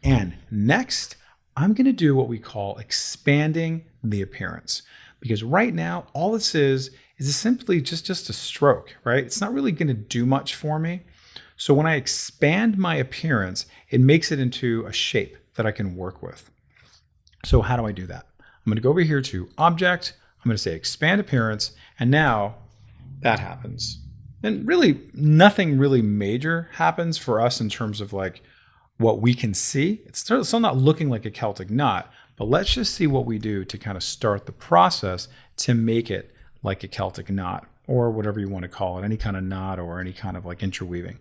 And next, I'm going to do what we call expanding the appearance. Because right now, all this is simply just a stroke, right? It's not really going to do much for me. So when I expand my appearance, it makes it into a shape that I can work with. So how do I do that? I'm going to go over here to Object. I'm going to say Expand Appearance. And now that happens. And really, nothing really major happens for us in terms of like what we can see. It's still not looking like a Celtic knot, but let's just see what we do to kind of start the process to make it like a Celtic knot or whatever you want to call it, any kind of knot or any kind of like interweaving.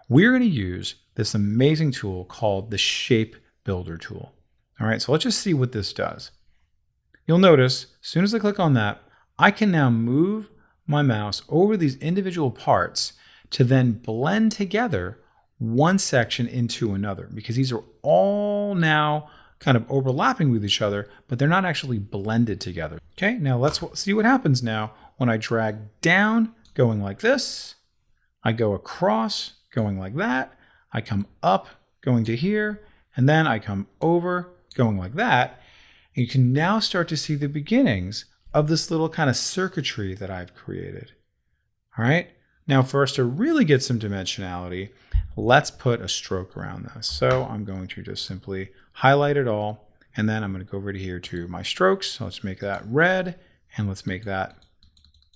We're going to use this amazing tool called the Shape Builder tool. All right, so let's just see what this does. You'll notice as soon as I click on that, I can now move my mouse over these individual parts to then blend together one section into another, because these are all now kind of overlapping with each other, but they're not actually blended together. Okay, now let's see what happens now when I drag down, going like this. I go across, going like that. I come up, going to here, and then I come over, going like that. And you can now start to see the beginnings of this little kind of circuitry that I've created. All right, now for us to really get some dimensionality, let's put a stroke around this. So I'm going to just simply highlight it all, and then I'm going to go over to here to my strokes. So let's make that red, and let's make that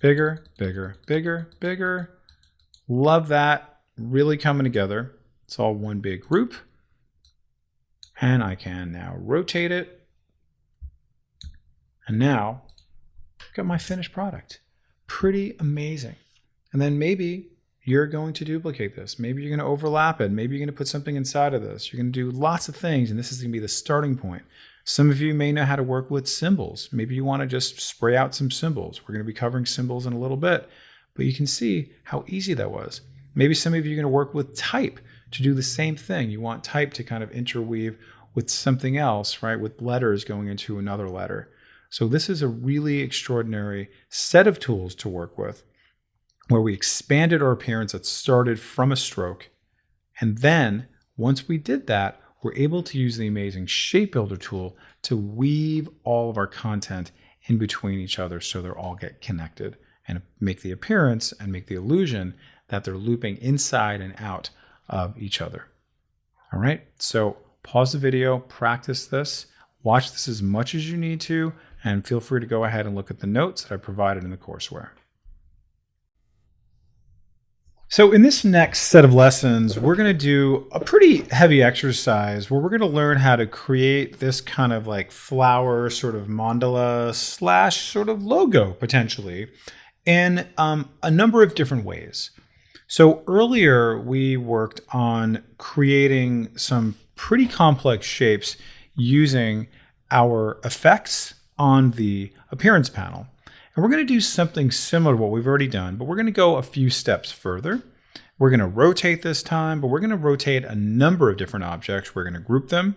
bigger, bigger, bigger, bigger. Love that, really coming together. It's all one big group. And I can now rotate it. And now I've got my finished product. Pretty amazing. And then maybe you're going to duplicate this. Maybe you're going to overlap it. Maybe you're going to put something inside of this. You're going to do lots of things, and this is going to be the starting point. Some of you may know how to work with symbols. Maybe you want to just spray out some symbols. We're going to be covering symbols in a little bit, but you can see how easy that was. Maybe some of you are going to work with type to do the same thing. You want type to kind of interweave with something else, right? With letters going into another letter. So this is a really extraordinary set of tools to work with, where we expanded our appearance that started from a stroke. And then once we did that, we're able to use the amazing Shape Builder tool to weave all of our content in between each other so they're all get connected and make the appearance and make the illusion that they're looping inside and out of each other. All right, so pause the video, practice this, watch this as much as you need to, and feel free to go ahead and look at the notes that I provided in the courseware. So in this next set of lessons, we're going to do a pretty heavy exercise where we're going to learn how to create this kind of like flower sort of mandala slash sort of logo potentially in a number of different ways. So earlier we worked on creating some pretty complex shapes using our effects on the appearance panel. And we're going to do something similar to what we've already done, but we're going to go a few steps further. We're going to rotate this time, but we're going to rotate a number of different objects. We're going to group them.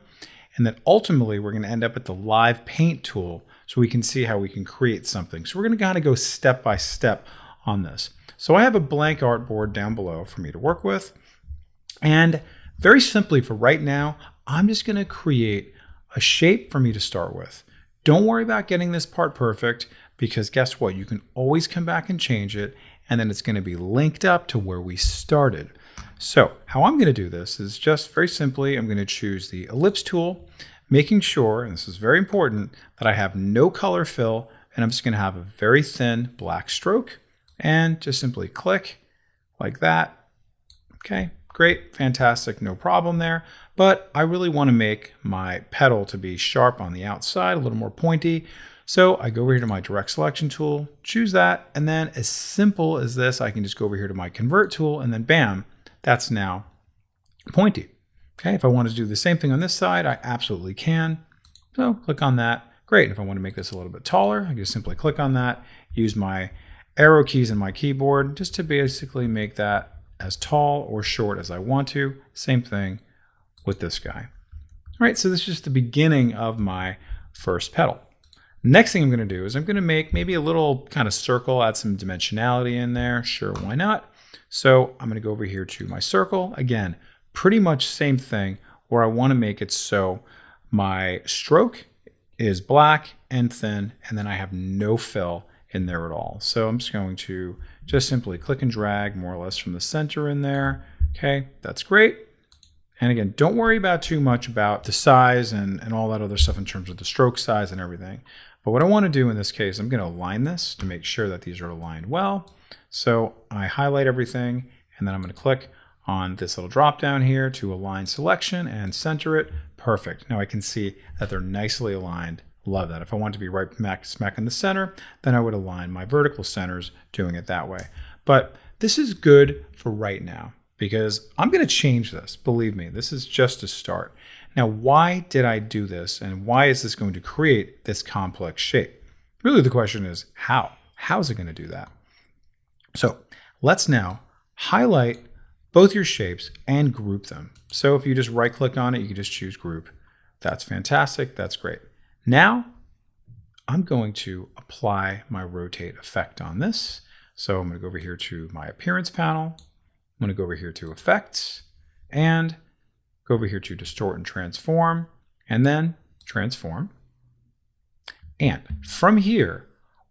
And then ultimately, we're going to end up at the live paint tool so we can see how we can create something. So we're going to kind of go step by step on this. So I have a blank artboard down below for me to work with. And very simply for right now, I'm just going to create a shape for me to start with. Don't worry about getting this part perfect, because guess what? You can always come back and change it, and then it's going to be linked up to where we started. So how I'm going to do this is just very simply, I'm going to choose the ellipse tool, making sure, and this is very important, that I have no color fill, and I'm just going to have a very thin black stroke, and just simply click like that. Okay, great, fantastic, no problem there. But I really want to make my petal to be sharp on the outside, a little more pointy. So I go over here to my direct selection tool, choose that, and then as simple as this, I can just go over here to my convert tool, and then bam, that's now pointy. Okay, if I want to do the same thing on this side, I absolutely can. So click on that, great. If I want to make this a little bit taller, I can just simply click on that, use my arrow keys in my keyboard just to basically make that as tall or short as I want to. Same thing with this guy. All right, so this is just the beginning of my first petal. Next thing I'm going to do is I'm going to make maybe a little kind of circle, add some dimensionality in there. Sure, why not? So I'm going to go over here to my circle. Again, pretty much same thing, where I want to make it so my stroke is black and thin, and then I have no fill in there at all. So I'm just going to just simply click and drag more or less from the center in there. Okay, that's great. And again, don't worry about too much about the size and all that other stuff in terms of the stroke size and everything. But what I want to do in this case, I'm going to align this to make sure that these are aligned well. So I highlight everything, and then I'm going to click on this little drop down here to align selection and center it. Perfect. Now I can see that they're nicely aligned. Love that. If I want to be right smack in the center, then I would align my vertical centers doing it that way. But this is good for right now, because I'm going to change this. Believe me, this is just a start. Now, why did I do this, and why is this going to create this complex shape? Really, the question is how? How is it going to do that? So let's now highlight both your shapes and group them. So if you just right click on it, you can just choose group. That's fantastic. That's great. Now I'm going to apply my rotate effect on this. So I'm going to go over here to my appearance panel. I'm going to go over here to effects and go over here to distort and transform, and then transform. And from here,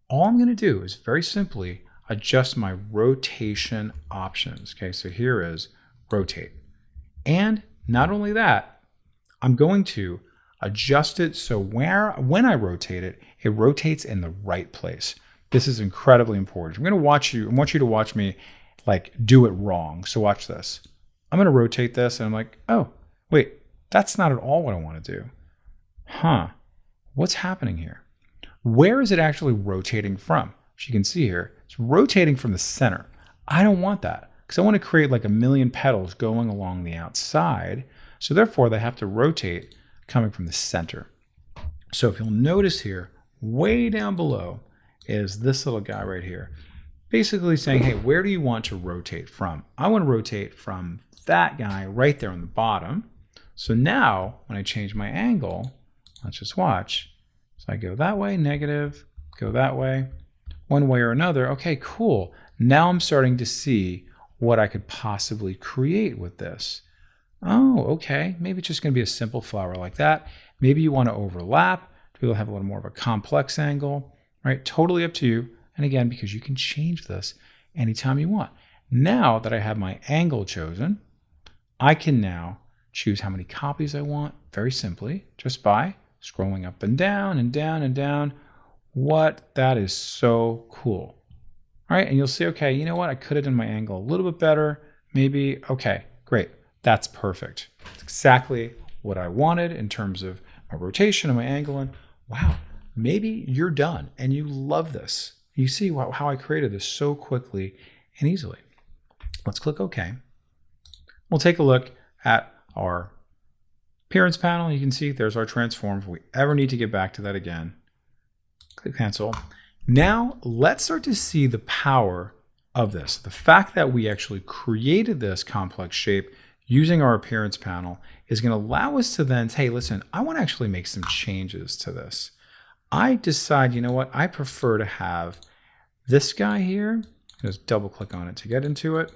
all I'm going to do is very simply adjust my rotation options. Okay, so here is rotate. And not only that, I'm going to adjust it so when I rotate it, it rotates in the right place. This is incredibly important. I want you to watch me like do it wrong. So watch this. I'm going to rotate this and I'm like, oh, wait, that's not at all what I want to do. Huh, what's happening here? Where is it actually rotating from? As you can see here, it's rotating from the center. I don't want that because I want to create like a million petals going along the outside. So therefore they have to rotate coming from the center. So if you'll notice here, way down below is this little guy right here, basically saying, hey, where do you want to rotate from? I want to rotate from that guy right there on the bottom. So now when I change my angle, let's just watch. So So I go that way, negative, go that way, one way or another. Okay, cool. Now I'm starting to see what I could possibly create with this. Oh, okay. Maybe it's just going to be a simple flower like that. Maybe you want to overlap. We'll have a little more of a complex angle, right? Totally up to you. And again, because you can change this anytime you want. Now that I have my angle chosen, I can now choose how many copies I want very simply, just by scrolling up and down and down and down. That is so cool. All right, and you'll see, okay, you know what? I could have done my angle a little bit better. Maybe, okay, great. That's perfect. It's exactly what I wanted in terms of my rotation and my angle. And wow, maybe you're done and you love this. You see how I created this so quickly and easily. Let's click OK. We'll take a look at our appearance panel. You can see there's our transform. If we ever need to get back to that again, click cancel. Now let's start to see the power of this. The fact that we actually created this complex shape using our appearance panel is going to allow us to then say, hey, listen, I want to actually make some changes to this. I decide, you know what, I prefer to have this guy here. Just double click on it to get into it.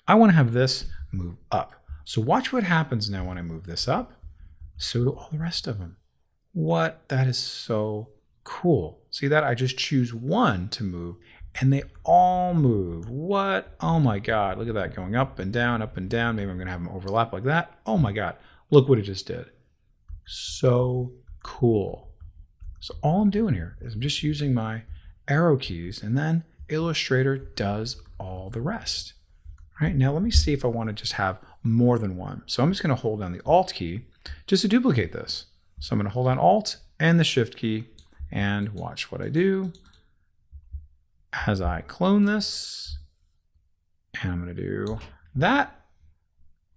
I want to have this move up. So watch what happens now when I move this up. So do all the rest of them. That is so cool. See that? I just choose one to move and they all move. Oh my God, look at that, going up and down, up and down. Maybe I'm gonna have them overlap like that. Oh my God, look what it just did. So cool. So all I'm doing here is I'm just using my arrow keys and then Illustrator does all the rest. All right, now let me see if I wanna just have more than one. So I'm just gonna hold down the Alt key just to duplicate this. So I'm gonna hold down Alt and the Shift key and watch what I do. As I clone this, and I'm going to do that,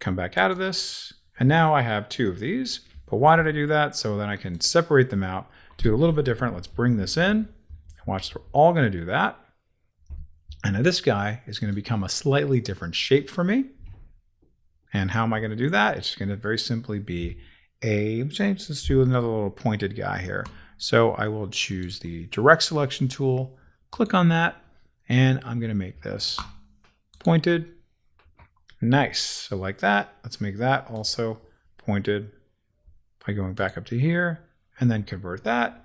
come back out of this, and now I have two of these. But why did I do that? So then I can separate them out, do it a little bit different. Let's bring this in. Watch, we're all going to do that. And now this guy is going to become a slightly different shape for me. And how am I going to do that? It's going to very simply be let's do another little pointed guy here. So I will choose the direct selection tool, click on that, and I'm going to make this pointed. Nice. So like that, let's make that also pointed by going back up to here and then convert that.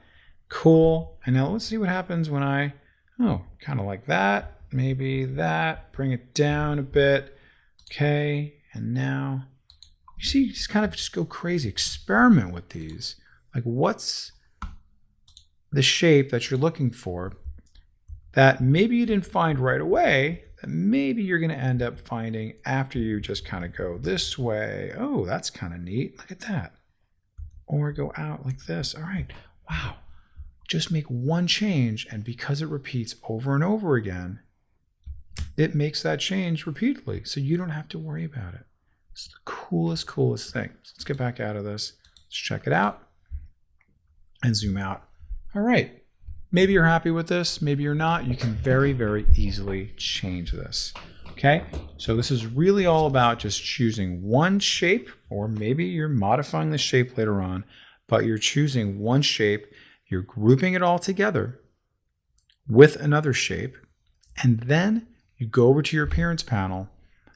Cool. And now let's see what happens when kind of like that, maybe that, bring it down a bit. Okay. And now you see, you just go crazy, experiment with these. Like what's the shape that you're looking for that maybe you didn't find right away, that maybe you're going to end up finding after you just kind of go this way. Oh, that's kind of neat. Look at that. Or go out like this. All right. Wow. Just make one change, and because it repeats over and over again, it makes that change repeatedly, so you don't have to worry about it. It's the coolest thing. So let's get back out of this. Let's check it out and zoom out. All right, maybe you're happy with this, maybe you're not. You can very, very easily change this. Okay, so this is really all about just choosing one shape, or maybe you're modifying the shape later on, but you're choosing one shape, you're grouping it all together with another shape, and then you go over to your appearance panel,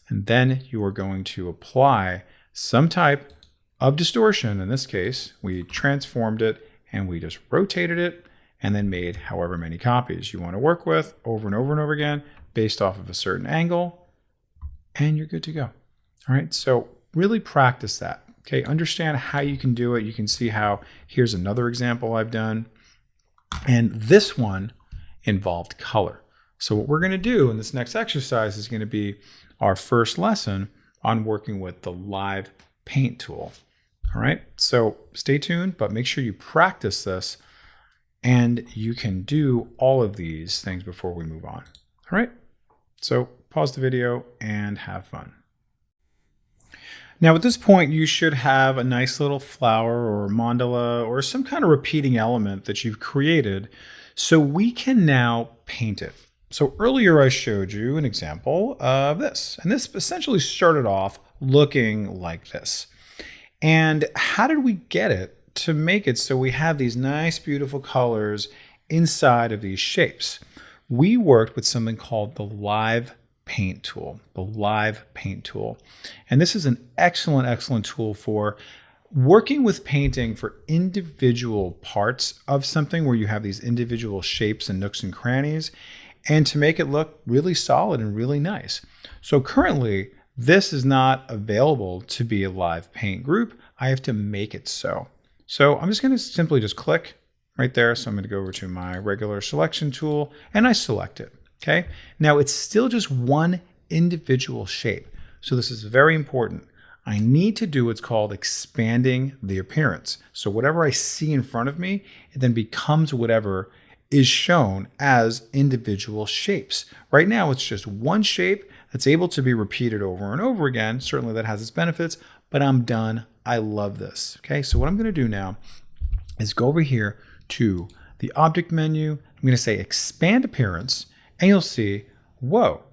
and then you are going to apply some type of distortion. In this case, we transformed it and we just rotated it and then made however many copies you want to work with over and over and over again based off of a certain angle, and you're good to go. All right, so really practice that. Okay, understand how you can do it. You can see how, here's another example I've done. And this one involved color. So what we're going to do in this next exercise is going to be our first lesson on working with the live paint tool. All right, so stay tuned, but make sure you practice this and you can do all of these things before we move on. All right, so pause the video and have fun. Now at this point, you should have a nice little flower or mandala or some kind of repeating element that you've created, so we can now paint it. So earlier I showed you an example of this, and this essentially started off looking like this. And how did we get it to make it so we have these nice, beautiful colors inside of these shapes, we worked with something called the Live Paint tool, the Live Paint tool. And this is an excellent, excellent tool for working with painting for individual parts of something where you have these individual shapes and nooks and crannies, and to make it look really solid and really nice. So currently, this is not available to be a live paint group. I have to make it so. So I'm just going to simply just click right there. So I'm going to go over to my regular selection tool and I select it. Okay. Now it's still just one individual shape. So this is very important. I need to do what's called expanding the appearance. So whatever I see in front of me, it then becomes whatever is shown as individual shapes. Right now, it's just one shape that's able to be repeated over and over again. Certainly that has its benefits, but I'm done. I love this. Okay, so what I'm going to do now is go over here to the object menu. I'm going to say expand appearance, and you'll see, whoa,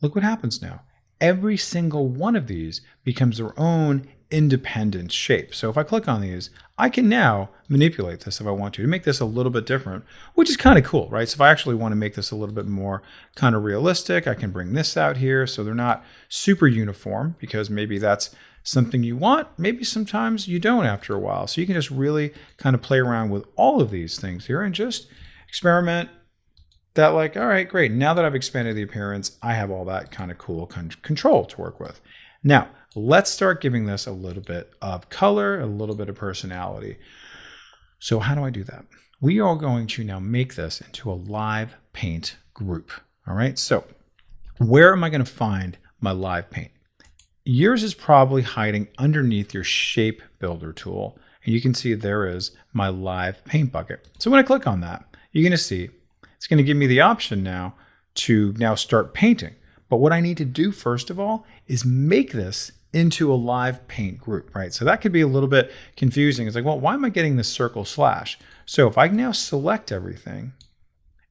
look what happens now. Every single one of these becomes their own independent shape. So if I click on these, I can now manipulate this if I want to make this a little bit different, which is kind of cool, right? So if I actually want to make this a little bit more kind of realistic, I can bring this out here so they're not super uniform, because maybe that's something you want. Maybe sometimes you don't after a while. So you can just really kind of play around with all of these things here and just experiment that, like, all right, great. Now that I've expanded the appearance, I have all that kind of cool control to work with. Now, let's start giving this a little bit of color, a little bit of personality. So how do I do that? We are going to now make this into a live paint group. All right, so where am I going to find my live paint? Yours is probably hiding underneath your shape builder tool. And you can see there is my live paint bucket. So when I click on that, you're going to see it's going to give me the option now to start painting. But what I need to do first of all is make this into a live paint group, right? So that could be a little bit confusing. It's like, well, why am I getting this circle slash? So if I now select everything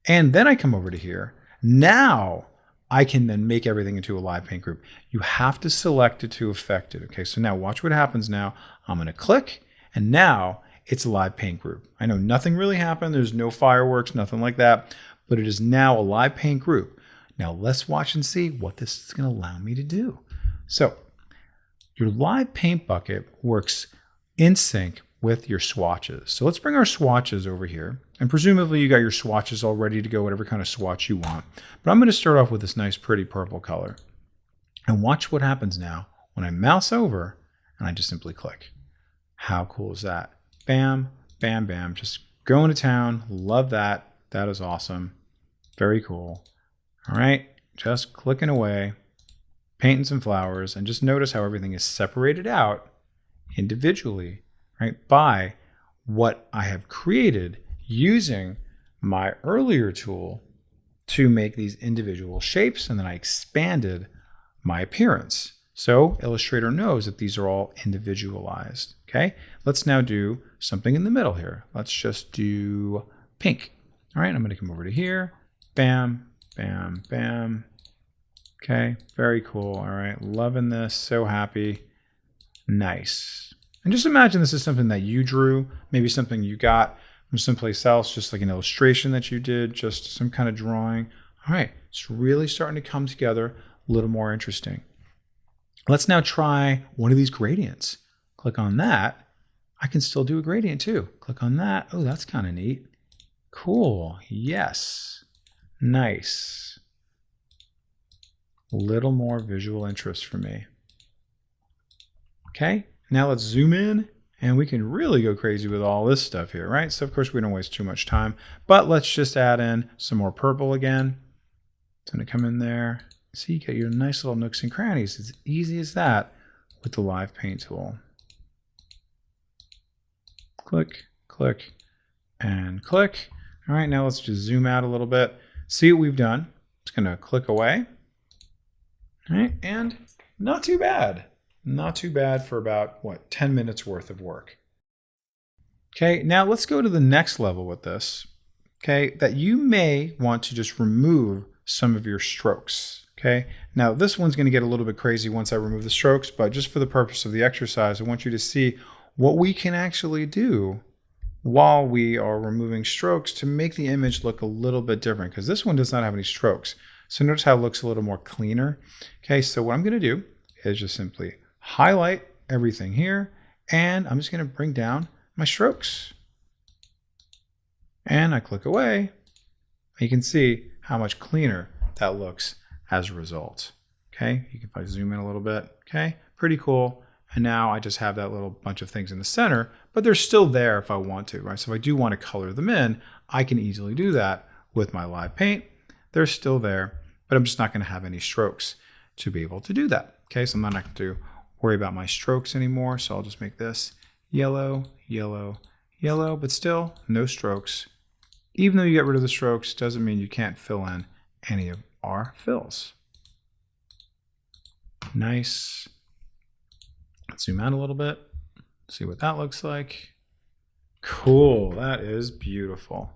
and then I come over to here, now I can then make everything into a live paint group. You have to select it to affect it. Okay, so now watch what happens now. I'm going to click and now it's a live paint group. I know nothing really happened. There's no fireworks, nothing like that, but it is now a live paint group. Now let's watch and see what this is going to allow me to do. So your live paint bucket works in sync with your swatches. So let's bring our swatches over here. And presumably you got your swatches all ready to go, whatever kind of swatch you want. But I'm going to start off with this nice pretty purple color. And watch what happens now when I mouse over and I just simply click. How cool is that? Bam, bam, bam. Just going to town. Love that. That is awesome. Very cool. All right, just clicking away, painting some flowers, and just notice how everything is separated out individually, right, by what I have created using my earlier tool to make these individual shapes, and then I expanded my appearance. So Illustrator knows that these are all individualized, okay? Let's now do something in the middle here. Let's just do pink. All right, I'm gonna come over to here, bam, bam, bam. Okay, very cool. All right, loving this, so happy. Nice. And just imagine this is something that you drew, maybe something you got from someplace else, just like an illustration that you did, just some kind of drawing. All right, it's really starting to come together a little more interesting. Let's now try one of these gradients. Click on that. I can still do a gradient too. Click on that. Oh, that's kind of neat. Cool, yes. Nice. A little more visual interest for me. Okay, now let's zoom in and we can really go crazy with all this stuff here, right? So of course we don't waste too much time, but let's just add in some more purple again. It's gonna come in there. See, you get your nice little nooks and crannies. It's easy as that with the live paint tool. Click, click, and click. All right, now let's just zoom out a little bit. See what we've done. It's gonna click away. All right, and not too bad. Not too bad for about, what, 10 minutes worth of work. Okay, now let's go to the next level with this. Okay, that you may want to just remove some of your strokes. Okay, now this one's gonna get a little bit crazy once I remove the strokes, but just for the purpose of the exercise, I want you to see what we can actually do while we are removing strokes to make the image look a little bit different, because this one does not have any strokes. So notice how it looks a little more cleaner. Okay, so what I'm going to do is just simply highlight everything here, and I'm just going to bring down my strokes. And I click away. You can see how much cleaner that looks as a result. Okay, you can probably zoom in a little bit. Okay, pretty cool. And now I just have that little bunch of things in the center, but they're still there if I want to, right? So if I do want to color them in, I can easily do that with my live paint. They're still there, but I'm just not going to have any strokes to be able to do that. Okay, so I'm not going to worry about my strokes anymore. So I'll just make this yellow, yellow, yellow, but still no strokes. Even though you get rid of the strokes, doesn't mean you can't fill in any of our fills. Nice. Let's zoom out a little bit, see what that looks like. Cool, that is beautiful.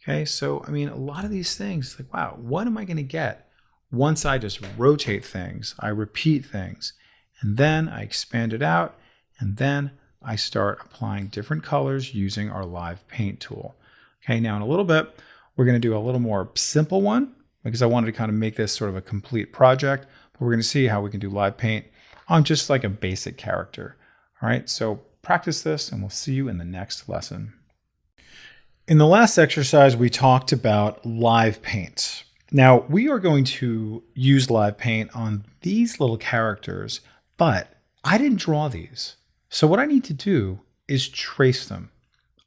Okay, so I mean, a lot of these things, like, wow, what am I going to get once I just rotate things, I repeat things, and then I expand it out, and then I start applying different colors using our live paint tool. Okay, now in a little bit, we're going to do a little more simple one because I wanted to kind of make this sort of a complete project, but we're going to see how we can do live paint on just like a basic character. All right, so practice this and we'll see you in the next lesson. In the last exercise, we talked about live paint. Now we are going to use live paint on these little characters, but I didn't draw these. So what I need to do is trace them.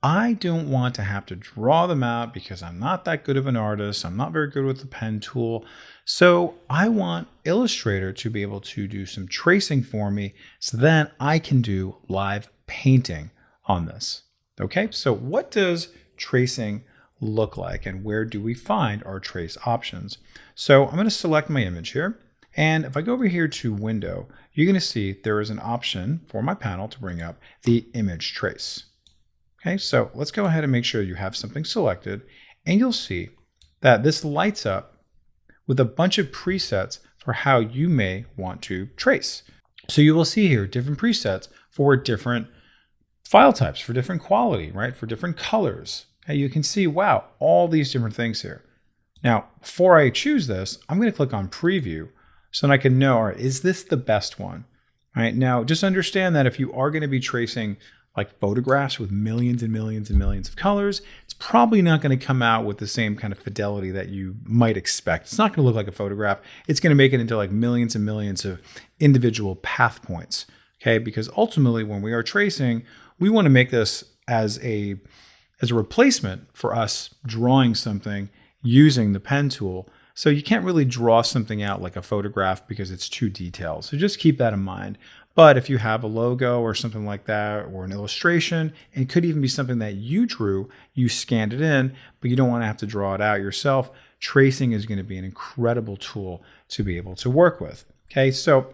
I don't want to have to draw them out because I'm not that good of an artist. I'm not very good with the pen tool. So I want Illustrator to be able to do some tracing for me so then I can do live painting on this. Okay, so what does tracing look like and where do we find our trace options? So I'm going to select my image here. And if I go over here to Window, you're going to see there is an option for my panel to bring up the image trace. Okay, so let's go ahead and make sure you have something selected, and you'll see that this lights up with a bunch of presets for how you may want to trace. So you will see here different presets for different file types, for different quality, right? For different colors. Okay, you can see, wow, all these different things here. Now, before I choose this, I'm going to click on Preview so that I can know, all right, is this the best one? All right, now just understand that if you are going to be tracing like photographs with millions and millions and millions of colors, it's probably not going to come out with the same kind of fidelity that you might expect. It's not going to look like a photograph. It's going to make it into like millions and millions of individual path points. Okay, because ultimately when we are tracing, we want to make this as a replacement for us drawing something using the pen tool. So you can't really draw something out like a photograph because it's too detailed. So just keep that in mind. But if you have a logo or something like that, or an illustration, it could even be something that you drew, you scanned it in, but you don't want to have to draw it out yourself, tracing is going to be an incredible tool to be able to work with. Okay, so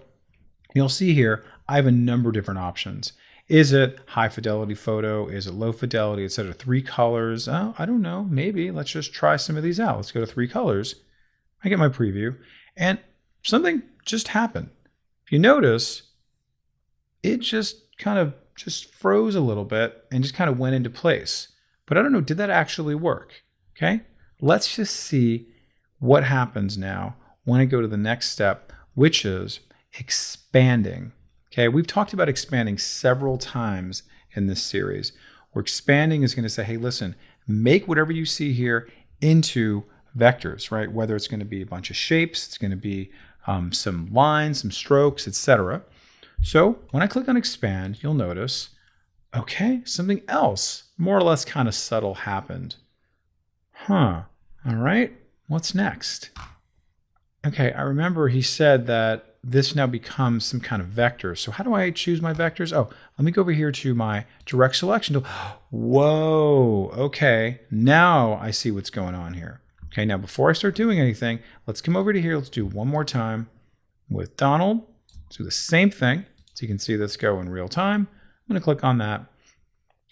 you'll see here, I have a number of different options. Is it high fidelity photo? Is it low fidelity? Instead of 3 colors? Oh, I don't know. Maybe let's just try some of these out. Let's go to 3 colors. I get my preview, and something just happened. If you notice, it just kind of just froze a little bit and just kind of went into place. But I don't know, did that actually work? Okay, let's just see what happens now when I go to the next step, which is expanding. Okay, we've talked about expanding several times in this series. Where expanding is going to say, hey, listen, make whatever you see here into vectors, right? Whether it's going to be a bunch of shapes, it's going to be some lines, some strokes, etc. So when I click on expand, you'll notice, okay, something else more or less kind of subtle happened. All right, what's next? Okay, I remember he said that this now becomes some kind of vector. So how do I choose my vectors? Oh, let me go over here to my direct selection tool. Whoa, okay, now I see what's going on here. Okay, now before I start doing anything, let's come over to here. Let's do one more time with Donald. Let's do the same thing. So you can see this go in real time. I'm going to click on that.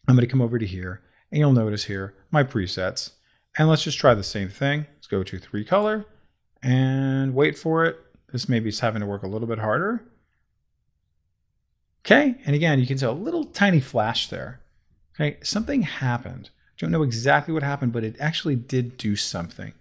I'm going to come over to here, and you'll notice here my presets. And let's just try the same thing. Let's go to 3 color and wait for it. This maybe is having to work a little bit harder. Okay, and again, you can see a little tiny flash there. Okay, something happened. Don't know exactly what happened, but it actually did do something.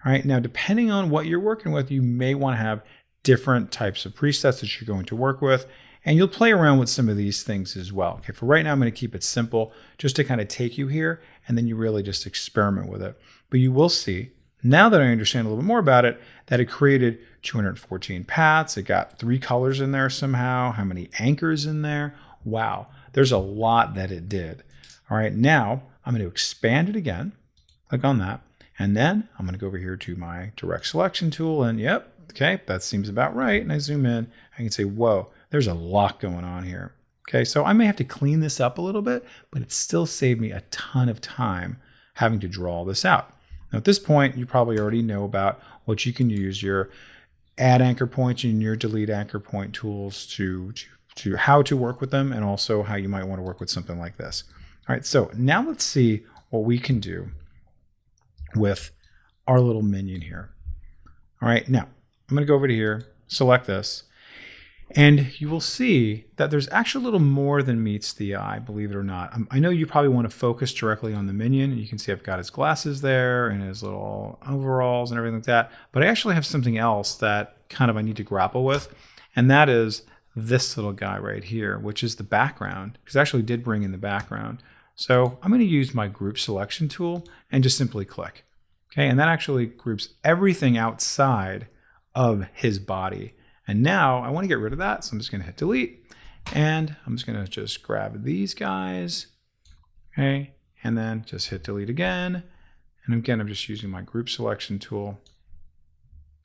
All right, now depending on what you're working with, you may want to have different types of presets that you're going to work with, and you'll play around with some of these things as well. Okay, for right now, I'm going to keep it simple just to kind of take you here, and then you really just experiment with it. But you will see, now that I understand a little bit more about it, that it created 214 paths. It got 3 colors in there somehow. How many anchors in there? Wow, there's a lot that it did. All right, now I'm going to expand it again. Click on that. And then I'm going to go over here to my direct selection tool. And yep, okay, that seems about right. And I zoom in. I can say, whoa, there's a lot going on here. Okay, so I may have to clean this up a little bit, but it still saved me a ton of time having to draw this out. Now at this point, you probably already know about what you can use your add anchor points and your delete anchor point tools to how to work with them, and also how you might want to work with something like this. All right, so now let's see what we can do with our little minion here. All right, now I'm going to go over to here, select this, and you will see that there's actually a little more than meets the eye, believe it or not. I know you probably want to focus directly on the minion. You can see I've got his glasses there and his little overalls and everything like that. But I actually have something else that kind of I need to grapple with, and that is this little guy right here, which is the background, because I actually did bring in the background. So I'm going to use my group selection tool and just simply click. Okay, and that actually groups everything outside of his body. And now I want to get rid of that, so I'm just going to hit delete, and I'm just going to just grab these guys, okay, and then just hit delete again. And again, I'm just using my group selection tool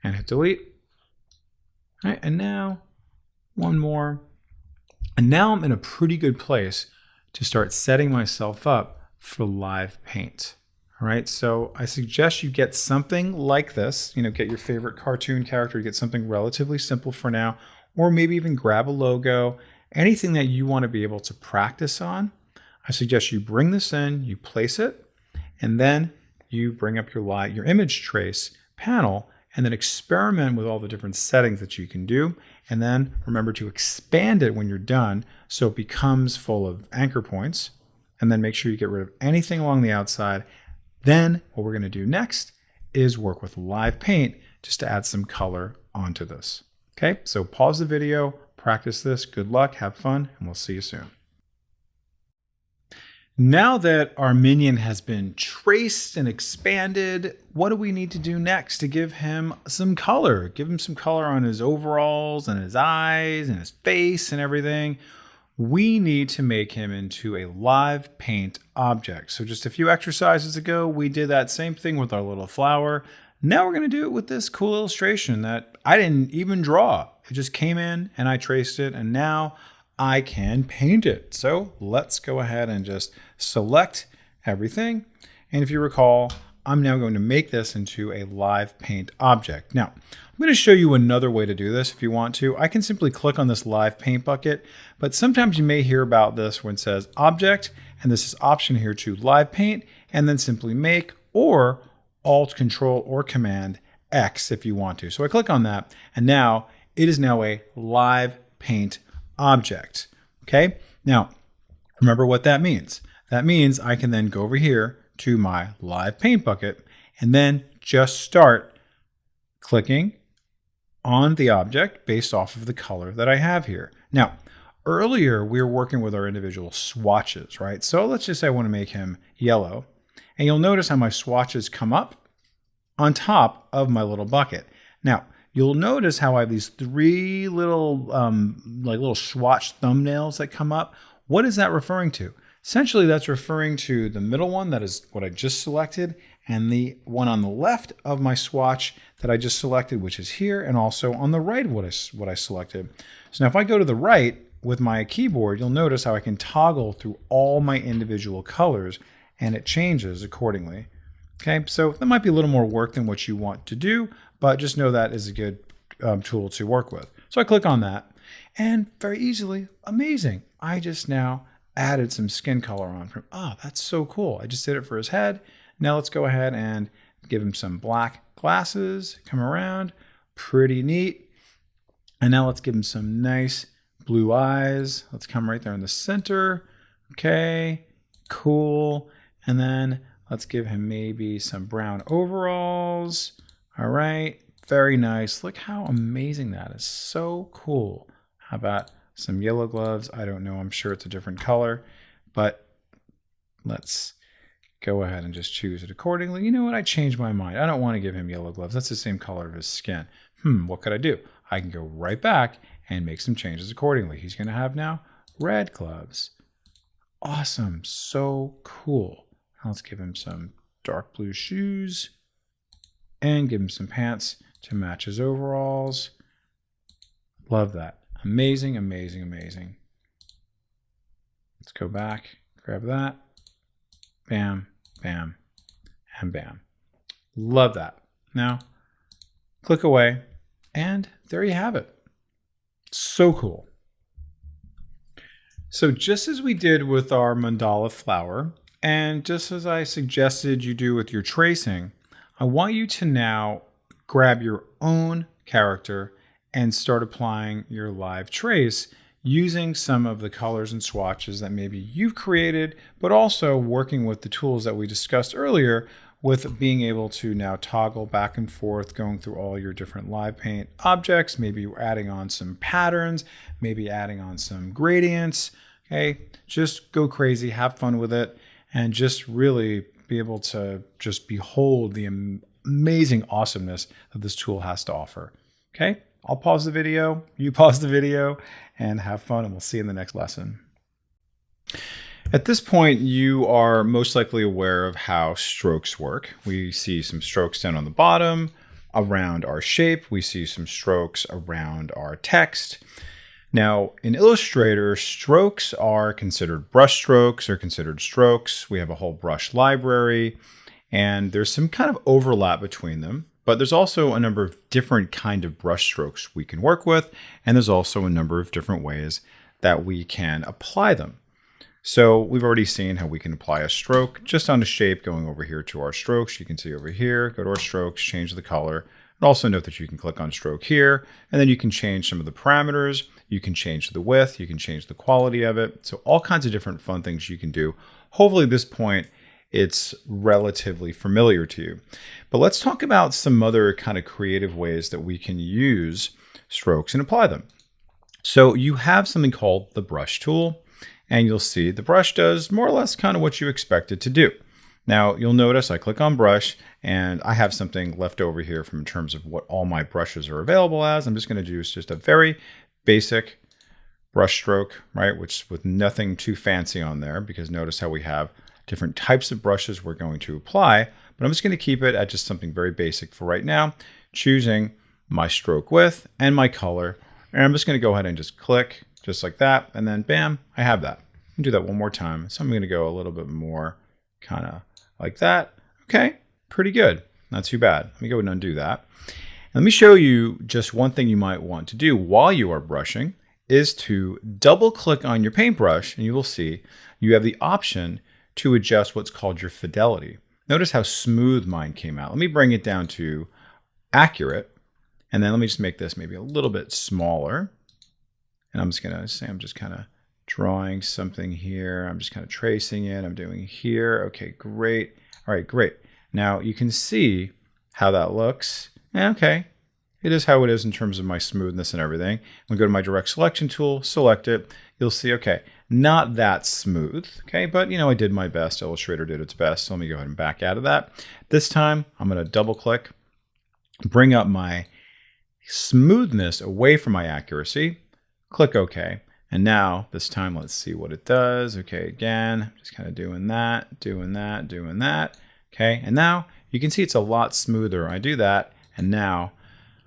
and hit delete. All right, and now one more. And now I'm in a pretty good place to start setting myself up for live paint. All right, so I suggest you get something like this, get your favorite cartoon character, get something relatively simple for now, or maybe even grab a logo, anything that you want to be able to practice on. I suggest you bring this in, you place it, and then you bring up your image trace panel, and then experiment with all the different settings that you can do. And then remember to expand it when you're done so it becomes full of anchor points. And then make sure you get rid of anything along the outside. Then what we're going to do next is work with live paint just to add some color onto this. Okay, so pause the video, practice this. Good luck, have fun, and we'll see you soon. Now that our minion has been traced and expanded, what do we need to do next to give him some color? Give him some color on his overalls and his eyes and his face and everything. We need to make him into a live paint object. So just a few exercises ago, we did that same thing with our little flower. Now we're going to do it with this cool illustration that I didn't even draw. It just came in and I traced it, and now I can paint it. So let's go ahead and just select everything. And if you recall, I'm now going to make this into a live paint object. Now, I'm going to show you another way to do this if you want to. I can simply click on this live paint bucket, but sometimes you may hear about this when it says object, and this is option here to live paint, and then simply make, or Alt, Control, or Command X if you want to. So I click on that, and now it is now a live paint object. Okay, now remember what that means. That means I can then go over here to my live paint bucket and then just start clicking on the object based off of the color that I have here. Now, earlier we were working with our individual swatches, right? So let's just say I want to make him yellow, and you'll notice how my swatches come up on top of my little bucket. Now, you'll notice how I have these 3 little little swatch thumbnails that come up. What is that referring to? Essentially, that's referring to the middle one, that is what I just selected, and the one on the left of my swatch that I just selected, which is here, and also on the right of what I selected. So now if I go to the right with my keyboard, you'll notice how I can toggle through all my individual colors, and it changes accordingly. Okay, so that might be a little more work than what you want to do, but just know that is a good tool to work with. So I click on that, and very easily, amazing, I just now added some skin color on from, that's so cool. I just did it for his head. Now let's go ahead and give him some black glasses, come around, pretty neat. And now let's give him some nice blue eyes. Let's come right there in the center. Okay, cool. And then let's give him maybe some brown overalls. All right, very nice. Look how amazing that is. So cool. How about some yellow gloves? I don't know. I'm sure it's a different color, but let's go ahead and just choose it accordingly. You know what? I changed my mind. I don't want to give him yellow gloves. That's the same color of his skin. What could I do? I can go right back and make some changes accordingly. He's going to have now red gloves. Awesome. So cool. Now let's give him some dark blue shoes and give him some pants to match his overalls. Love that. Amazing, amazing, amazing. Let's go back, grab that. Bam, bam, and bam. Love that. Now, click away, and there you have it. So cool. So just as we did with our mandala flower, and just as I suggested you do with your tracing, I want you to now grab your own character and start applying your live trace using some of the colors and swatches that maybe you've created, but also working with the tools that we discussed earlier with being able to now toggle back and forth, going through all your different live paint objects, maybe adding on some patterns, maybe adding on some gradients. Okay, just go crazy, have fun with it, and just really be able to just behold the amazing awesomeness that this tool has to offer. Okay, I'll pause the video, you pause the video, and have fun, and we'll see you in the next lesson. At this point, you are most likely aware of how strokes work. We see some strokes down on the bottom around our shape. We see some strokes around our text. Now, in Illustrator, strokes are considered brush strokes or considered strokes. We have a whole brush library, and there's some kind of overlap between them. But there's also a number of different kind of brush strokes we can work with, and there's also a number of different ways that we can apply them. So we've already seen how we can apply a stroke just on a shape, going over here to our strokes. You can see over here, go to our strokes, change the color. And also note that you can click on stroke here, and then you can change some of the parameters. You can change the width, you can change the quality of it. So all kinds of different fun things you can do. Hopefully at this point, it's relatively familiar to you. But let's talk about some other kind of creative ways that we can use strokes and apply them. So you have something called the brush tool, and you'll see the brush does more or less kind of what you expect it to do. Now you'll notice I click on brush, and I have something left over here from in terms of what all my brushes are available as. I'm just going to do just a very basic brush stroke, right? Which with nothing too fancy on there, because notice how we have different types of brushes we're going to apply, but I'm just going to keep it at just something very basic for right now, choosing my stroke width and my color. And I'm just going to go ahead and just click just like that. And then bam, I have that. I'll do that one more time. So I'm going to go a little bit more kind of like that. Okay, pretty good. Not too bad. Let me go ahead and undo that. Let me show you just one thing you might want to do while you are brushing is to double click on your paintbrush, and you will see you have the option to adjust what's called your fidelity. Notice how smooth mine came out. Let me bring it down to accurate, and then let me just make this maybe a little bit smaller. And I'm just gonna say I'm just kind of drawing something here. I'm just kind of tracing it. I'm doing here. Okay, great. All right, great. Now you can see how that looks. Okay, it is how it is in terms of my smoothness and everything. I'm gonna go to my direct selection tool, select it. You'll see, okay, not that smooth, okay? But you know, I did my best. Illustrator did its best. So let me go ahead and back out of that. This time, I'm gonna double click, bring up my smoothness away from my accuracy, click OK. And now this time, let's see what it does. Okay, again, just kind of doing that, doing that, doing that. Okay, and now you can see it's a lot smoother. I do that, and now,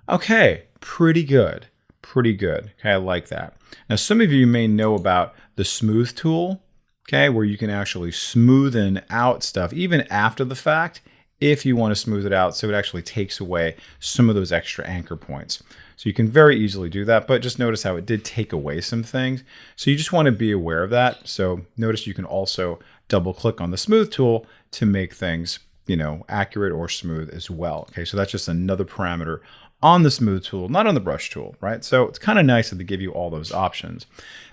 okay, pretty good, pretty good. Okay, I like that. Now, some of you may know about the smooth tool, okay, where you can actually smoothen out stuff even after the fact if you want to smooth it out so it actually takes away some of those extra anchor points. So you can very easily do that, but just notice how it did take away some things. So you just want to be aware of that. So notice you can also double click on the smooth tool to make things, you know, accurate or smooth as well. Okay, so that's just another parameter on the smooth tool, not on the brush tool, right? So it's kind of nice that they give you all those options.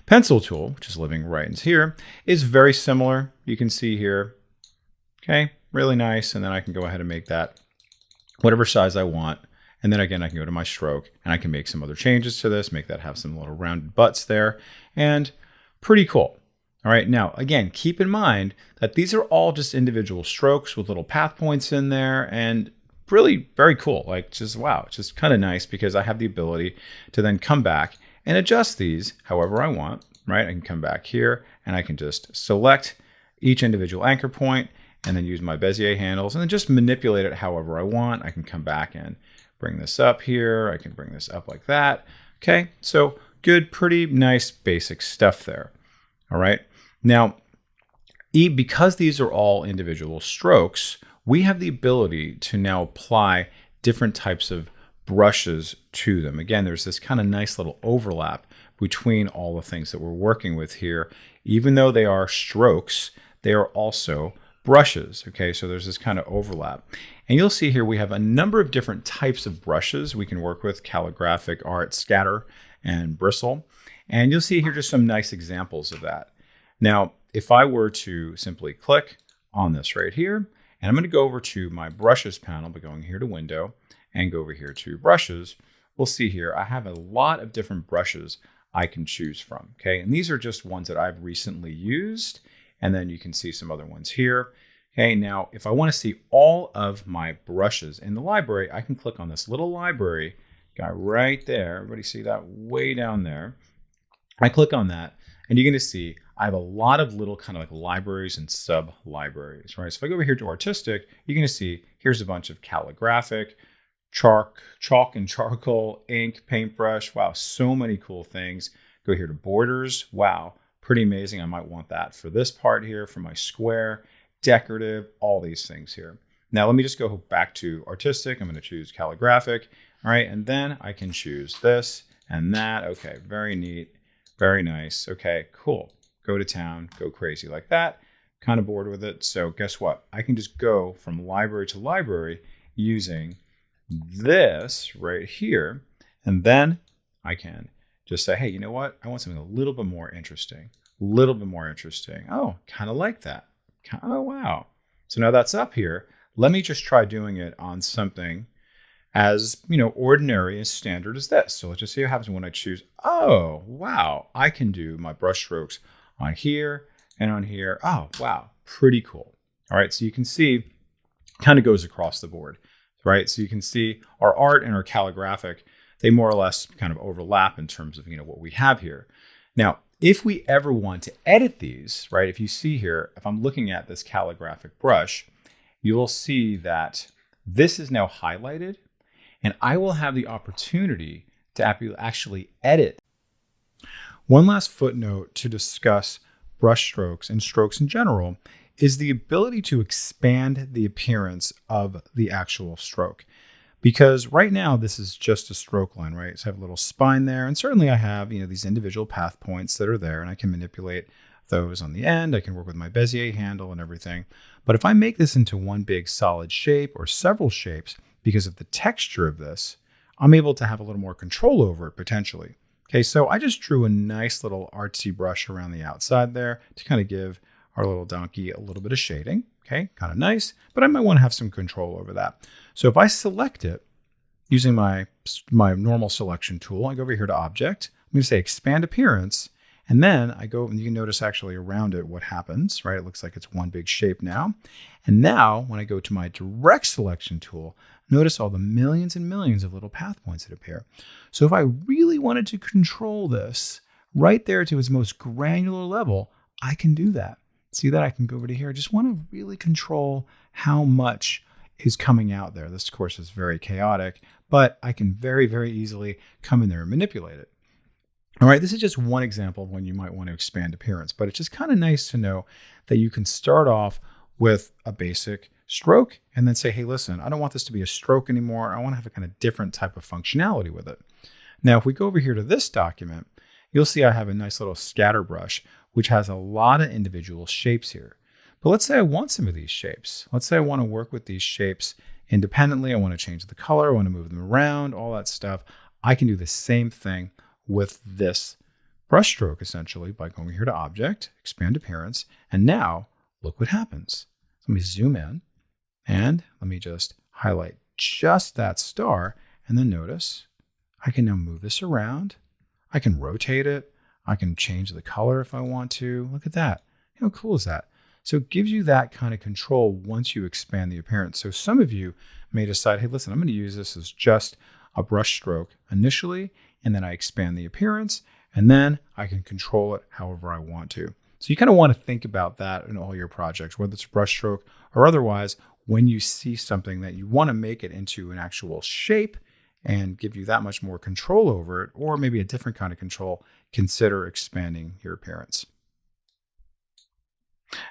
Pencil tool, which is living right in here, is very similar. You can see here, okay, really nice. And then I can go ahead and make that whatever size I want. And then again, I can go to my stroke and I can make some other changes to this, make that have some little rounded butts there, and pretty cool. All right, now again, keep in mind that these are all just individual strokes with little path points in there, and really very cool. Like, just wow, it's just kind of nice because I have the ability to then come back and adjust these however I want, right? I can come back here and I can just select each individual anchor point and then use my Bezier handles and then just manipulate it however I want. I can come back and bring this up here. I can bring this up like that. Okay, so good, pretty nice basic stuff there. All right, now because these are all individual strokes, we have the ability to now apply different types of brushes to them. Again, there's this kind of nice little overlap between all the things that we're working with here. Even though they are strokes, they are also brushes. Okay, so there's this kind of overlap. And you'll see here we have a number of different types of brushes we can work with: calligraphic, art, scatter, and bristle. And you'll see here just some nice examples of that. Now, if I were to simply click on this right here, and I'm going to go over to my brushes panel by going here to window and go over here to brushes, we'll see here I have a lot of different brushes I can choose from. Okay, and these are just ones that I've recently used. And then you can see some other ones here. Okay, now if I want to see all of my brushes in the library, I can click on this little library guy right there. Everybody see that way down there? I click on that and you're going to see I have a lot of little kind of like libraries and sub-libraries, right? So if I go over here to artistic, you're going to see here's a bunch of calligraphic, chalk and charcoal, ink, paintbrush. Wow, so many cool things. Go here to borders. Wow, pretty amazing. I might want that for this part here, for my square, decorative, all these things here. Now let me just go back to artistic. I'm going to choose calligraphic. All right, and then I can choose this and that. Okay, very neat, very nice. Okay, cool. Go to town, go crazy like that. Kind of bored with it. So guess what? I can just go from library to library using this right here. And then I can just say, hey, you know what? I want something a little bit more interesting. A little bit more interesting. Oh, kind of like that. Oh, wow. So now that's up here. Let me just try doing it on something as, ordinary and standard as this. So let's just see what happens when I choose. Oh, wow. I can do my brush strokes on here and on here. Oh, wow. Pretty cool. All right. So you can see kind of goes across the board, right? So you can see our art and our calligraphic, they more or less kind of overlap in terms of, what we have here. Now, if we ever want to edit these, right? If you see here, if I'm looking at this calligraphic brush, you will see that this is now highlighted and I will have the opportunity to actually edit. One last footnote to discuss brush strokes and strokes in general is the ability to expand the appearance of the actual stroke. Because right now, this is just a stroke line, right? So I have a little spine there. And certainly I have, these individual path points that are there and I can manipulate those on the end. I can work with my Bezier handle and everything. But if I make this into one big solid shape or several shapes, because of the texture of this, I'm able to have a little more control over it potentially. Okay, so I just drew a nice little artsy brush around the outside there to kind of give our little donkey a little bit of shading. Okay, kind of nice, but I might want to have some control over that. So if I select it using my normal selection tool, I go over here to Object. I'm going to say Expand Appearance, and then I go and you can notice actually around it what happens, right? It looks like it's one big shape now. And now when I go to my Direct Selection tool, notice all the millions and millions of little path points that appear. So if I really wanted to control this right there to its most granular level, I can do that. See that I can go over to here. I just want to really control how much is coming out there. This, of course, is very chaotic, but I can very, very easily come in there and manipulate it. All right, this is just one example of when you might want to expand appearance, but it's just kind of nice to know that you can start off with a basic stroke and then say, hey, listen, I don't want this to be a stroke anymore. I want to have a kind of different type of functionality with it. Now, if we go over here to this document, you'll see I have a nice little scatter brush, which has a lot of individual shapes here. But let's say I want some of these shapes. Let's say I want to work with these shapes independently. I want to change the color. I want to move them around, all that stuff. I can do the same thing with this brushstroke essentially by going here to Object, Expand Appearance, and now look what happens. Let me zoom in and let me just highlight just that star, and then notice I can now move this around. I can rotate it. I can change the color if I want to. Look at that. How cool is that? So it gives you that kind of control once you expand the appearance. So some of you may decide, hey, listen, I'm going to use this as just a brush stroke initially, and then I expand the appearance, and then I can control it however I want to. So you kind of want to think about that in all your projects, whether it's a brush stroke or otherwise, when you see something that you want to make it into an actual shape and give you that much more control over it, or maybe a different kind of control, consider expanding your appearance.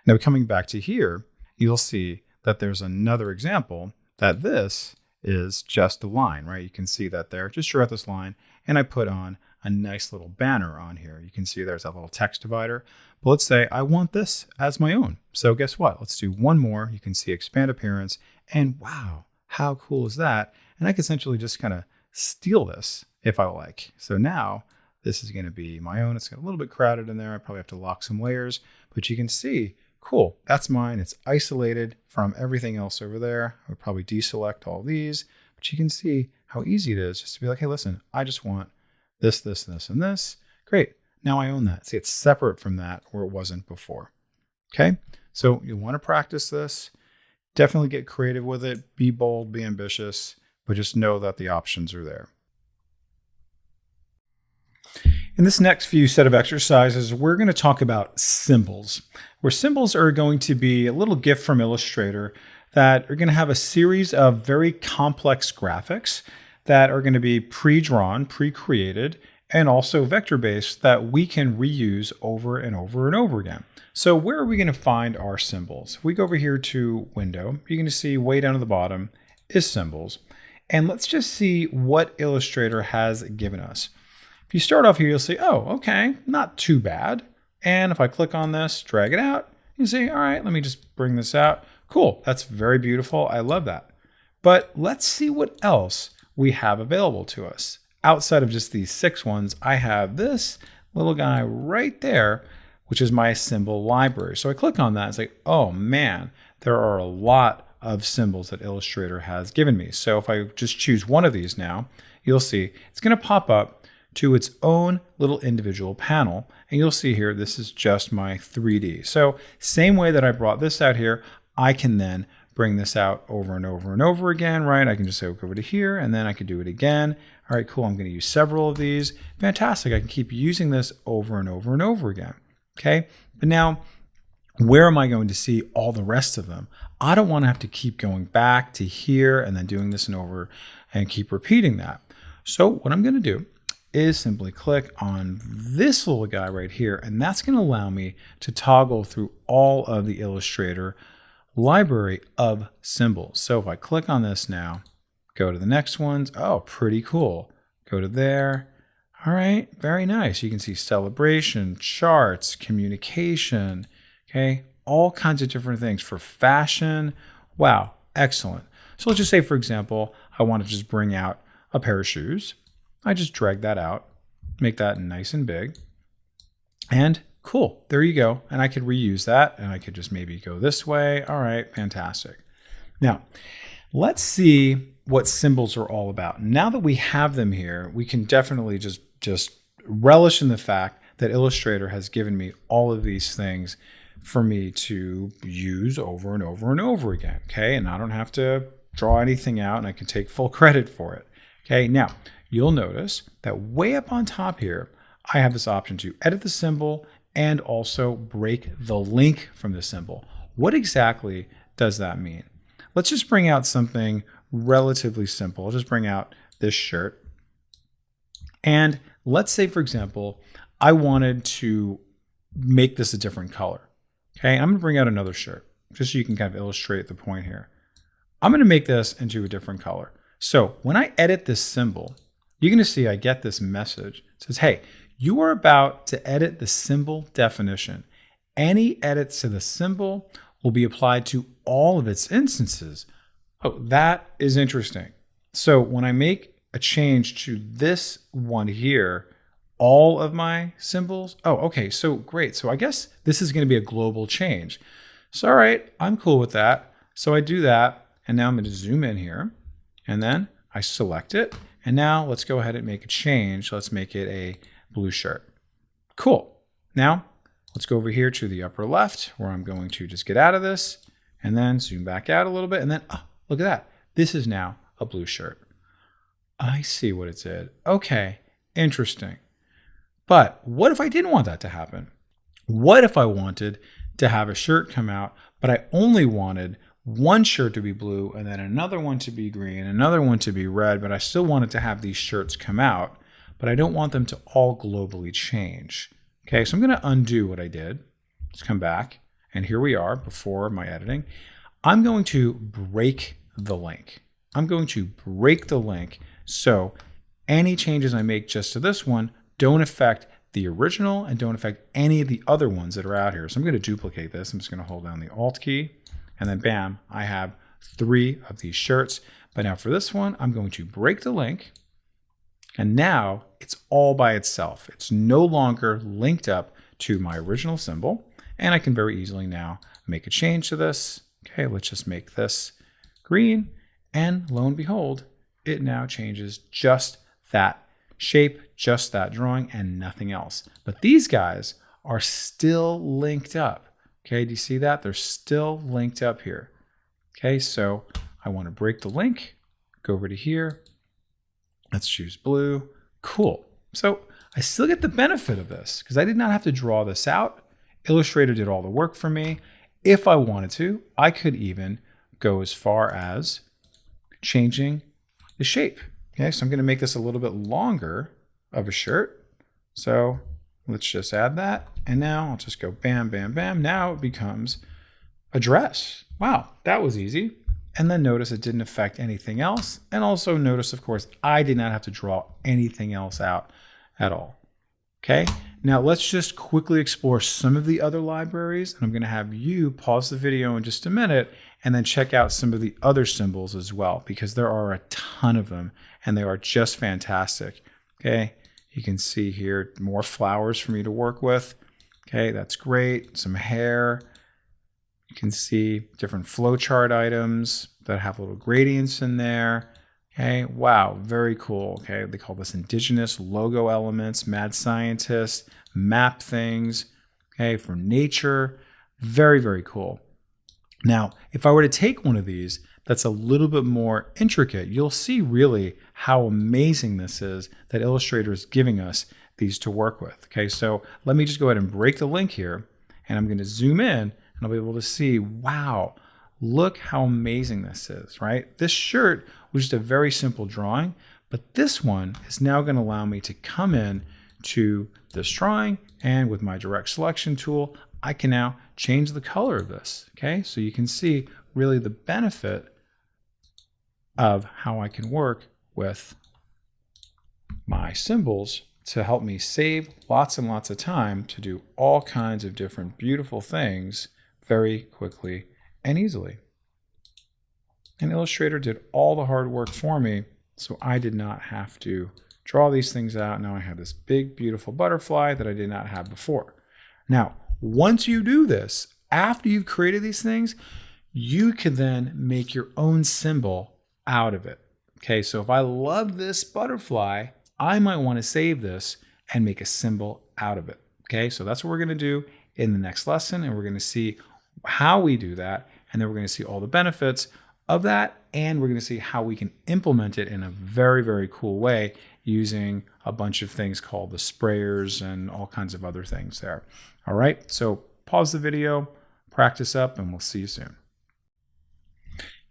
Now, coming back to here, you'll see that there's another example that this is just a line, right? You can see that there, just drew out this line, and I put on a nice little banner on here. You can see there's that little text divider. But let's say I want this as my own. So guess what? Let's do one more. You can see expand appearance, and wow, how cool is that? And I can essentially just kind of steal this if I like. So now this is going to be my own. It's got a little bit crowded in there. I probably have to lock some layers, but you can see, cool, that's mine. It's isolated from everything else over there. I would probably deselect all these, but you can see how easy it is just to be like, hey, listen, I just want this, this, this, and this. Great. Now I own that. See, it's separate from that where it wasn't before. Okay. So you want to practice this. Definitely get creative with it. Be bold, be ambitious, but just know that the options are there. In this next few set of exercises, we're going to talk about symbols, where symbols are going to be a little gift from Illustrator that are going to have a series of very complex graphics that are going to be pre-drawn, pre-created, and also vector-based that we can reuse over and over and over again. So where are we going to find our symbols? If we go over here to Window, you're going to see way down at the bottom is Symbols. And let's just see what Illustrator has given us. If you start off here, you'll see, oh, okay, not too bad. And if I click on this, drag it out, you see, all right, let me just bring this out. Cool, that's very beautiful. I love that. But let's see what else we have available to us. Outside of just these 6 ones, I have this little guy right there, which is my symbol library. So I click on that, it's like, oh man, there are a lot of symbols that Illustrator has given me. So if I just choose one of these now, you'll see it's going to pop up to its own little individual panel. And you'll see here, this is just my 3D. So same way that I brought this out here, I can then bring this out over and over and over again, right? I can just say, go over to here, and then I can do it again. All right, cool, I'm gonna use several of these. Fantastic, I can keep using this over and over and over again, okay? But now, where am I going to see all the rest of them? I don't wanna have to keep going back to here and then doing this and over and keep repeating that. So what I'm gonna do is simply click on this little guy right here, and that's gonna allow me to toggle through all of the Illustrator library of symbols. So if I click on this now, go to the next ones, oh, pretty cool. Go to there. All right, very nice. You can see celebration, charts, communication, okay? All kinds of different things for fashion. Wow, excellent. So let's just say, for example, I want to just bring out a pair of shoes. I just drag that out, make that nice and big, and cool, there you go. And I could reuse that, and I could just maybe go this way. All right, fantastic. Now, let's see what symbols are all about. Now that we have them here, we can definitely just relish in the fact that Illustrator has given me all of these things for me to use over and over and over again, okay? And I don't have to draw anything out, and I can take full credit for it, okay? Now, you'll notice that way up on top here, I have this option to edit the symbol and also break the link from the symbol. What exactly does that mean? Let's just bring out something relatively simple. I'll just bring out this shirt. And let's say, for example, I wanted to make this a different color. Okay, I'm gonna bring out another shirt just so you can kind of illustrate the point here. I'm gonna make this into a different color. So when I edit this symbol, you're gonna see I get this message. It says, hey, you are about to edit the symbol definition. Any edits to the symbol will be applied to all of its instances. Oh, that is interesting. So when I make a change to this one here, all of my symbols, oh, okay, so great. So I guess this is going to be a global change. So, all right, I'm cool with that. So I do that, and now I'm going to zoom in here, and then I select it. And now let's go ahead and make a change. Let's make it a blue shirt. Cool. Now let's go over here to the upper left where I'm going to just get out of this and then zoom back out a little bit. And then, oh, look at that. This is now a blue shirt. I see what it did. Okay, interesting. But what if I didn't want that to happen? What if I wanted to have a shirt come out, but I only wanted one shirt to be blue and then another one to be green, another one to be red, but I still wanted to have these shirts come out, but I don't want them to all globally change. Okay, so I'm going to undo what I did. Let's come back, and here we are before my editing. I'm going to break the link. I'm going to break the link so any changes I make just to this one don't affect the original and don't affect any of the other ones that are out here. So I'm going to duplicate this. I'm just going to hold down the Alt key, and then bam, I have 3 of these shirts. But now for this one, I'm going to break the link, and now it's all by itself. It's no longer linked up to my original symbol, and I can very easily now make a change to this. Okay, let's just make this green, and lo and behold, it now changes just that shape, just that drawing, and nothing else. But these guys are still linked up. Okay, do you see that? They're still linked up here. Okay, so I want to break the link, go over to here. Let's choose blue. Cool. So I still get the benefit of this because I did not have to draw this out. Illustrator did all the work for me. If I wanted to, I could even go as far as changing the shape. Okay, so I'm going to make this a little bit longer of a shirt. So let's just add that. And now I'll just go bam, bam, bam. Now it becomes a dress. Wow, that was easy. And then notice it didn't affect anything else. And also notice, of course, I did not have to draw anything else out at all. Okay, now let's just quickly explore some of the other libraries. And I'm going to have you pause the video in just a minute and then check out some of the other symbols as well, because there are a ton of them and they are just fantastic. Okay, you can see here more flowers for me to work with. Okay, that's great. Some hair. You can see different flowchart items that have little gradients in there. Okay, wow, very cool. Okay, they call this indigenous logo elements, mad scientist, map things. Okay, for nature, very, very cool. Now, if I were to take one of these that's a little bit more intricate, you'll see really how amazing this is that Illustrator is giving us these to work with. Okay, so let me just go ahead and break the link here, and I'm going to zoom in, and I'll be able to see, wow, look how amazing this is, right? This shirt was just a very simple drawing, but this one is now going to allow me to come in to this drawing, and with my direct selection tool, I can now change the color of this. Okay, so you can see really the benefit of how I can work with my symbols to help me save lots and lots of time to do all kinds of different beautiful things very quickly and easily. And Illustrator did all the hard work for me, so I did not have to draw these things out. Now I have this big, beautiful butterfly that I did not have before. Now, once you do this, after you've created these things, you can then make your own symbol out of it. Okay, so if I love this butterfly, I might want to save this and make a symbol out of it. Okay, so that's what we're going to do in the next lesson, and we're going to see how we do that, and then we're going to see all the benefits of that, and we're going to see how we can implement it in a very, very cool way using a bunch of things called the sprayers and all kinds of other things there. All right, so pause the video, practice up, and we'll see you soon.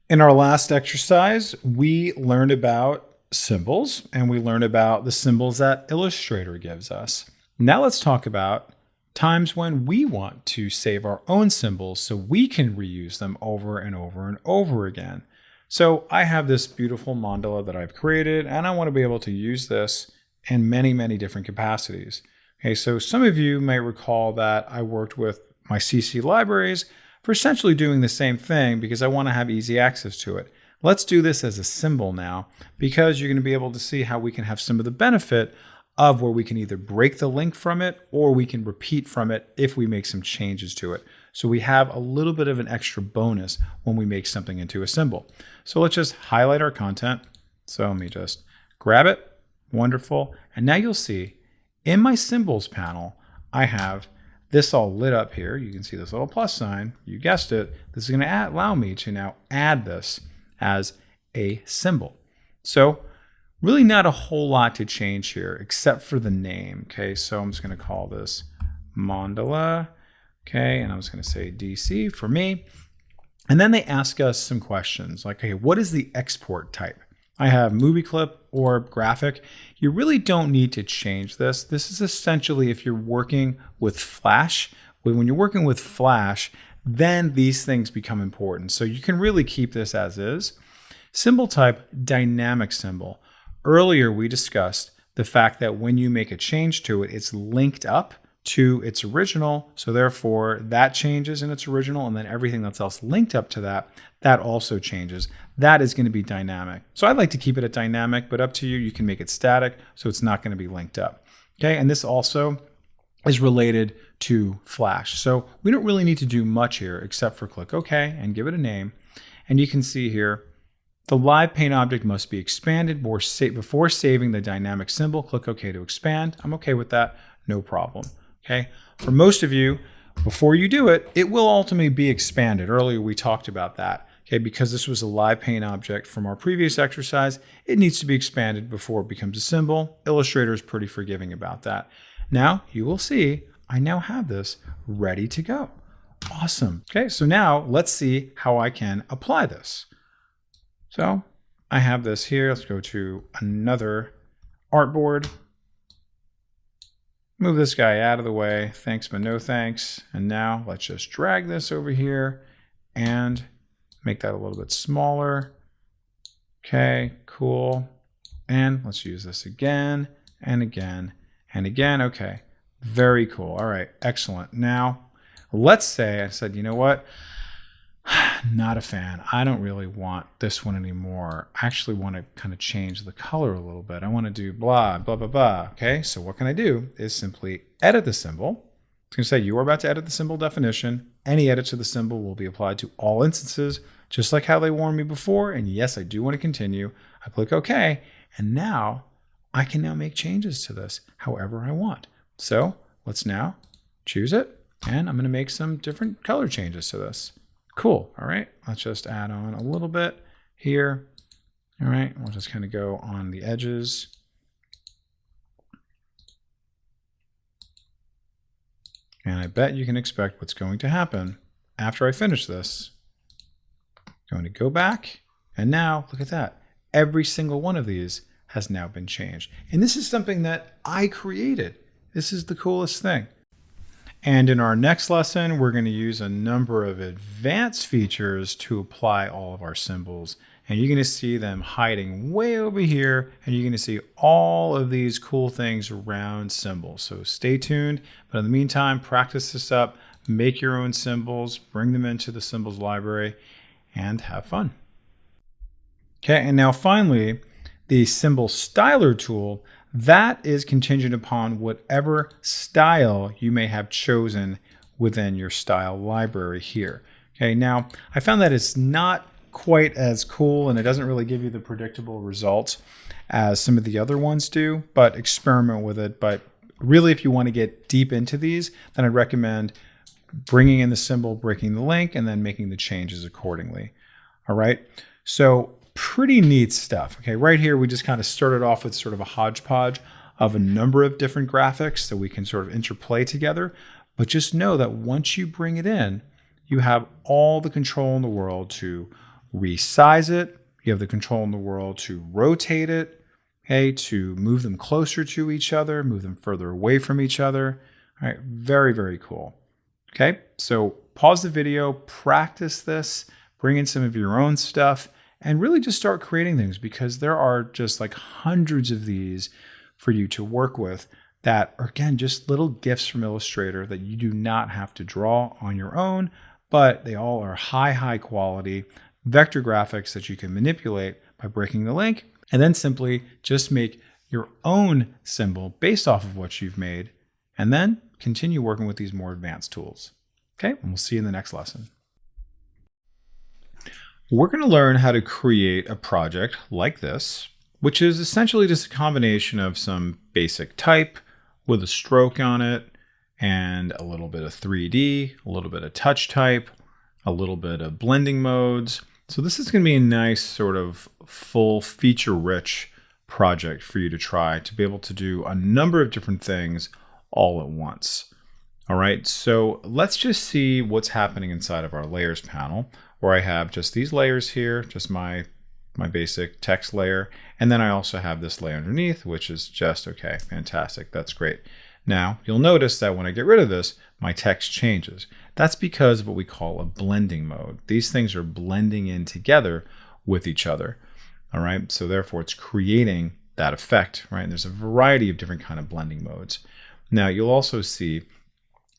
In our last exercise, we learned about symbols, and we learned about the symbols that Illustrator gives us. Now let's talk about times when we want to save our own symbols so we can reuse them over and over and over again. So I have this beautiful mandala that I've created, and I want to be able to use this in many, many different capacities. Okay, so some of you may recall that I worked with my CC libraries for essentially doing the same thing because I want to have easy access to it. Let's do this as a symbol now, because you're going to be able to see how we can have some of the benefit of where we can either break the link from it or we can repeat from it if we make some changes to it. So we have a little bit of an extra bonus when we make something into a symbol. So let's just highlight our content. So let me just grab it. Wonderful. And now you'll see in my symbols panel, I have this all lit up here. You can see this little plus sign. You guessed it. This is going to allow me to now add this as a symbol. So really not a whole lot to change here except for the name. Okay, so I'm just going to call this mandala. Okay, and I was going to say DC for me. And then they ask us some questions like, okay, what is the export type? I have movie clip or graphic. You really don't need to change this. This is essentially if you're working with Flash. When you're working with Flash, then these things become important. So you can really keep this as is. Symbol type, dynamic symbol. Earlier we discussed the fact that when you make a change to it, it's linked up to its original. So therefore that changes in its original, and then everything that's else linked up to that, that also changes. That is going to be dynamic. So I'd like to keep it at dynamic, but up to you. You can make it static, so it's not going to be linked up. Okay, and this also is related to Flash. So we don't really need to do much here except for click OK and give it a name. And you can see here, the live paint object must be expanded before saving the dynamic symbol. Click OK to expand. I'm okay with that, no problem. Okay, for most of you, before you do it, it will ultimately be expanded. Earlier we talked about that. Okay, because this was a live paint object from our previous exercise, it needs to be expanded before it becomes a symbol. Illustrator is pretty forgiving about that. Now you will see I now have this ready to go. Awesome. Okay, so now let's see how I can apply this. So I have this here. Let's go to another artboard. Move this guy out of the way. Thanks, but no thanks. And now let's just drag this over here and make that a little bit smaller. Okay, cool. And let's use this again and again and again. Okay, very cool. All right, excellent. Now, let's say I said, you know what? Not a fan. I don't really want this one anymore. I actually want to kind of change the color a little bit. I want to do blah, blah, blah, blah. Okay, so what can I do is simply edit the symbol. It's going to say you are about to edit the symbol definition. Any edit to the symbol will be applied to all instances, just like how they warned me before. And yes, I do want to continue. I click OK. And now I can now make changes to this however I want. So let's now choose it. And I'm going to make some different color changes to this. Cool. All right. Let's just add on a little bit here. All right. We'll just kind of go on the edges. And I bet you can expect what's going to happen after I finish this. I'm going to go back. And now look at that. Every single one of these has now been changed. And this is something that I created. This is the coolest thing. And in our next lesson, we're going to use a number of advanced features to apply all of our symbols. And you're going to see them hiding way over here. And you're going to see all of these cool things around symbols. So stay tuned. But in the meantime, practice this up, make your own symbols, bring them into the symbols library, and have fun. Okay, and now finally, the symbol styler tool, that is contingent upon whatever style you may have chosen within your style library here. Okay, now I found that it's not quite as cool and it doesn't really give you the predictable results as some of the other ones do, but experiment with it. But really, if you want to get deep into these, then I'd recommend bringing in the symbol, breaking the link, and then making the changes accordingly. All right, so pretty neat stuff. Okay, right here we just kind of started off with sort of a hodgepodge of a number of different graphics that we can sort of interplay together. But just know that once you bring it in, you have all the control in the world to resize it. You have the control in the world to rotate it, okay, to move them closer to each other, move them further away from each other. All right, very, very cool. Okay, so pause the video, practice this, bring in some of your own stuff, and really just start creating things, because there are just like hundreds of these for you to work with that are, again, just little gifts from Illustrator that you do not have to draw on your own, but they all are high quality. vector graphics that you can manipulate by breaking the link, and then simply just make your own symbol based off of what you've made, and then continue working with these more advanced tools. Okay, and we'll see you in the next lesson. We're going to learn how to create a project like this, which is essentially just a combination of some basic type with a stroke on it, and a little bit of 3D, a little bit of touch type, a little bit of blending modes. So this is going to be a nice sort of full feature-rich project for you to try to be able to do a number of different things all at once. All right, so let's just see what's happening inside of our layers panel, where I have just these layers here, just my basic text layer, and then I also have this layer underneath, which is just, okay, fantastic, that's great. Now, you'll notice that when I get rid of this, my text changes. That's because of what we call a blending mode. These things are blending in together with each other. All right, so therefore it's creating that effect, right? And there's a variety of different kind of blending modes. Now, you'll also see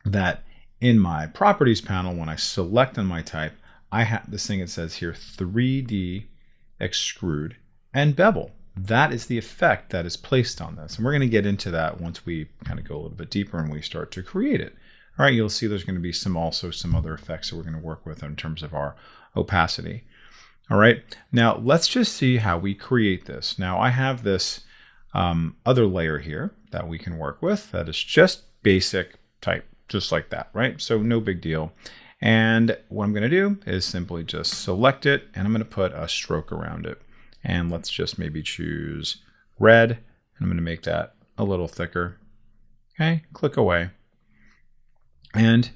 that in my properties panel, when I select on my type, I have this thing that says here 3D extrude and bevel. That is the effect that is placed on this. And we're going to get into that once we kind of go a little bit deeper and we start to create it. All right, you'll see there's going to be also some other effects that we're going to work with in terms of our opacity. All right, now let's just see how we create this. Now I have this other layer here that we can work with that is just basic type, just like that, right? So no big deal. And what I'm going to do is simply just select it, and I'm going to put a stroke around it. And let's just maybe choose red, and I'm going to make that a little thicker. Okay, click away. And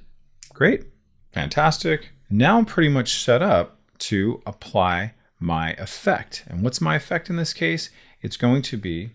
great, fantastic. Now I'm pretty much set up to apply my effect. And what's my effect in this case? It's going to be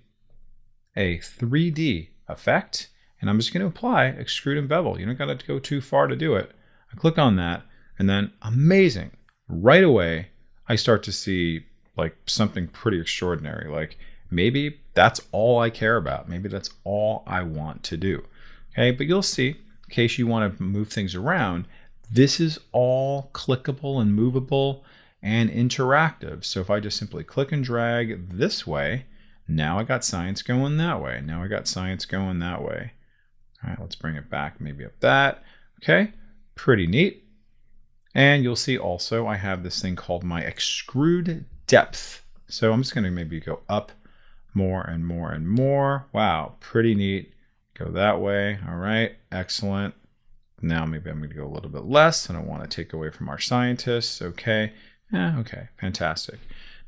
a 3D effect, and I'm just going to apply extrude and bevel. You don't got to go too far to do it. I click on that, and then amazing, right away I start to see like something pretty extraordinary. Like maybe that's all I care about. Maybe that's all I want to do. Okay, but you'll see, in case you want to move things around, this is all clickable and movable and interactive. So if I just simply click and drag this way, now I got science going that way. Now I got science going that way. All right, let's bring it back, maybe up that. Okay, pretty neat. And you'll see also I have this thing called my extrude depth. So I'm just going to maybe go up more and more and more. Wow, pretty neat. Go that way. All right, excellent. Now maybe I'm going to go a little bit less. I don't want to take away from our scientists. Okay. Okay, fantastic.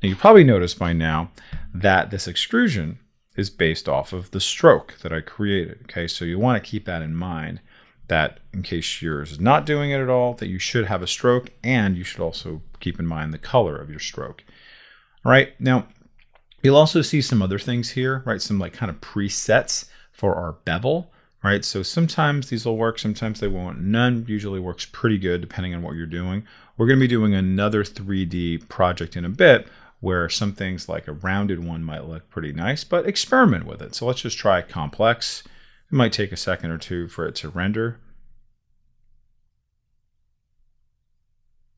Now you probably noticed by now that this extrusion is based off of the stroke that I created. Okay, so you want to keep that in mind, that in case yours is not doing it at all, that you should have a stroke, and you should also keep in mind the color of your stroke. All right, now you'll also see some other things here, right? Some like kind of presets for our bevel, right? So sometimes these will work, sometimes they won't. None usually works pretty good depending on what you're doing. We're going to be doing another 3D project in a bit where some things like a rounded one might look pretty nice, but experiment with it. So let's just try complex. It might take a second or two for it to render,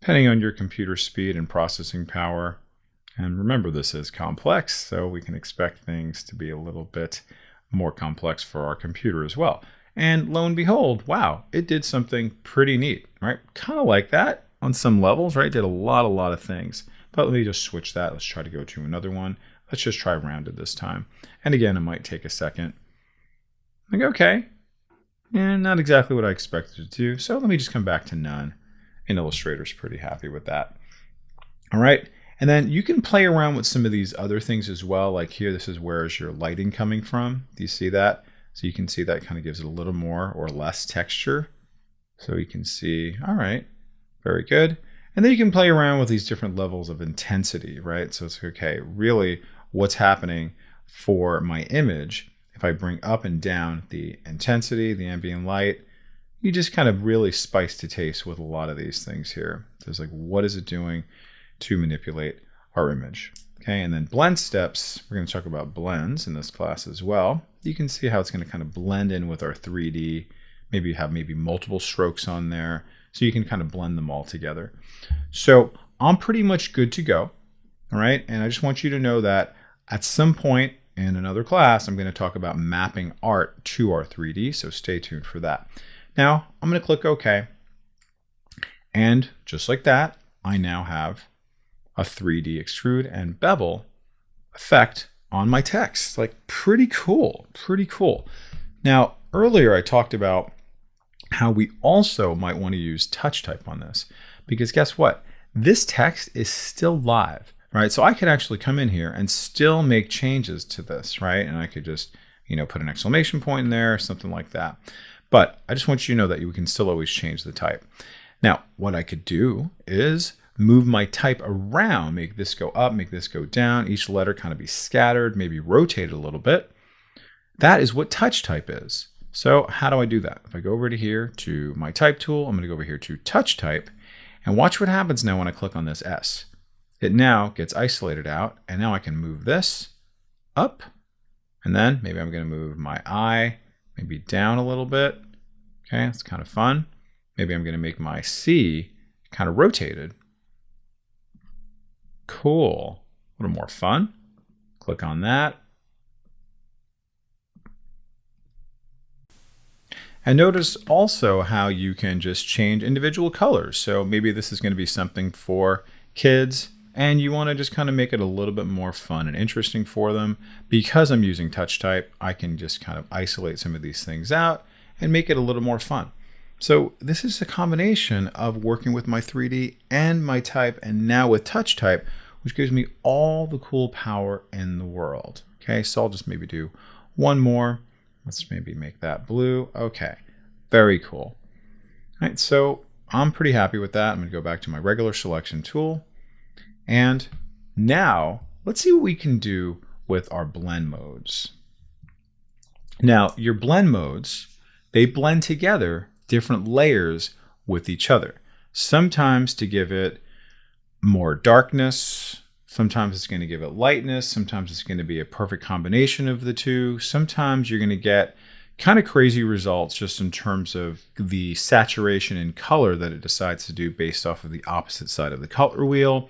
depending on your computer speed and processing power. And remember, this is complex, so we can expect things to be a little bit more complex for our computer as well. And lo and behold, wow, it did something pretty neat, right? Kind of like that on some levels, right? It did a lot of things. But let me just switch that. Let's try to go to another one. Let's just try rounded this time. And again, it might take a second. Like, okay, and not exactly what I expected it to do. So let me just come back to none. And Illustrator's pretty happy with that. All right. And then you can play around with some of these other things as well. Like here, this is where is your lighting coming from. Do you see that? So you can see that kind of gives it a little more or less texture. So you can see, all right, very good. And then you can play around with these different levels of intensity, right? So it's okay, really what's happening for my image. If I bring up and down the intensity, the ambient light, you just kind of really spice to taste with a lot of these things here. So it's like, what is it doing to manipulate our image? Okay, and then blend steps, we're going to talk about blends in this class as well. You can see how it's going to kind of blend in with our 3D. Maybe you have multiple strokes on there, so you can kind of blend them all together. So I'm pretty much good to go. All right. And I just want you to know that at some point in another class, I'm going to talk about mapping art to our 3D. So stay tuned for that. Now I'm going to click OK. And just like that, I now have a 3D extrude and bevel effect on my text. Like pretty cool, pretty cool. Now, earlier I talked about how we also might want to use touch type on this, because guess what? This text is still live, right? So I could actually come in here and still make changes to this, right? And I could just, put an exclamation point in there, something like that. But I just want you to know that you can still always change the type. Now, what I could do is move my type around, make this go up, make this go down, each letter kind of be scattered, maybe rotate a little bit. That is what touch type is. So how do I do that? If I go over to here to my type tool, I'm going to go over here to touch type, and watch what happens now when I click on this S. It now gets isolated out, and now I can move this up, and then maybe I'm going to move my I maybe down a little bit. Okay, it's kind of fun. Maybe I'm going to make my C kind of rotated. Cool. A little more fun. Click on that. And notice also how you can just change individual colors. So maybe this is going to be something for kids, and you want to just kind of make it a little bit more fun and interesting for them. Because I'm using touch type, I can just kind of isolate some of these things out and make it a little more fun. So this is a combination of working with my 3D and my type, and now with touch type, which gives me all the cool power in the world. Okay, so I'll just maybe do one more. Let's maybe make that blue. Okay, very cool. All right, so I'm pretty happy with that. I'm going to go back to my regular selection tool. And now let's see what we can do with our blend modes. Now, your blend modes, they blend together different layers with each other. Sometimes to give it more darkness, sometimes it's going to give it lightness, sometimes it's going to be a perfect combination of the two. Sometimes you're going to get kind of crazy results just in terms of the saturation and color that it decides to do based off of the opposite side of the color wheel.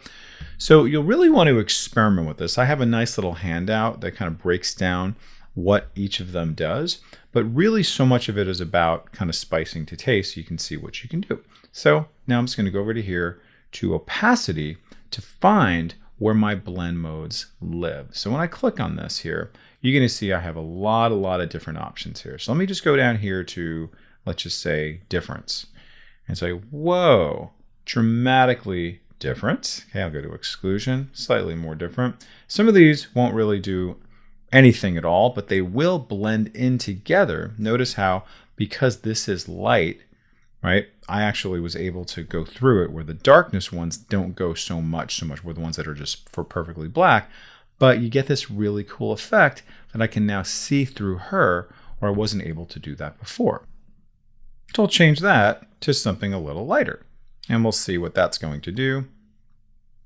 So you'll really want to experiment with this. I have a nice little handout that kind of breaks down what each of them does, but really so much of it is about kind of spicing to taste so you can see what you can do. So now I'm just going to go over to here to opacity to find where my blend modes live. So when I click on this here, you're going to see I have a lot of different options here. So let me just go down here to, let's just say, difference, and say, whoa, dramatically different. Okay, I'll go to exclusion, slightly more different. Some of these won't really do anything at all, but they will blend in together. Notice how, because this is light, right, I actually was able to go through it where the darkness ones don't go so much where the ones that are just for perfectly black, but you get this really cool effect that I can now see through her where I wasn't able to do that before. So I'll change that to something a little lighter, and we'll see what that's going to do.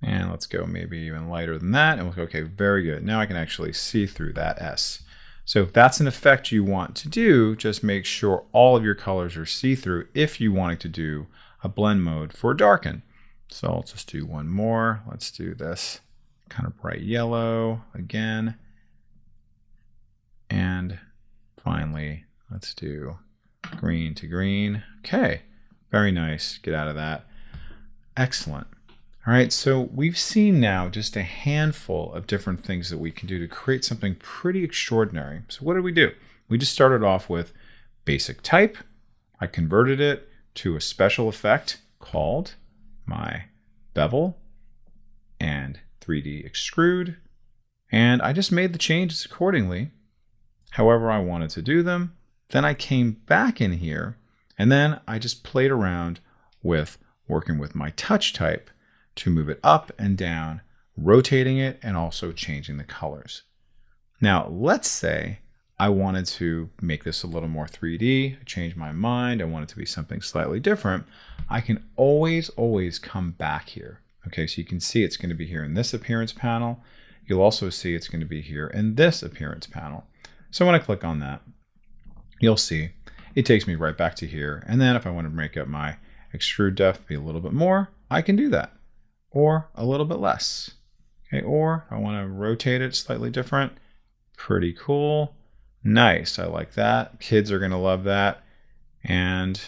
And let's go maybe even lighter than that, and we'll go, okay, very good. Now I can actually see through that S. So if that's an effect you want to do, just make sure all of your colors are see-through if you wanted to do a blend mode for darken. So I'll just do one more. Let's do this kind of bright yellow again. And finally, let's do green to green. Okay, very nice. Get out of that. Excellent. All right, so we've seen now just a handful of different things that we can do to create something pretty extraordinary. So what did we do? We just started off with basic type. I converted it to a special effect called my bevel and 3D extrude. And I just made the changes accordingly, however I wanted to do them. Then I came back in here, and then I just played around with working with my touch type to move it up and down, rotating it, and also changing the colors. Now, let's say I wanted to make this a little more 3D, I changed my mind, I want it to be something slightly different. I can always come back here. Okay, so you can see it's going to be here in this appearance panel. You'll also see it's going to be here in this appearance panel. So when I click on that, you'll see it takes me right back to here. And then if I want to make up my extrude depth be a little bit more, I can do that. or a little bit less. Okay, or I want to rotate it slightly different. Pretty cool. Nice, I like that. Kids are going to love that. And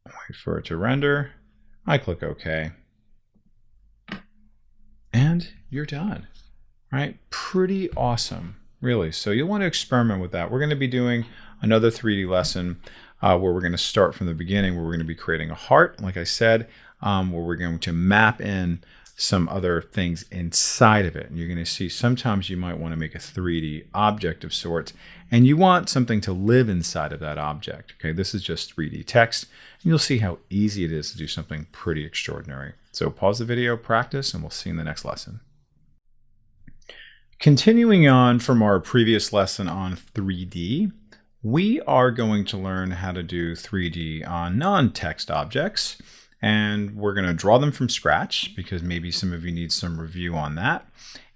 wait for it to render. I click OK. And you're done. Right? Pretty awesome, really. So you'll want to experiment with that. We're going to be doing another 3D lesson where we're going to start from the beginning, where we're going to be creating a heart, like I said, where we're going to map in some other things inside of it. And you're going to see sometimes you might want to make a 3D object of sorts, and you want something to live inside of that object. Okay, this is just 3D text, and you'll see how easy it is to do something pretty extraordinary. So pause the video, practice, and we'll see you in the next lesson. Continuing on from our previous lesson on 3D, we are going to learn how to do 3D on non-text objects. And we're going to draw them from scratch because maybe some of you need some review on that.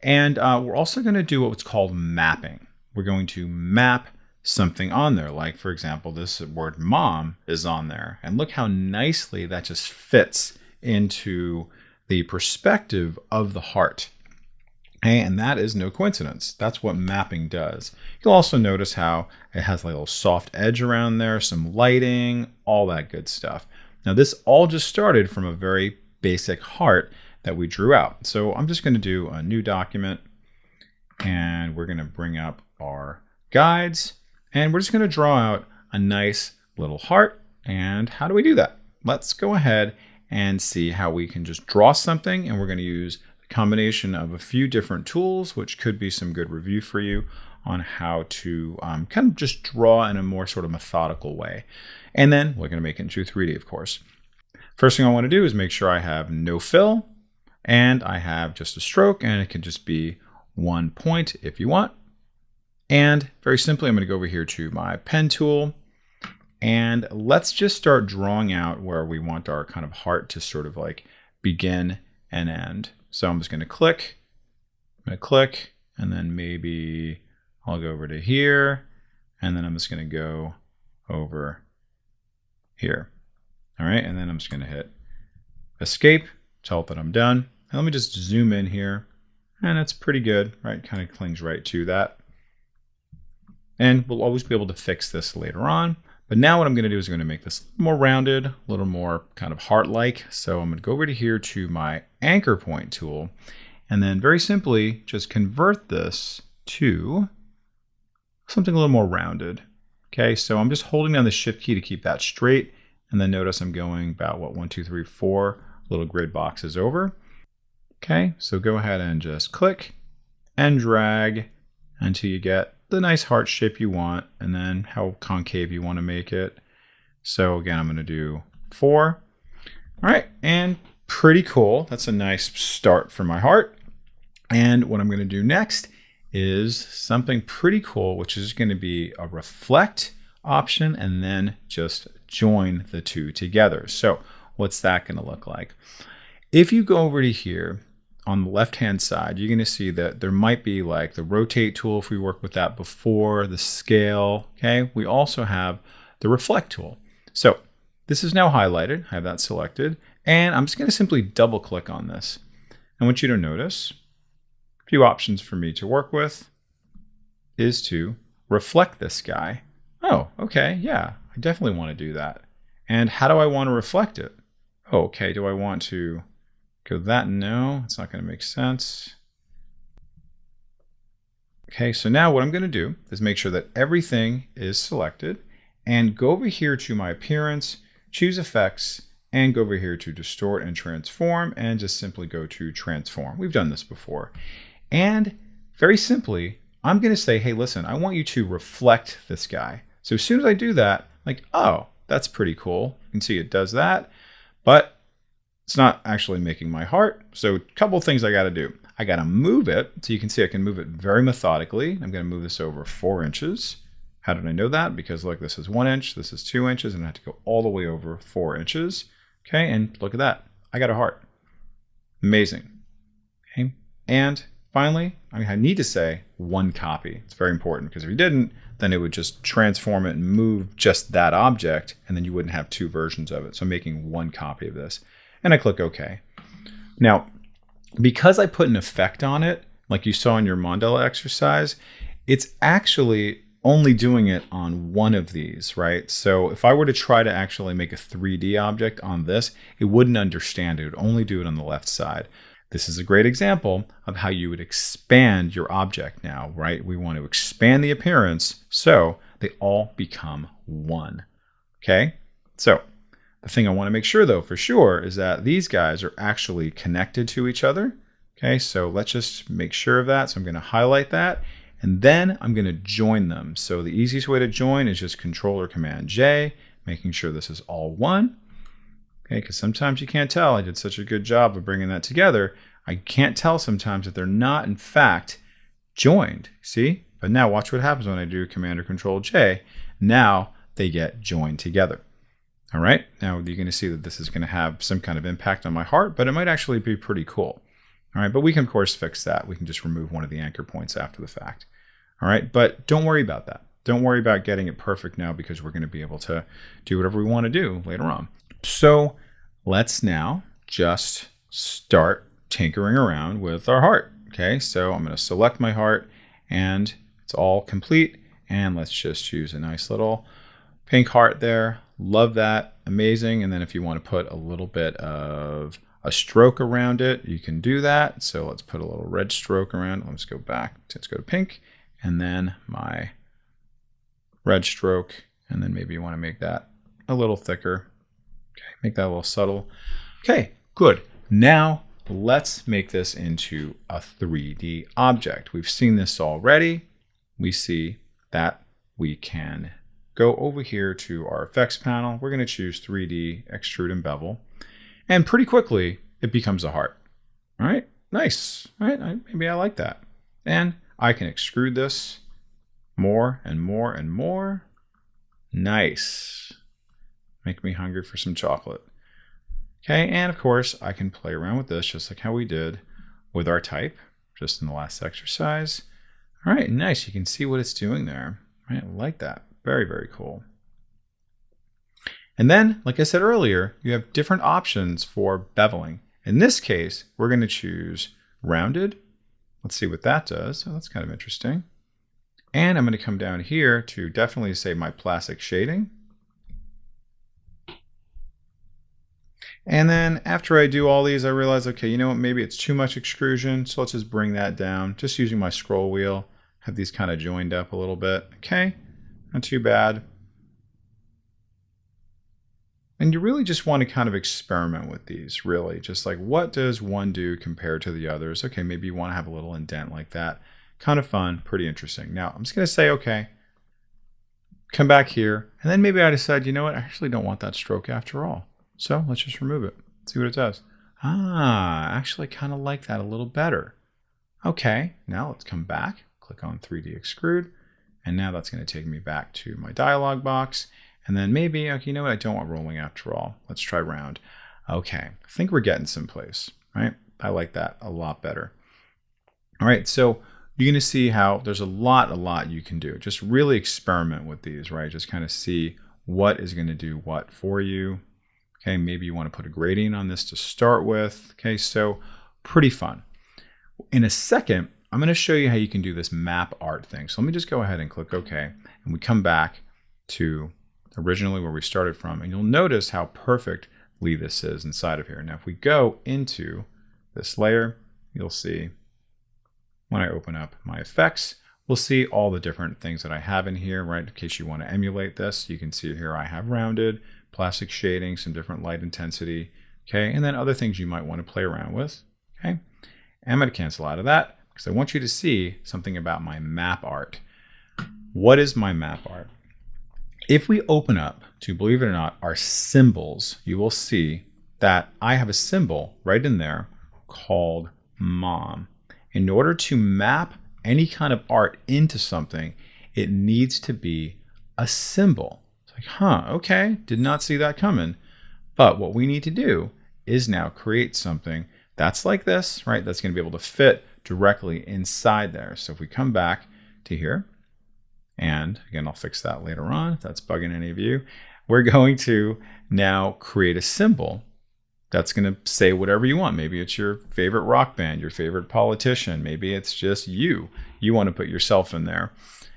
And we're also going to do what's called mapping. We're going to map something on there. Like, for example, this word mom is on there. And look how nicely that just fits into the perspective of the heart. And that is no coincidence. That's what mapping does. You'll also notice how it has like a little soft edge around there, some lighting, all that good stuff. Now this all just started from a very basic heart that we drew out. So I'm just going to do a new document, and we're going to bring up our guides, and we're just going to draw out a nice little heart. And how do we do that? Let's go ahead and see how we can just draw something, and we're going to use a combination of a few different tools, which could be some good review for you on how to kind of just draw in a more sort of methodical way. And then we're going to make it into 3D, of course. First thing I want to do is make sure I have no fill, and I have just a stroke, and it can just be 1 point if you want. And very simply, I'm going to go over here to my pen tool, and let's just start drawing out where we want our kind of heart to sort of like begin and end. So I'm just going to click, and then maybe I'll go over to here, and then I'm just going to go over here. All right, and then I'm just going to hit escape, tell it that I'm done. And let me just zoom in here, and it's pretty good, right? Kind of clings right to that. And we'll always be able to fix this later on. But now what I'm going to do is I'm going to make this more rounded, a little more kind of heart-like. So I'm going to go over to here to my anchor point tool, and then very simply just convert this to something a little more rounded. Okay, so I'm just holding down the shift key to keep that straight. And then notice I'm going about, 1, 2, 3, 4 little grid boxes over. Okay, so go ahead and just click and drag until you get the nice heart shape you want, and then how concave you want to make it. So again, I'm going to do 4. All right, and pretty cool. That's a nice start for my heart. And what I'm going to do next is something pretty cool, which is going to be a reflect option, and then just join the two together. So what's that going to look like? If you go over to here on the left hand side, you're going to see that there might be like the rotate tool if we worked with that before, the scale. Okay, we also have the reflect tool. So this is now highlighted. I have that selected, and I'm just going to simply double click on this. I want you to notice a few options for me to work with is to reflect this guy. Oh, okay, yeah, I definitely want to do that. And how do I want to reflect it? Oh, okay, do I want to go that? No, it's not going to make sense. Okay, so now what I'm going to do is make sure that everything is selected, and go over here to my appearance, choose effects, and go over here to distort and transform, and just simply go to transform. We've done this before. And very simply, I'm going to say, hey, listen, I want you to reflect this guy. So as soon as I do that, like, oh, that's pretty cool. You can see it does that, but it's not actually making my heart. So a couple of things I got to do. I got to move it. So you can see I can move it very methodically. I'm going to move this over 4 inches. How did I know that? Because look, this is 1 inch, this is 2 inches, and I have to go all the way over 4 inches. Okay, and look at that. I got a heart. Amazing. Okay, and finally, I need to say 1 copy. It's very important, because if you didn't, then it would just transform it and move just that object, and then you wouldn't have 2 versions of it. So I'm making 1 copy of this. and I click OK. Now, because I put an effect on it, like you saw in your mandala exercise, it's actually only doing it on one of these, right? So if I were to try to actually make a 3D object on this, it wouldn't understand it. It would only do it on the left side. This is a great example of how you would expand your object now, right? We want to expand the appearance so they all become one, okay? So the thing I want to make sure though, for sure, is that these guys are actually connected to each other. Okay, so let's just make sure of that. So I'm going to highlight that, and then I'm going to join them. So the easiest way to join is just Control or Command J, making sure this is all one. Okay, because sometimes you can't tell. I did such a good job of bringing that together. I can't tell sometimes that they're not, in fact, joined. See? But now watch what happens when I do Command or Control J. Now they get joined together. All right, now you're going to see that this is going to have some kind of impact on my heart, but it might actually be pretty cool. All right, but we can, of course, fix that. We can just remove one of the anchor points after the fact. All right, but don't worry about that. Don't worry about getting it perfect now, because we're going to be able to do whatever we want to do later on. So let's now just start tinkering around with our heart. Okay, so I'm going to select my heart, and it's all complete. And let's just use a nice little pink heart there. Love that. Amazing. And then if you want to put a little bit of a stroke around it, you can do that. So let's put a little red stroke around it. Let's go back. Let's go to pink, and then my red stroke. And then maybe you want to make that a little thicker. Okay, make that a little subtle. Okay, good. Now let's make this into a 3D object. We've seen this already. We see that we can go over here to our effects panel. We're going to choose 3D extrude and bevel. And pretty quickly, it becomes a heart. All right, nice. All right, maybe I like that. And I can extrude this more and more and more. Nice. Make me hungry for some chocolate. Okay, and of course, I can play around with this just like how we did with our type, just in the last exercise. All right, nice. You can see what it's doing there. All right, I like that. Very, very cool. And then, like I said earlier, you have different options for beveling. In this case, we're going to choose rounded. Let's see what that does. Oh, that's kind of interesting. And I'm going to come down here to definitely say my plastic shading. And then after I do all these, I realize, okay, you know what, maybe it's too much extrusion. So let's just bring that down. Just using my scroll wheel, have these kind of joined up a little bit. Okay, not too bad. And you really just want to kind of experiment with these, really. Just like, what does one do compared to the others? Okay, maybe you want to have a little indent like that. Kind of fun, pretty interesting. Now, I'm just going to say, okay, come back here. And then maybe I decide, you know what, I actually don't want that stroke after all. So let's just remove it, see what it does. Ah, I actually kind of like that a little better. Okay, now let's come back, click on 3D extrude. And now that's going to take me back to my dialog box. And then maybe, okay, you know what? I don't want rolling after all. Let's try round. Okay, I think we're getting someplace, right? I like that a lot better. All right, so you're gonna see how there's a lot you can do. Just really experiment with these, right? Just kind of see what is gonna do what for you. Okay, maybe you wanna put a gradient on this to start with. Okay, so pretty fun. In a second, I'm gonna show you how you can do this map art thing. So let me just go ahead and click OK, and we come back to originally where we started from, and you'll notice how perfectly this is inside of here. Now, if we go into this layer, you'll see when I open up my effects, we'll see all the different things that I have in here, right? In case you want to emulate this, you can see here I have rounded, plastic shading, some different light intensity, okay? And then other things you might want to play around with, okay? And I'm going to cancel out of that because I want you to see something about my map art. What is my map art? If we open up to, believe it or not, our symbols, you will see that I have a symbol right in there called mom. In order to map any kind of art into something, it needs to be a symbol. It's like, huh, okay, did not see that coming. But what we need to do is now create something that's like this, right? That's going to be able to fit directly inside there. So if we come back to here, and again, I'll fix that later on if that's bugging any of you. We're going to now create a symbol That's going to say whatever you want. Maybe it's your favorite rock band, your favorite politician. Maybe it's just you. You want to put yourself in there.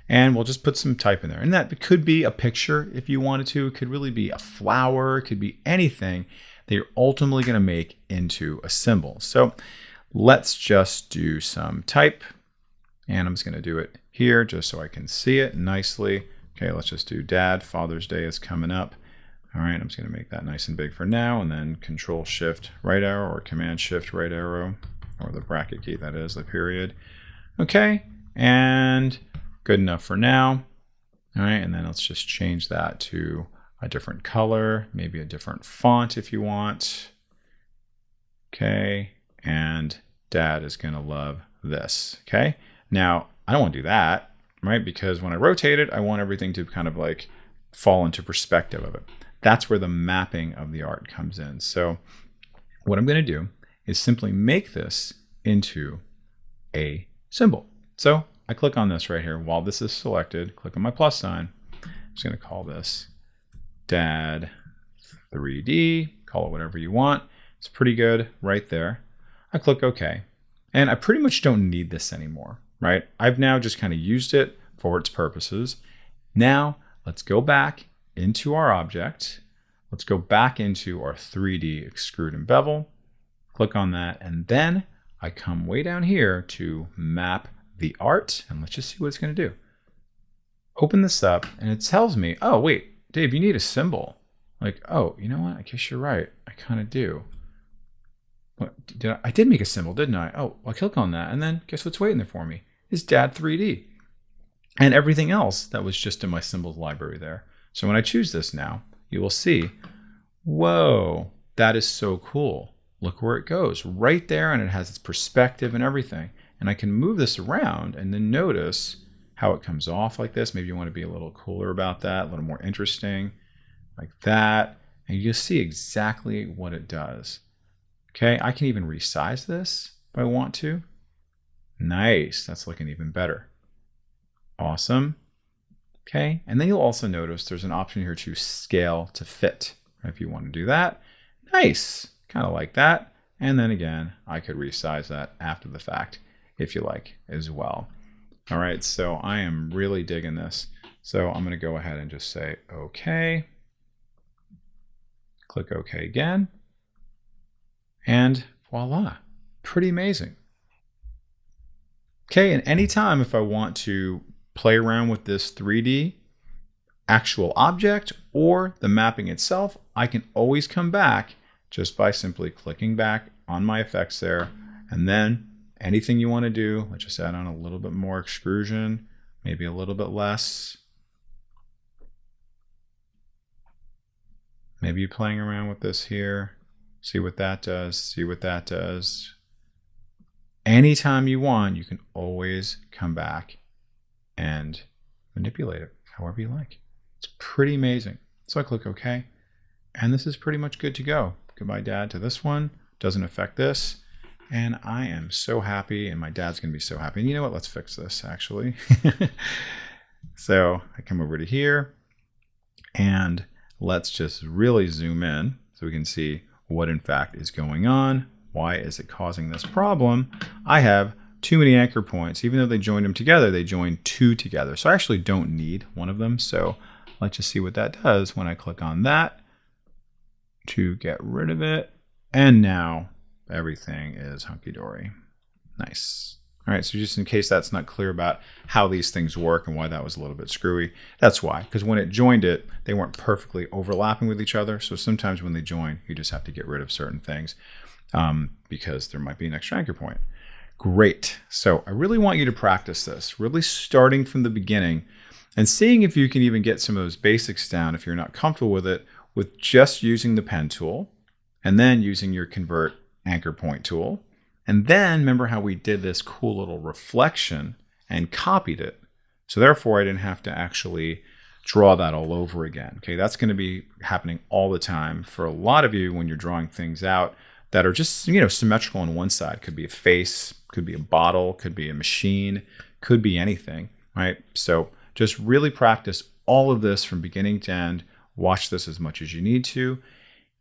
And we'll just put some type in there. And that could be a picture if you wanted to. It could really be a flower. It could be anything that you're ultimately going to make into a symbol. So let's just do some type. And I'm just going to do it here just so I can see it nicely. Okay, let's just do Dad. Father's Day is coming up. All right, I'm just going to make that nice and big for now, and then Control Shift right arrow or Command Shift right arrow, or the bracket key, that is, the period. Okay, and good enough for now. All right, and then let's just change that to a different color, maybe a different font if you want. Okay, and Dad is going to love this. Okay, now I don't want to do that, right? Because when I rotate it, I want everything to kind of like fall into perspective of it. That's where the mapping of the art comes in. So what I'm going to do is simply make this into a symbol. So I click on this right here. While this is selected, click on my plus sign. I'm just going to call this Dad 3D. Call it whatever you want. It's pretty good right there. I click OK. And I pretty much don't need this anymore, right? I've now just kind of used it for its purposes. Now let's go back into our object. Let's go back into our 3D extrude and bevel. Click on that, and then I come way down here to map the art, and let's just see what it's going to do. Open this up, and it tells me, oh wait, Dave, you need a symbol. Like, oh, you know what? I guess you're right. I kind of do. What, I did make a symbol, didn't I? Oh, I'll click on that, and then guess what's waiting there for me? Is Dad 3D. And everything else that was just in my symbols library there. So when I choose this now, you will see, whoa, that is so cool. Look where it goes, right there, and it has its perspective and everything. And I can move this around and then notice how it comes off like this. Maybe you want to be a little cooler about that, a little more interesting, like that. And you'll see exactly what it does. Okay, I can even resize this if I want to. Nice, that's looking even better. Awesome. Okay, and then you'll also notice there's an option here to scale to fit. If you want to do that, nice, kind of like that. And then again, I could resize that after the fact if you like as well. All right, so I am really digging this. So I'm going to go ahead and just say OK. Click OK again. And voila, pretty amazing. Okay, and anytime if I want to play around with this 3D actual object or the mapping itself, I can always come back just by simply clicking back on my effects there. And then anything you want to do, let's just add on a little bit more extrusion, maybe a little bit less. Maybe playing around with this here. See what that does, see what that does. Anytime you want, you can always come back and manipulate it however you like. It's pretty amazing. So I click OK, and this is pretty much good to go. Goodbye, Dad, to this one. Doesn't affect this. And I am so happy, and my dad's going to be so happy. And you know what? Let's fix this, actually. So I come over to here, and let's just really zoom in so we can see what, in fact, is going on. Why is it causing this problem? I have too many anchor points. Even though they joined them together, they joined two together. So I actually don't need one of them. So let's just see what that does when I click on that to get rid of it. And now everything is hunky-dory. Nice. All right, so just in case that's not clear about how these things work and why that was a little bit screwy, that's why. Because when it joined it, they weren't perfectly overlapping with each other. So sometimes when they join, you just have to get rid of certain things because there might be an extra anchor point. Great. So I really want you to practice this, really starting from the beginning and seeing if you can even get some of those basics down if you're not comfortable with it, with just using the pen tool and then using your convert anchor point tool. And then remember how we did this cool little reflection and copied it. So therefore I didn't have to actually draw that all over again. Okay, that's going to be happening all the time for a lot of you when you're drawing things out that are just, symmetrical on one side. Could be a face, could be a bottle, could be a machine, could be anything, right? So just really practice all of this from beginning to end. Watch this as much as you need to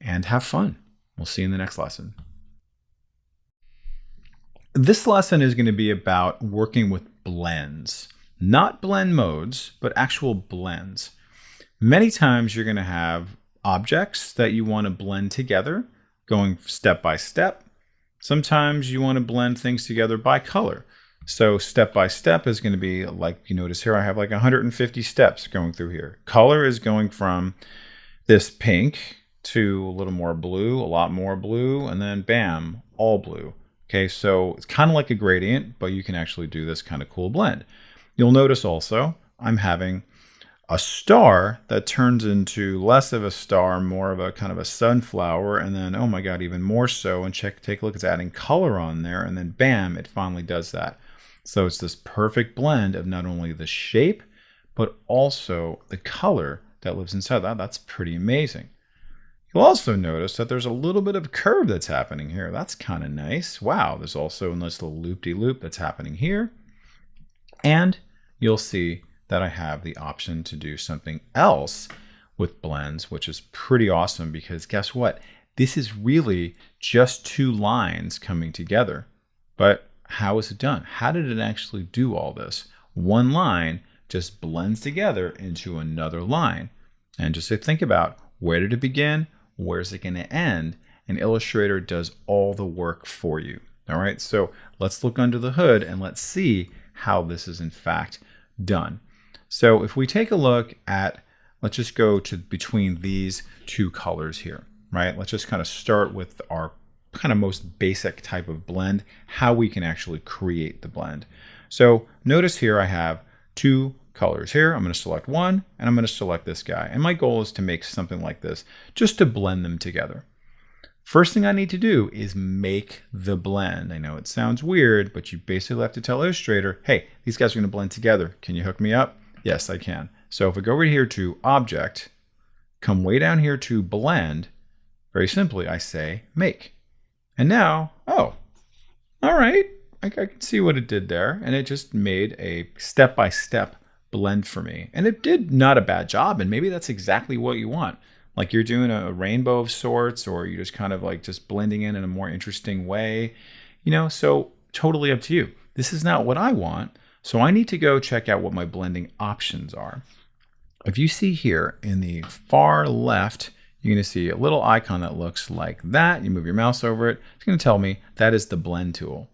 and have fun. We'll see you in the next lesson. This lesson is going to be about working with blends, not blend modes, but actual blends. Many times you're going to have objects that you want to blend together, going step by step. Sometimes you want to blend things together by color. So step by step is going to be like, you notice here I have like 150 steps going through here. Color is going from this pink to a little more blue, a lot more blue, and then bam, all blue. Okay, so it's kind of like a gradient, but you can actually do this kind of cool blend. You'll notice also I'm having a star that turns into less of a star, more of a kind of a sunflower, and then, oh my God, even more so. And take a look, it's adding color on there, and then bam, it finally does that. So it's this perfect blend of not only the shape, but also the color that lives inside that. That's pretty amazing. You'll also notice that there's a little bit of curve that's happening here. That's kind of nice. Wow, there's also a nice little loop-de-loop that's happening here. And you'll see that I have the option to do something else with blends, which is pretty awesome because guess what? This is really just two lines coming together. But how is it done? How did it actually do all this? One line just blends together into another line. And just to think about, where did it begin? Where's it going to end? And Illustrator does all the work for you. All right, so let's look under the hood and let's see how this is in fact done. So if we take a look at, let's just go to between these two colors here, right? Let's just kind of start with our kind of most basic type of blend, how we can actually create the blend. So notice here I have two colors here. I'm going to select one and I'm going to select this guy. And my goal is to make something like this just to blend them together. First thing I need to do is make the blend. I know it sounds weird, but you basically have to tell Illustrator, hey, these guys are going to blend together. Can you hook me up? Yes, I can. So if I go over here to Object, come way down here to Blend, very simply I say Make. And now, oh, all right, I can see what it did there. And it just made a step-by-step blend for me. And it did not a bad job. And maybe that's exactly what you want. Like you're doing a rainbow of sorts, or you're just kind of like just blending in a more interesting way, you know, so totally up to you. This is not what I want. So I need to go check out what my blending options are. If you see here in the far left, you're going to see a little icon that looks like that. You move your mouse over it. It's going to tell me that is the blend tool.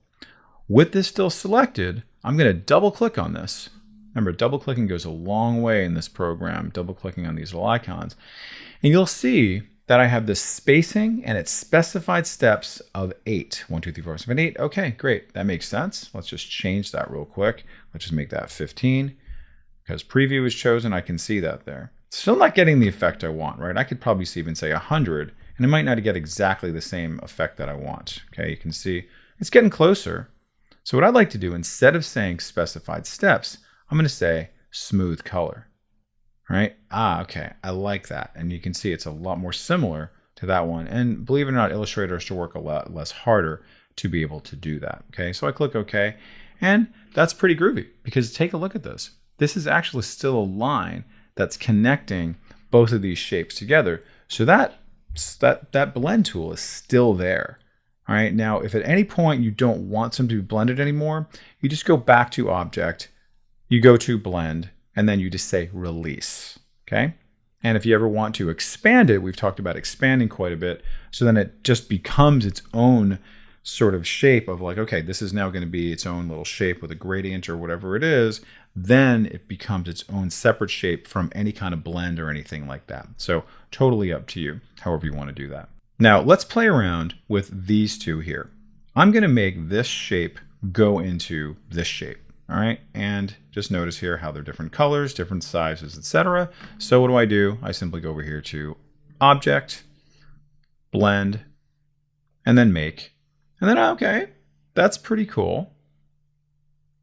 With this still selected, I'm going to double click on this. Remember, double clicking goes a long way in this program, double clicking on these little icons. And you'll see that I have this spacing and its specified steps of 8. 1, 2, 3, 4, 5, 6, 7, 8. Okay, great. That makes sense. Let's just change that real quick. Let's just make that 15. Because preview is chosen, I can see that there. Still not getting the effect I want, right? I could probably even say 100, and it might not get exactly the same effect that I want. Okay, you can see it's getting closer. So what I'd like to do, instead of saying specified steps, I'm going to say smooth color. Right? Okay, I like that. And you can see it's a lot more similar to that one. And believe it or not, Illustrator has to work a lot less harder to be able to do that. Okay, so I click OK, and that's pretty groovy because take a look at this. This is actually still a line that's connecting both of these shapes together. So that blend tool is still there. All right, now if at any point you don't want something to be blended anymore, you just go back to Object, you go to Blend, and then you just say Release, okay? And if you ever want to expand it, we've talked about expanding quite a bit, so then it just becomes its own sort of shape of like, okay, this is now going to be its own little shape with a gradient or whatever it is, then it becomes its own separate shape from any kind of blend or anything like that. So totally up to you, however you want to do that. Now let's play around with these two here. I'm going to make this shape go into this shape. All right, and just notice here how they're different colors, different sizes, etc. So what do? I simply go over here to Object, Blend, and then Make. And then, okay, that's pretty cool.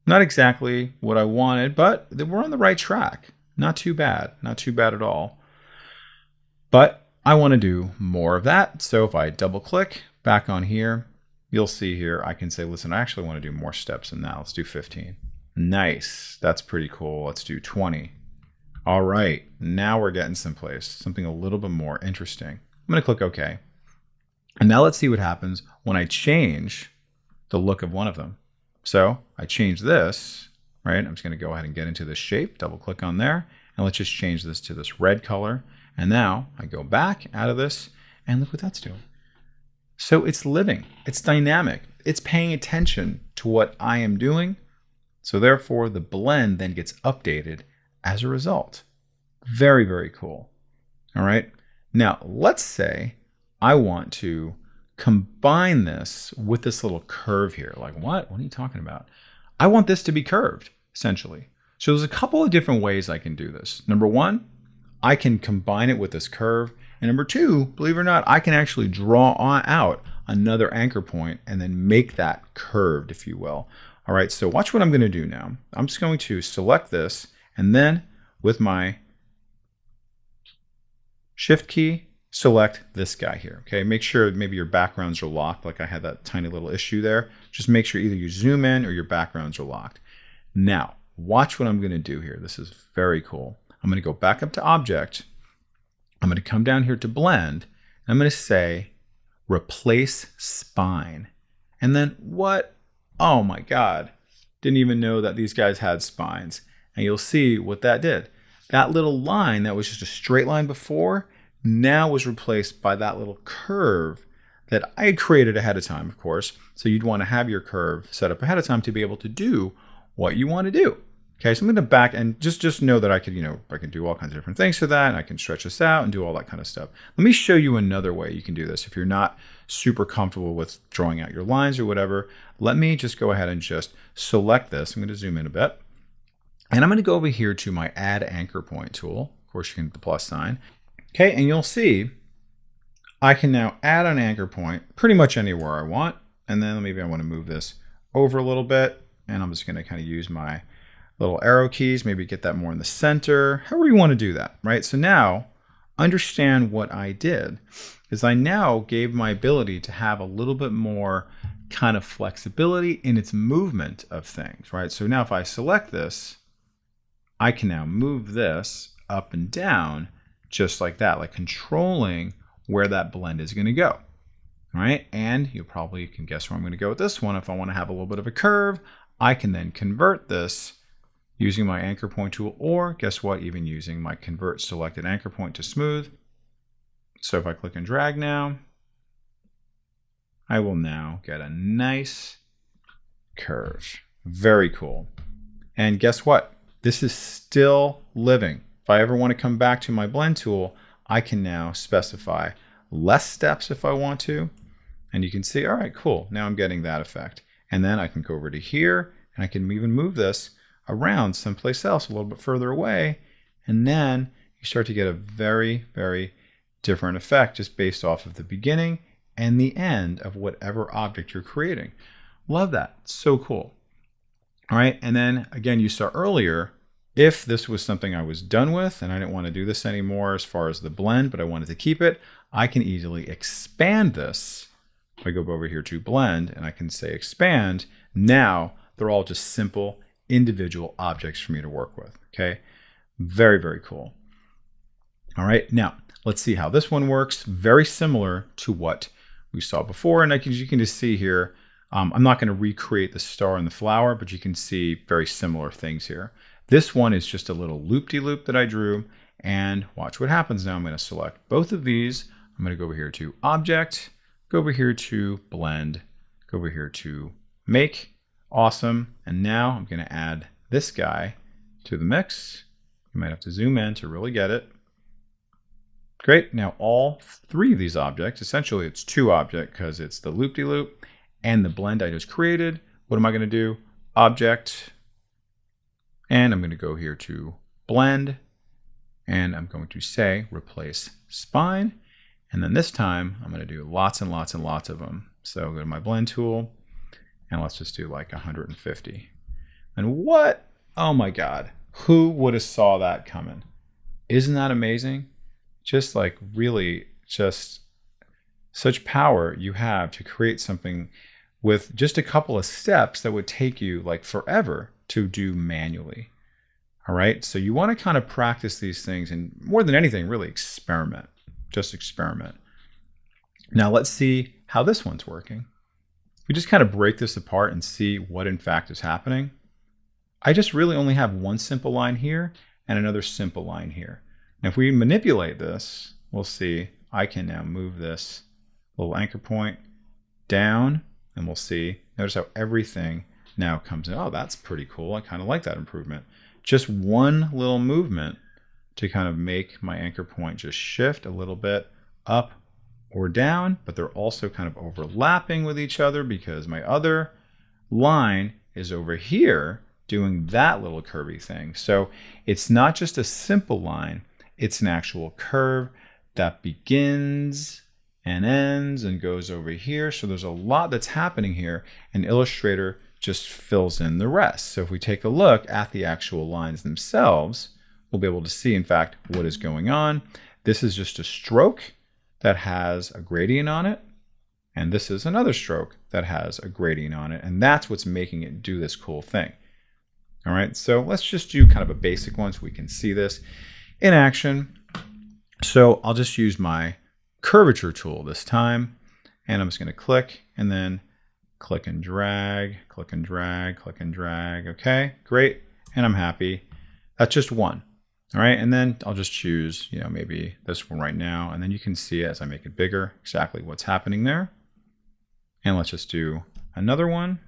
Not exactly what I wanted, but we're on the right track. Not too bad, not too bad at all. But I want to do more of that. So if I double click back on here, you'll see here, I can say, listen, I actually want to do more steps than that. Let's do 15. Nice. That's pretty cool. Let's do 20. All right. Now we're getting someplace, something a little bit more interesting. I'm going to click OK. And now let's see what happens when I change the look of one of them. So I change this, right? I'm just going to go ahead and get into this shape, double click on there, and let's just change this to this red color. And now I go back out of this, and look what that's doing. So it's living, it's dynamic, it's paying attention to what I am doing. So therefore the blend then gets updated as a result. Very, very cool. All right. Now let's say I want to combine this with this little curve here. Like what? What are you talking about? I want this to be curved, essentially. So there's a couple of different ways I can do this. Number one, I can combine it with this curve. And number two, believe it or not, I can actually draw out another anchor point and then make that curved, if you will. All right, so watch what I'm going to do now. I'm just going to select this, and then with my Shift key, select this guy here. Okay, make sure maybe your backgrounds are locked, like I had that tiny little issue there. Just make sure either you zoom in or your backgrounds are locked. Now, watch what I'm going to do here. This is very cool. I'm going to go back up to Object. I'm going to come down here to Blend. And I'm going to say Replace Spine. And then what? Oh my God. Didn't even know that these guys had spines. And you'll see what that did. That little line that was just a straight line before now was replaced by that little curve that I had created ahead of time, of course. So you'd want to have your curve set up ahead of time to be able to do what you want to do. Okay, so I'm going to back and just know that I could, I can do all kinds of different things to that, and I can stretch this out and do all that kind of stuff. Let me show you another way you can do this. If you're not super comfortable with drawing out your lines or whatever, let me just go ahead and just select this. I'm going to zoom in a bit. And I'm going to go over here to my Add Anchor Point tool. Of course, you can hit the plus sign. Okay, and you'll see I can now add an anchor point pretty much anywhere I want. And then maybe I want to move this over a little bit. And I'm just going to kind of use my little arrow keys, maybe get that more in the center, however you want to do that, right? So now understand what I did is I now gave my ability to have a little bit more kind of flexibility in its movement of things, right? So now if I select this, I can now move this up and down just like that, like controlling where that blend is going to go, right? And you probably can guess where I'm going to go with this one. If I want to have a little bit of a curve, I can then convert this using my anchor point tool, or guess what, even using my convert selected anchor point to smooth. So if I click and drag now, I will now get a nice curve. Very cool. And guess what? This is still living. If I ever want to come back to my blend tool, I can now specify less steps if I want to. And you can see, all right, cool. Now I'm getting that effect. And then I can go over to here and I can even move this around someplace else a little bit further away, and then you start to get a very, very different effect just based off of the beginning and the end of whatever object you're creating. Love that. So cool. All right, and then again, you saw earlier, if this was something I was done with and I didn't want to do this anymore as far as the blend, but I wanted to keep it, I can easily expand this. If I go over here to Blend and I can say Expand, now they're all just simple individual objects for me to work with. Okay, very, very cool. All right, now let's see how this one works. Very similar to what we saw before, and you can just see here, I'm not going to recreate the star and the flower, but you can see very similar things here. This one is just a little loop-de-loop that I drew, and watch what happens now. I'm going to select both of these. I'm going to go over here to Object, go over here to Blend, go over here to Make. Awesome. And now I'm going to add this guy to the mix. You might have to zoom in to really get it. Great. Now all three of these objects, essentially it's two objects because it's the loop-de-loop and the blend I just created. What am I going to do? Object. And I'm going to go here to Blend. And I'm going to say Replace Spine. And then this time I'm going to do lots and lots and lots of them. So go to my Blend tool. And let's just do like 150. And what? Oh my God. Who would have saw that coming? Isn't that amazing? Just like really just such power you have to create something with just a couple of steps that would take you like forever to do manually. All right. So you want to kind of practice these things and more than anything, really experiment. Just experiment. Now let's see how this one's working. We just kind of break this apart and see what in fact is happening. I just really only have one simple line here and another simple line here. Now if we manipulate this, we'll see I can now move this little anchor point down, and we'll see, notice how everything now comes in. Oh, that's pretty cool. I kind of like that improvement. Just one little movement to kind of make my anchor point just shift a little bit up or down, but they're also kind of overlapping with each other because my other line is over here doing that little curvy thing. So it's not just a simple line, it's an actual curve that begins and ends and goes over here. So there's a lot that's happening here, and Illustrator just fills in the rest. So if we take a look at the actual lines themselves, we'll be able to see, in fact, what is going on. This is just a stroke that has a gradient on it, and this is another stroke that has a gradient on it, and that's what's making it do this cool thing. All right, so let's just do kind of a basic one so we can see this in action. So I'll just use my curvature tool this time, and I'm just going to click and then click and drag, click and drag, click and drag. Okay, great, and I'm happy. That's just one. All right, and then I'll just choose, maybe this one right now, and then you can see as I make it bigger exactly what's happening there. And let's just do another one.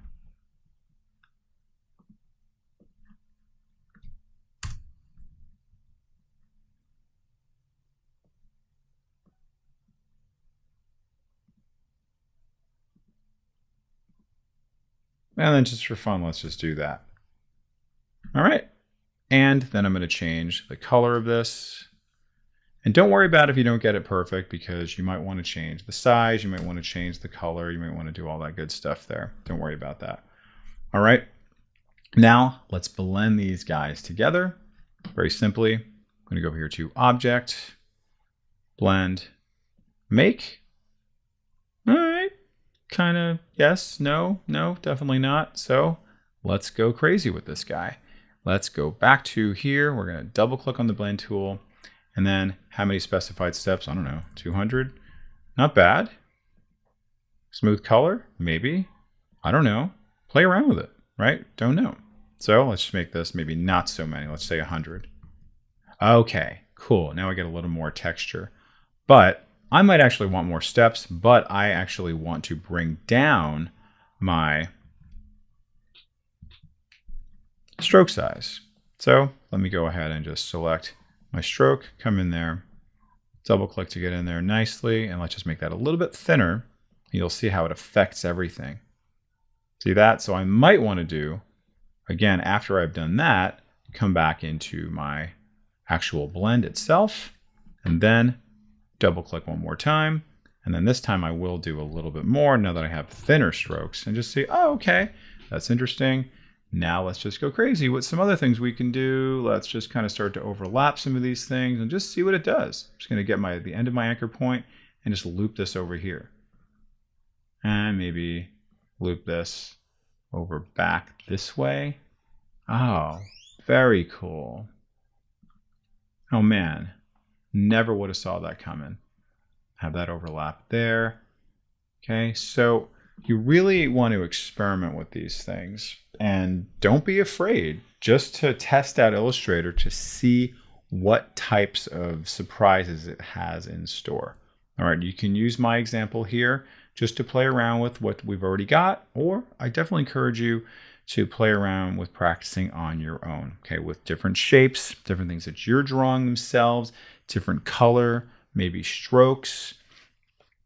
And then just for fun, let's just do that. All right. And then I'm going to change the color of this. And don't worry about if you don't get it perfect, because you might want to change the size, you might want to change the color, you might want to do all that good stuff there. Don't worry about that. All right. Now let's blend these guys together. Very simply, I'm going to go over here to Object, Blend, Make. All right. Kind of yes, no, definitely not. So let's go crazy with this guy. Let's go back to here. We're going to double click on the blend tool, and then how many specified steps? I don't know, 200. Not bad. Smooth color, maybe. I don't know. Play around with it, right? Don't know. So let's just make this maybe not so many. Let's say 100. Okay, cool. Now I get a little more texture, but I might actually want more steps, but I actually want to bring down my stroke size. So let me go ahead and just select my stroke, come in there, double click to get in there nicely, and let's just make that a little bit thinner. You'll see how it affects everything. See that? So I might want to do, again, after I've done that, come back into my actual blend itself, and then double click one more time. And then this time I will do a little bit more now that I have thinner strokes, and just see, oh, okay, that's interesting. Now let's just go crazy with some other things we can do. Let's just kind of start to overlap some of these things and just see what it does. I'm just going to get the end of my anchor point and just loop this over here. And maybe loop this over back this way. Oh, very cool. Oh man, never would have saw that coming. Have that overlap there. Okay, so you really want to experiment with these things, and don't be afraid just to test out Illustrator to see what types of surprises it has in store. All right, you can use my example here just to play around with what we've already got, or I definitely encourage you to play around with practicing on your own, okay, with different shapes, different things that you're drawing themselves, different color, maybe strokes,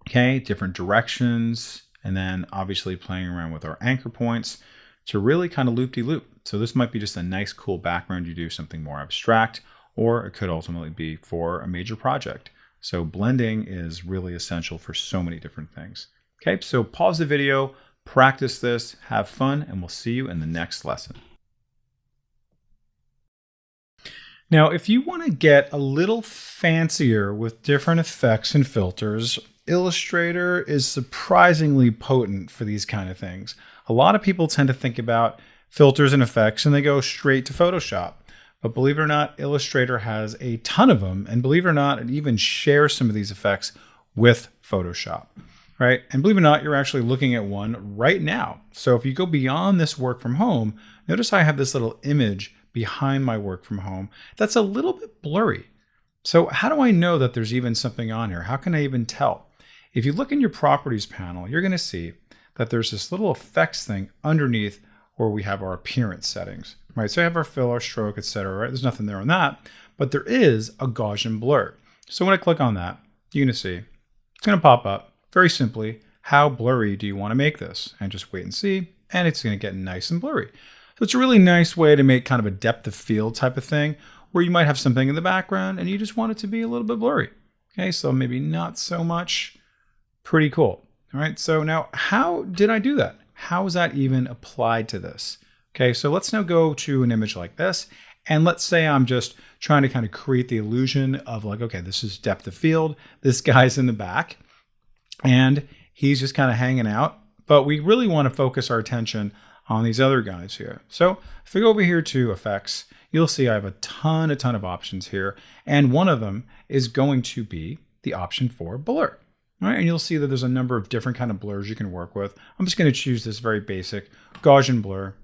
okay, different directions, and then obviously playing around with our anchor points to really kind of loop-de-loop. So this might be just a nice, cool background. You do something more abstract, or it could ultimately be for a major project. So blending is really essential for so many different things. Okay, so pause the video, practice this, have fun, and we'll see you in the next lesson. Now, if you want to get a little fancier with different effects and filters, Illustrator is surprisingly potent for these kind of things. A lot of people tend to think about filters and effects and they go straight to Photoshop. But believe it or not, Illustrator has a ton of them. And believe it or not, it even shares some of these effects with Photoshop, right? And believe it or not, you're actually looking at one right now. So if you go beyond this work from home, notice I have this little image behind my work from home that's a little bit blurry. So how do I know that there's even something on here? How can I even tell? If you look in your properties panel, you're going to see that there's this little effects thing underneath where we have our appearance settings, right? So I have our fill, our stroke, etc. Right? There's nothing there on that, but there is a Gaussian blur. So when I click on that, you're going to see it's going to pop up very simply. How blurry do you want to make this? And just wait and see, and it's going to get nice and blurry. So it's a really nice way to make kind of a depth of field type of thing where you might have something in the background and you just want it to be a little bit blurry. Okay, so maybe not so much. Pretty cool. All right, so now how did I do that? How is that even applied to this? Okay, so let's now go to an image like this. And let's say I'm just trying to kind of create the illusion of like, okay, this is depth of field. This guy's in the back and he's just kind of hanging out. But we really want to focus our attention on these other guys here. So if we go over here to effects, you'll see I have a ton of options here. And one of them is going to be the option for blur. All right, and you'll see that there's a number of different kind of blurs you can work with. I'm just going to choose this very basic Gaussian blur.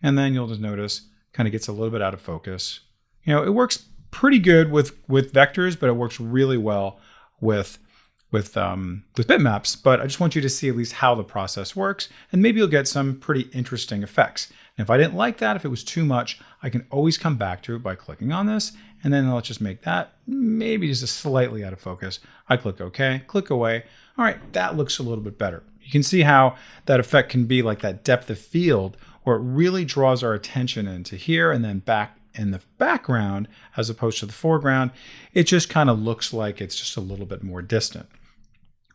And then you'll just notice kind of gets a little bit out of focus. You know, it works pretty good with vectors, but it works really well with bitmaps. But I just want you to see at least how the process works, and maybe you'll get some pretty interesting effects. And if I didn't like that, if it was too much, I can always come back to it by clicking on this, and then let's just make that maybe just a slightly out of focus. I click OK, click away. All right, that looks a little bit better. You can see how that effect can be like that depth of field, where it really draws our attention into here and then back in the background as opposed to the foreground. It just kind of looks like it's just a little bit more distant.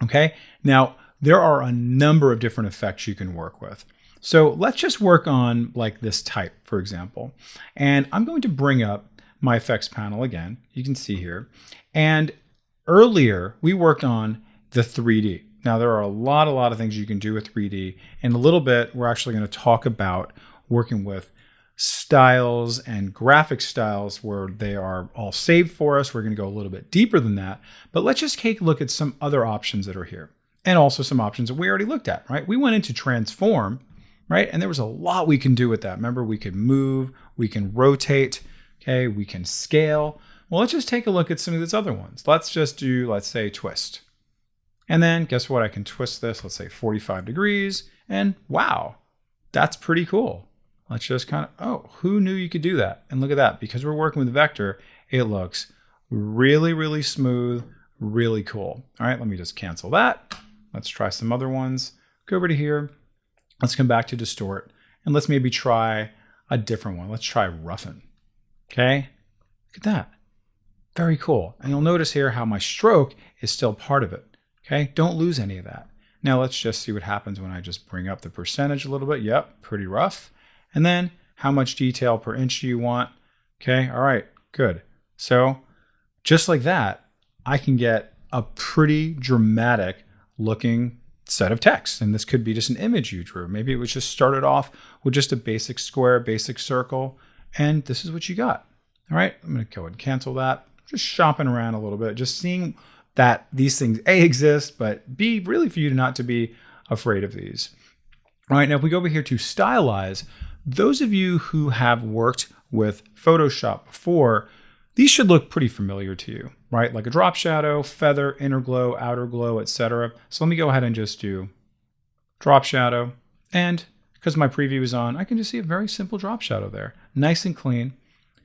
Okay, now there are a number of different effects you can work with. So let's just work on like this type, for example. And I'm going to bring up my effects panel again. You can see here. And earlier we worked on the 3D. Now there are a lot of things you can do with 3D. In a little bit, we're actually going to talk about working with styles and graphic styles where they are all saved for us. We're going to go a little bit deeper than that, but let's just take a look at some other options that are here and also some options that we already looked at, right? We went into transform, right? And there was a lot we can do with that. Remember, we could move, we can rotate, okay? We can scale. Well, let's just take a look at some of these other ones. Let's just do, let's say twist. And then guess what? I can twist this, let's say 45 degrees, and wow, that's pretty cool. Let's just kind of, oh, who knew you could do that? And look at that, because we're working with vector, it looks really smooth, really cool. All right, let me just cancel that. Let's try some other ones. Go over to here. Let's come back to distort, and let's maybe try a different one. Let's try roughen. Okay, look at that. Very cool. And you'll notice here how my stroke is still part of it. Okay, don't lose any of that. Now let's just see what happens when I just bring up the percentage a little bit. Yep, pretty rough. And then how much detail per inch do you want? Okay, all right, good. So just like that, I can get a pretty dramatic looking set of text. And this could be just an image you drew. Maybe it was just started off with just a basic square, basic circle, and this is what you got. All right, I'm gonna go ahead and cancel that. Just shopping around a little bit, just seeing that these things A, exist, but B, really for you not to be afraid of these. All right, now if we go over here to stylize, those of you who have worked with Photoshop before, these should look pretty familiar to you, right? Like a drop shadow, feather, inner glow, outer glow, etc. So let me go ahead and just do drop shadow. And because my preview is on, I can just see a very simple drop shadow there. Nice and clean.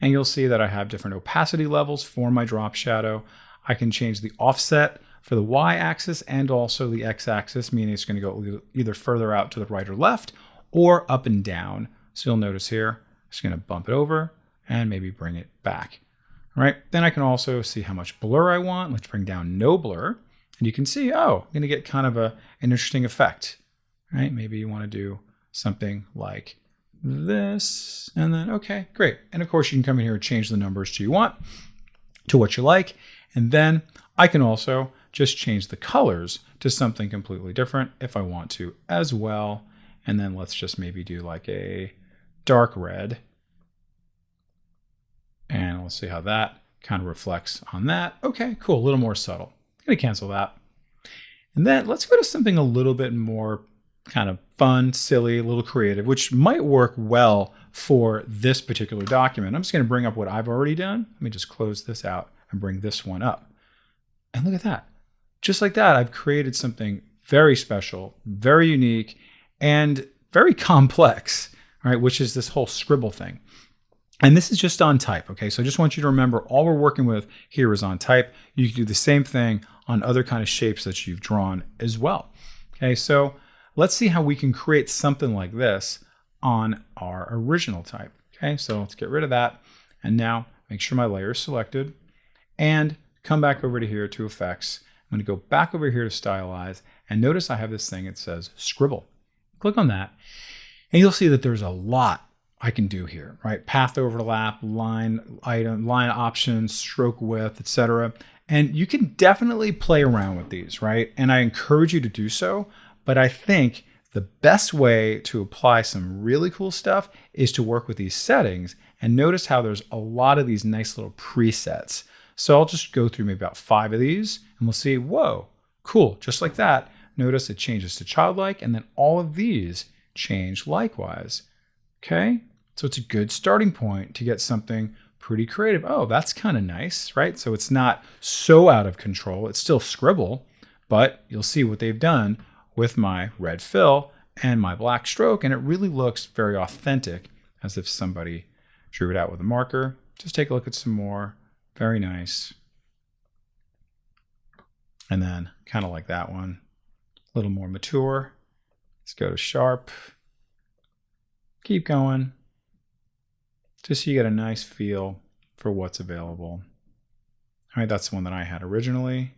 And you'll see that I have different opacity levels for my drop shadow. I can change the offset for the y-axis and also the x-axis, meaning it's going to go either further out to the right or left or up and down. So you'll notice here, I'm just going to bump it over and maybe bring it back. All right, then I can also see how much blur I want. Let's bring down no blur. And you can see, oh, I'm going to get kind of an interesting effect. All right, maybe you want to do something like this. And then, okay, great. And of course, you can come in here and change the numbers to what you like. And then I can also just change the colors to something completely different if I want to as well. And then let's just maybe do like a dark red. And we'll see how that kind of reflects on that. Okay, cool, a little more subtle. I'm gonna cancel that. And then let's go to something a little bit more kind of fun, silly, a little creative, which might work well for this particular document. I'm just going to bring up what I've already done. Let me just close this out and bring this one up. And look at that. Just like that, I've created something very special, very unique, and very complex, right? Which is this whole scribble thing. And this is just on type, okay? So I just want you to remember all we're working with here is on type. You can do the same thing on other kind of shapes that you've drawn as well. Okay, so let's see how we can create something like this on our original type. Okay, so let's get rid of that. And now make sure my layer is selected and come back over to here to effects. I'm going to go back over here to stylize and notice I have this thing that says scribble. Click on that and you'll see that there's a lot I can do here, right? Path overlap, line item, line options, stroke width, etc. And you can definitely play around with these, right? And I encourage you to do so, but I think the best way to apply some really cool stuff is to work with these settings and notice how there's a lot of these nice little presets. So I'll just go through maybe about 5 of these and we'll see, whoa, cool, just like that. Notice it changes to childlike and then all of these change likewise, okay? So it's a good starting point to get something pretty creative. Oh, that's kind of nice, right? So it's not so out of control. It's still scribble, but you'll see what they've done with my red fill and my black stroke, and it really looks very authentic as if somebody drew it out with a marker. Just take a look at some more. Very nice. And then kind of like that one, a little more mature. Let's go to sharp. Keep going. Just so you get a nice feel for what's available. All right, that's the one that I had originally.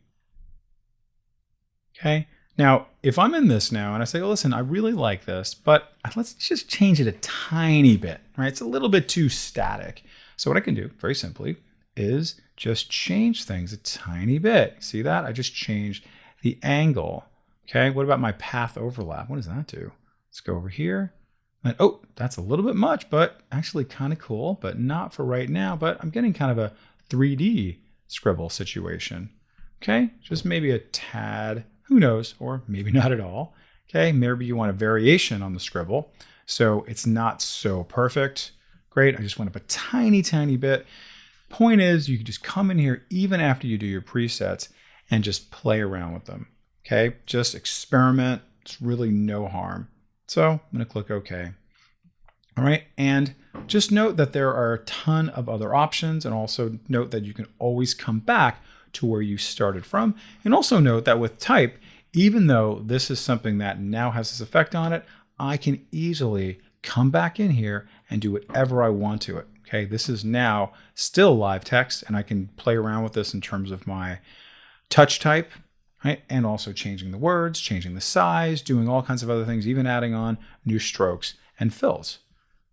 Okay, now if I'm in this now and I say, oh, listen, I really like this, but let's just change it a tiny bit, right? It's a little bit too static. So what I can do very simply is just change things a tiny bit. See that? I just changed the angle. Okay, what about my path overlap? What does that do? Let's go over here. And, oh, that's a little bit much, but actually kind of cool, but not for right now. But I'm getting kind of a 3D scribble situation. Okay, just maybe a tad, who knows, or maybe not at all. Okay, maybe you want a variation on the scribble, so it's not so perfect. Great, I just went up a tiny, tiny bit. Point is, you can just come in here even after you do your presets and just play around with them. Okay, just experiment. It's really no harm. So I'm going to click OK. All right, and just note that there are a ton of other options, and also note that you can always come back to where you started from. And also note that with type, even though this is something that now has this effect on it, I can easily come back in here and do whatever I want to it. Okay, this is now still live text, and I can play around with this in terms of my touch type. Right? And also changing the words, changing the size, doing all kinds of other things, even adding on new strokes and fills.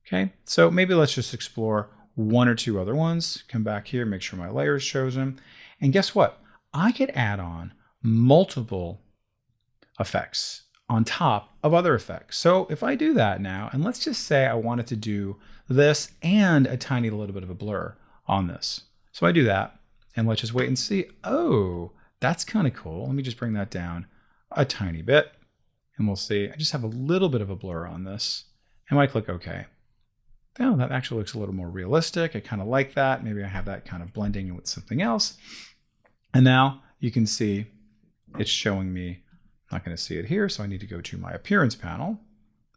Okay, so maybe let's just explore 1 or 2 other ones. Come back here, make sure my layer is chosen. And guess what? I could add on multiple effects on top of other effects. So if I do that now, and let's just say I wanted to do this and a tiny little bit of a blur on this. So I do that, and let's just wait and see. Oh, that's kind of cool. Let me just bring that down a tiny bit and we'll see. I just have a little bit of a blur on this and I click OK. Now that actually looks a little more realistic. I kind of like that. Maybe I have that kind of blending in with something else. And now you can see it's showing me, I'm not going to see it here, so I need to go to my appearance panel,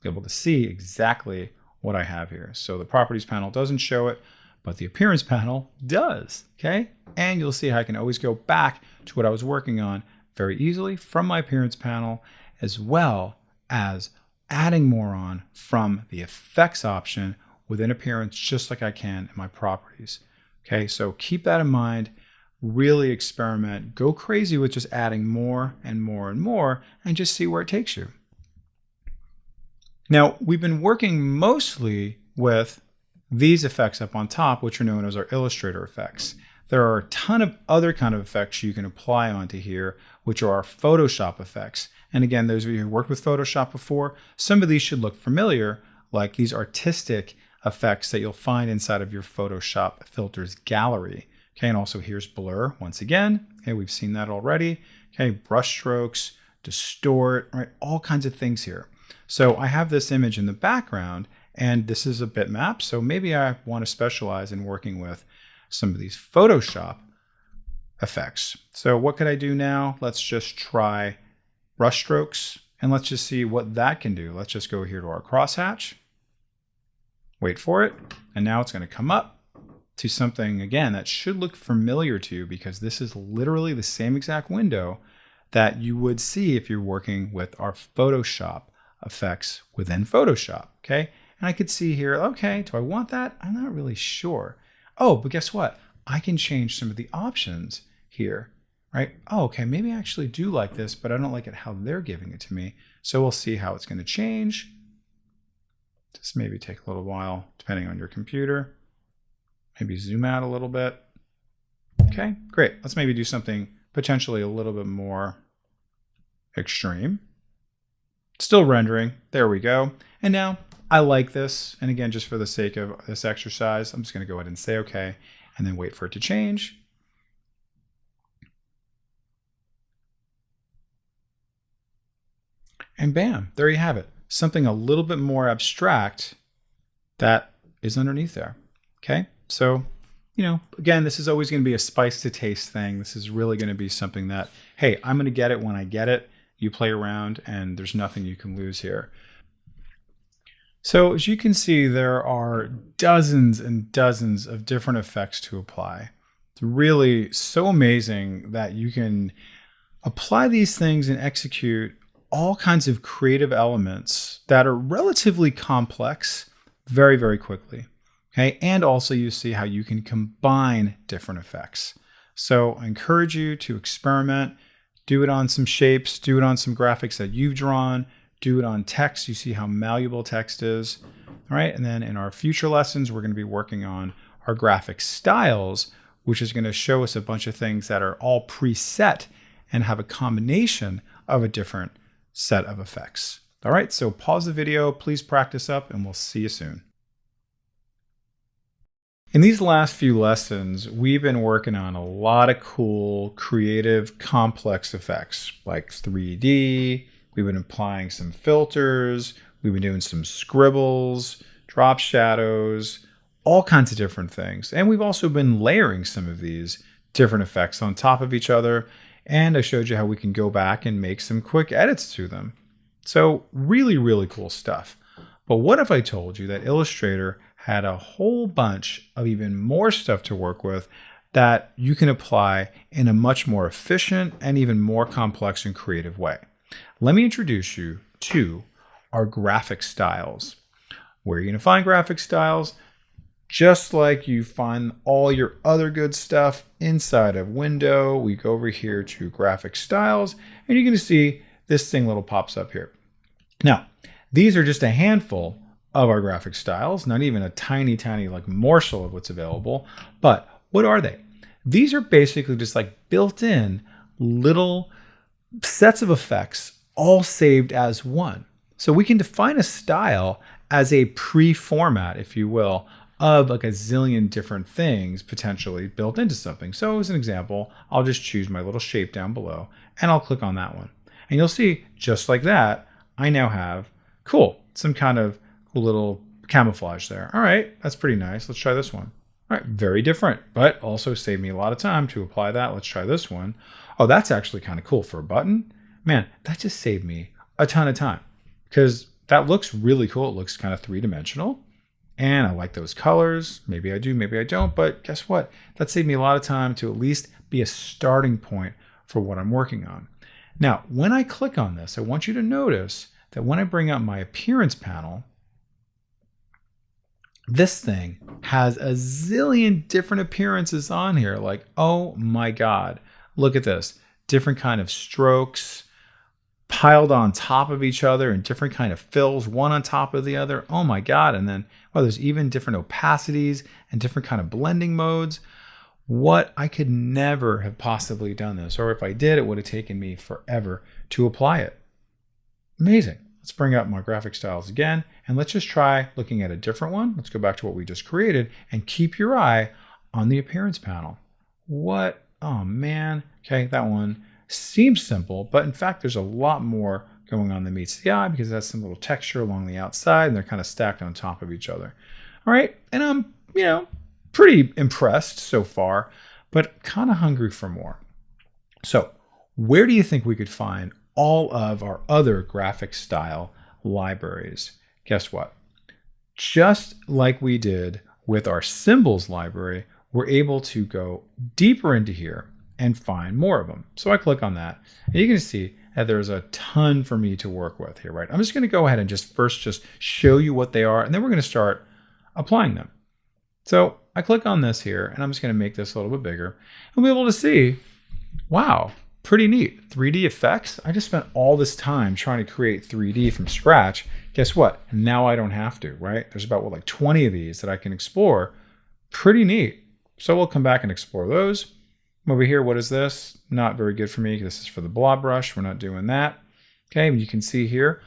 be able to see exactly what I have here. So the properties panel doesn't show it, but the appearance panel does, okay? And you'll see how I can always go back to what I was working on very easily from my appearance panel, as well as adding more on from the effects option within appearance, just like I can in my properties. Okay, so keep that in mind, really experiment, go crazy with just adding more and more and more, and just see where it takes you. Now, we've been working mostly with these effects up on top, which are known as our Illustrator effects. There are a ton of other kind of effects you can apply onto here, which are our Photoshop effects. And again, those of you who worked with Photoshop before, some of these should look familiar, like these artistic effects that you'll find inside of your Photoshop filters gallery. Okay, and also here's blur once again. Okay, we've seen that already. Okay, brush strokes, distort, right? All kinds of things here. So I have this image in the background, and this is a bitmap. So maybe I want to specialize in working with some of these Photoshop effects. So what could I do now? Let's just try brush strokes, and let's just see what that can do. Let's just go here to our crosshatch, wait for it, and now it's going to come up to something, again, that should look familiar to you, because this is literally the same exact window that you would see if you're working with our Photoshop effects within Photoshop, okay? And I could see here, okay, do I want that? I'm not really sure. Oh, but guess what? I can change some of the options here, right? Oh, okay, maybe I actually do like this, but I don't like it how they're giving it to me. So we'll see how it's going to change. Just maybe take a little while, depending on your computer. Maybe zoom out a little bit. Okay, great. Let's maybe do something potentially a little bit more extreme. Still rendering. There we go. And now I like this. And again, just for the sake of this exercise, I'm just going to go ahead and say okay, and then wait for it to change. And bam, there you have it. Something a little bit more abstract that is underneath there. Okay, so, you know, again, this is always going to be a spice to taste thing. This is really going to be something that, hey, I'm going to get it when I get it. You play around and there's nothing you can lose here. So as you can see, there are dozens and dozens of different effects to apply. It's really so amazing that you can apply these things and execute all kinds of creative elements that are relatively complex very, very quickly. Okay, and also you see how you can combine different effects. So I encourage you to experiment, do it on some shapes, do it on some graphics that you've drawn, do it on text. You see how malleable text is. All right, and then in our future lessons, we're going to be working on our graphic styles, which is going to show us a bunch of things that are all preset and have a combination of a different set of effects. All right, so pause the video, please practice up, and we'll see you soon. In these last few lessons, we've been working on a lot of cool, creative, complex effects like 3D. We've been applying some filters. We've been doing some scribbles, drop shadows, all kinds of different things. And we've also been layering some of these different effects on top of each other. And I showed you how we can go back and make some quick edits to them. So really, really cool stuff. But what if I told you that Illustrator had a whole bunch of even more stuff to work with that you can apply in a much more efficient and even more complex and creative way? Let me introduce you to our graphic styles. Where are you going to find graphic styles? Just like you find all your other good stuff inside of Window, we go over here to graphic styles, and you're going to see this thing little pops up here. Now, these are just a handful of our graphic styles, not even a tiny, tiny like morsel of what's available. But what are they? These are basically just like built-in little sets of effects all saved as one. So we can define a style as a pre-format, if you will, of like a zillion different things potentially built into something. So as an example, I'll just choose my little shape down below and I'll click on that one. And you'll see just like that, I now have, cool, some kind of cool little camouflage there. All right, that's pretty nice. Let's try this one. All right, very different, but also saved me a lot of time to apply that. Let's try this one. Oh, that's actually kind of cool for a button. Man, that just saved me a ton of time because that looks really cool. It looks kind of three-dimensional. And I like those colors. Maybe I do, maybe I don't. But guess what? That saved me a lot of time to at least be a starting point for what I'm working on. Now, when I click on this, I want you to notice that when I bring up my appearance panel, this thing has a zillion different appearances on here. Like, oh my God, look at this. Different kind of strokes piled on top of each other and different kind of fills, one on top of the other. Oh my God. And then, well, there's even different opacities and different kind of blending modes. What I could never have possibly done this, or if I did, it would have taken me forever to apply it. Amazing. Let's bring up my graphic styles again, and let's just try looking at a different one. Let's go back to what we just created and keep your eye on the appearance panel. What? Oh man. Okay, that one seems simple, but in fact, there's a lot more going on than meets the eye because it has some little texture along the outside and they're kind of stacked on top of each other. All right. And I'm, pretty impressed so far, but kind of hungry for more. So where do you think we could find all of our other graphic style libraries? Guess what? Just like we did with our symbols library, we're able to go deeper into here and find more of them. So I click on that and you can see that there's a ton for me to work with here, right? I'm just going to go ahead and just show you what they are, and then we're going to start applying them. So I click on this here and I'm just going to make this a little bit bigger and we'll be able to see, wow, pretty neat. 3D effects. I just spent all this time trying to create 3D from scratch. Guess what? Now I don't have to, right? There's about like 20 of these that I can explore. Pretty neat. So we'll come back and explore those. Over here, what is this? Not very good for me. This is for the blob brush. We're not doing that. Okay, you can see here,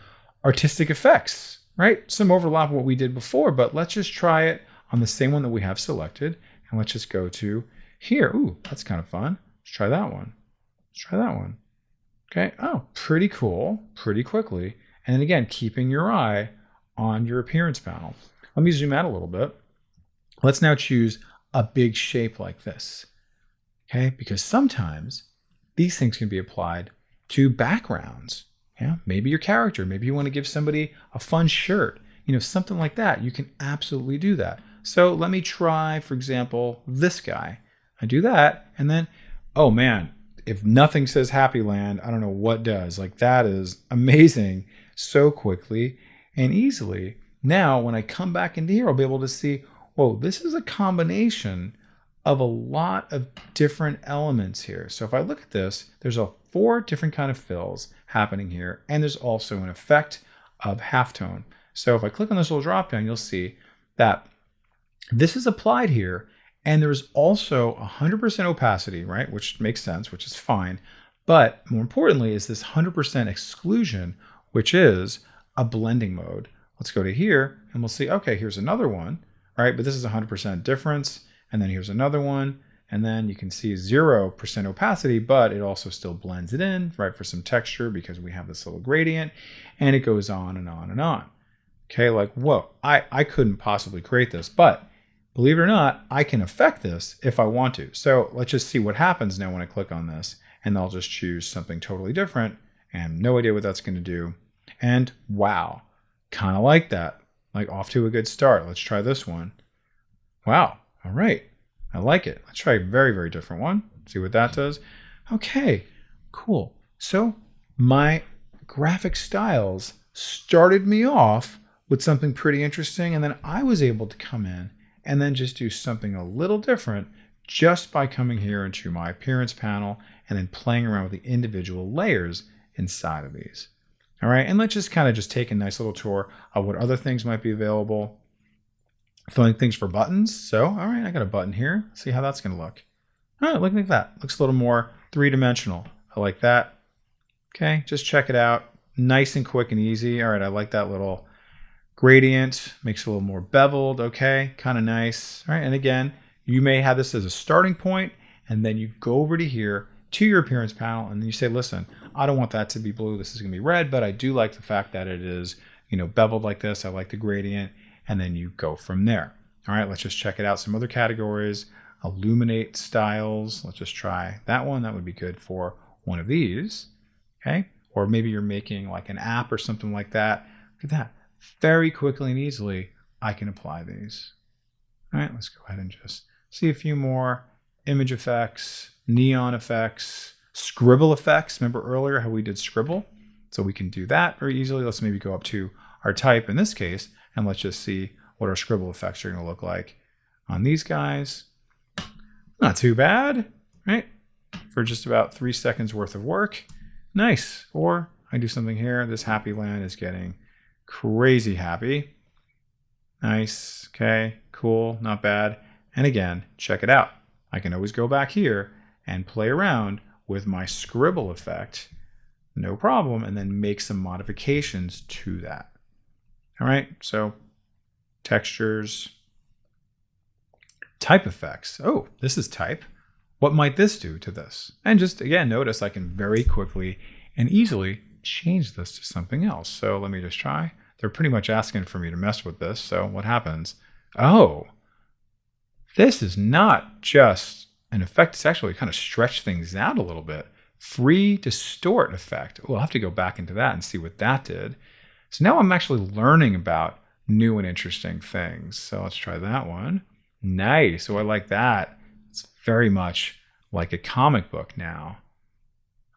artistic effects, right? Some overlap with what we did before, but let's just try it on the same one that we have selected. And let's just go to here. Ooh, that's kind of fun. Let's try that one. Let's try that one. Okay, oh, pretty cool, pretty quickly. And then again, keeping your eye on your appearance panel. Let me zoom out a little bit. Let's now choose a big shape like this. Okay, because sometimes these things can be applied to backgrounds. Yeah, maybe your character, maybe you want to give somebody a fun shirt, something like that. You can absolutely do that. So let me try, for example, this guy. I do that, and then, oh man, if nothing says Happy Land, I don't know what does. Like, that is amazing so quickly and easily. Now, when I come back into here, I'll be able to see, whoa, this is a combination of a lot of different elements here. So if I look at this, there's 4 different kind of fills happening here, and there's also an effect of halftone. So if I click on this little drop down, you'll see that this is applied here, and there's also 100% opacity, right? Which makes sense, which is fine. But more importantly is this 100% exclusion, which is a blending mode. Let's go to here and we'll see, okay, here's another one, right? But this is 100% difference. And then here's another one. And then you can see 0% opacity, but it also still blends it in, right? For some texture because we have this little gradient, and it goes on and on and on. Okay, like, whoa, I couldn't possibly create this, but believe it or not, I can affect this if I want to. So let's just see what happens now when I click on this, and I'll just choose something totally different and no idea what that's going to do. And wow, kind of like that, like off to a good start. Let's try this one. Wow, all right, I like it. Let's try a very, very different one. See what that does. Okay, cool. So my graphic styles started me off with something pretty interesting, and then I was able to come in and then just do something a little different just by coming here into my appearance panel and then playing around with the individual layers inside of these. All right, and let's just kind of just take a nice little tour of what other things might be available. Filling things for buttons. So, all right, I got a button here. Let's see how that's going to look. All right, look like that. Looks a little more three-dimensional. I like that. Okay, just check it out. Nice and quick and easy. All right, I like that little gradient. Makes it a little more beveled. Okay, kind of nice. All right, and again, you may have this as a starting point, and then you go over to here to your appearance panel, and you say, listen, I don't want that to be blue. This is going to be red, but I do like the fact that it is, beveled like this. I like the gradient, and then you go from there. All right, let's just check it out. Some other categories, illuminate styles. Let's just try that one. That would be good for one of these. Okay, or maybe you're making like an app or something like that. Look at that. Very quickly and easily, I can apply these. All right, let's go ahead and just see a few more image effects, neon effects, scribble effects. Remember earlier how we did scribble? So we can do that very easily. Let's maybe go up to our type in this case, and let's just see what our scribble effects are going to look like on these guys. Not too bad, right? For just about 3 seconds worth of work. Nice. Or I do something here. This happy land is getting crazy happy. Nice. Okay, cool, not bad. And again, check it out. I can always go back here and play around with my scribble effect, no problem, and then make some modifications to that. All right, so textures, type effects. Oh, this is type. what might this do to this? And just again, notice I can very quickly and easily change this to something else. So let me just try. They're pretty much asking for me to mess with this. So what happens? Oh, this is not just an effect. It's actually kind of stretched things out a little bit. Free distort effect. Oh, I'll have to go back into that and see what that did. So now I'm actually learning about new and interesting things. So let's try that one. Nice. Oh, I like that. It's very much like a comic book now.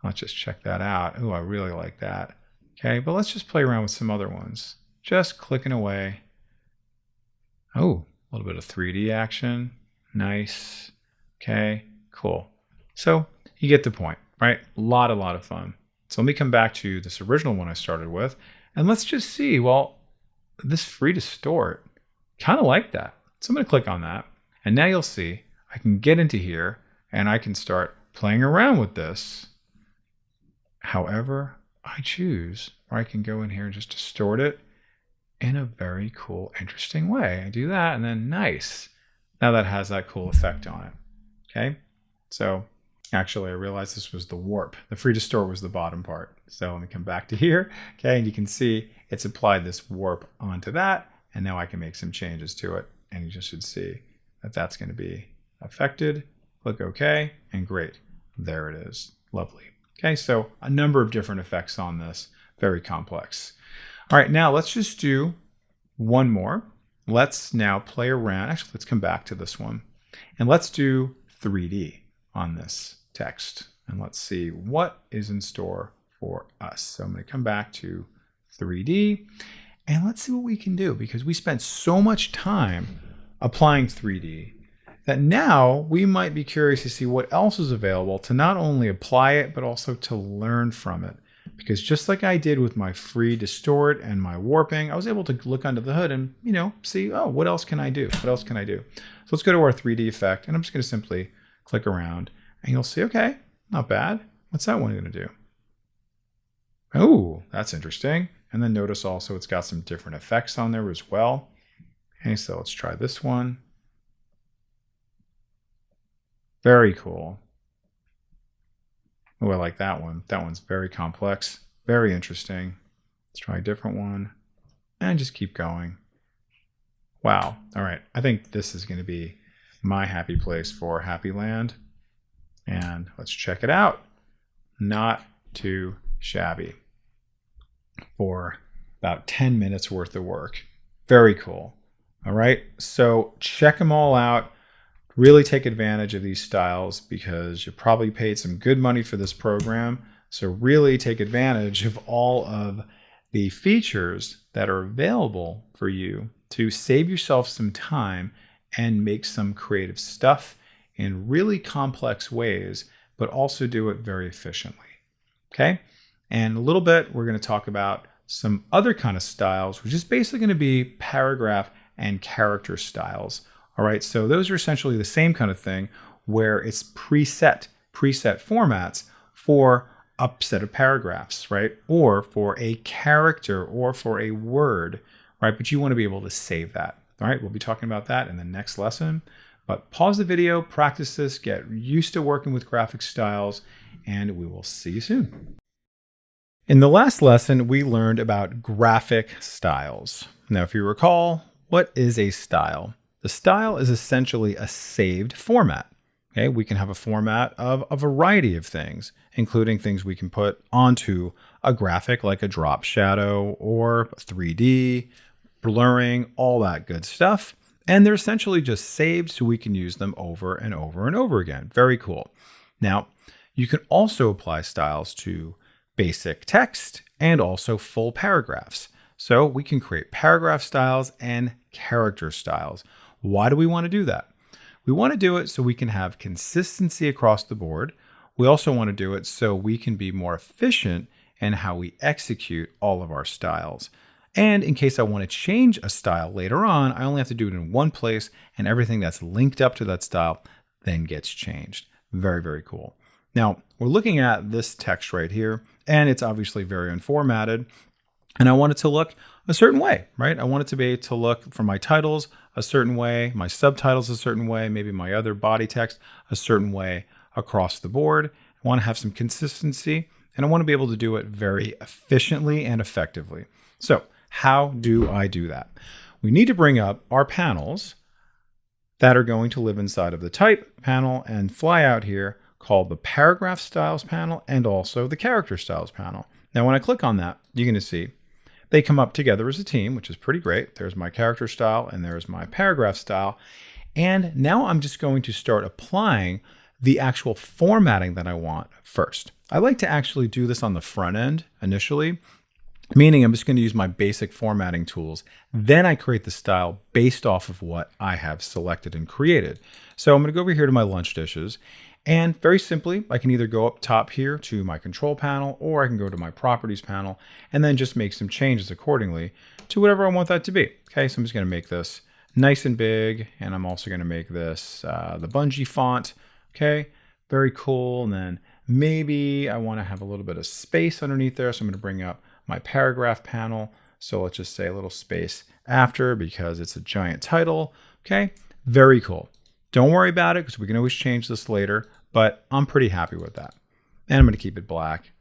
Let's just check that out. Oh, I really like that. Okay, but let's just play around with some other ones. Just clicking away. Oh, a little bit of 3D action. Nice. Okay, cool. So you get the point, right? A lot of fun. So let me come back to this original one I started with, and let's just see, well, this free distort, kind of like that. So I'm going to click on that, and now you'll see I can get into here, and I can start playing around with this however I choose, or I can go in here and just distort it in a very cool, interesting way. I do that, and then nice. Now that has that cool effect on it. Okay, so actually I realized this was the warp. The free distort was the bottom part. So let me come back to here. Okay, and you can see it's applied this warp onto that, and now I can make some changes to it, and you just should see that that's going to be affected. Click OK, and great. There it is. Lovely. Okay, so a number of different effects on this. Very complex. All right, now let's just do one more. Let's now play around. Actually, let's come back to this one. And let's do 3D on this text. And let's see what is in store for us. So I'm going to come back to 3D. And let's see what we can do, because we spent so much time applying 3D that now we might be curious to see what else is available to not only apply it, but also to learn from it. Because just like I did with my free distort and my warping, I was able to look under the hood and, see, oh, what else can I do? What else can I do? So let's go to our 3D effect, and I'm just going to simply click around, and you'll see, okay, not bad. What's that one going to do? Oh, that's interesting. And then notice also it's got some different effects on there as well. Okay, so let's try this one. Very cool. Oh, I like that one. That one's very complex, very interesting. Let's try a different one and just keep going. Wow. All right. I think this is going to be my happy place for Happy Land. And let's check it out. Not too shabby for about 10 minutes worth of work. Very cool. All right. So check them all out. Really take advantage of these styles, because you probably paid some good money for this program. So really take advantage of all of the features that are available for you to save yourself some time and make some creative stuff in really complex ways, but also do it very efficiently. Okay? And a little bit, we're going to talk about some other kind of styles, which is basically going to be paragraph and character styles. All right, so those are essentially the same kind of thing, where it's preset formats for a set of paragraphs, right? Or for a character or for a word, right? But you want to be able to save that. All right, we'll be talking about that in the next lesson. But pause the video, practice this, get used to working with graphic styles, and we will see you soon. In the last lesson, we learned about graphic styles. Now, if you recall, what is a style? The style is essentially a saved format. Okay, we can have a format of a variety of things, including things we can put onto a graphic like a drop shadow or 3D, blurring, all that good stuff. And they're essentially just saved so we can use them over and over and over again. Very cool. Now, you can also apply styles to basic text and also full paragraphs. So we can create paragraph styles and character styles. Why do we want to do that? We want to do it so we can have consistency across the board. We also want to do it so we can be more efficient in how we execute all of our styles. And in case I want to change a style later on, I only have to do it in one place, and everything that's linked up to that style then gets changed. Very, very cool. Now, we're looking at this text right here, and it's obviously very unformatted. And I want it to look a certain way, right? I want it to be able to look for my titles a certain way, my subtitles a certain way, maybe my other body text a certain way, across the board. I want to have some consistency, and I want to be able to do it very efficiently and effectively. So how do I do that? We need to bring up our panels that are going to live inside of the type panel and fly out here, called the paragraph styles panel and also the character styles panel. Now, when I click on that, you're going to see they come up together as a team, which is pretty great. There's my character style and there's my paragraph style. And now I'm just going to start applying the actual formatting that I want first. I like to actually do this on the front end initially, meaning I'm just going to use my basic formatting tools. Then I create the style based off of what I have selected and created. So I'm going to go over here to my lunch dishes. And very simply, I can either go up top here to my control panel, or I can go to my properties panel and then just make some changes accordingly to whatever I want that to be. Okay, so I'm just going to make this nice and big, and I'm also going to make this the Bungie font. Okay, very cool. And then maybe I want to have a little bit of space underneath there, so I'm going to bring up my paragraph panel. So let's just say a little space after because it's a giant title. Okay, very cool. Don't worry about it because we can always change this later, but I'm pretty happy with that. And I'm going to keep it black.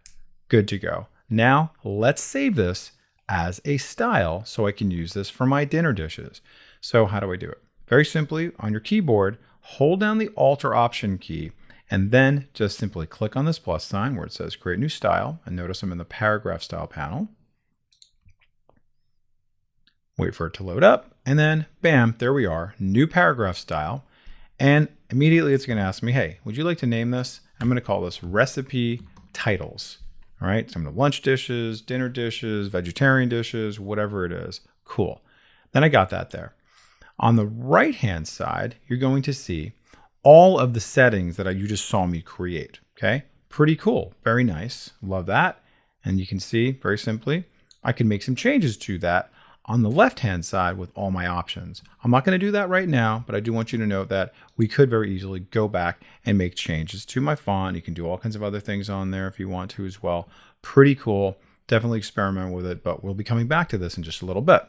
Good to go. Now let's save this as a style so I can use this for my dinner dishes. So how do I do it? Very simply, on your keyboard, hold down the Alt or Option key and then just simply click on this plus sign where it says Create New Style. And notice I'm in the Paragraph Style panel. Wait for it to load up. And then, bam, there we are. New Paragraph Style. And immediately it's going to ask me, hey, would you like to name this? I'm going to call this Recipe Titles. All right, some of the lunch dishes, dinner dishes, vegetarian dishes, whatever it is. Cool. Then I got that there. On the right-hand side, you're going to see all of the settings that you just saw me create. Okay, pretty cool. Very nice. Love that. And you can see very simply, I can make some changes to that on the left-hand side with all my options. I'm not going to do that right now, but I do want you to know that we could very easily go back and make changes to my font. You can do all kinds of other things on there if you want to as well. Pretty cool. Definitely experiment with it, but we'll be coming back to this in just a little bit.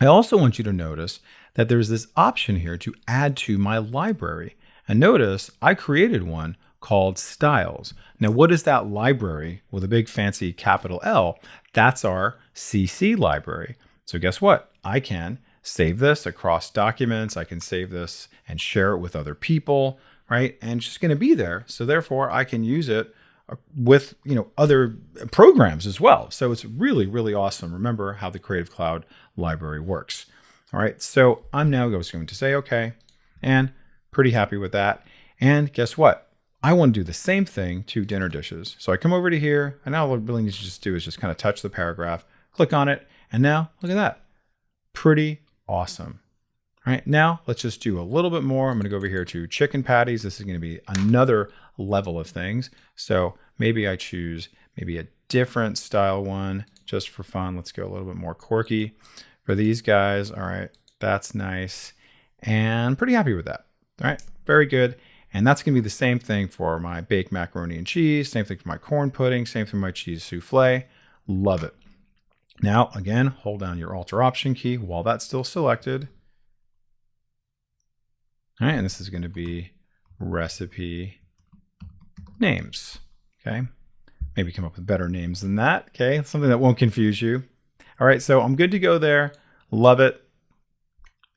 I also want you to notice that there's this option here to add to my library. And notice I created one called Styles. Now, what is that library with a big fancy capital L? That's our CC library. So guess what? I can save this across documents. I can save this and share it with other people, right? And it's just going to be there. So therefore, I can use it with other programs as well. So it's really, really awesome. Remember how the Creative Cloud library works. All right, so I'm now just going to say okay, and pretty happy with that. And guess what? I want to do the same thing to dinner dishes. So I come over to here, and now all I really need to just do is just kind of touch the paragraph, click on it, and now look at that. Pretty awesome. All right, now let's just do a little bit more. I'm going to go over here to chicken patties. This is going to be another level of things. So maybe I choose maybe a different style one just for fun. Let's go a little bit more quirky for these guys. All right, that's nice. And pretty happy with that. All right, very good. And that's going to be the same thing for my baked macaroni and cheese, same thing for my corn pudding, same thing for my cheese souffle. Love it. Now, again, hold down your Alt or Option key while that's still selected. All right, and this is going to be recipe names. Okay, maybe come up with better names than that. Okay, something that won't confuse you. All right, so I'm good to go there. Love it.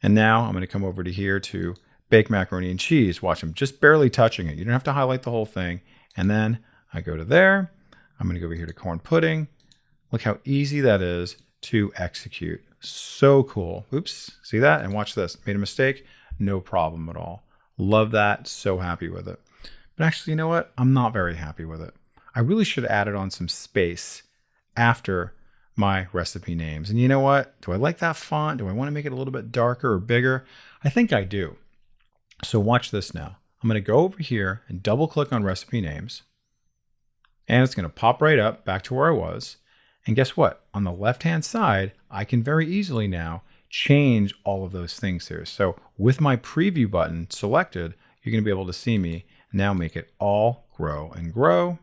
And now I'm going to come over to here to baked macaroni and cheese. Watch, I'm just barely touching it. You don't have to highlight the whole thing. And then I go to there. I'm going to go over here to corn pudding. Look how easy that is to execute. So cool. Oops, see that? And watch this. Made a mistake? No problem at all. Love that. So happy with it. But actually, you know what? I'm not very happy with it. I really should have added on some space after my recipe names. And you know what? Do I like that font? Do I want to make it a little bit darker or bigger? I think I do. So watch this now. I'm going to go over here and double click on recipe names. And it's going to pop right up back to where I was. And guess what? On the left-hand side, I can very easily now change all of those things here. So with my preview button selected, you're going to be able to see me now make it all grow and grow.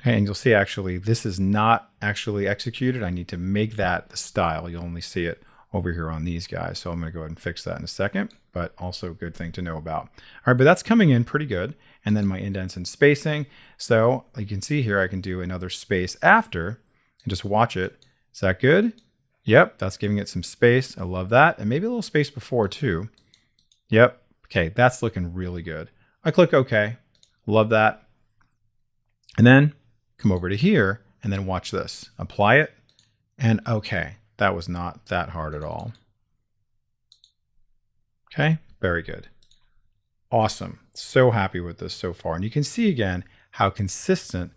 Okay, and you'll see actually this is not actually executed. I need to make that the style. You'll only see it over here on these guys. So I'm going to go ahead and fix that in a second, but also a good thing to know about. All right, but that's coming in pretty good. And then my indents and spacing. So you can see here, I can do another space after and just watch it. Is that good? Yep, that's giving it some space. I love that. And maybe a little space before too. Yep. Okay, that's looking really good. I click OK. Love that. And then come over to here and then watch this. Apply it. And okay, that was not that hard at all. Okay, very good. Awesome. So happy with this so far. And you can see again how consistent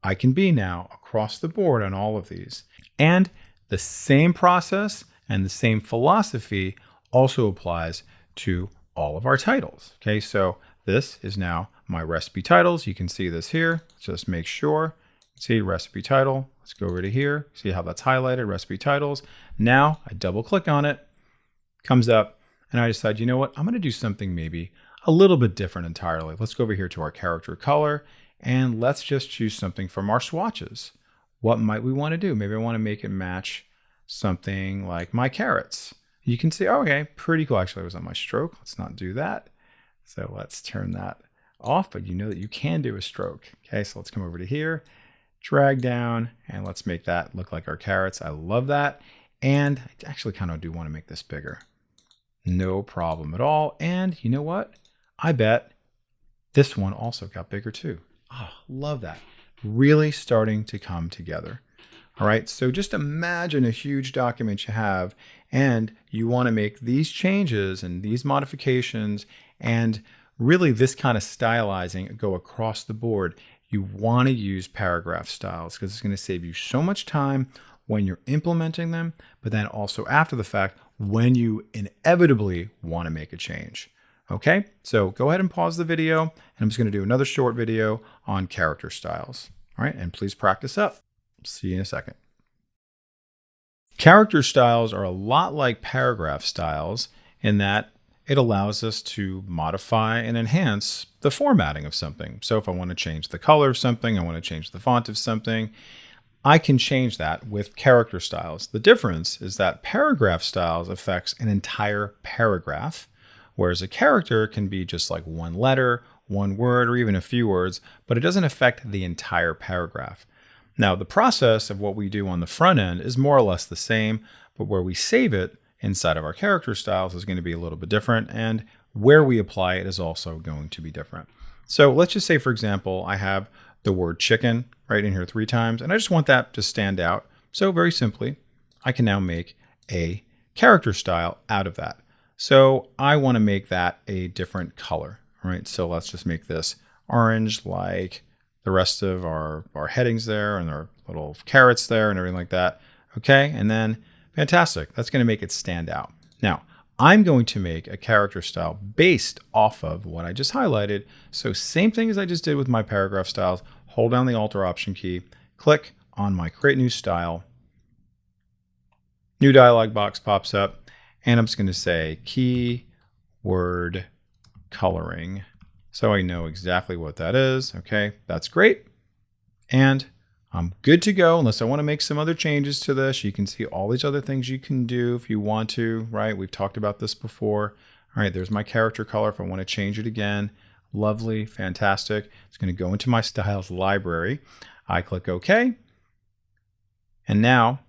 I can be now across the board on all of these. And the same process and the same philosophy also applies to all of our titles. Okay, so this is now my recipe titles. You can see this here. Just make sure. See recipe title. Let's go over to here. See how that's highlighted, recipe titles. Now I double click on it, comes up, and I decide, you know what? I'm going to do something maybe a little bit different entirely. Let's go over here to our character color and let's just choose something from our swatches. What might we want to do? Maybe I want to make it match something like my carrots. You can see, oh, okay, pretty cool. Actually, I was on my stroke. Let's not do that. So let's turn that off, but you know that you can do a stroke. Okay, so let's come over to here, drag down, and let's make that look like our carrots. I love that. And I actually kind of do want to make this bigger. No problem at all. And you know what? I bet this one also got bigger too. Oh, love that. Really starting to come together. All right, so just imagine a huge document you have and you want to make these changes and these modifications and really this kind of stylizing go across the board. You want to use paragraph styles because it's going to save you so much time when you're implementing them, but then also after the fact when you inevitably want to make a change. Okay, so go ahead and pause the video and I'm just going to do another short video on character styles. All right, and please practice up. See you in a second. Character styles are a lot like paragraph styles in that it allows us to modify and enhance the formatting of something. So if I want to change the color of something, I want to change the font of something, I can change that with character styles. The difference is that paragraph styles affects an entire paragraph, whereas a character can be just like one letter, one word, or even a few words, but it doesn't affect the entire paragraph. Now, the process of what we do on the front end is more or less the same, but where we save it inside of our character styles is going to be a little bit different, and where we apply it is also going to be different. So let's just say, for example, I have the word chicken right in here 3 times, and I just want that to stand out. So very simply, I can now make a character style out of that. So I want to make that a different color, right? So let's just make this orange like the rest of our headings there and our little carrots there and everything like that. Okay, and then fantastic. That's going to make it stand out. Now, I'm going to make a character style based off of what I just highlighted. So same thing as I just did with my paragraph styles. Hold down the Alt or Option key, click on my Create New Style. New dialog box pops up, and I'm just going to say keyword coloring. So I know exactly what that is. Okay, that's great. And I'm good to go unless I want to make some other changes to this. You can see all these other things you can do if you want to, right? We've talked about this before. All right, there's my character color if I want to change it again. Lovely, fantastic. It's going to go into my styles library. I click OK. And now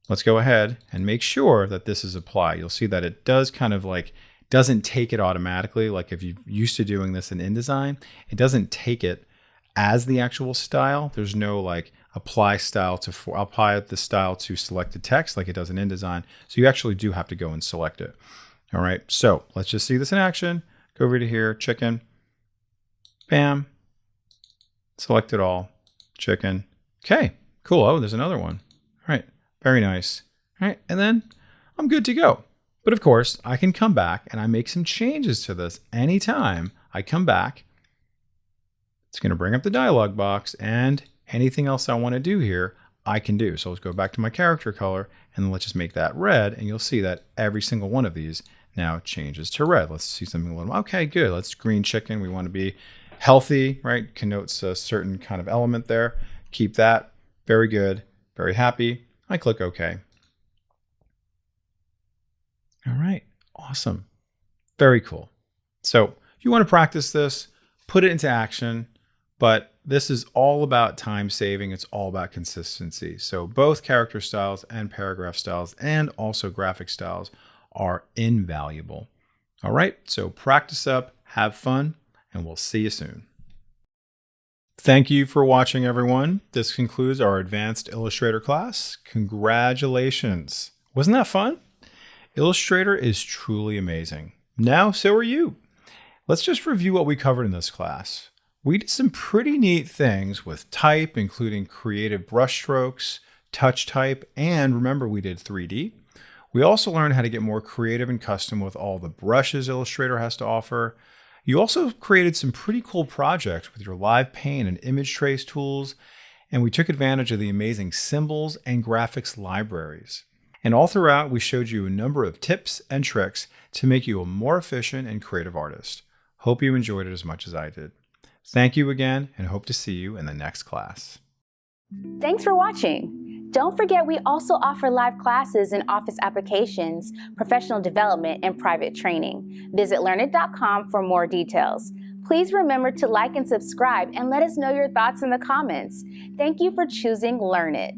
let's go ahead and make sure that this is applied. You'll see that it does kind of like doesn't take it automatically. Like if you're used to doing this in InDesign, it doesn't take it as the actual style. There's no like apply style to apply the style to selected text like it does in InDesign. So you actually do have to go and select it. All right, so let's just see this in action. Go over to here, chicken, bam, select it all, chicken. Okay, cool. Oh, there's another one. All right, very nice. All right, and then I'm good to go. But of course, I can come back and I make some changes to this anytime I come back. It's going to bring up the dialog box, and anything else I want to do here, I can do. So let's go back to my character color, and then let's just make that red, and you'll see that every single one of these now changes to red. Let's see something a little, okay, good. Let's green chicken. We want to be healthy, right? Connotes a certain kind of element there. Keep that. Very good. Very happy. I click OK. All right. Awesome. Very cool. So you want to practice this, put it into action, but this is all about time saving. It's all about consistency. So both character styles and paragraph styles and also graphic styles are invaluable. All right. So practice up, have fun, and we'll see you soon. Thank you for watching, everyone. This concludes our advanced Illustrator class. Congratulations. Wasn't that fun? Illustrator is truly amazing. Now, so are you. Let's just review what we covered in this class. We did some pretty neat things with type, including creative brushstrokes, touch type, and remember we did 3D. We also learned how to get more creative and custom with all the brushes Illustrator has to offer. You also created some pretty cool projects with your live paint and image trace tools, and we took advantage of the amazing symbols and graphics libraries. And all throughout, we showed you a number of tips and tricks to make you a more efficient and creative artist. Hope you enjoyed it as much as I did. Thank you again, and hope to see you in the next class. Thanks for watching. Don't forget we also offer live classes in Office applications, professional development, and private training. Visit learnit.com for more details. Please remember to like and subscribe and let us know your thoughts in the comments. Thank you for choosing Learnit.